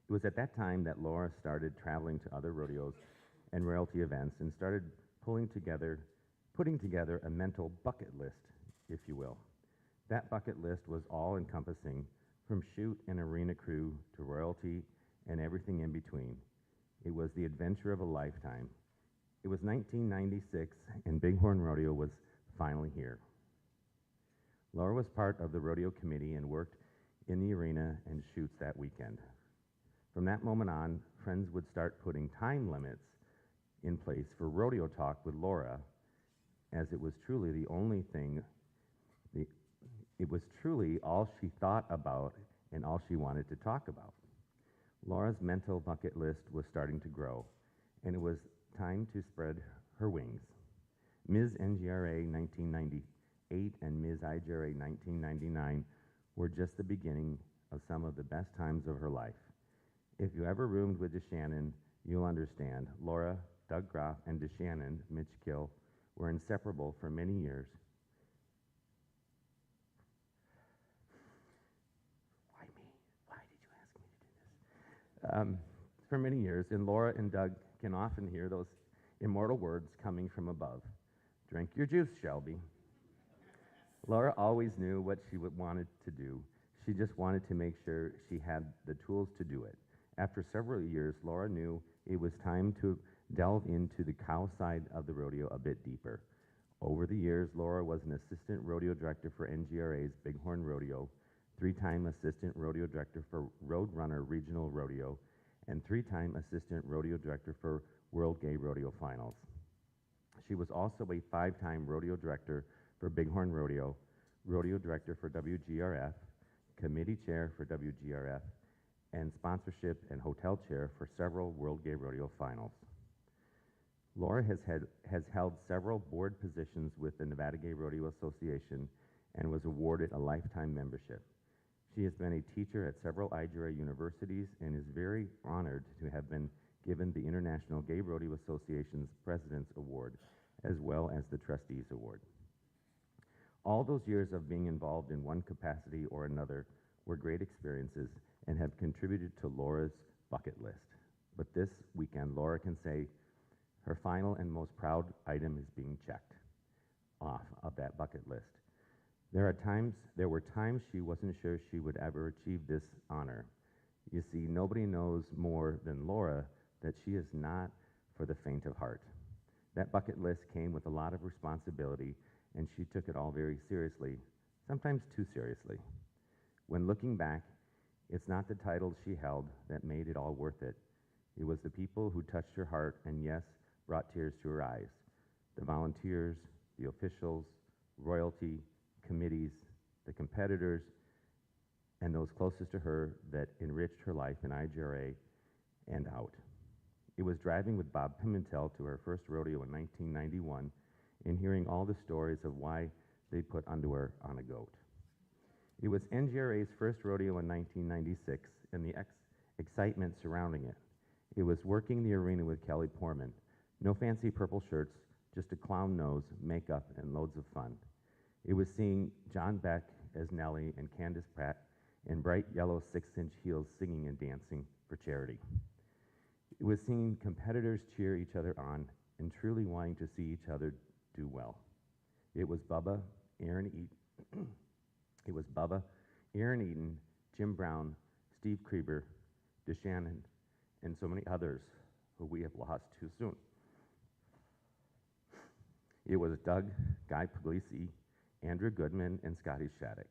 It was at that time that Laura started traveling to other rodeos and royalty events and started putting together a mental bucket list, if you will. That bucket list was all-encompassing, from shoot and arena crew to royalty and everything in between. It was the adventure of a lifetime. It was 1996, and Bighorn Rodeo was finally here. Laura was part of the rodeo committee and worked in the arena and chutes that weekend. From that moment on, friends would start putting time limits in place for rodeo talk with Laura, as it was truly the only thing, it was truly all she thought about and all she wanted to talk about. Laura's mental bucket list was starting to grow, and it was time to spread her wings. Ms. NGRA 1998 and Ms. IGRA 1999 were just the beginning of some of the best times of her life. If you ever roomed with DeShannon, you'll understand. Laura, Doug Groff, and DeShannon, Mitch Kill, were inseparable for many years. Why me? Why did you ask me to do this? For many years, and Laura and Doug can often hear those immortal words coming from above. Drink your juice, Shelby. Laura always knew what she wanted to do. She just wanted to make sure she had the tools to do it. After several years, Laura knew it was time to delve into the cow side of the rodeo a bit deeper. Over the years, Laura was an assistant rodeo director for NGRA's Bighorn Rodeo, 3-time assistant rodeo director for Roadrunner Regional Rodeo, and 3-time assistant rodeo director for World Gay Rodeo Finals. She was also a 5-time rodeo director for Bighorn Rodeo, rodeo director for WGRF, committee chair for WGRF, and sponsorship and hotel chair for several World Gay Rodeo Finals. Laura has held several board positions with the Nevada Gay Rodeo Association and was awarded a lifetime membership. She has been a teacher at several IGRA universities and is very honored to have been given the International Gay Rodeo Association's President's Award, as well as the Trustees Award. All those years of being involved in one capacity or another were great experiences and have contributed to Laura's bucket list. But this weekend, Laura can say her final and most proud item is being checked off of that bucket list. There were times she wasn't sure she would ever achieve this honor. You see, nobody knows more than Laura that she is not for the faint of heart. That bucket list came with a lot of responsibility, and she took it all very seriously, sometimes too seriously. When looking back, it's not the titles she held that made it all worth it. It was the people who touched her heart and, yes, brought tears to her eyes. The volunteers, the officials, royalty, committees, the competitors, and those closest to her that enriched her life in IGRA and out. It was driving with Bob Pimentel to her first rodeo in 1991 and hearing all the stories of why they put underwear on a goat. It was NGRA's first rodeo in 1996 and the excitement surrounding it. It was working the arena with Kelly Portman. No fancy purple shirts, just a clown nose, makeup, and loads of fun. It was seeing John Beck as Nellie and Candace Pratt in bright yellow 6-inch heels singing and dancing for charity. It was seeing competitors cheer each other on and truly wanting to see each other do well. It was Bubba, Aaron Eaton, Jim Brown, Steve Krieber, DeShannon, and so many others who we have lost too soon. It was Doug, Guy Puglisi, Andrew Goodman, and Scotty Shaddix.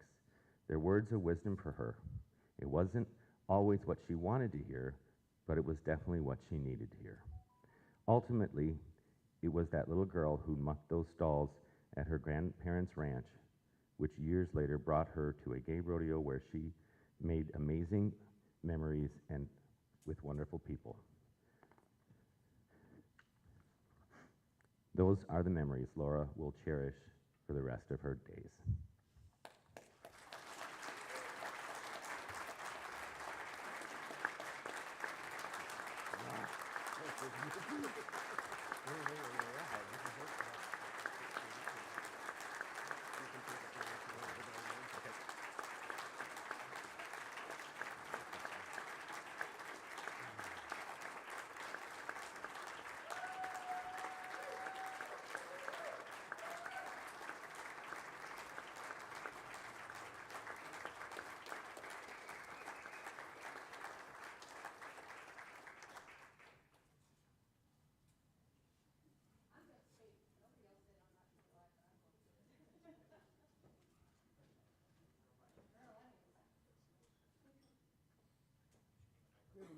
Their words of wisdom for her. It wasn't always what she wanted to hear, but it was definitely what she needed to hear. Ultimately, it was that little girl who mucked those stalls at her grandparents' ranch, which years later brought her to a gay rodeo where she made amazing memories and with wonderful people. Those are the memories Laura will cherish for the rest of her days.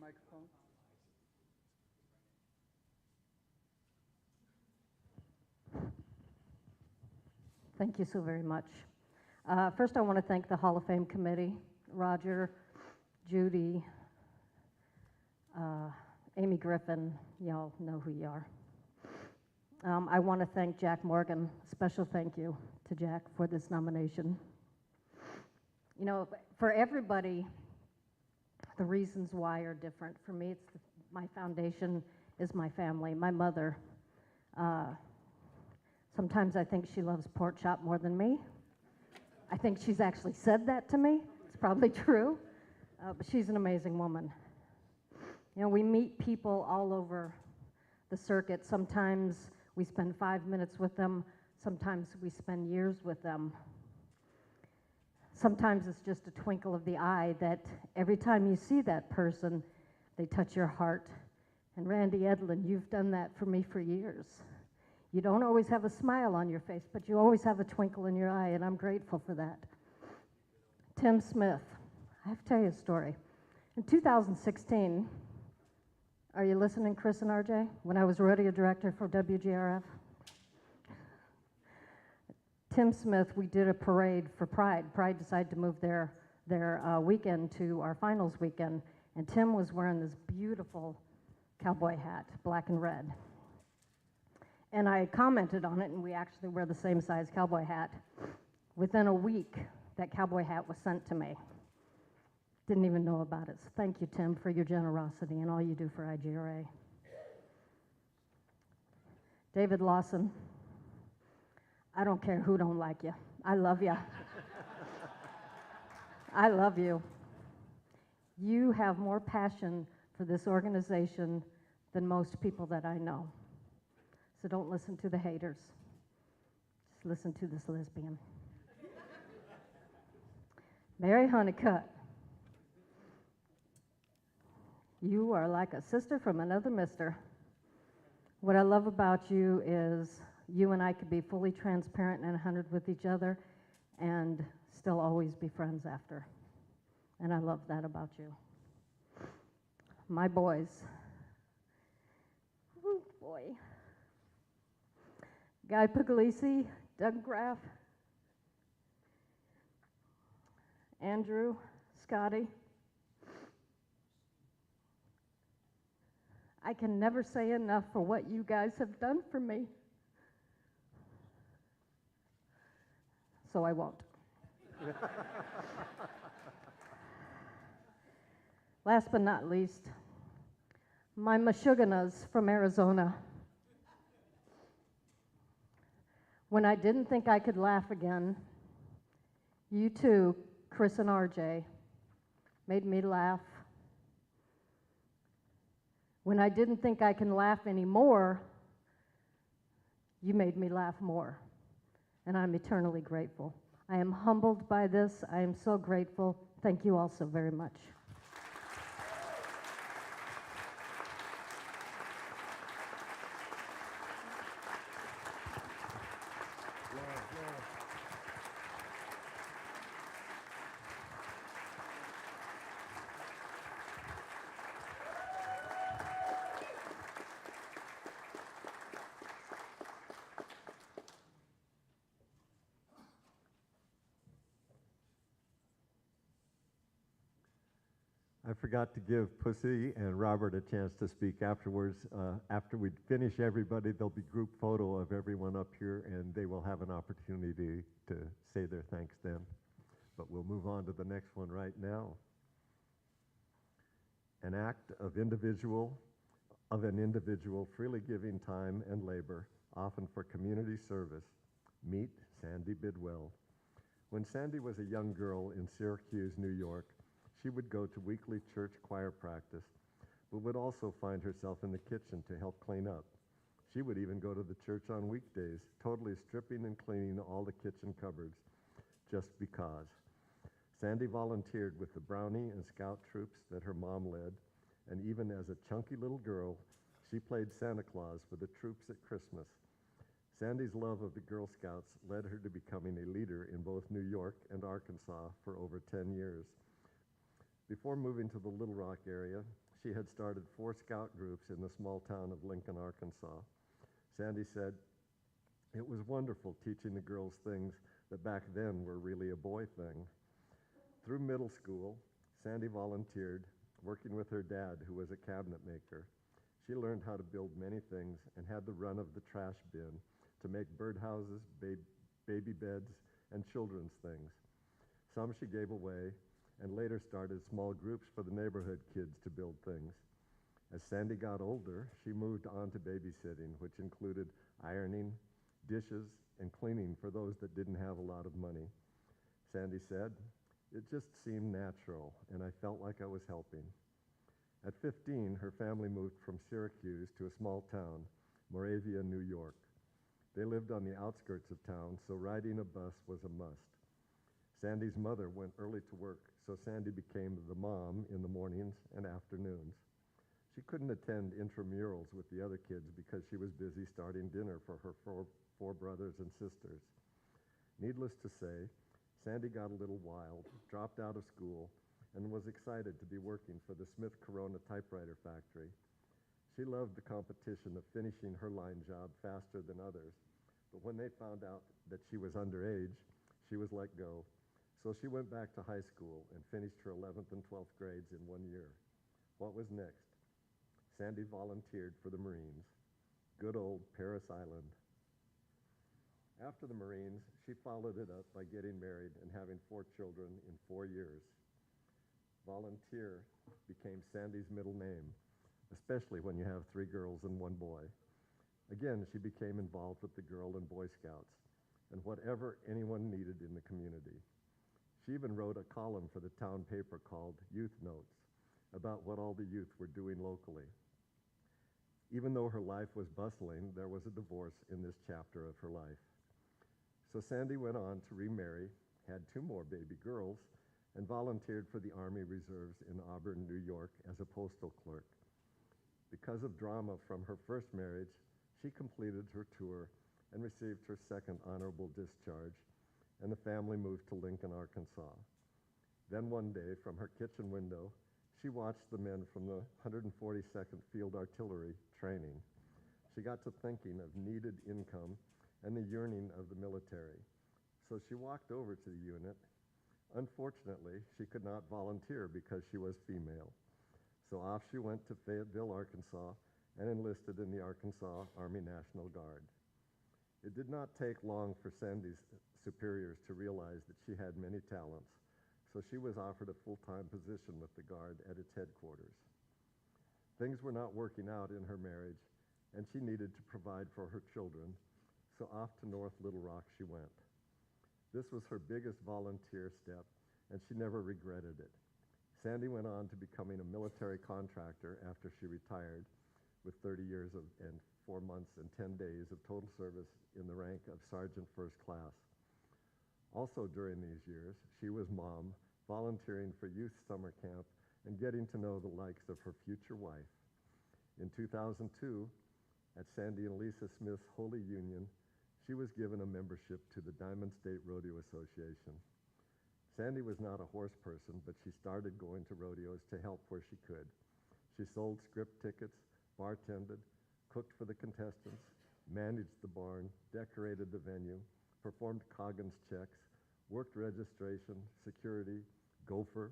microphone. Thank you so very much. First, I want to thank the Hall of Fame committee, Roger, Judy, Amy Griffin. Y'all know who you are. I want to thank Jack Morgan. Special thank you to Jack for this nomination. You know, for everybody, the reasons why are different. For me, it's my foundation is my family. My mother, sometimes I think she loves pork chop more than me. I think she's actually said that to me. It's probably true, but she's an amazing woman. You know, we meet people all over the circuit. Sometimes we spend 5 minutes with them. Sometimes we spend years with them. Sometimes it's just a twinkle of the eye that every time you see that person, they touch your heart. And Randy Edlin, you've done that for me for years. You don't always have a smile on your face, but you always have a twinkle in your eye, and I'm grateful for that. Tim Smith, I have to tell you a story. In 2016, are you listening, Chris and RJ? When I was rodeo director for WGRF? Tim Smith, we did a parade for Pride. Pride decided to move their weekend to our finals weekend, and Tim was wearing this beautiful cowboy hat, black and red. And I commented on it, and we actually wear the same size cowboy hat. Within a week, that cowboy hat was sent to me. Didn't even know about it. So thank you, Tim, for your generosity and all you do for IGRA. David Lawson, I don't care who don't like you. I love you. I love you. You have more passion for this organization than most people that I know. So don't listen to the haters. Just listen to this lesbian. Mary Honeycutt, you are like a sister from another mister. What I love about you is you and I could be fully transparent and 100 with each other and still always be friends after. And I love that about you. My boys. Ooh, boy. Guy Puglisi, Doug Graff, Andrew, Scotty. I can never say enough for what you guys have done for me. So I won't. Last but not least, my Meshuggahs from Arizona. When I didn't think I could laugh again, you two, Chris and RJ, made me laugh. When I didn't think I can laugh anymore, you made me laugh more. And I'm eternally grateful. I am humbled by this. I am so grateful. Thank you all so very much. I forgot to give Pussy and Robert a chance to speak afterwards. After we finish everybody, there'll be group photo of everyone up here, and they will have an opportunity to say their thanks then. But we'll move on to the next one right now. An act of an individual freely giving time and labor, often for community service. Meet Sandy Bidwell. When Sandy was a young girl in Syracuse, New York, she would go to weekly church choir practice, but would also find herself in the kitchen to help clean up. She would even go to the church on weekdays, totally stripping and cleaning all the kitchen cupboards, just because. Sandy volunteered with the Brownie and Scout troops that her mom led, and even as a chunky little girl, she played Santa Claus for the troops at Christmas. Sandy's love of the Girl Scouts led her to becoming a leader in both New York and Arkansas for over 10 years. Before moving to the Little Rock area, she had started 4 scout groups in the small town of Lincoln, Arkansas. Sandy said, "It was wonderful teaching the girls things that back then were really a boy thing." Through middle school, Sandy volunteered, working with her dad, who was a cabinet maker. She learned how to build many things and had the run of the trash bin to make birdhouses, baby beds, and children's things. Some she gave away and later started small groups for the neighborhood kids to build things. As Sandy got older, she moved on to babysitting, which included ironing, dishes, and cleaning for those that didn't have a lot of money. Sandy said, "It just seemed natural, and I felt like I was helping." At 15, her family moved from Syracuse to a small town, Moravia, New York. They lived on the outskirts of town, so riding a bus was a must. Sandy's mother went early to work, so Sandy became the mom in the mornings and afternoons. She couldn't attend intramurals with the other kids because she was busy starting dinner for her four brothers and sisters. Needless to say, Sandy got a little wild, dropped out of school, and was excited to be working for the Smith Corona typewriter factory. She loved the competition of finishing her line job faster than others, but when they found out that she was underage, she was let go. So she went back to high school and finished her 11th and 12th grades in 1 year. What was next? Sandy volunteered for the Marines. Good old Paris Island. After the Marines, she followed it up by getting married and having 4 children in 4 years. Volunteer became Sandy's middle name, especially when you have 3 girls and 1 boy. Again, she became involved with the Girl and Boy Scouts and whatever anyone needed in the community. She even wrote a column for the town paper called Youth Notes about what all the youth were doing locally. Even though her life was bustling, there was a divorce in this chapter of her life. So Sandy went on to remarry, had 2 more baby girls, and volunteered for the Army Reserves in Auburn, New York as a postal clerk. Because of drama from her first marriage, she completed her tour and received her 2nd honorable discharge, and the family moved to Lincoln, Arkansas. Then one day, from her kitchen window, she watched the men from the 142nd Field Artillery training. She got to thinking of needed income and the yearning of the military. So she walked over to the unit. Unfortunately, she could not volunteer because she was female. So off she went to Fayetteville, Arkansas, and enlisted in the Arkansas Army National Guard. It did not take long for Sandy's superiors to realize that she had many talents, so she was offered a full-time position with the Guard at its headquarters. Things were not working out in her marriage, and she needed to provide for her children, so off to North Little Rock she went. This was her biggest volunteer step, and she never regretted it. Sandy went on to becoming a military contractor after she retired, with 30 years and 4 months and 10 days of total service in the rank of Sergeant First Class. Also during these years, she was mom, volunteering for youth summer camp and getting to know the likes of her future wife. In 2002, at Sandy and Lisa Smith's Holy Union, she was given a membership to the Diamond State Rodeo Association. Sandy was not a horse person, but she started going to rodeos to help where she could. She sold script tickets, bartended, cooked for the contestants, managed the barn, decorated the venue, performed Coggins checks, worked registration, security, gopher,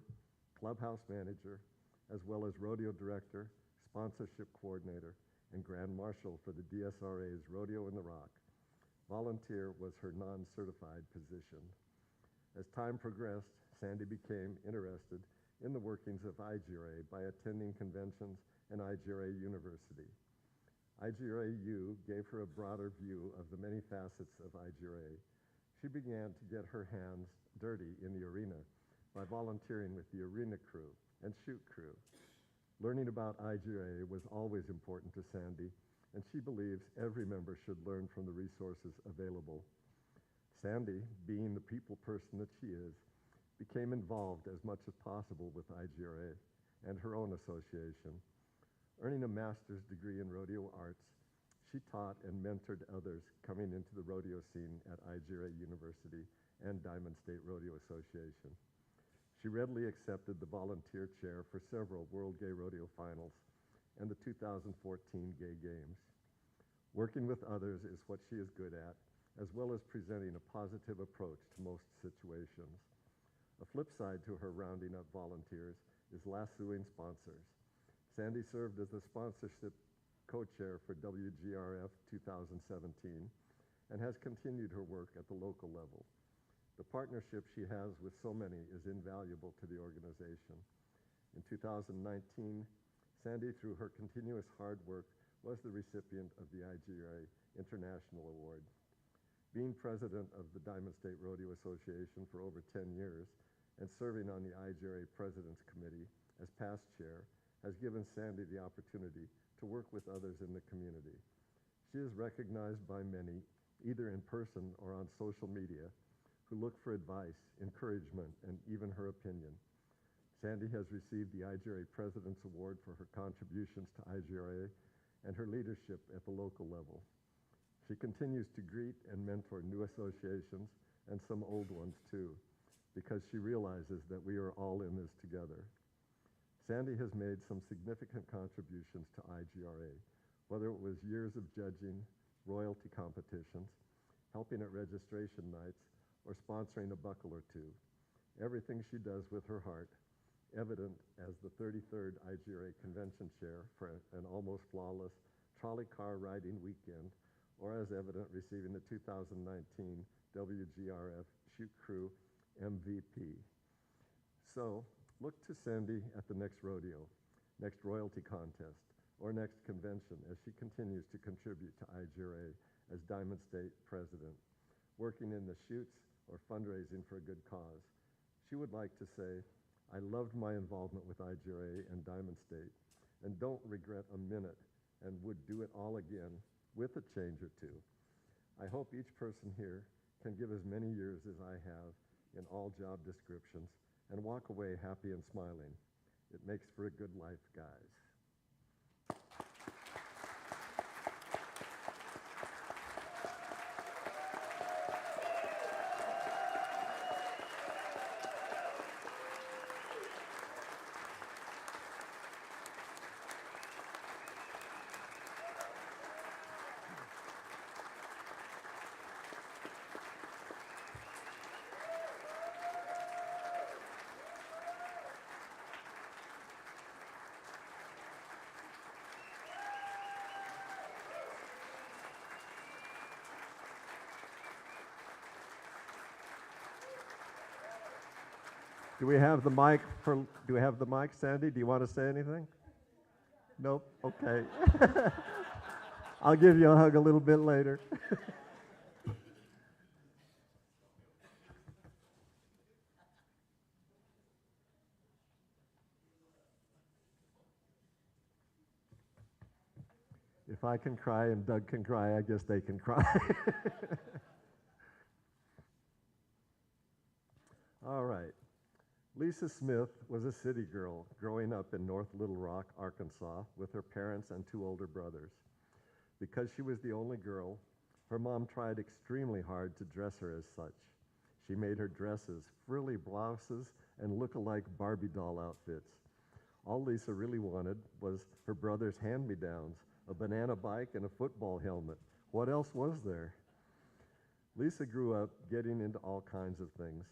clubhouse manager, as well as rodeo director, sponsorship coordinator, and grand marshal for the DSRA's Rodeo in the Rock. Volunteer was her non-certified position. As time progressed, Sandy became interested in the workings of IGRA by attending conventions and IGRA University. IGRA-U gave her a broader view of the many facets of IGRA. She began to get her hands dirty in the arena by volunteering with the arena crew and shoot crew. Learning about IGRA was always important to Sandy, and she believes every member should learn from the resources available. Sandy, being the people person that she is, became involved as much as possible with IGRA and her own association. Earning a master's degree in rodeo arts, she taught and mentored others coming into the rodeo scene at IGRA University and Diamond State Rodeo Association. She readily accepted the volunteer chair for several World Gay Rodeo Finals and the 2014 Gay Games. Working with others is what she is good at, as well as presenting a positive approach to most situations. A flip side to her rounding up volunteers is lassoing sponsors. Sandy served as the sponsorship co-chair for WGRF 2017 and has continued her work at the local level. The partnership she has with so many is invaluable to the organization. In 2019, Sandy, through her continuous hard work, was the recipient of the IGRA International Award. Being president of the Diamond State Rodeo Association for over 10 years and serving on the IGRA President's Committee as past chair has given Sandy the opportunity to work with others in the community. She is recognized by many, either in person or on social media, who look for advice, encouragement, and even her opinion. Sandy has received the IGRA President's Award for her contributions to IGRA and her leadership at the local level. She continues to greet and mentor new associations and some old ones too, because she realizes that we are all in this together. Sandy has made some significant contributions to IGRA, whether it was years of judging, royalty competitions, helping at registration nights, or sponsoring a buckle or two. Everything she does with her heart, evident as the 33rd IGRA Convention chair for an almost flawless trolley car riding weekend, or as evident receiving the 2019 WGRF Shoot Crew MVP. So, look to Sandy at the next rodeo, next royalty contest, or next convention as she continues to contribute to IGRA as Diamond State President, working in the shoots or fundraising for a good cause. She would like to say, I loved my involvement with IGRA and Diamond State and don't regret a minute and would do it all again with a change or two. I hope each person here can give as many years as I have in all job descriptions and walk away happy and smiling. It makes for a good life, guys. Do we have the mic, Sandy? Do you want to say anything? Nope? Okay. I'll give you a hug a little bit later. If I can cry and Doug can cry, I guess they can cry. All right. Lisa Smith was a city girl growing up in North Little Rock, Arkansas, with her parents and two older brothers. Because she was the only girl, her mom tried extremely hard to dress her as such. She made her dresses, frilly blouses, and look-alike Barbie doll outfits. All Lisa really wanted was her brother's hand-me-downs, a banana bike, and a football helmet. What else was there? Lisa grew up getting into all kinds of things.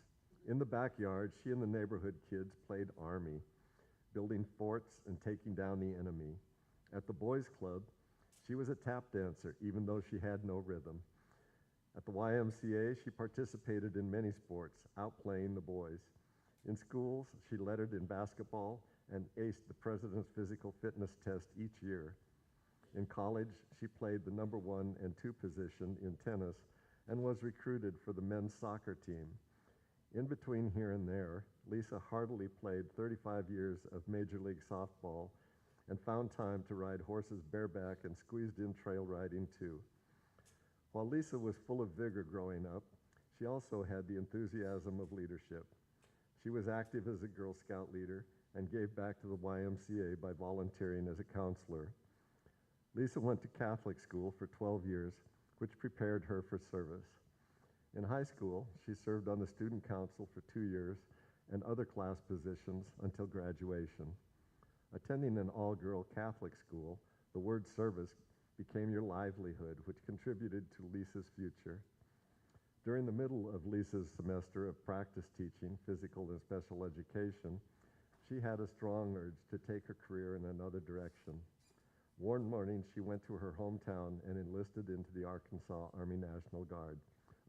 In the backyard, she and the neighborhood kids played army, building forts and taking down the enemy. At the boys' club, she was a tap dancer, even though she had no rhythm. At the YMCA, she participated in many sports, outplaying the boys. In schools, she lettered in basketball and aced the president's physical fitness test each year. In college, she played the number 1 and 2 position in tennis and was recruited for the men's soccer team. In between here and there, Lisa heartily played 35 years of Major League softball and found time to ride horses bareback and squeezed in trail riding too. While Lisa was full of vigor growing up, she also had the enthusiasm of leadership. She was active as a Girl Scout leader and gave back to the YMCA by volunteering as a counselor. Lisa went to Catholic school for 12 years, which prepared her for service. In high school, she served on the student council for 2 years and other class positions until graduation. Attending an all-girl Catholic school, the word service became your livelihood, which contributed to Lisa's future. During the middle of Lisa's semester of practice teaching physical and special education, she had a strong urge to take her career in another direction. One morning, she went to her hometown and enlisted into the Arkansas Army National Guard,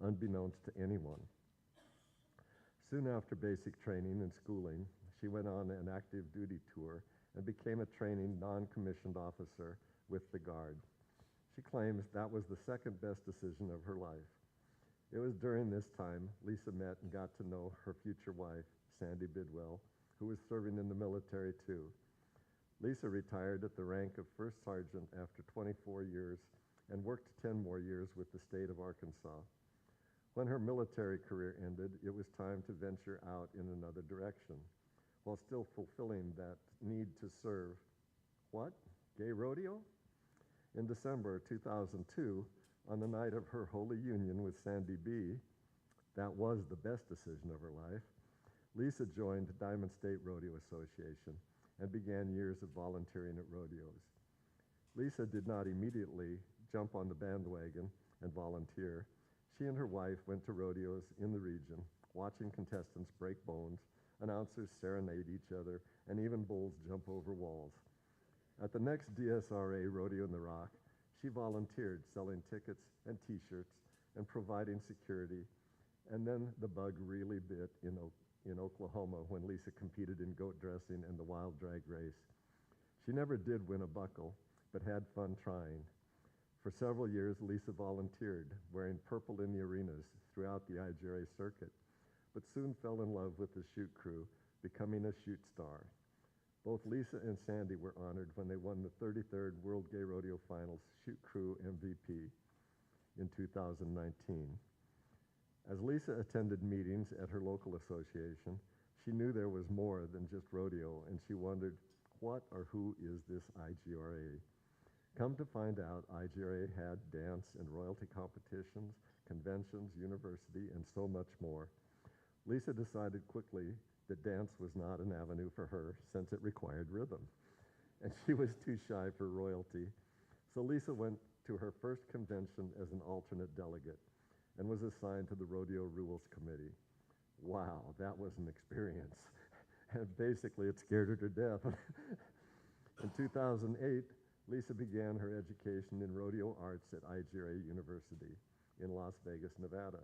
unbeknownst to anyone. Soon after basic training and schooling, she went on an active duty tour and became a training non-commissioned officer with the Guard. She claims that was the second best decision of her life. It was during this time Lisa met and got to know her future wife, Sandy Bidwell, who was serving in the military too. Lisa retired at the rank of First Sergeant after 24 years and worked 10 more years with the state of Arkansas. When her military career ended, it was time to venture out in another direction, while still fulfilling that need to serve. What? Gay rodeo? In December 2002, on the night of her holy union with Sandy B., that was the best decision of her life, Lisa joined Diamond State Rodeo Association and began years of volunteering at rodeos. Lisa did not immediately jump on the bandwagon and volunteer. She and her wife went to rodeos in the region, watching contestants break bones, announcers serenade each other, and even bulls jump over walls. At the next DSRA Rodeo in the Rock, she volunteered selling tickets and T-shirts and providing security, and then the bug really bit in Oklahoma when Lisa competed in goat dressing and the wild drag race. She never did win a buckle, but had fun trying. For several years, Lisa volunteered, wearing purple in the arenas throughout the IGRA circuit, but soon fell in love with the shoot crew, becoming a shoot star. Both Lisa and Sandy were honored when they won the 33rd World Gay Rodeo Finals Shoot Crew MVP in 2019. As Lisa attended meetings at her local association, she knew there was more than just rodeo, and she wondered, what or who is this IGRA? Come to find out, IGRA had dance and royalty competitions, conventions, university, and so much more. Lisa decided quickly that dance was not an avenue for her since it required rhythm, and she was too shy for royalty. So Lisa went to her first convention as an alternate delegate and was assigned to the Rodeo Rules Committee. Wow, that was an experience. And basically, it scared her to death. In 2008, Lisa began her education in rodeo arts at IGRA University in Las Vegas, Nevada,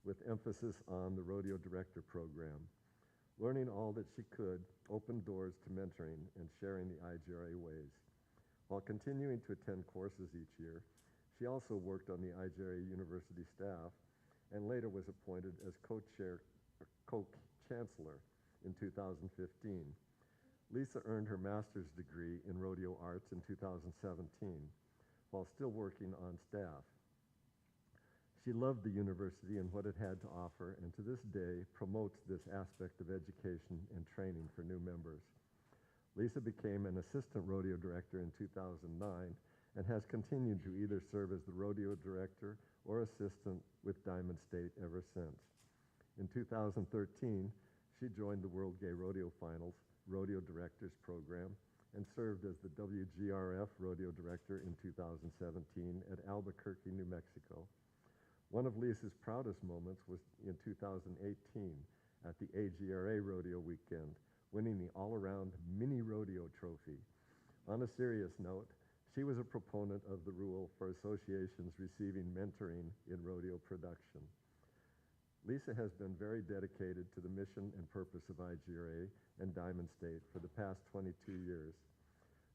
with emphasis on the Rodeo Director program. Learning all that she could opened doors to mentoring and sharing the IGRA ways. While continuing to attend courses each year, she also worked on the IGRA University staff and later was appointed as co-chancellor in 2015. Lisa earned her master's degree in rodeo arts in 2017 while still working on staff. She loved the university and what it had to offer, and to this day promotes this aspect of education and training for new members. Lisa became an assistant rodeo director in 2009 and has continued to either serve as the rodeo director or assistant with Diamond State ever since. In 2013, she joined the World Gay Rodeo Finals Rodeo Directors Program and served as the WGRF Rodeo Director in 2017 at Albuquerque, New Mexico. One of Lisa's proudest moments was in 2018 at the IGRA Rodeo Weekend, winning the all-around mini rodeo trophy. On a serious note, she was a proponent of the rule for associations receiving mentoring in rodeo production. Lisa has been very dedicated to the mission and purpose of IGRA and Diamond State for the past 22 years.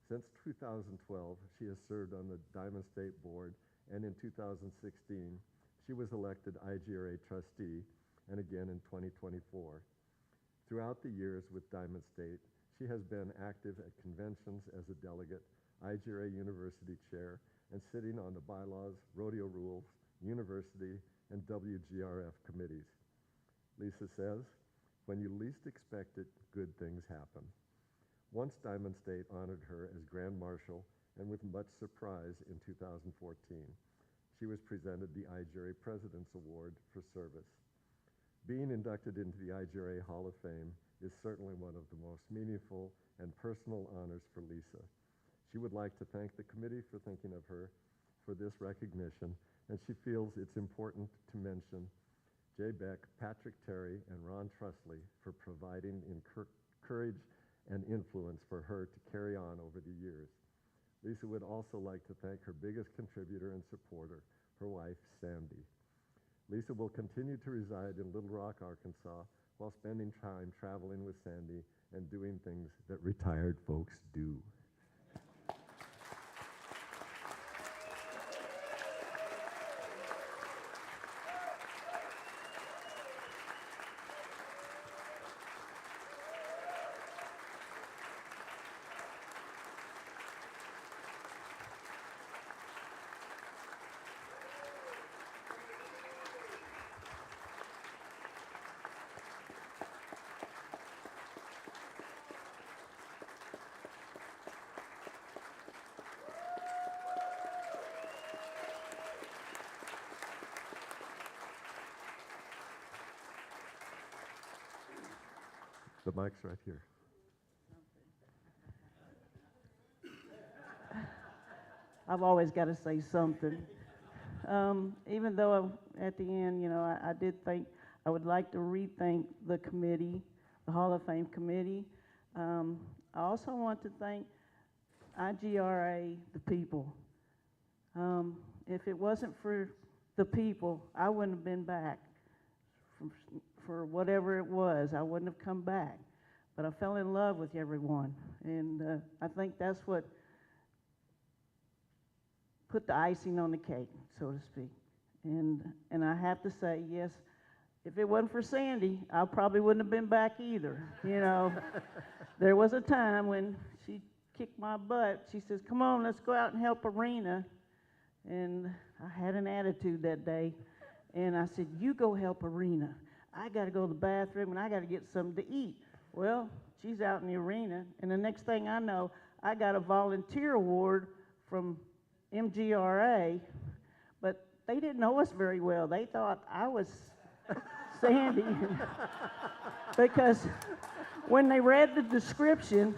Since 2012, she has served on the Diamond State Board, and in 2016, she was elected IGRA trustee, and again in 2024. Throughout the years with Diamond State, she has been active at conventions as a delegate, IGRA University chair, and sitting on the bylaws, rodeo rules, university, and WGRF committees. Lisa says, when you least expect it, good things happen. Once Diamond State honored her as Grand Marshal, and with much surprise in 2014, she was presented the IGRA President's Award for service. Being inducted into the IGRA Hall of Fame is certainly one of the most meaningful and personal honors for Lisa. She would like to thank the committee for thinking of her for this recognition, and she feels it's important to mention Jay Beck, Patrick Terry, and Ron Trusley for providing courage and influence for her to carry on over the years. Lisa would also like to thank her biggest contributor and supporter, her wife, Sandy. Lisa will continue to reside in Little Rock, Arkansas, while spending time traveling with Sandy and doing things that retired folks do. The mic's right here. I've always got to say something. Even though at the end, you know, I did think, I would like to re-thank the committee, the Hall of Fame committee. I also want to thank IGRA, the people. If it wasn't for the people, I wouldn't have been back. For whatever it was, I wouldn't have come back. But I fell in love with everyone, and I think that's what put the icing on the cake, so to speak. And I have to say, yes, if it wasn't for Sandy, I probably wouldn't have been back either. You know, there was a time when she kicked my butt. She says, "Come on, let's go out and help Arena." And I had an attitude that day, and I said, "You go help Arena. I got to go to the bathroom, and I got to get something to eat." Well, she's out in the arena, and the next thing I know, I got a volunteer award from MGRA, but they didn't know us very well. They thought I was Sandy, because when they read the description,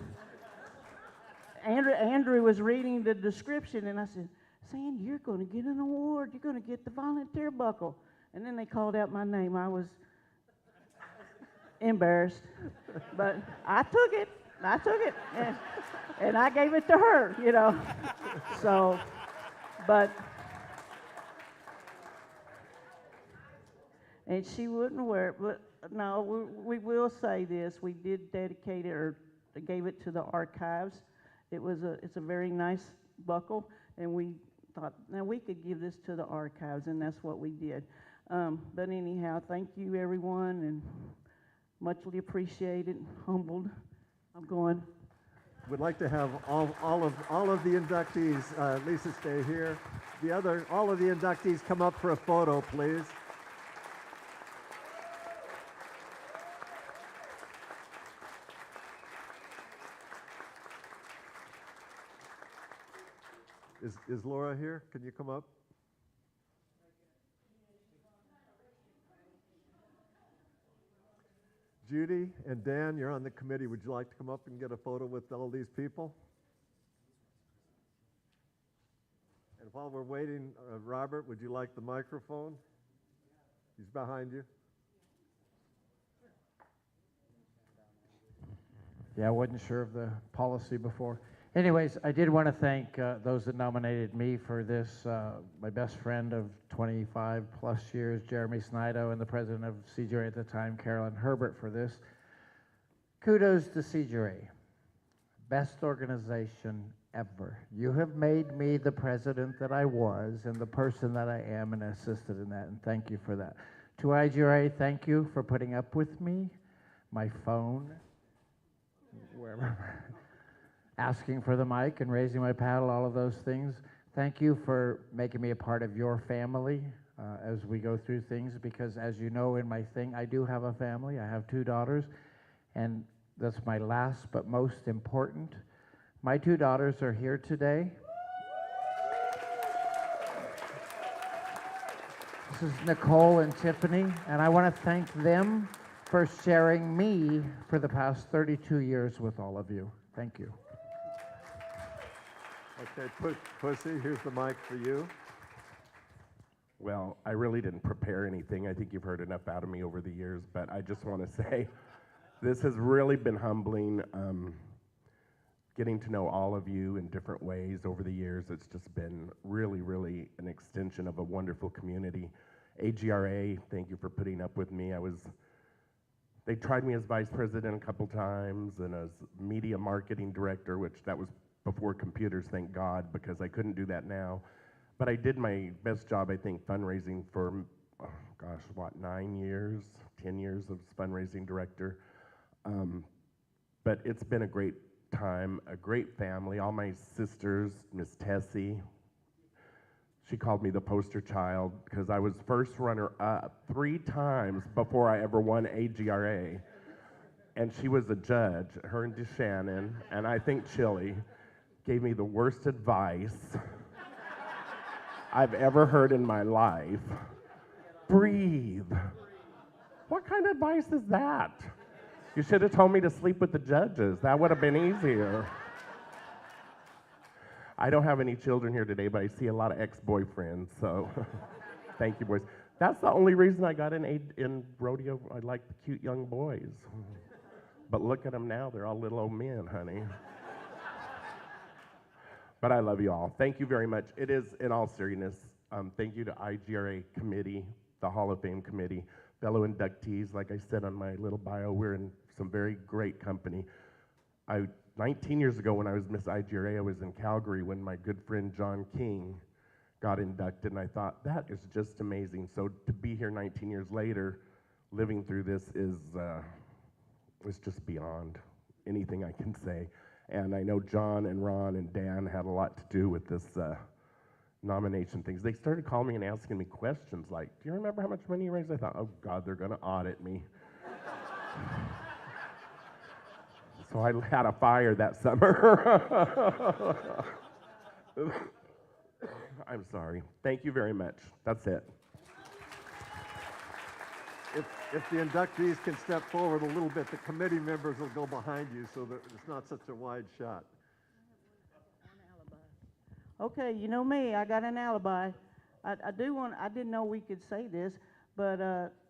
Andrew was reading the description, and I said, "Sandy, you're going to get an award. You're going to get the volunteer buckle." And then they called out my name. I was embarrassed, but I took it, and I gave it to her, you know. So, but, and she wouldn't wear it, but no, we will say this, we did dedicate it, or gave it to the archives. It's a very nice buckle, and we thought, now we could give this to the archives, and that's what we did. But anyhow, thank you everyone, and muchly appreciated, humbled. I'm going. Would like to have all of the inductees, Lisa, stay here. All of the inductees come up for a photo, please. Is Laura here? Can you come up? Judy and Dan, you're on the committee. Would you like to come up and get a photo with all these people? And while we're waiting, Robert, would you like the microphone? He's behind you. Yeah, I wasn't sure of the policy before. Anyways, I did want to thank those that nominated me for this, my best friend of 25 plus years, Jeremy Snido, and the president of CGRA at the time, Carolyn Herbert, for this. Kudos to CGRA. Best organization ever. You have made me the president that I was and the person that I am, and assisted in that, and thank you for that. To IGRA, thank you for putting up with me, my phone, wherever. Asking for the mic and raising my paddle, all of those things. Thank you for making me a part of your family as we go through things, because as you know in my thing, I do have a family. I have 2 daughters, and that's my last but most important. My 2 daughters are here today. This is Nicole and Tiffany, and I want to thank them for sharing me for the past 32 years with all of you. Thank you. Okay, Pussy, here's the mic for you. Well, I really didn't prepare anything. I think you've heard enough out of me over the years, but I just want to say this has really been humbling. Getting to know all of you in different ways over the years, it's just been really, really an extension of a wonderful community. AGRA, thank you for putting up with me. They tried me as vice president a couple times and as media marketing director, which that was before computers, thank God, because I couldn't do that now. But I did my best job, I think, fundraising for, 9 years, 10 years of fundraising director. But it's been a great time, a great family. All my sisters, Miss Tessie, she called me the poster child because I was first runner-up 3 times before I ever won AGRA. And she was a judge, her and DeShannon, and I think Chili gave me the worst advice I've ever heard in my life. Breathe. What kind of advice is that? You should have told me to sleep with the judges. That would have been easier. I don't have any children here today, but I see a lot of ex-boyfriends, so thank you, boys. That's the only reason I got in rodeo. I like the cute young boys. But look at them now. They're all little old men, honey. But I love you all. Thank you very much. It is, in all seriousness, thank you to IGRA committee, the Hall of Fame committee, fellow inductees. Like I said on my little bio, we're in some very great company. 19 years ago when I was Miss IGRA, I was in Calgary when my good friend John King got inducted, and I thought, that is just amazing. So to be here 19 years later, living through this is just beyond anything I can say. And I know John and Ron and Dan had a lot to do with this nomination things. They started calling me and asking me questions like, do you remember how much money you raised? I thought, oh God, they're gonna audit me. So I had a fire that summer. I'm sorry. Thank you very much. That's it. If the inductees can step forward a little bit, the committee members will go behind you so that it's not such a wide shot. Okay, you know me, I got an alibi. I didn't know we could say this, but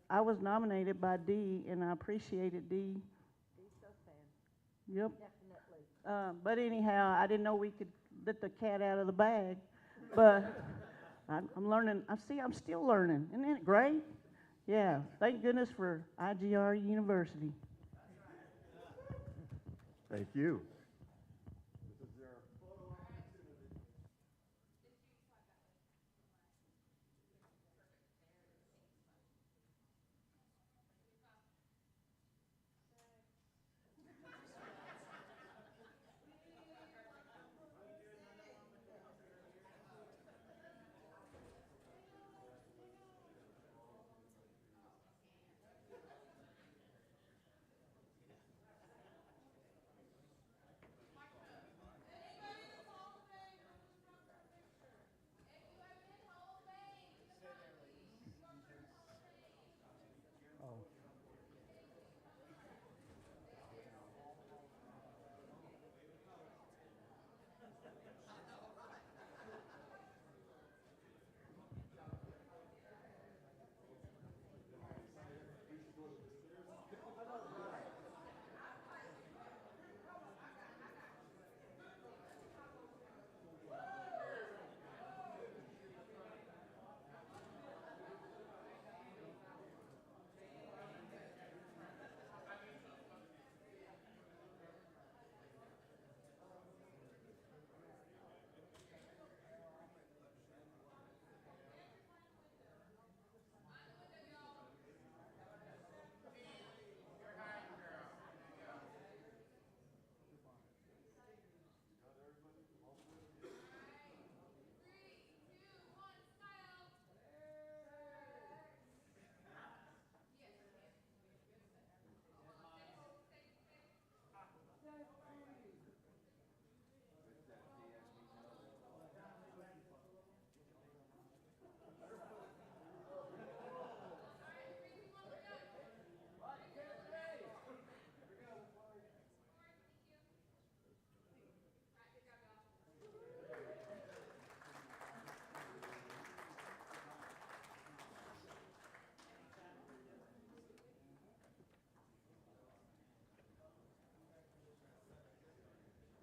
I was nominated by Dee, and I appreciated Dee. Dee's so fan. Yep. Definitely. But anyhow, I didn't know we could let the cat out of the bag. But I'm learning. I'm still learning. Isn't it great? Yeah, thank goodness for IGRA University. Thank you.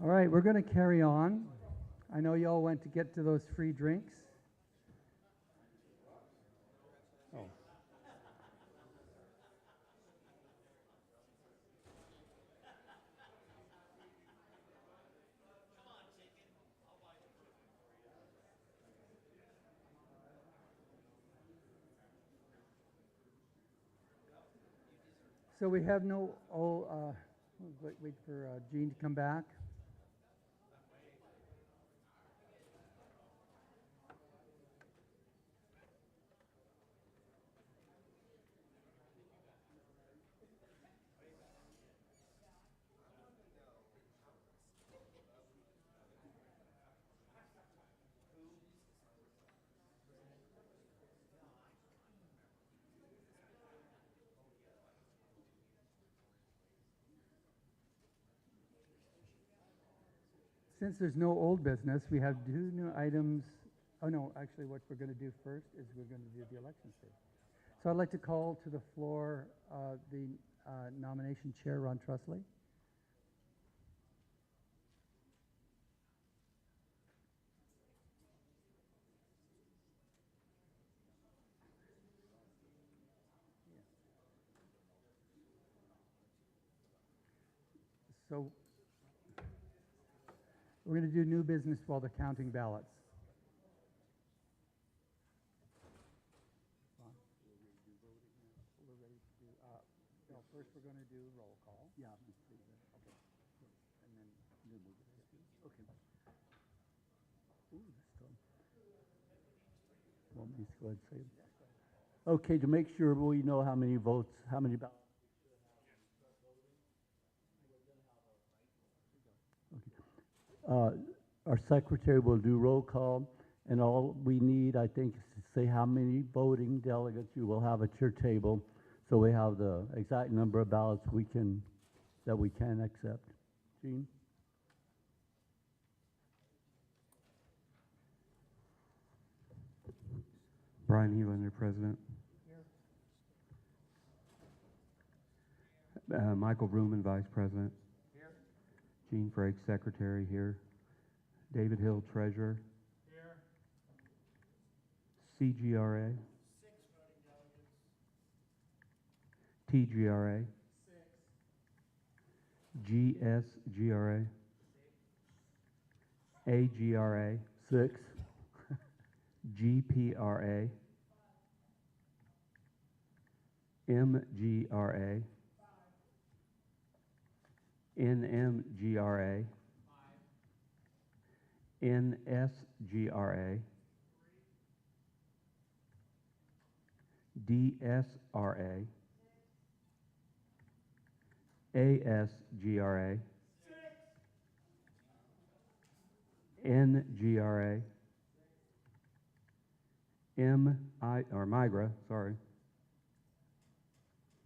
All right, we're going to carry on. I know you all went to get to those free drinks. Oh. So we have no, wait for Gene to come back. Since there's no old business, we have 2 new items. Oh, no, actually, what we're going to do first is we're going to do the elections first. So I'd like to call to the floor the nomination chair, Ron Trusley. So we're going to do new business while they're counting ballots. No, first we're going to do roll call. Yeah. Okay. And then we'll get to okay. Ooh, that's tough. Want me to go ahead and say it? Okay, to make sure we know how many votes, how many ballots. Our secretary will do roll call, and all we need, I think, is to say how many voting delegates you will have at your table, so we have the exact number of ballots that we can accept. Gene? Brian Helander, President. Michael Ruman, Vice President. Here. Gene Frakes, Secretary, here. David Hill, Treasurer. Here. CGRA. 6 voting delegates. TGRA. 6. GSGRA. AGRA. 6. GPRA. MGRA. NMGRA. 5. NSGRA. DSRA. ASGRA. 6. NGRA. MIGRA, sorry.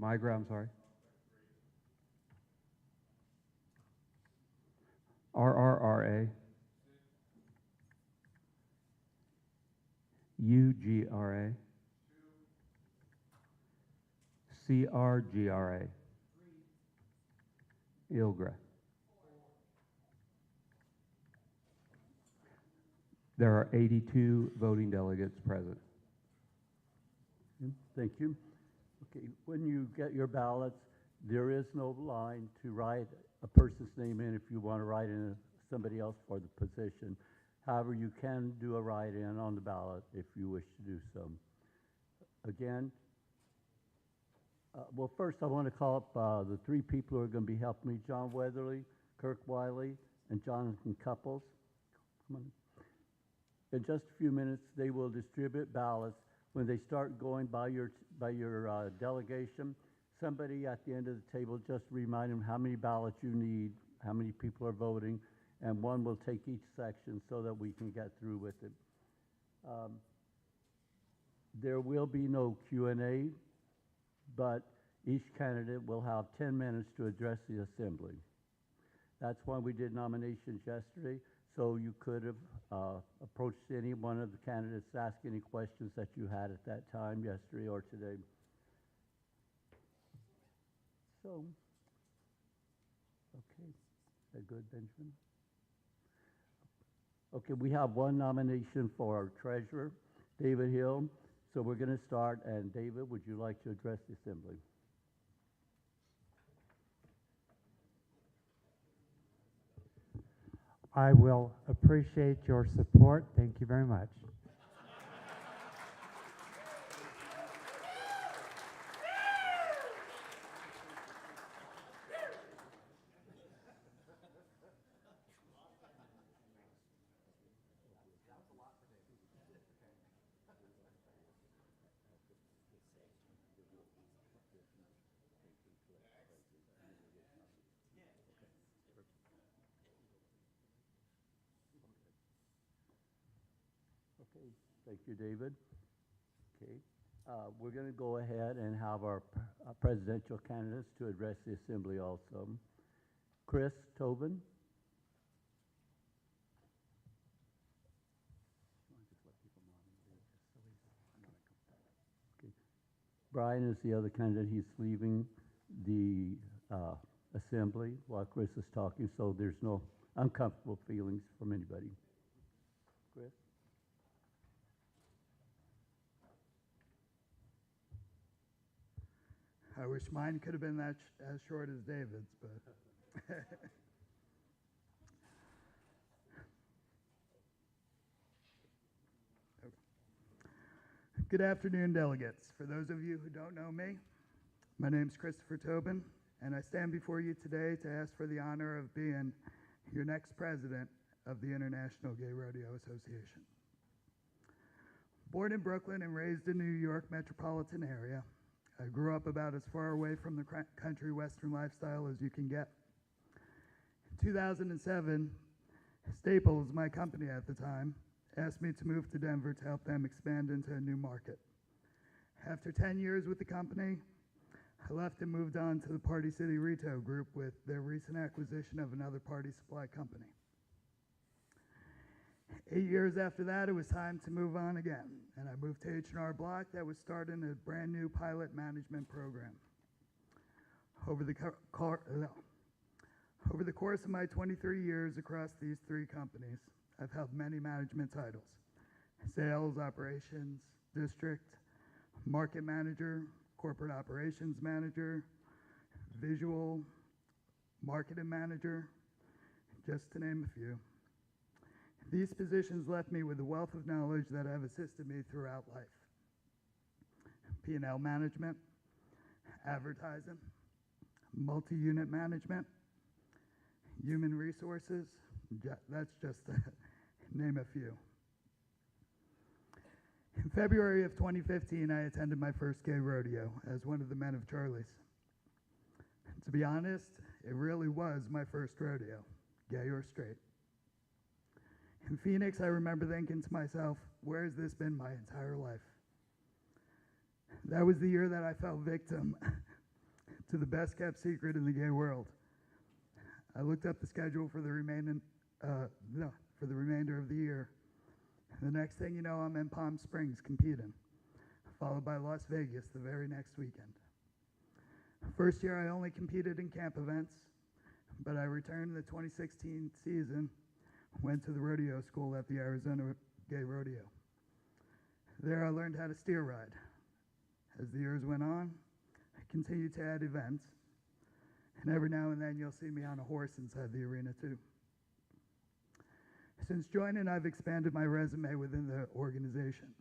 MIGRA, I'm sorry. RRRA. UGRA. CRGRA. ILGRA. There are 82 voting delegates present. Thank you. Okay, when you get your ballots, there is no line to write a person's name in if you want to write in somebody else for the position. However, you can do a write-in on the ballot if you wish to do so. Again, well, first I want to call up the 3 people who are going to be helping me, John Weatherly, Kirk Wiley, and Jonathan Couples. Come on. In just a few minutes, they will distribute ballots. When they start going by your delegation, somebody at the end of the table just remind them how many ballots you need, how many people are voting, and one will take each section so that we can get through with it. There will be no Q&A, but each candidate will have 10 minutes to address the assembly. That's why we did nominations yesterday, so you could have approached any one of the candidates to ask any questions that you had at that time, yesterday or today. So, okay, is that good, Benjamin? Okay, we have one nomination for our treasurer, David Hill. So we're going to start, and David, would you like to address the assembly? I will appreciate your support. Thank you very much. Okay, thank you, David. Okay, we're going to go ahead and have our presidential candidates to address the assembly also. Chris Tobin. Okay. Brian is the other candidate. He's leaving the assembly while Chris is talking, so there's no uncomfortable feelings from anybody. Chris? I wish mine could have been that as short as David's, but good afternoon, delegates. For those of you who don't know me, my name's Christopher Tobin, and I stand before you today to ask for the honor of being your next president of the International Gay Rodeo Association. Born in Brooklyn and raised in New York metropolitan area, I grew up about as far away from the country western lifestyle as you can get. In 2007, Staples, my company at the time, asked me to move to Denver to help them expand into a new market. After 10 years with the company, I left and moved on to the Party City Retail Group with their recent acquisition of another party supply company. 8 years after that, it was time to move on again, and I moved to H&R Block that was starting a brand new pilot management program. Over the course of my 23 years across these three companies, I've held many management titles: sales, operations, district, market manager, corporate operations manager, visual, marketing manager, just to name a few. These positions left me with a wealth of knowledge that have assisted me throughout life. P&L management, advertising, multi-unit management, human resources, that's just to name a few. In February of 2015, I attended my first gay rodeo as one of the men of Charlie's. To be honest, it really was my first rodeo, gay or straight. In Phoenix, I remember thinking to myself, where has this been my entire life? That was the year that I fell victim to the best kept secret in the gay world. I looked up the schedule for the remainder of the year. The next thing you know, I'm in Palm Springs competing, followed by Las Vegas the very next weekend. First year, I only competed in camp events, but I returned in the 2016 season, went to the rodeo school at the Arizona Gay Rodeo. There I learned how to steer ride. As the years went on, I continued to add events, and every now and then you'll see me on a horse inside the arena too. Since joining, I've expanded my resume within the organization.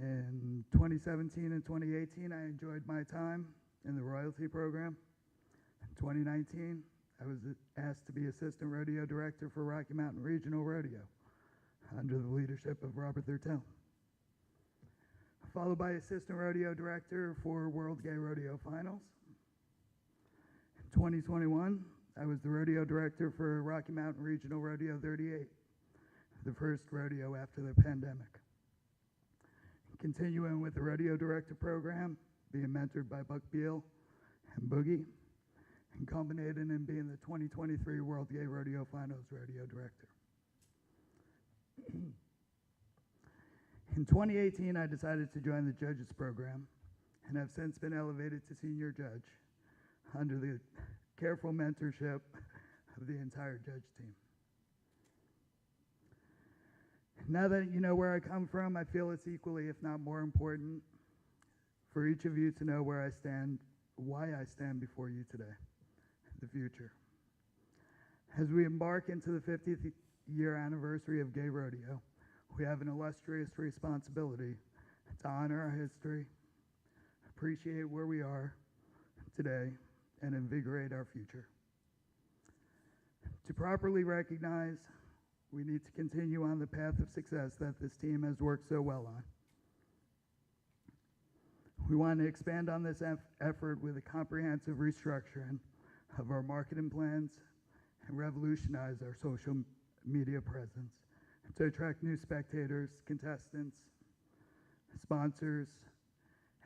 In 2017 and 2018, I enjoyed my time in the royalty program. In 2019, I was asked to be Assistant Rodeo Director for Rocky Mountain Regional Rodeo under the leadership of Robert Thurtell, followed by Assistant Rodeo Director for World Gay Rodeo Finals. In 2021, I was the Rodeo Director for Rocky Mountain Regional Rodeo 38, the first rodeo after the pandemic. Continuing with the Rodeo Director program, being mentored by Buck Beal and Boogie, and culminating in being the 2023 World Gay Rodeo Finals Rodeo Director. In 2018, I decided to join the Judges Program, and have since been elevated to Senior Judge under the careful mentorship of the entire judge team. Now that you know where I come from, I feel it's equally, if not more important, for each of you to know where I stand, why I stand before you today, the future. As we embark into the 50th year anniversary of Gay Rodeo, we have an illustrious responsibility to honor our history, appreciate where we are today, and invigorate our future. To properly recognize, we need to continue on the path of success that this team has worked so well on. We want to expand on this effort with a comprehensive restructuring of our marketing plans and revolutionize our social media presence to attract new spectators, contestants, sponsors,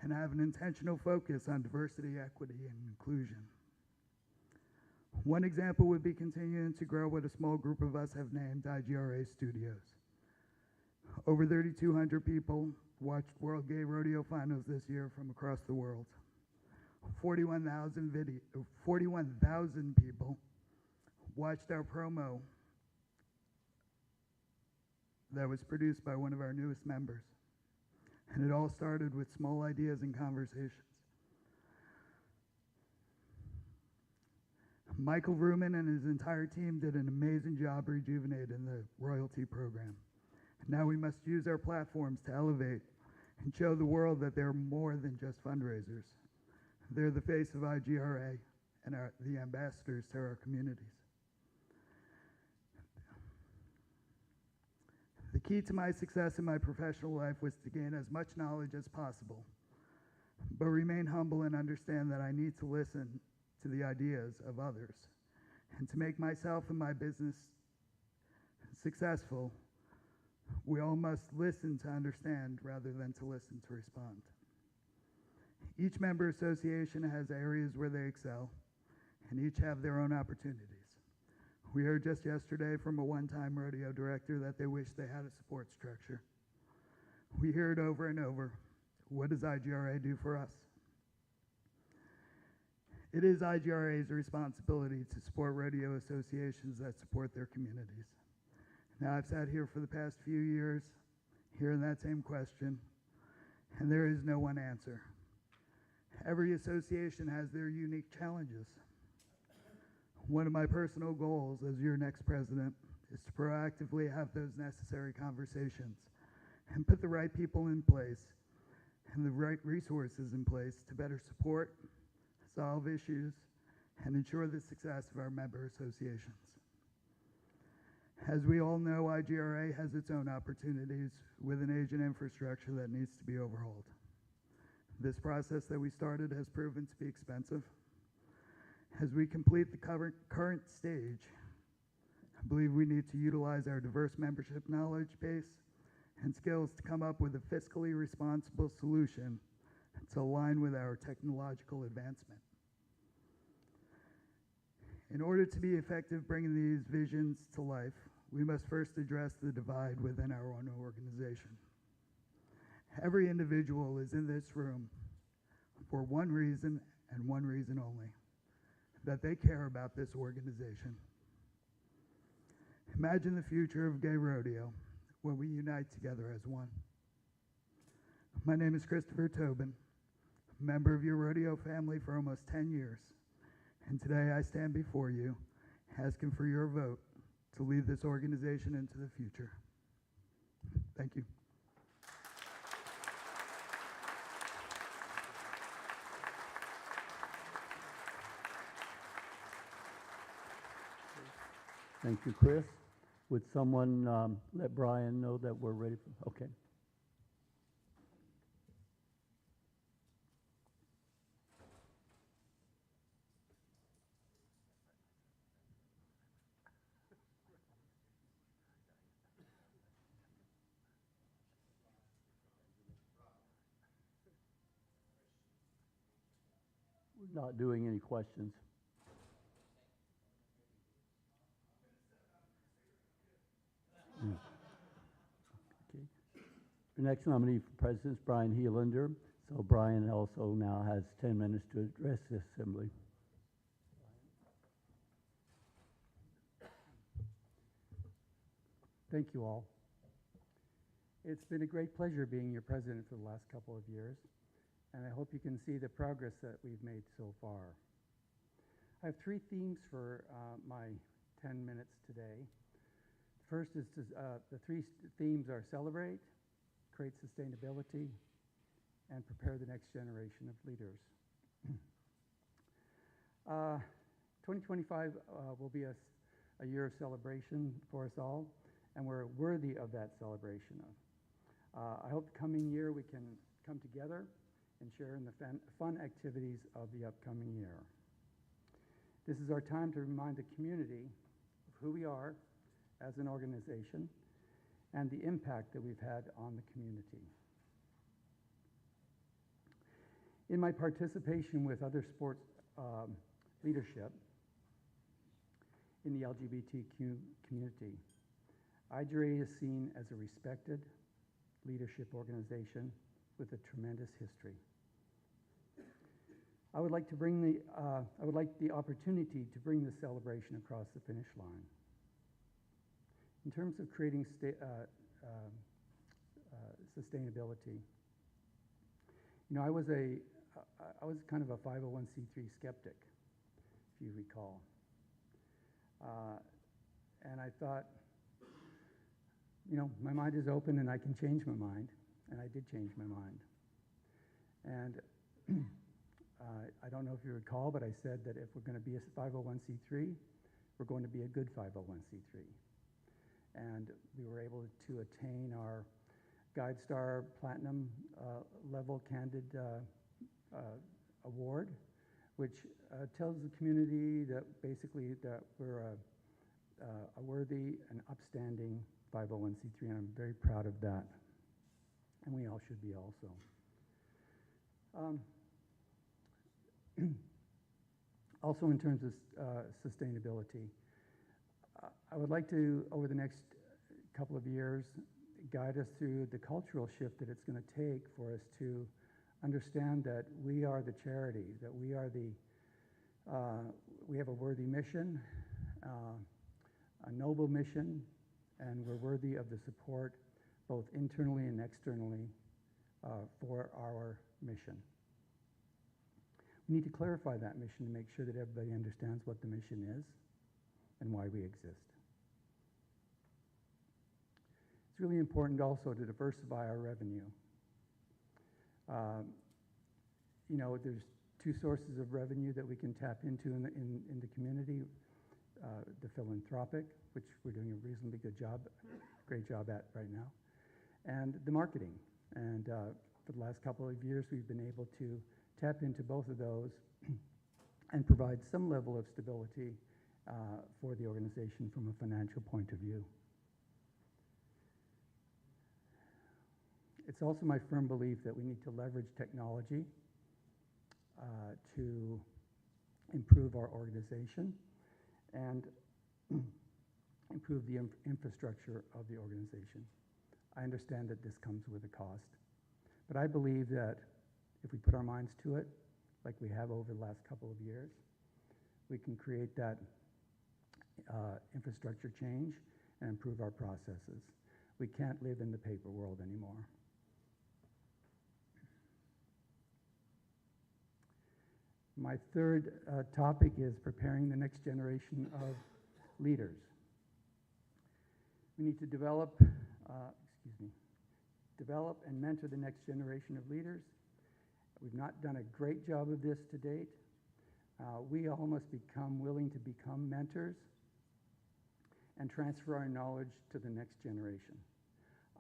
and have an intentional focus on diversity, equity, and inclusion. One example would be continuing to grow what a small group of us have named IGRA Studios. Over 3,200 people watched World Gay Rodeo Finals this year from across the world. 41,000 people watched our promo that was produced by one of our newest members. And it all started with small ideas and conversations. Michael Ruman and his entire team did an amazing job rejuvenating the royalty program. Now we must use our platforms to elevate and show the world that they're more than just fundraisers. They're the face of IGRA and the ambassadors to our communities. The key to my success in my professional life was to gain as much knowledge as possible, but remain humble and understand that I need to listen to the ideas of others. And to make myself and my business successful, we all must listen to understand rather than to listen to respond. Each member association has areas where they excel, and each have their own opportunities. We heard just yesterday from a one-time rodeo director that they wish they had a support structure. We hear it over and over. What does IGRA do for us? It is IGRA's responsibility to support rodeo associations that support their communities. Now, I've sat here for the past few years, hearing that same question, and there is no one answer. Every association has their unique challenges. One of my personal goals as your next president is to proactively have those necessary conversations and put the right people in place and the right resources in place to better support, solve issues, and ensure the success of our member associations. As we all know, IGRA has its own opportunities with an aging infrastructure that needs to be overhauled. This process that we started has proven to be expensive. As we complete the current stage, I believe we need to utilize our diverse membership knowledge base and skills to come up with a fiscally responsible solution to align with our technological advancement. In order to be effective bringing these visions to life, we must first address the divide within our own organization. Every individual is in this room for one reason and one reason only, that they care about this organization. Imagine the future of Gay Rodeo when we unite together as one. My name is Christopher Tobin, a member of your rodeo family for almost 10 years, and today I stand before you asking for your vote to lead this organization into the future. Thank you. Thank you, Chris. Would someone let Brian know that we're ready for, okay. We're not doing any questions. Okay. The next nominee for president is Brian Helander. So Brian also now has 10 minutes to address the assembly. Thank you all. It's been a great pleasure being your president for the last couple of years, and I hope you can see the progress that we've made so far. I have three themes for my 10 minutes today. First is the three themes are celebrate, create sustainability, and prepare the next generation of leaders. 2025 will be a year of celebration for us all, and we're worthy of that celebration. I hope the coming year we can come together and share in the fun activities of the upcoming year. This is our time to remind the community of who we are as an organization and the impact that we've had on the community. In my participation with other sports leadership in the LGBTQ community, IGRA is seen as a respected leadership organization with a tremendous history. I would like the opportunity to bring this celebration across the finish line. In terms of creating sustainability, you know, I was kind of a 501c3 skeptic, if you recall, and I thought, you know, my mind is open and I can change my mind, and I did change my mind. And I don't know if you recall, but I said that if we're going to be a 501c3, we're going to be a good 501c3. And we were able to attain our GuideStar Platinum level Candid award, which tells the community that basically that we're a worthy and upstanding 501c3, and I'm very proud of that. And we all should be also. Also, in terms of sustainability, I would like to, over the next couple of years, guide us through the cultural shift that it's going to take for us to understand that we are the charity, that we are we have a worthy mission, a noble mission, and we're worthy of the support both internally and externally for our mission. We need to clarify that mission to make sure that everybody understands what the mission is and why we exist. It's really important also to diversify our revenue. You know, there's two sources of revenue that we can tap into in the community. The philanthropic, which we're doing a reasonably good job, great job at right now, and the marketing. And for the last couple of years, we've been able to tap into both of those and provide some level of stability for the organization from a financial point of view. It's also my firm belief that we need to leverage technology to improve our organization and improve the infrastructure of the organization. I understand that this comes with a cost, but I believe that if we put our minds to it, like we have over the last couple of years, we can create that infrastructure change and improve our processes. We can't live in the paper world anymore. My third topic is preparing the next generation of leaders. We need to develop and mentor the next generation of leaders. We've not done a great job of this to date. We all must become willing to become mentors and transfer our knowledge to the next generation.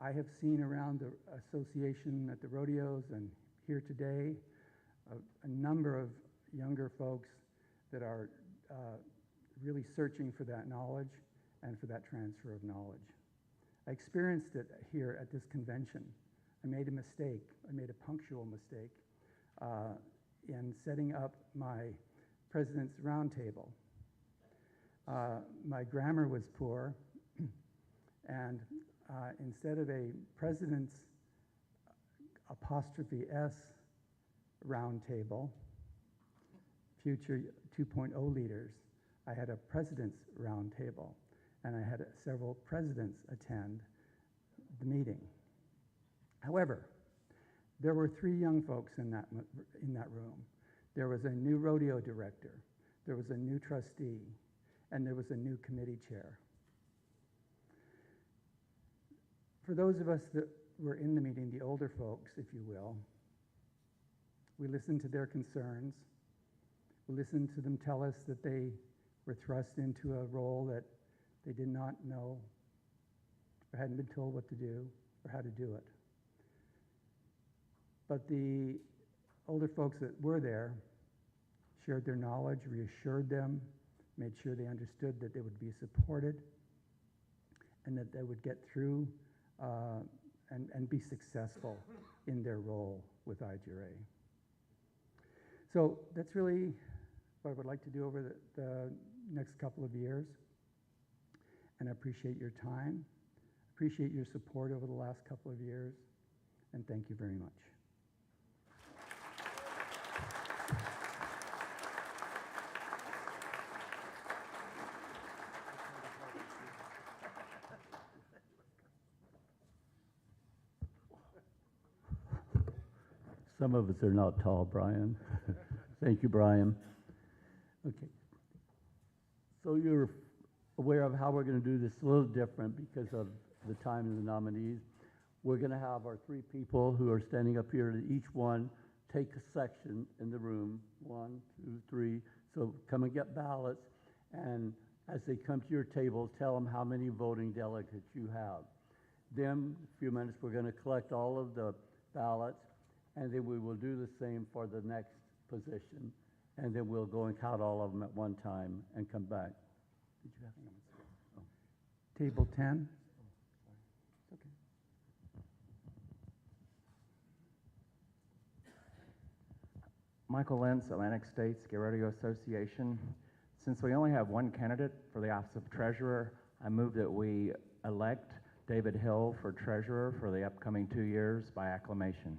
I have seen around the association at the rodeos and here today a number of younger folks that are really searching for that knowledge and for that transfer of knowledge. I experienced it here at this convention. I made a mistake. I made a punctual mistake in setting up my President's Roundtable. My grammar was poor, and instead of a President's ''S Roundtable, Future 2.0 Leaders, I had a President's Roundtable, and I had several presidents attend the meeting. However, there were 3 young folks in that room. There was a new rodeo director, there was a new trustee, and there was a new committee chair. For those of us that were in the meeting, the older folks, if you will, we listened to their concerns. We listened to them tell us that they were thrust into a role that they did not know or hadn't been told what to do or how to do it. But the older folks that were there shared their knowledge, reassured them, made sure they understood that they would be supported and that they would get through and be successful in their role with IGRA. So that's really what I would like to do over the next couple of years. And I appreciate your time, appreciate your support over the last couple of years, and thank you very much. Some of us are not tall, Brian. Thank you, Brian. Okay. So you're aware of how we're going to do this a little different because of the time of the nominees. We're going to have our 3 people who are standing up here, each one take a section in the room, 1, 2, 3. So come and get ballots, and as they come to your table, tell them how many voting delegates you have. Then, in a few minutes, we're going to collect all of the ballots, and then we will do the same for the next position, and then we'll go and count all of them at one time and come back. Did you have Table 10. It's okay. Michael Lentz, Atlantic States Gay Rodeo Association. Since we only have one candidate for the office of treasurer, I move that we elect David Hill for treasurer for the upcoming 2 years by acclamation.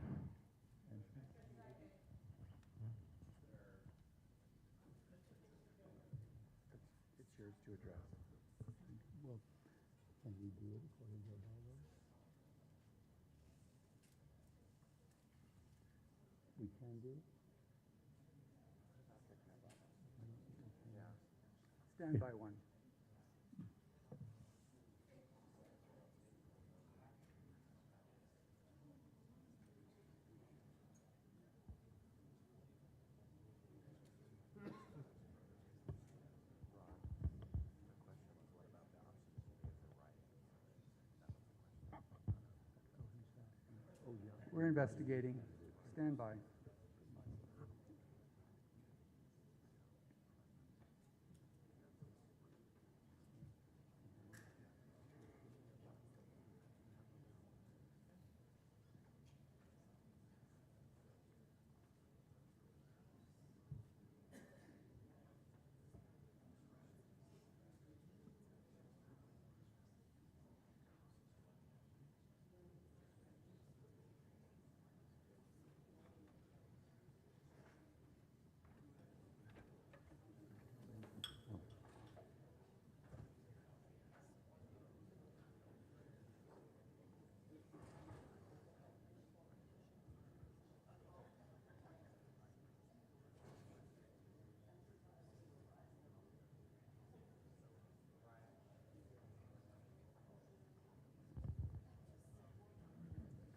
It's yours to address. Well, can we do it according to our bylaws? We can do it? Stand by one. We're investigating. Stand by.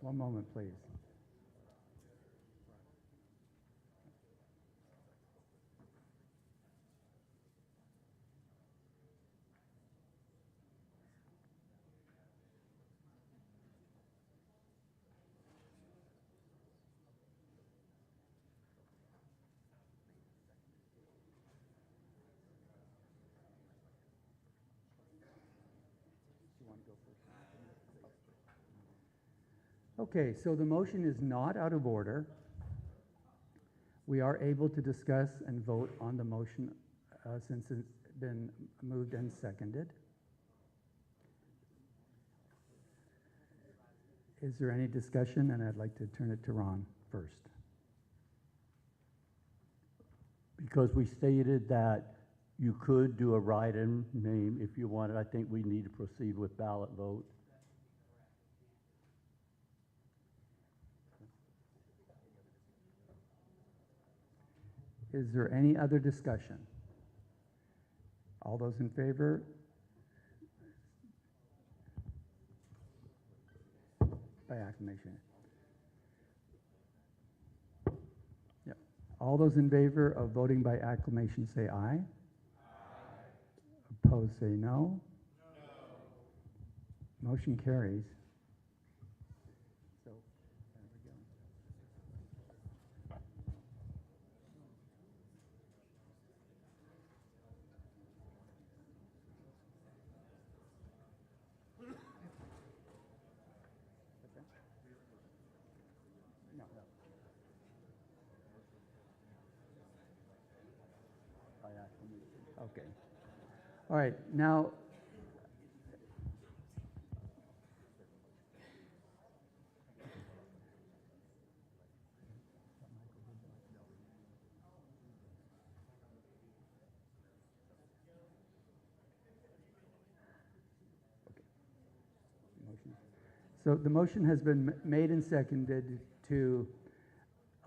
One moment, please. Okay, so the motion is not out of order. We are able to discuss and vote on the motion since it's been moved and seconded. Is there any discussion? And I'd like to turn it to Ron first. Because we stated that you could do a write-in name if you wanted. I think we need to proceed with ballot vote. Is there any other discussion? All those in favor? By acclamation. Yep. All those in favor of voting by acclamation say aye. Opposed say no. Motion carries. So, there we go. No, no. By acclamation. Okay. All right, now. So the motion has been made and seconded to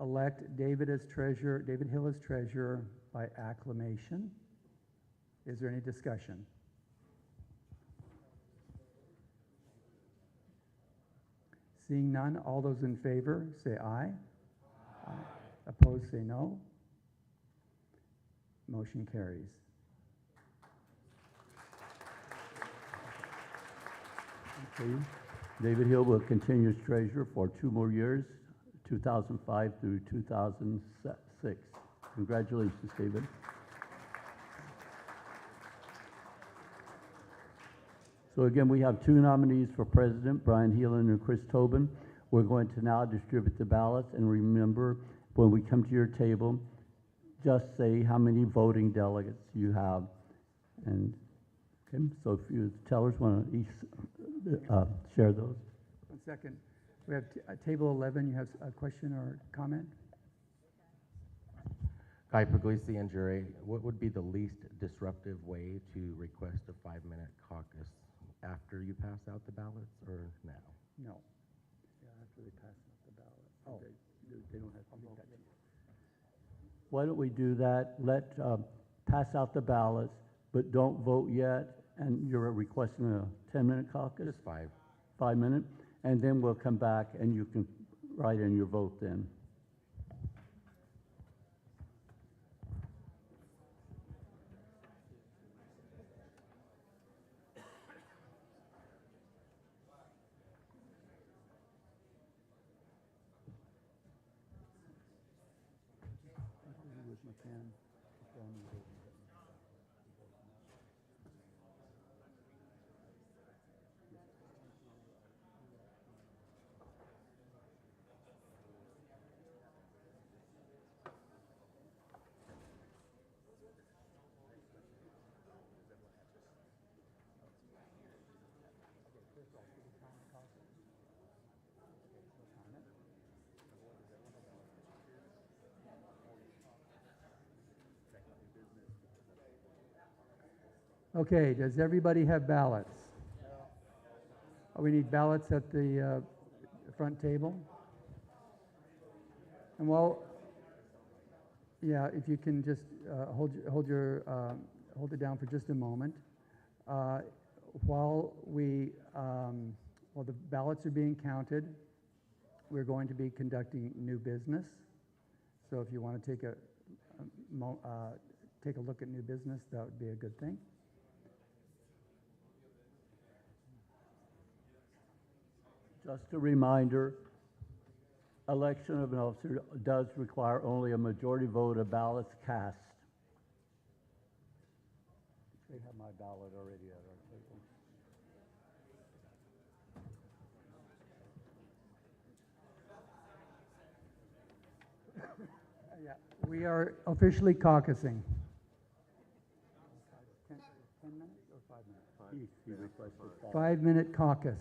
elect David Hill as treasurer by acclamation. Is there any discussion? Seeing none, all those in favor say aye. Aye. Opposed say no. Motion carries. Okay. David Hill will continue as treasurer for 2 more years, 2005 through 2006. Congratulations, David. So again, we have 2 nominees for president, Brian Heelan and Chris Tobin. We're going to now distribute the ballots, and remember, when we come to your table, just say how many voting delegates you have. And okay, so if you tellers want to each share those. 1 second. We have table 11. You have a question or comment? Guy Puglisi and jury, what would be the least disruptive way to request a 5-minute caucus? After you pass out the ballots or now? No. Yeah, after they pass out the ballot. They don't have to make that. Why don't we do that? Let pass out the ballots, but don't vote yet. And you're requesting a 10-minute caucus? Just 5. 5 minutes, and then we'll come back and you can write in your vote then. Okay, does everybody have ballots? Oh, we need ballots at the front table. And while, yeah, if you can just hold it down for just a moment. While the ballots are being counted, we're going to be conducting new business. So if you want to take a look at new business, that would be a good thing. Just a reminder, election of an officer does require only a majority vote of ballots cast. They have my ballot already at our table. Yeah, we are officially caucusing. 10 minutes or 5 minutes? He requested 5-minute caucus.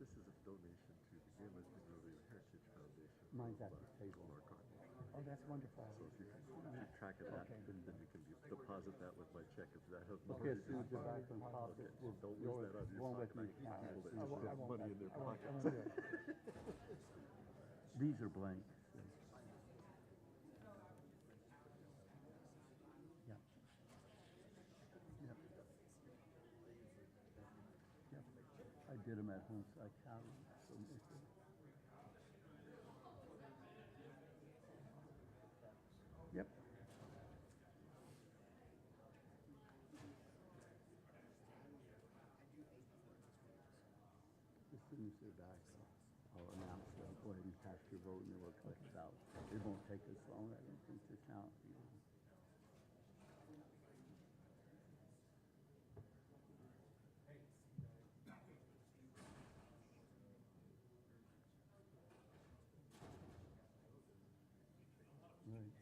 This is a donation to the Game of Thrones Heritage Foundation. Mine's at the table. Oh, that's wonderful. So if you can keep track of that, then you can deposit that with my check. If that has Okay, as soon as you're back on top, Okay, don't lose that on your pocket. I hate people that just put money in their pockets. These are blank. Yeah. Yep. Yep. I did them at home, so I counted. So yep. As soon as they're back, I'll announce them. Go ahead and cast your vote, and then we'll collect it out. It won't take us long, I don't think, to count. Right.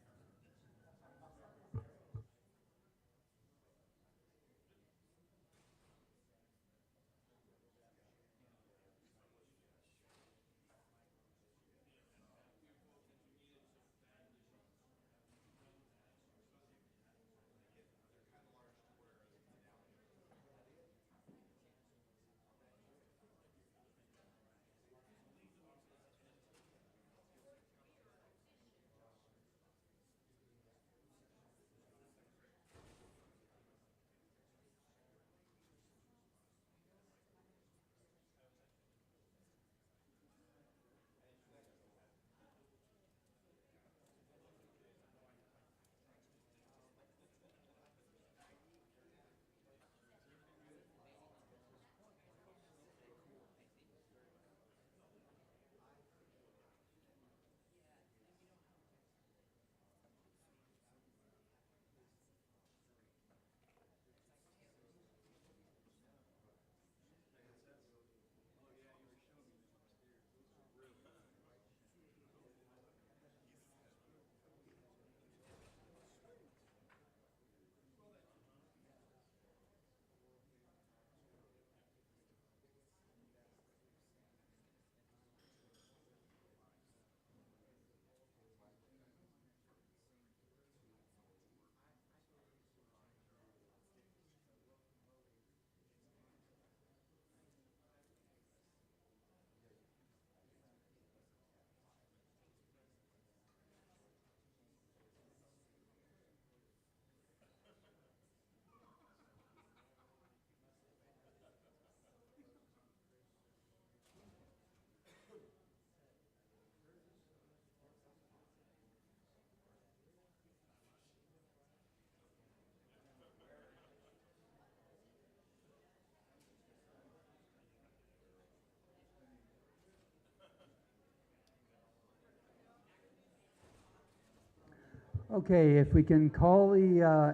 Okay, if we can call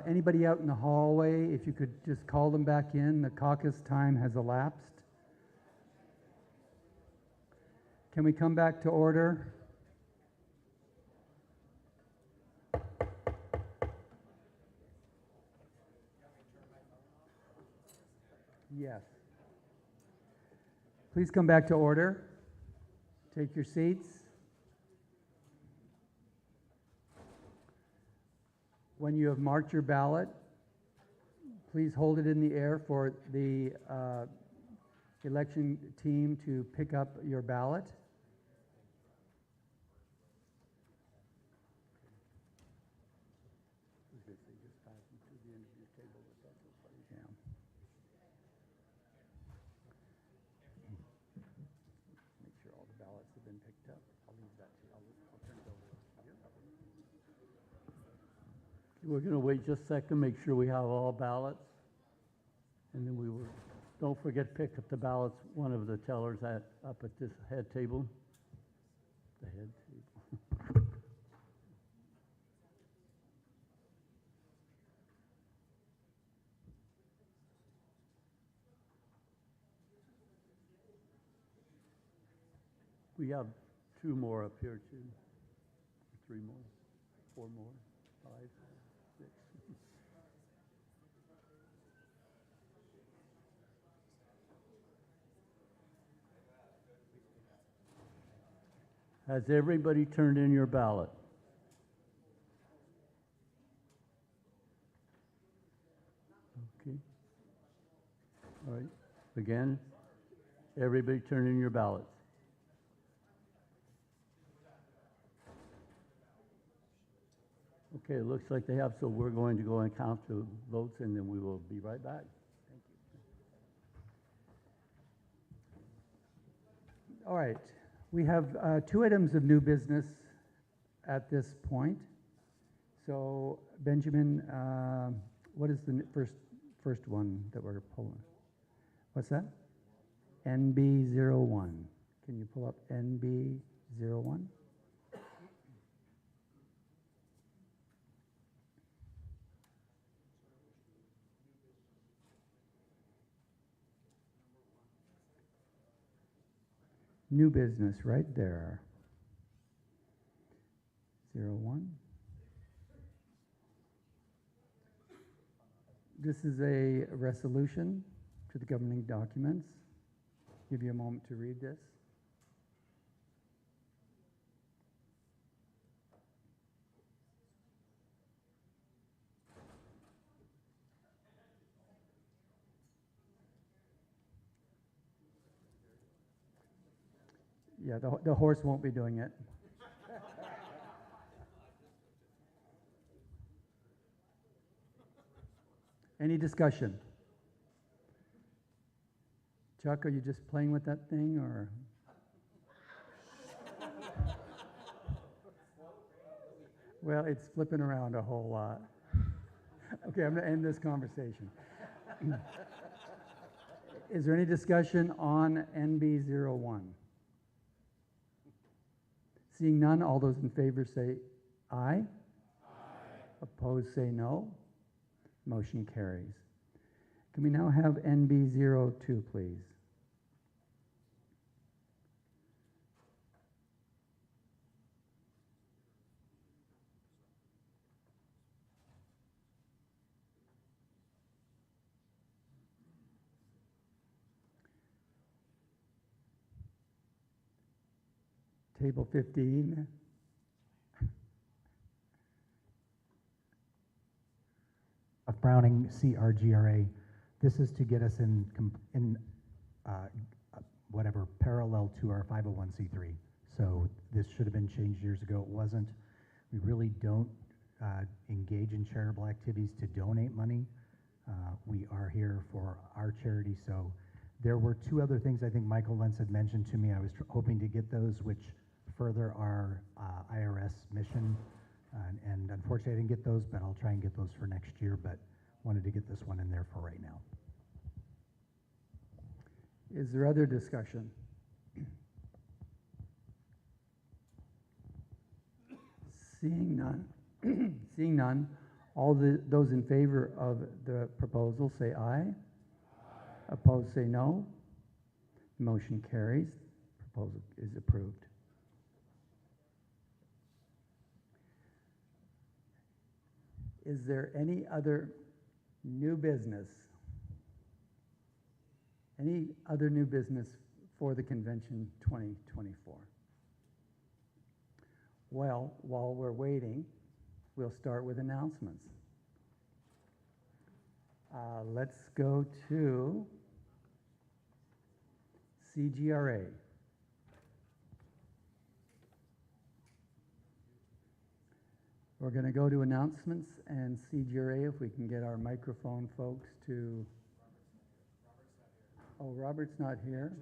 anybody out in the hallway, if you could just call them back in, the caucus time has elapsed. Can we come back to order? Yes. Please come back to order. Take your seats. When you have marked your ballot, please hold it in the air for the election team to pick up your ballot. Yeah. Make sure all the ballots have been picked up. I'll leave that to you. I'll turn it over to you. We're going to wait just a second, make sure we have all ballots. And then we will, don't forget to pick up the ballots, one of the tellers up at this head table. The head table. We have 2 more up here too. 3 more, 4 more, 5, 6. Has everybody turned in your ballot? Okay. All right. Again, everybody turn in your ballots. Okay, it looks like they have, so we're going to go and count the votes, and then we will be right back. All right, we have 2 items of new business at this point. So Benjamin, what is the first one that we're pulling? What's that? NB01. Can you pull up NB01? New business right there. 01. This is a resolution to the governing documents. Give you a moment to read this. Yeah, the horse won't be doing it. Any discussion? Chuck, are you just playing with that thing, or? Well, it's flipping around a whole lot. Okay, I'm going to end this conversation. Is there any discussion on NB01? Seeing none, all those in favor say aye. Aye. Opposed say no. Motion carries. Can we now have NB02, please? Table 15. Of Browning CRGRA. This is to get us in whatever parallel to our 501c3. So this should have been changed years ago. It wasn't. We really don't engage in charitable activities to donate money. We are here for our charity. So there were 2 other things I think Michael Lentz had mentioned to me. I was hoping to get those, which further our IRS mission. And unfortunately, I didn't get those, but I'll try and get those for next year, but wanted to get this one in there for right now. Is there other discussion? Seeing none, seeing none, all those in favor of the proposal say aye. Aye. Opposed say no. Motion carries. Proposal is approved. Is there any other new business? Any other new business for the convention 2024? Well, while we're waiting, we'll start with announcements. Let's go to CGRA. We're going to go to announcements and CGRA, if we can get our microphone folks to... Oh, Robert's not here.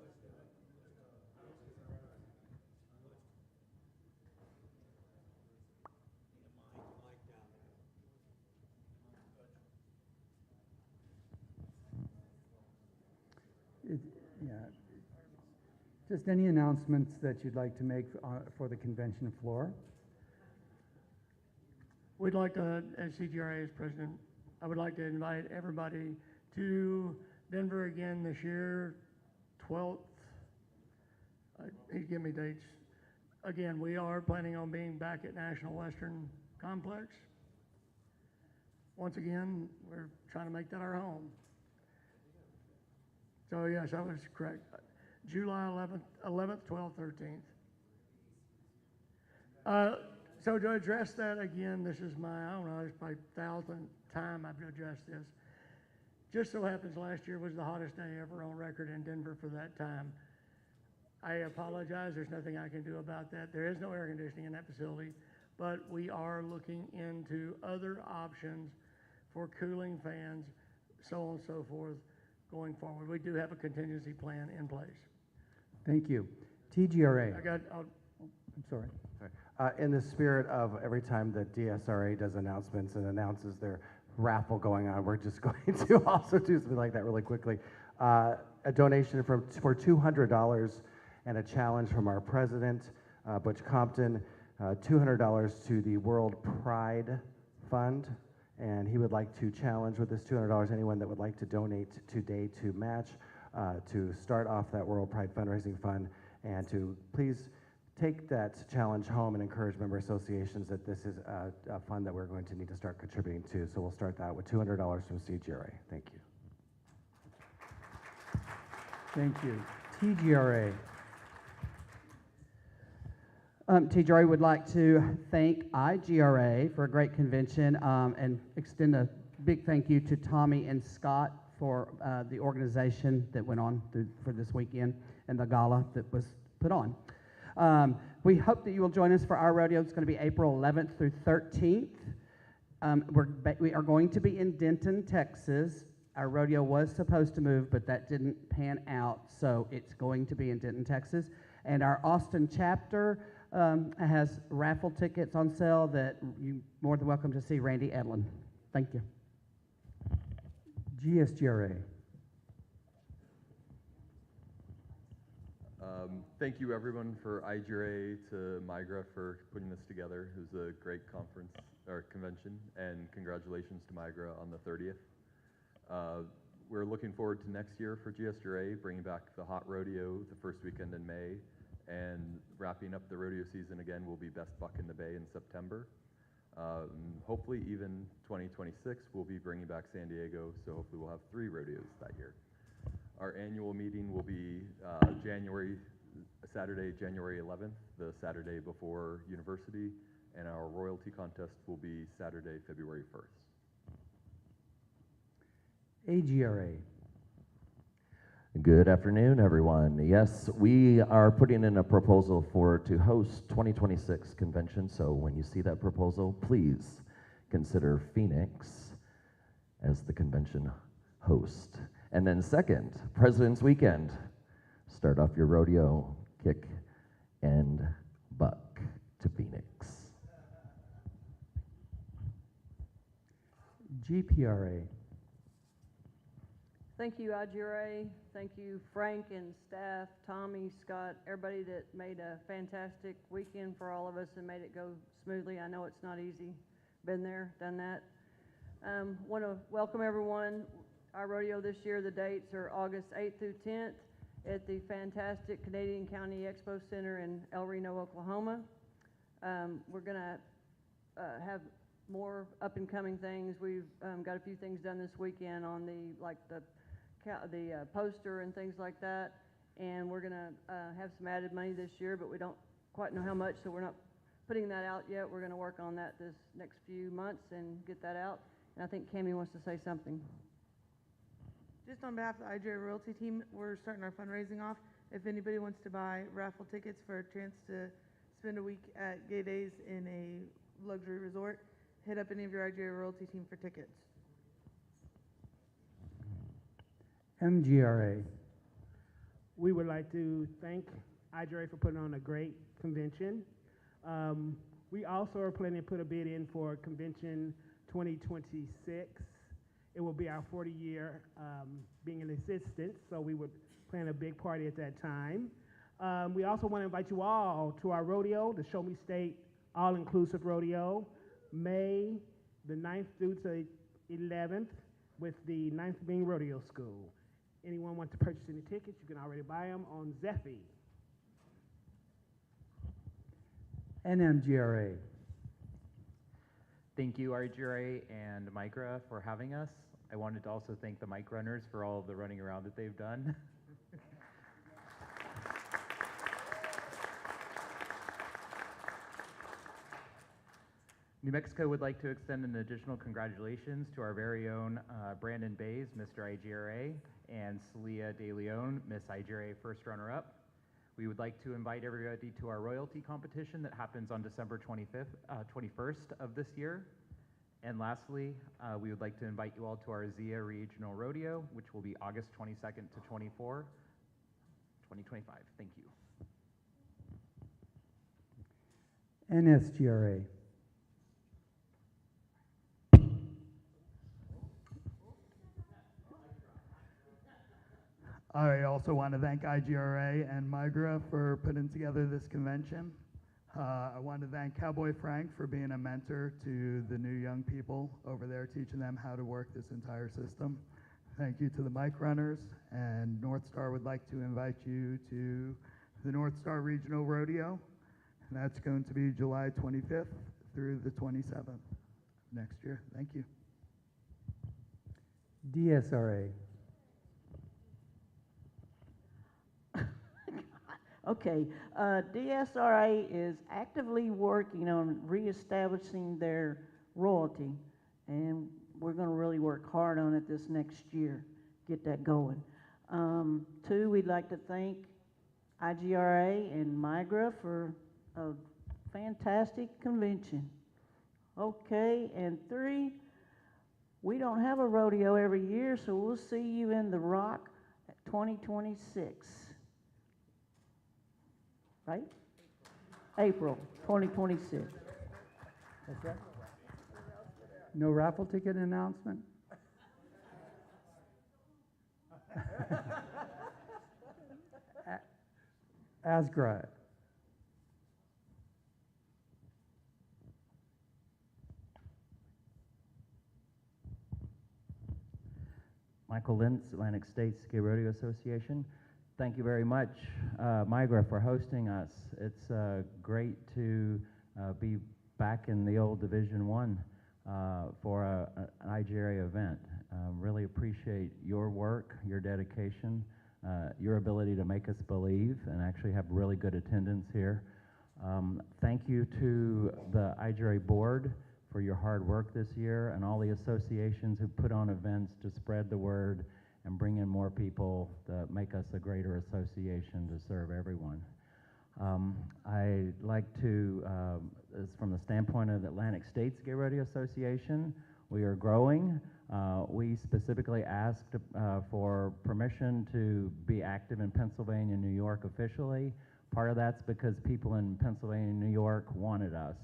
Yeah. Just any announcements that you'd like to make for the convention floor? We'd like to, as CGRA as president, I would like to invite everybody to Denver again this year, 12th. He'd give me dates. Again, we are planning on being back at National Western Complex. Once again, we're trying to make that our home. So yes, I was correct. July 11th, 12th, 13th. So to address that again, this is my, I don't know, it's probably 1,000th time I've addressed this. Just so happens last year was the hottest day ever on record in Denver for that time. I apologize, there's nothing I can do about that. There is no air conditioning in that facility. but we are looking into other options for cooling fans, so on and so forth, going forward. We do have a contingency plan in place. Thank you. TGRA. I'm sorry. In the spirit of every time that DSRA does announcements and announces their raffle going on, we're just going to also do something like that really quickly. A donation for $200 and a challenge from our president, Butch Compton, $200 to the World Pride Fund. And he would like to challenge with this $200 anyone that would like to donate today to match, to start off that World Pride fundraising fund, and to please take that challenge home and encourage member associations that this is a fund that we're going to need to start contributing to. So we'll start that with $200 from CGRA. Thank you. Thank you. TGRA. TGRA would like to thank IGRA for a great convention and extend a big thank you to Tommy and Scott for the organization that went on for this weekend and the gala that was put on. We hope that you will join us for our rodeo. It's going to be April 11th through 13th. We are going to be in Denton, Texas. Our rodeo was supposed to move, but that didn't pan out, so it's going to be in Denton, Texas. And our Austin chapter has raffle tickets on sale that you're more than welcome to see Randy Edlin. Thank you. GSGRA. Thank you everyone for IGRA to MIGRA for putting this together. It was a great conference or convention, and congratulations to MIGRA on the 30th. We're looking forward to next year for GSGRA, bringing back the hot rodeo the first weekend in May, and wrapping up the rodeo season again will be Best Buck in the Bay in September. Hopefully even 2026 we'll be bringing back San Diego, so hopefully we'll have 3 rodeos that year. Our annual meeting will be Saturday, January 11th, the Saturday before University, and our royalty contest will be Saturday, February 1st. AGRA. Good afternoon, everyone. Yes, we are putting in a proposal to host 2026 convention, so when you see that proposal, please consider Phoenix as the convention host. And then second, President's Weekend. Start off your rodeo, kick and buck to Phoenix. GPRA. Thank you, IGRA. Thank you, Frank and staff, Tommy, Scott, everybody that made a fantastic weekend for all of us and made it go smoothly. I know it's not easy. Been there, done that. Want to welcome everyone. Our rodeo this year, the dates are August 8th through 10th at the fantastic Canadian County Expo Center in El Reno, Oklahoma. We're going to have more up-and-coming things. We've got a few things done this weekend on the poster and things like that, and we're going to have some added money this year, but we don't quite know how much, so we're not putting that out yet. We're going to work on that this next few months and get that out. And I think Cammie wants to say something. Just on behalf of the IGRA Royalty Team, we're starting our fundraising off. If anybody wants to buy raffle tickets for a chance to spend a week at Gay Days in a luxury resort, hit up any of your IGRA Royalty Team for tickets. MGRA. We would like to thank IGRA for putting on a great convention. We also are planning to put a bid in for Convention 2026. It will be our 40-year being in existence, so we would plan a big party at that time. We also want to invite you all to our rodeo, the Show Me State All-Inclusive Rodeo, May the 9th through the 11th with the 9th Being Rodeo School. Anyone want to purchase any tickets, you can already buy them on Zeffy. NMGRA. Thank you, IGRA and MIGRA, for having us. I wanted to also thank the Mike Runners for all of the running around that they've done. New Mexico would like to extend an additional congratulations to our very own Brandon Bays, Mr. IGRA, and Celia De Leon, Miss IGRA first runner-up. We would like to invite everybody to our royalty competition that happens on December 21st of this year. And lastly, we would like to invite you all to our Zia Regional Rodeo, which will be August 22nd to 24, 2025. Thank you. NSGRA. I also want to thank IGRA and MIGRA for putting together this convention. I want to thank Cowboy Frank for being a mentor to the new young people over there, teaching them how to work this entire system. Thank you to the mic runners, and North Star would like to invite you to the North Star Regional Rodeo, and that's going to be July 25th through the 27th next year. Thank you. DSRA. Okay, DSRA is actively working on reestablishing their royalty, and we're going to really work hard on it this next year, get that going. Two, we'd like to thank IGRA and MIGRA for a fantastic convention. Okay, and three, we don't have a rodeo every year, so we'll see you in the Rock at 2026. Right? April 2026. That's right. No raffle ticket announcement? IGRA. Michael Lintz, Atlantic States Ski Rodeo Association. Thank you very much, MIGRA, for hosting us. It's great to be back in the old Division I for an IGRA event. Really appreciate your work, your dedication, your ability to make us believe and actually have really good attendance here. Thank you to the IGRA board for your hard work this year, and all the associations who put on events to spread the word and bring in more people that make us a greater association to serve everyone. I'd like to, from the standpoint of the Atlantic States Ski Rodeo Association, we are growing. We specifically asked for permission to be active in Pennsylvania and New York officially. Part of that's because people in Pennsylvania and New York wanted us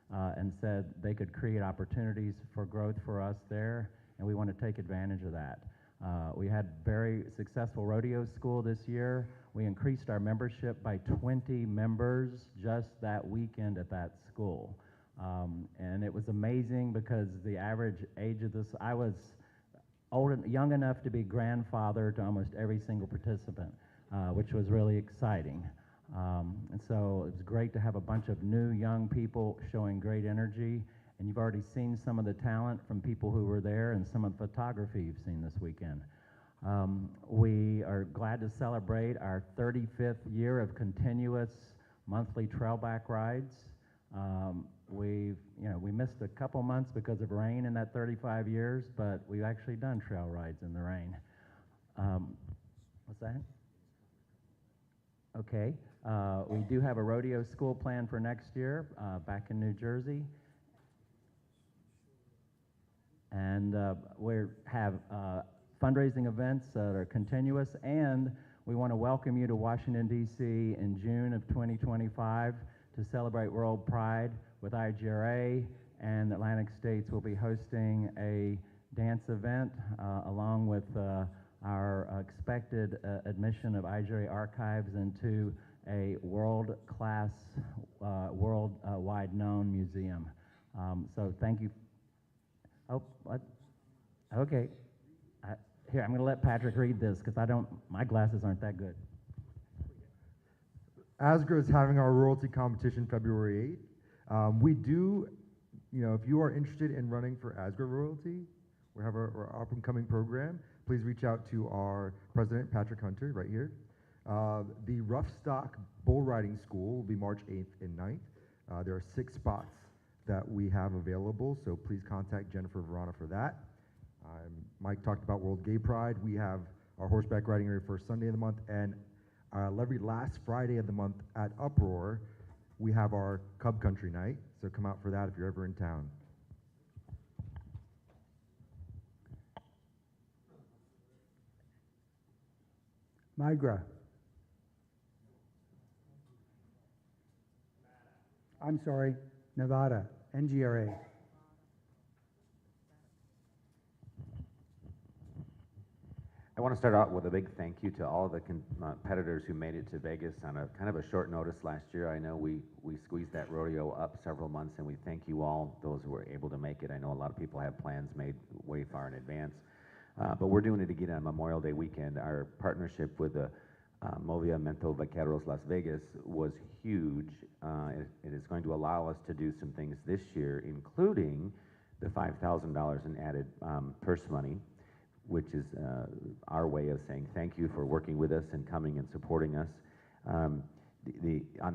and said they could create opportunities for growth for us there, and we want to take advantage of that. We had very successful rodeo school this year. We increased our membership by 20 members just that weekend at that school. And it was amazing because the average age of this, I was young enough to be grandfather to almost every single participant, which was really exciting. And so it was great to have a bunch of new young people showing great energy. And you've already seen some of the talent from people who were there and some of the photography you've seen this weekend. We are glad to celebrate our 35th year of continuous monthly trailback rides. We missed a couple months because of rain in that 35 years, but we've actually done trail rides in the rain. What's that? Okay. We do have a rodeo school planned for next year back in New Jersey. And we have fundraising events that are continuous, and we want to welcome you to Washington, D.C. in June of 2025 to celebrate World Pride with IGRA, and Atlantic States will be hosting a dance event along with our expected admission of IGRA archives into a world-class, worldwide known museum. So thank you. Oh, what? Okay. Here, I'm going to let Patrick read this because my glasses aren't that good. IGRA is having our royalty competition February 8th. We do, if you are interested in running for IGRA royalty, we have our up-and-coming program. Please reach out to our president, Patrick Hunter, right here. The Rough Stock Bull Riding School will be March 8th and 9th. There are 6 spots that we have available, so please contact Jennifer Verona for that. Mike talked about World Gay Pride. We have our horseback riding every first Sunday of the month, and every last Friday of the month at Uproar, we have our Cub Country Night. So come out for that if you're ever in town. Migra. I'm sorry, Nevada, NGRA. I want to start out with a big thank you to all the competitors who made it to Vegas on a kind of a short notice last year. I know we squeezed that rodeo up several months, and we thank you all, those who were able to make it. I know a lot of people have plans made way far in advance, but we're doing it again on Memorial Day weekend. Our partnership with the Movimiento Vaqueros Las Vegas was huge. It is going to allow us to do some things this year, including the $5,000 in added purse money, which is our way of saying thank you for working with us and coming and supporting us. On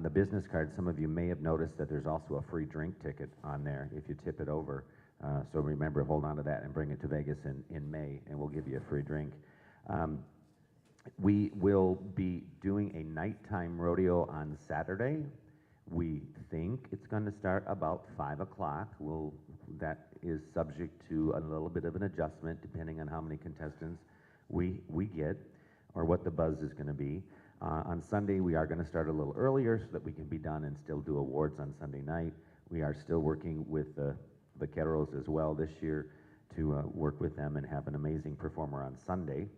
the business card, some of you may have noticed that there's also a free drink ticket on there if you tip it over. So remember, hold on to that and bring it to Vegas in May, and we'll give you a free drink. We will be doing a nighttime rodeo on Saturday. We think it's going to start about 5 o'clock. That is subject to a little bit of an adjustment depending on how many contestants we get or what the buzz is going to be. On Sunday, we are going to start a little earlier so that we can be done and still do awards on Sunday night. We are still working with the Vaqueros as well this year to work with them and have an amazing performer on Sunday.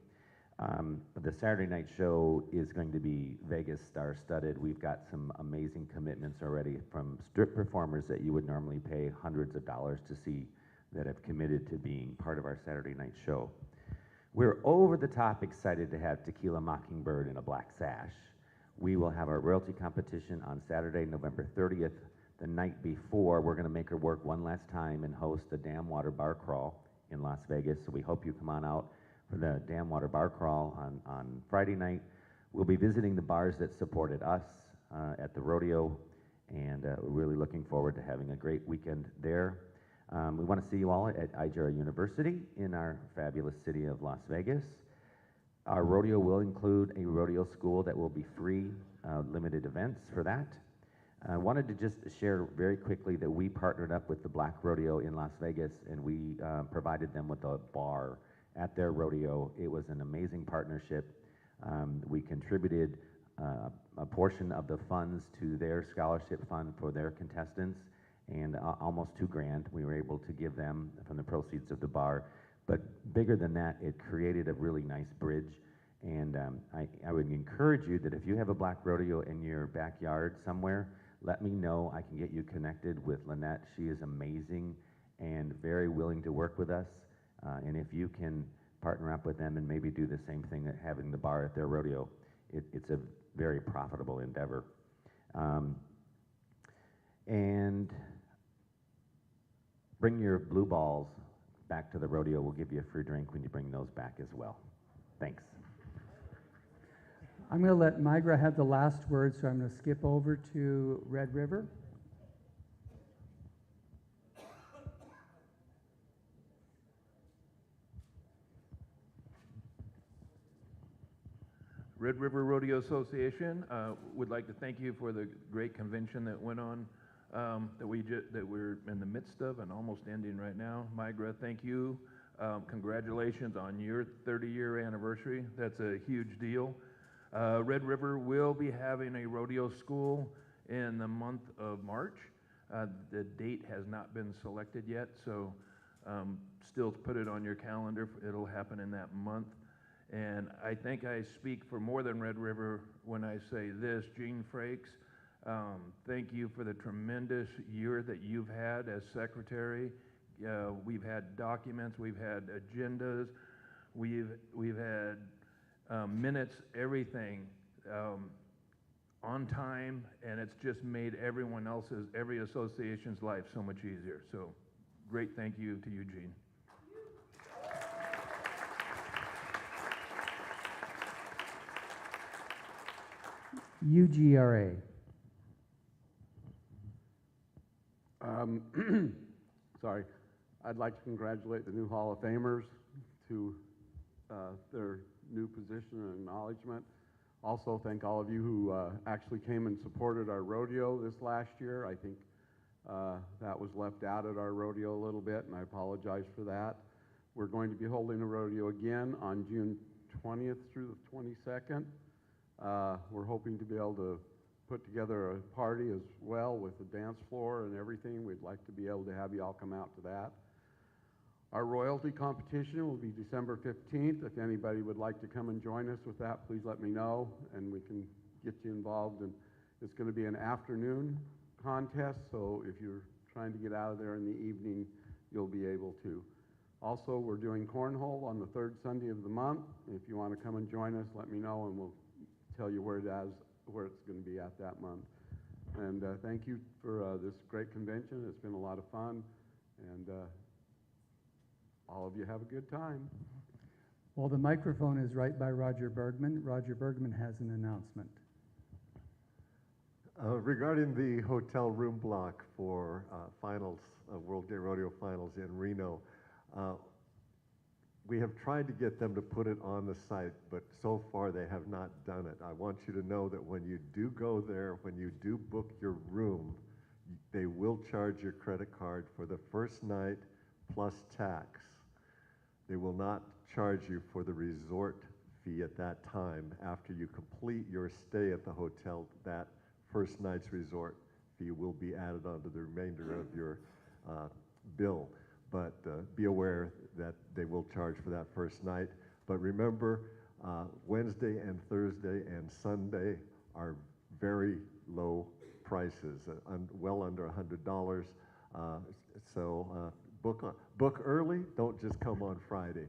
The Saturday night show is going to be Vegas star-studded. We've got some amazing commitments already from strip performers that you would normally pay hundreds of dollars to see that have committed to being part of our Saturday night show. We're over the top excited to have Tequila Mockingbird in a black sash. We will have our royalty competition on Saturday, November 30th. The night before, we're going to make her work one last time and host the Dam Water Bar Crawl in Las Vegas. So we hope you come on out for the Dam Water Bar Crawl on Friday night. We'll be visiting the bars that supported us at the rodeo, and we're really looking forward to having a great weekend there. We want to see you all at IGRA University in our fabulous city of Las Vegas. Our rodeo will include a rodeo school that will be free, limited events for that. I wanted to just share very quickly that we partnered up with the Black Rodeo in Las Vegas, and we provided them with a bar at their rodeo. It was an amazing partnership. We contributed a portion of the funds to their scholarship fund for their contestants, and almost $2,000 we were able to give them from the proceeds of the bar. But bigger than that, it created a really nice bridge. And I would encourage you that if you have a black rodeo in your backyard somewhere, let me know. I can get you connected with Lynette. She is amazing and very willing to work with us. And if you can partner up with them and maybe do the same thing at having the bar at their rodeo, it's a very profitable endeavor. And bring your blue balls back to the rodeo. We'll give you a free drink when you bring those back as well. Thanks. I'm going to let Migra have the last word, so I'm going to skip over to Red River. Red River Rodeo Association would like to thank you for the great convention that went on, that we're in the midst of and almost ending right now. Migra, thank you. Congratulations on your 30-year anniversary. That's a huge deal. Red River will be having a rodeo school in the month of March. The date has not been selected yet, so still put it on your calendar. It'll happen in that month. And I think I speak for more than Red River when I say this. Gene Frakes, thank you for the tremendous year that you've had as secretary. We've had documents, we've had agendas, we've had minutes, everything on time, and it's just made every association's life so much easier. So great thank you to you, Gene. UGRA. Sorry. I'd like to congratulate the new Hall of Famers to their new position and acknowledgement. Also, thank all of you who actually came and supported our rodeo this last year. I think that was left out at our rodeo a little bit, and I apologize for that. We're going to be holding a rodeo again on June 20th through the 22nd. We're hoping to be able to put together a party as well with a dance floor and everything. We'd like to be able to have you all come out to that. Our royalty competition will be December 15th. If anybody would like to come and join us with that, please let me know, and we can get you involved. And it's going to be an afternoon contest, so if you're trying to get out of there in the evening, you'll be able to. Also, we're doing cornhole on the third Sunday of the month. If you want to come and join us, let me know, and we'll tell you where it's going to be at that month. And thank you for this great convention. It's been a lot of fun, and all of you have a good time. Well, the microphone is right by Roger Bergman. Roger Bergman has an announcement. Regarding the hotel room block for finals, World Day Rodeo finals in Reno, we have tried to get them to put it on the site, but so far they have not done it. I want you to know that when you do go there, when you do book your room, they will charge your credit card for the first night plus tax. They will not charge you for the resort fee at that time. After you complete your stay at the hotel, that first night's resort fee will be added onto the remainder of your bill. But be aware that they will charge for that first night. But remember, Wednesday and Thursday and Sunday are very low prices, well under $100. So book early, don't just come on Friday.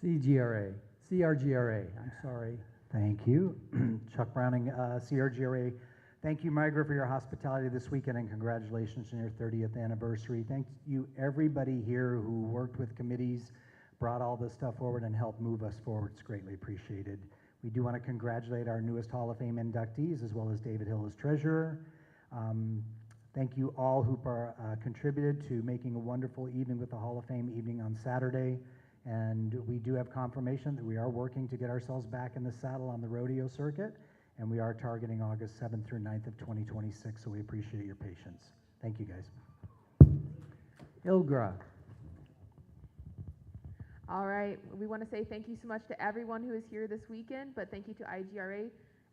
CRGRA, I'm sorry. Thank you. Chuck Browning, CRGRA. Thank you, Migra, for your hospitality this weekend, and congratulations on your 30th anniversary. Thank you, everybody here who worked with committees, brought all this stuff forward, and helped move us forward. It's greatly appreciated. We do want to congratulate our newest Hall of Fame inductees, as well as David Hill as treasurer. Thank you all who contributed to making a wonderful evening with the Hall of Fame evening on Saturday. And we do have confirmation that we are working to get ourselves back in the saddle on the rodeo circuit, and we are targeting August 7th through 9th of 2026, so we appreciate your patience. Thank you, guys. IGRA. All right, we want to say thank you so much to everyone who is here this weekend, but thank you to IGRA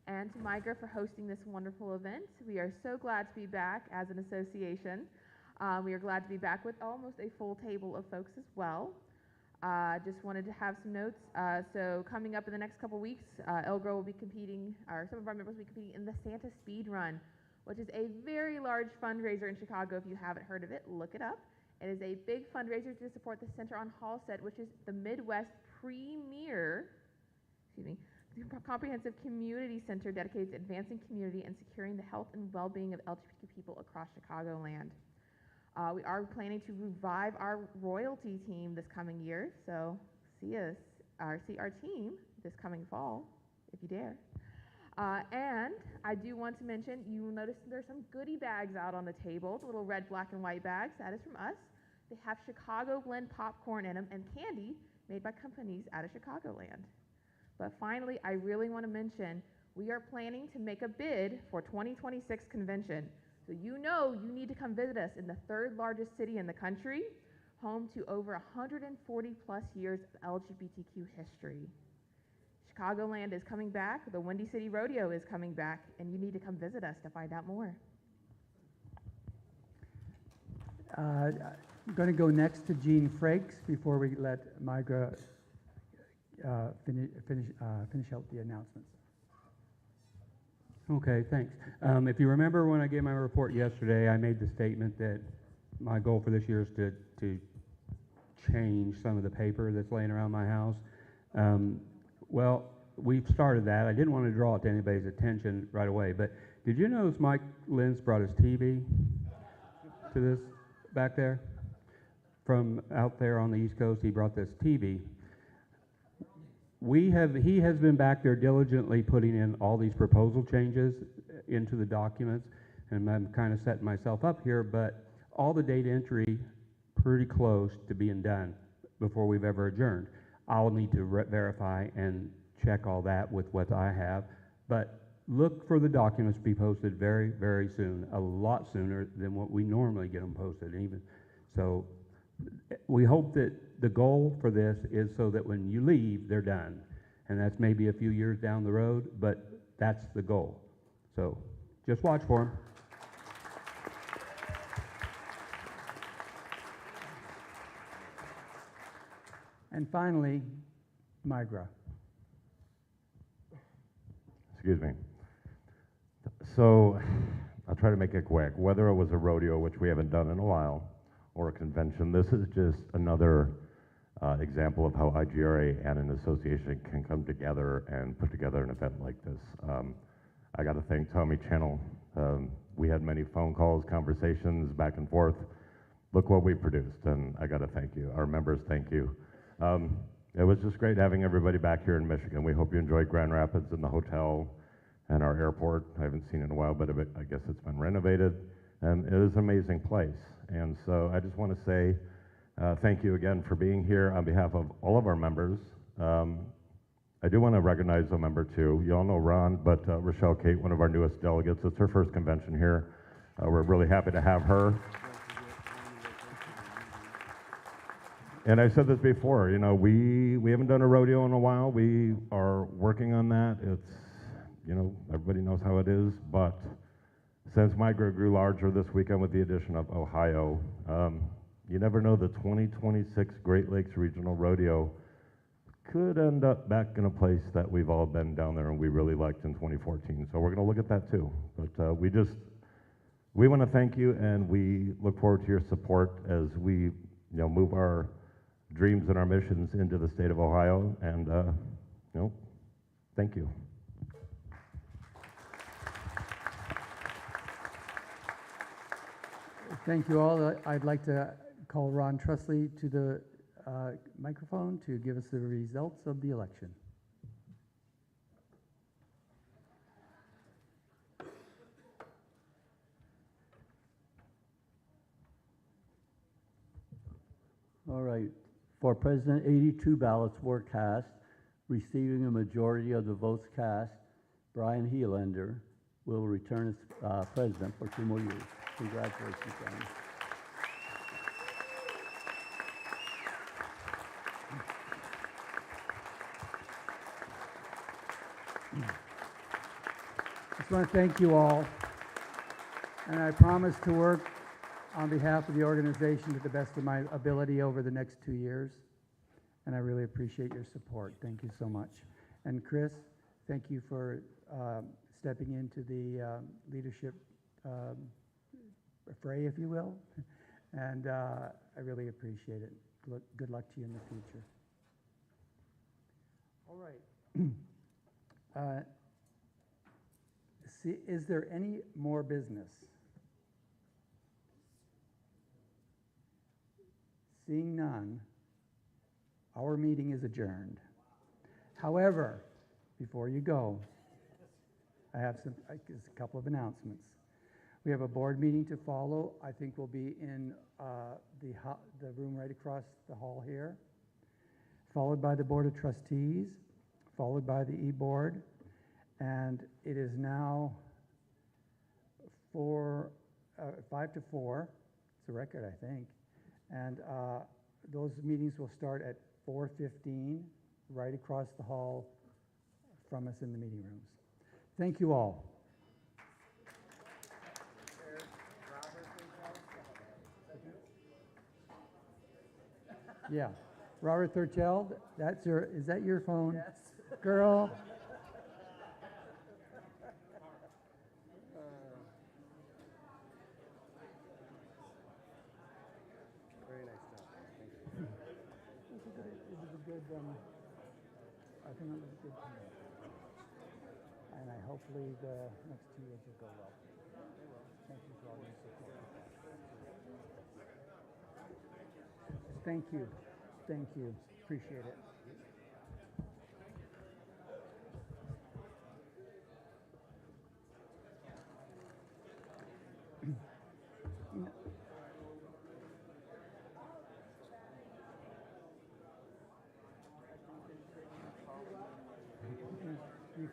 and to MIGRA for hosting this wonderful event. We are so glad to be back as an association. We are glad to be back with almost a full table of folks as well. Just wanted to have some notes. So coming up in the next couple weeks, IGRA will be competing, or some of our members will be competing in the Santa Speed Run, which is a very large fundraiser in Chicago. If you haven't heard of it, look it up. It is a big fundraiser to support the Center on Halstead, which is the Midwest premier, comprehensive community center dedicated to advancing community and securing the health and well-being of LGBTQ people across Chicagoland. We are planning to revive our royalty team this coming year, so see our team this coming fall, if you dare. And I do want to mention, you will notice there's some goodie bags out on the table, the little red, black, and white bags. That is from us. They have Chicago blend popcorn in them and candy made by companies out of Chicagoland. But finally, I really want to mention, we are planning to make a bid for 2026 convention. So you know you need to come visit us in the third largest city in the country, home to over 140 plus years of LGBTQ history. Chicagoland is coming back, the Windy City Rodeo is coming back, and you need to come visit us to find out more. I'm going to go next to Jean Frakes before we let MIGRA finish out the announcements. Okay, thanks. If you remember when I gave my report yesterday, I made the statement that my goal for this year is to change some of the paper that's laying around my house. Well, we've started that. I didn't want to draw it to anybody's attention right away, but did you notice Mike Lentz brought his TV to this back there? From out there on the East Coast, he brought this TV. He has been back there diligently putting in all these proposal changes into the documents, and I'm kind of setting myself up here, but all the data entry pretty close to being done before we've ever adjourned. I'll need to verify and check all that with what I have. But look for the documents to be posted very, very soon, a lot sooner than what we normally get them posted even. So we hope that the goal for this is so that when you leave, they're done. And that's maybe a few years down the road, but that's the goal. So just watch for them. And finally, IGRA. Excuse me. So I'll try to make it quick. Whether it was a rodeo, which we haven't done in a while, or a convention, this is just another example of how IGRA and an association can come together and put together an event like this. I got to thank Tommy Channel. We had many phone calls, conversations back and forth. Look what we produced, and I got to thank you. Our members, thank you. It was just great having everybody back here in Michigan. We hope you enjoyed Grand Rapids and the hotel and our airport. I haven't seen it in a while, but I guess it's been renovated, and it is an amazing place. And so I just want to say thank you again for being here on behalf of all of our members. I do want to recognize a member too. You all know Ron, but Rochelle Kate, one of our newest delegates. It's her first convention here. We're really happy to have her. And I've said this before, you know, we haven't done a rodeo in a while. We are working on that. It's, you know, everybody knows how it is, but since IGRA grew larger this weekend with the addition of Ohio, you never know, the 2026 Great Lakes Regional Rodeo could end up back in a place that we've all been down there and we really liked in 2014. So we're going to look at that too. But we want to thank you, and we look forward to your support as we, you know, move our dreams and our missions into the state of Ohio. And, you know, thank you. Thank you all. I'd like to call Ron Trusley to the microphone to give us the results of the election. All right. For President, 82 ballots were cast. Receiving a majority of the votes cast, Brian Helander will return as president for 2 more years. Congratulations, Brian. I just want to thank you all, and I promise to work on behalf of the organization to the best of my ability over the next 2 years, and I really appreciate your support. Thank you so much. And Chris, thank you for stepping into the leadership fray, if you will, and I really appreciate it. Good luck to you in the future. All right. Is there any more business? Seeing none, our meeting is adjourned. However, before you go, I have a couple of announcements. We have a board meeting to follow. I think we'll be in the room right across the hall here, followed by the Board of Trustees, followed by the E-Board, and it is now 5 to 4. It's a record, I think. And those meetings will start at 4:15, right across the hall from us in the meeting rooms. Thank you all. Yeah. Robert Thurtell, is that your phone? Yes. Girl. Very nice stuff. Thank you. It was a good, I think it was a good time. And hopefully the next 2 years will go well. Thank you for all your support. Thank you. Thank you. Appreciate it.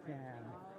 can.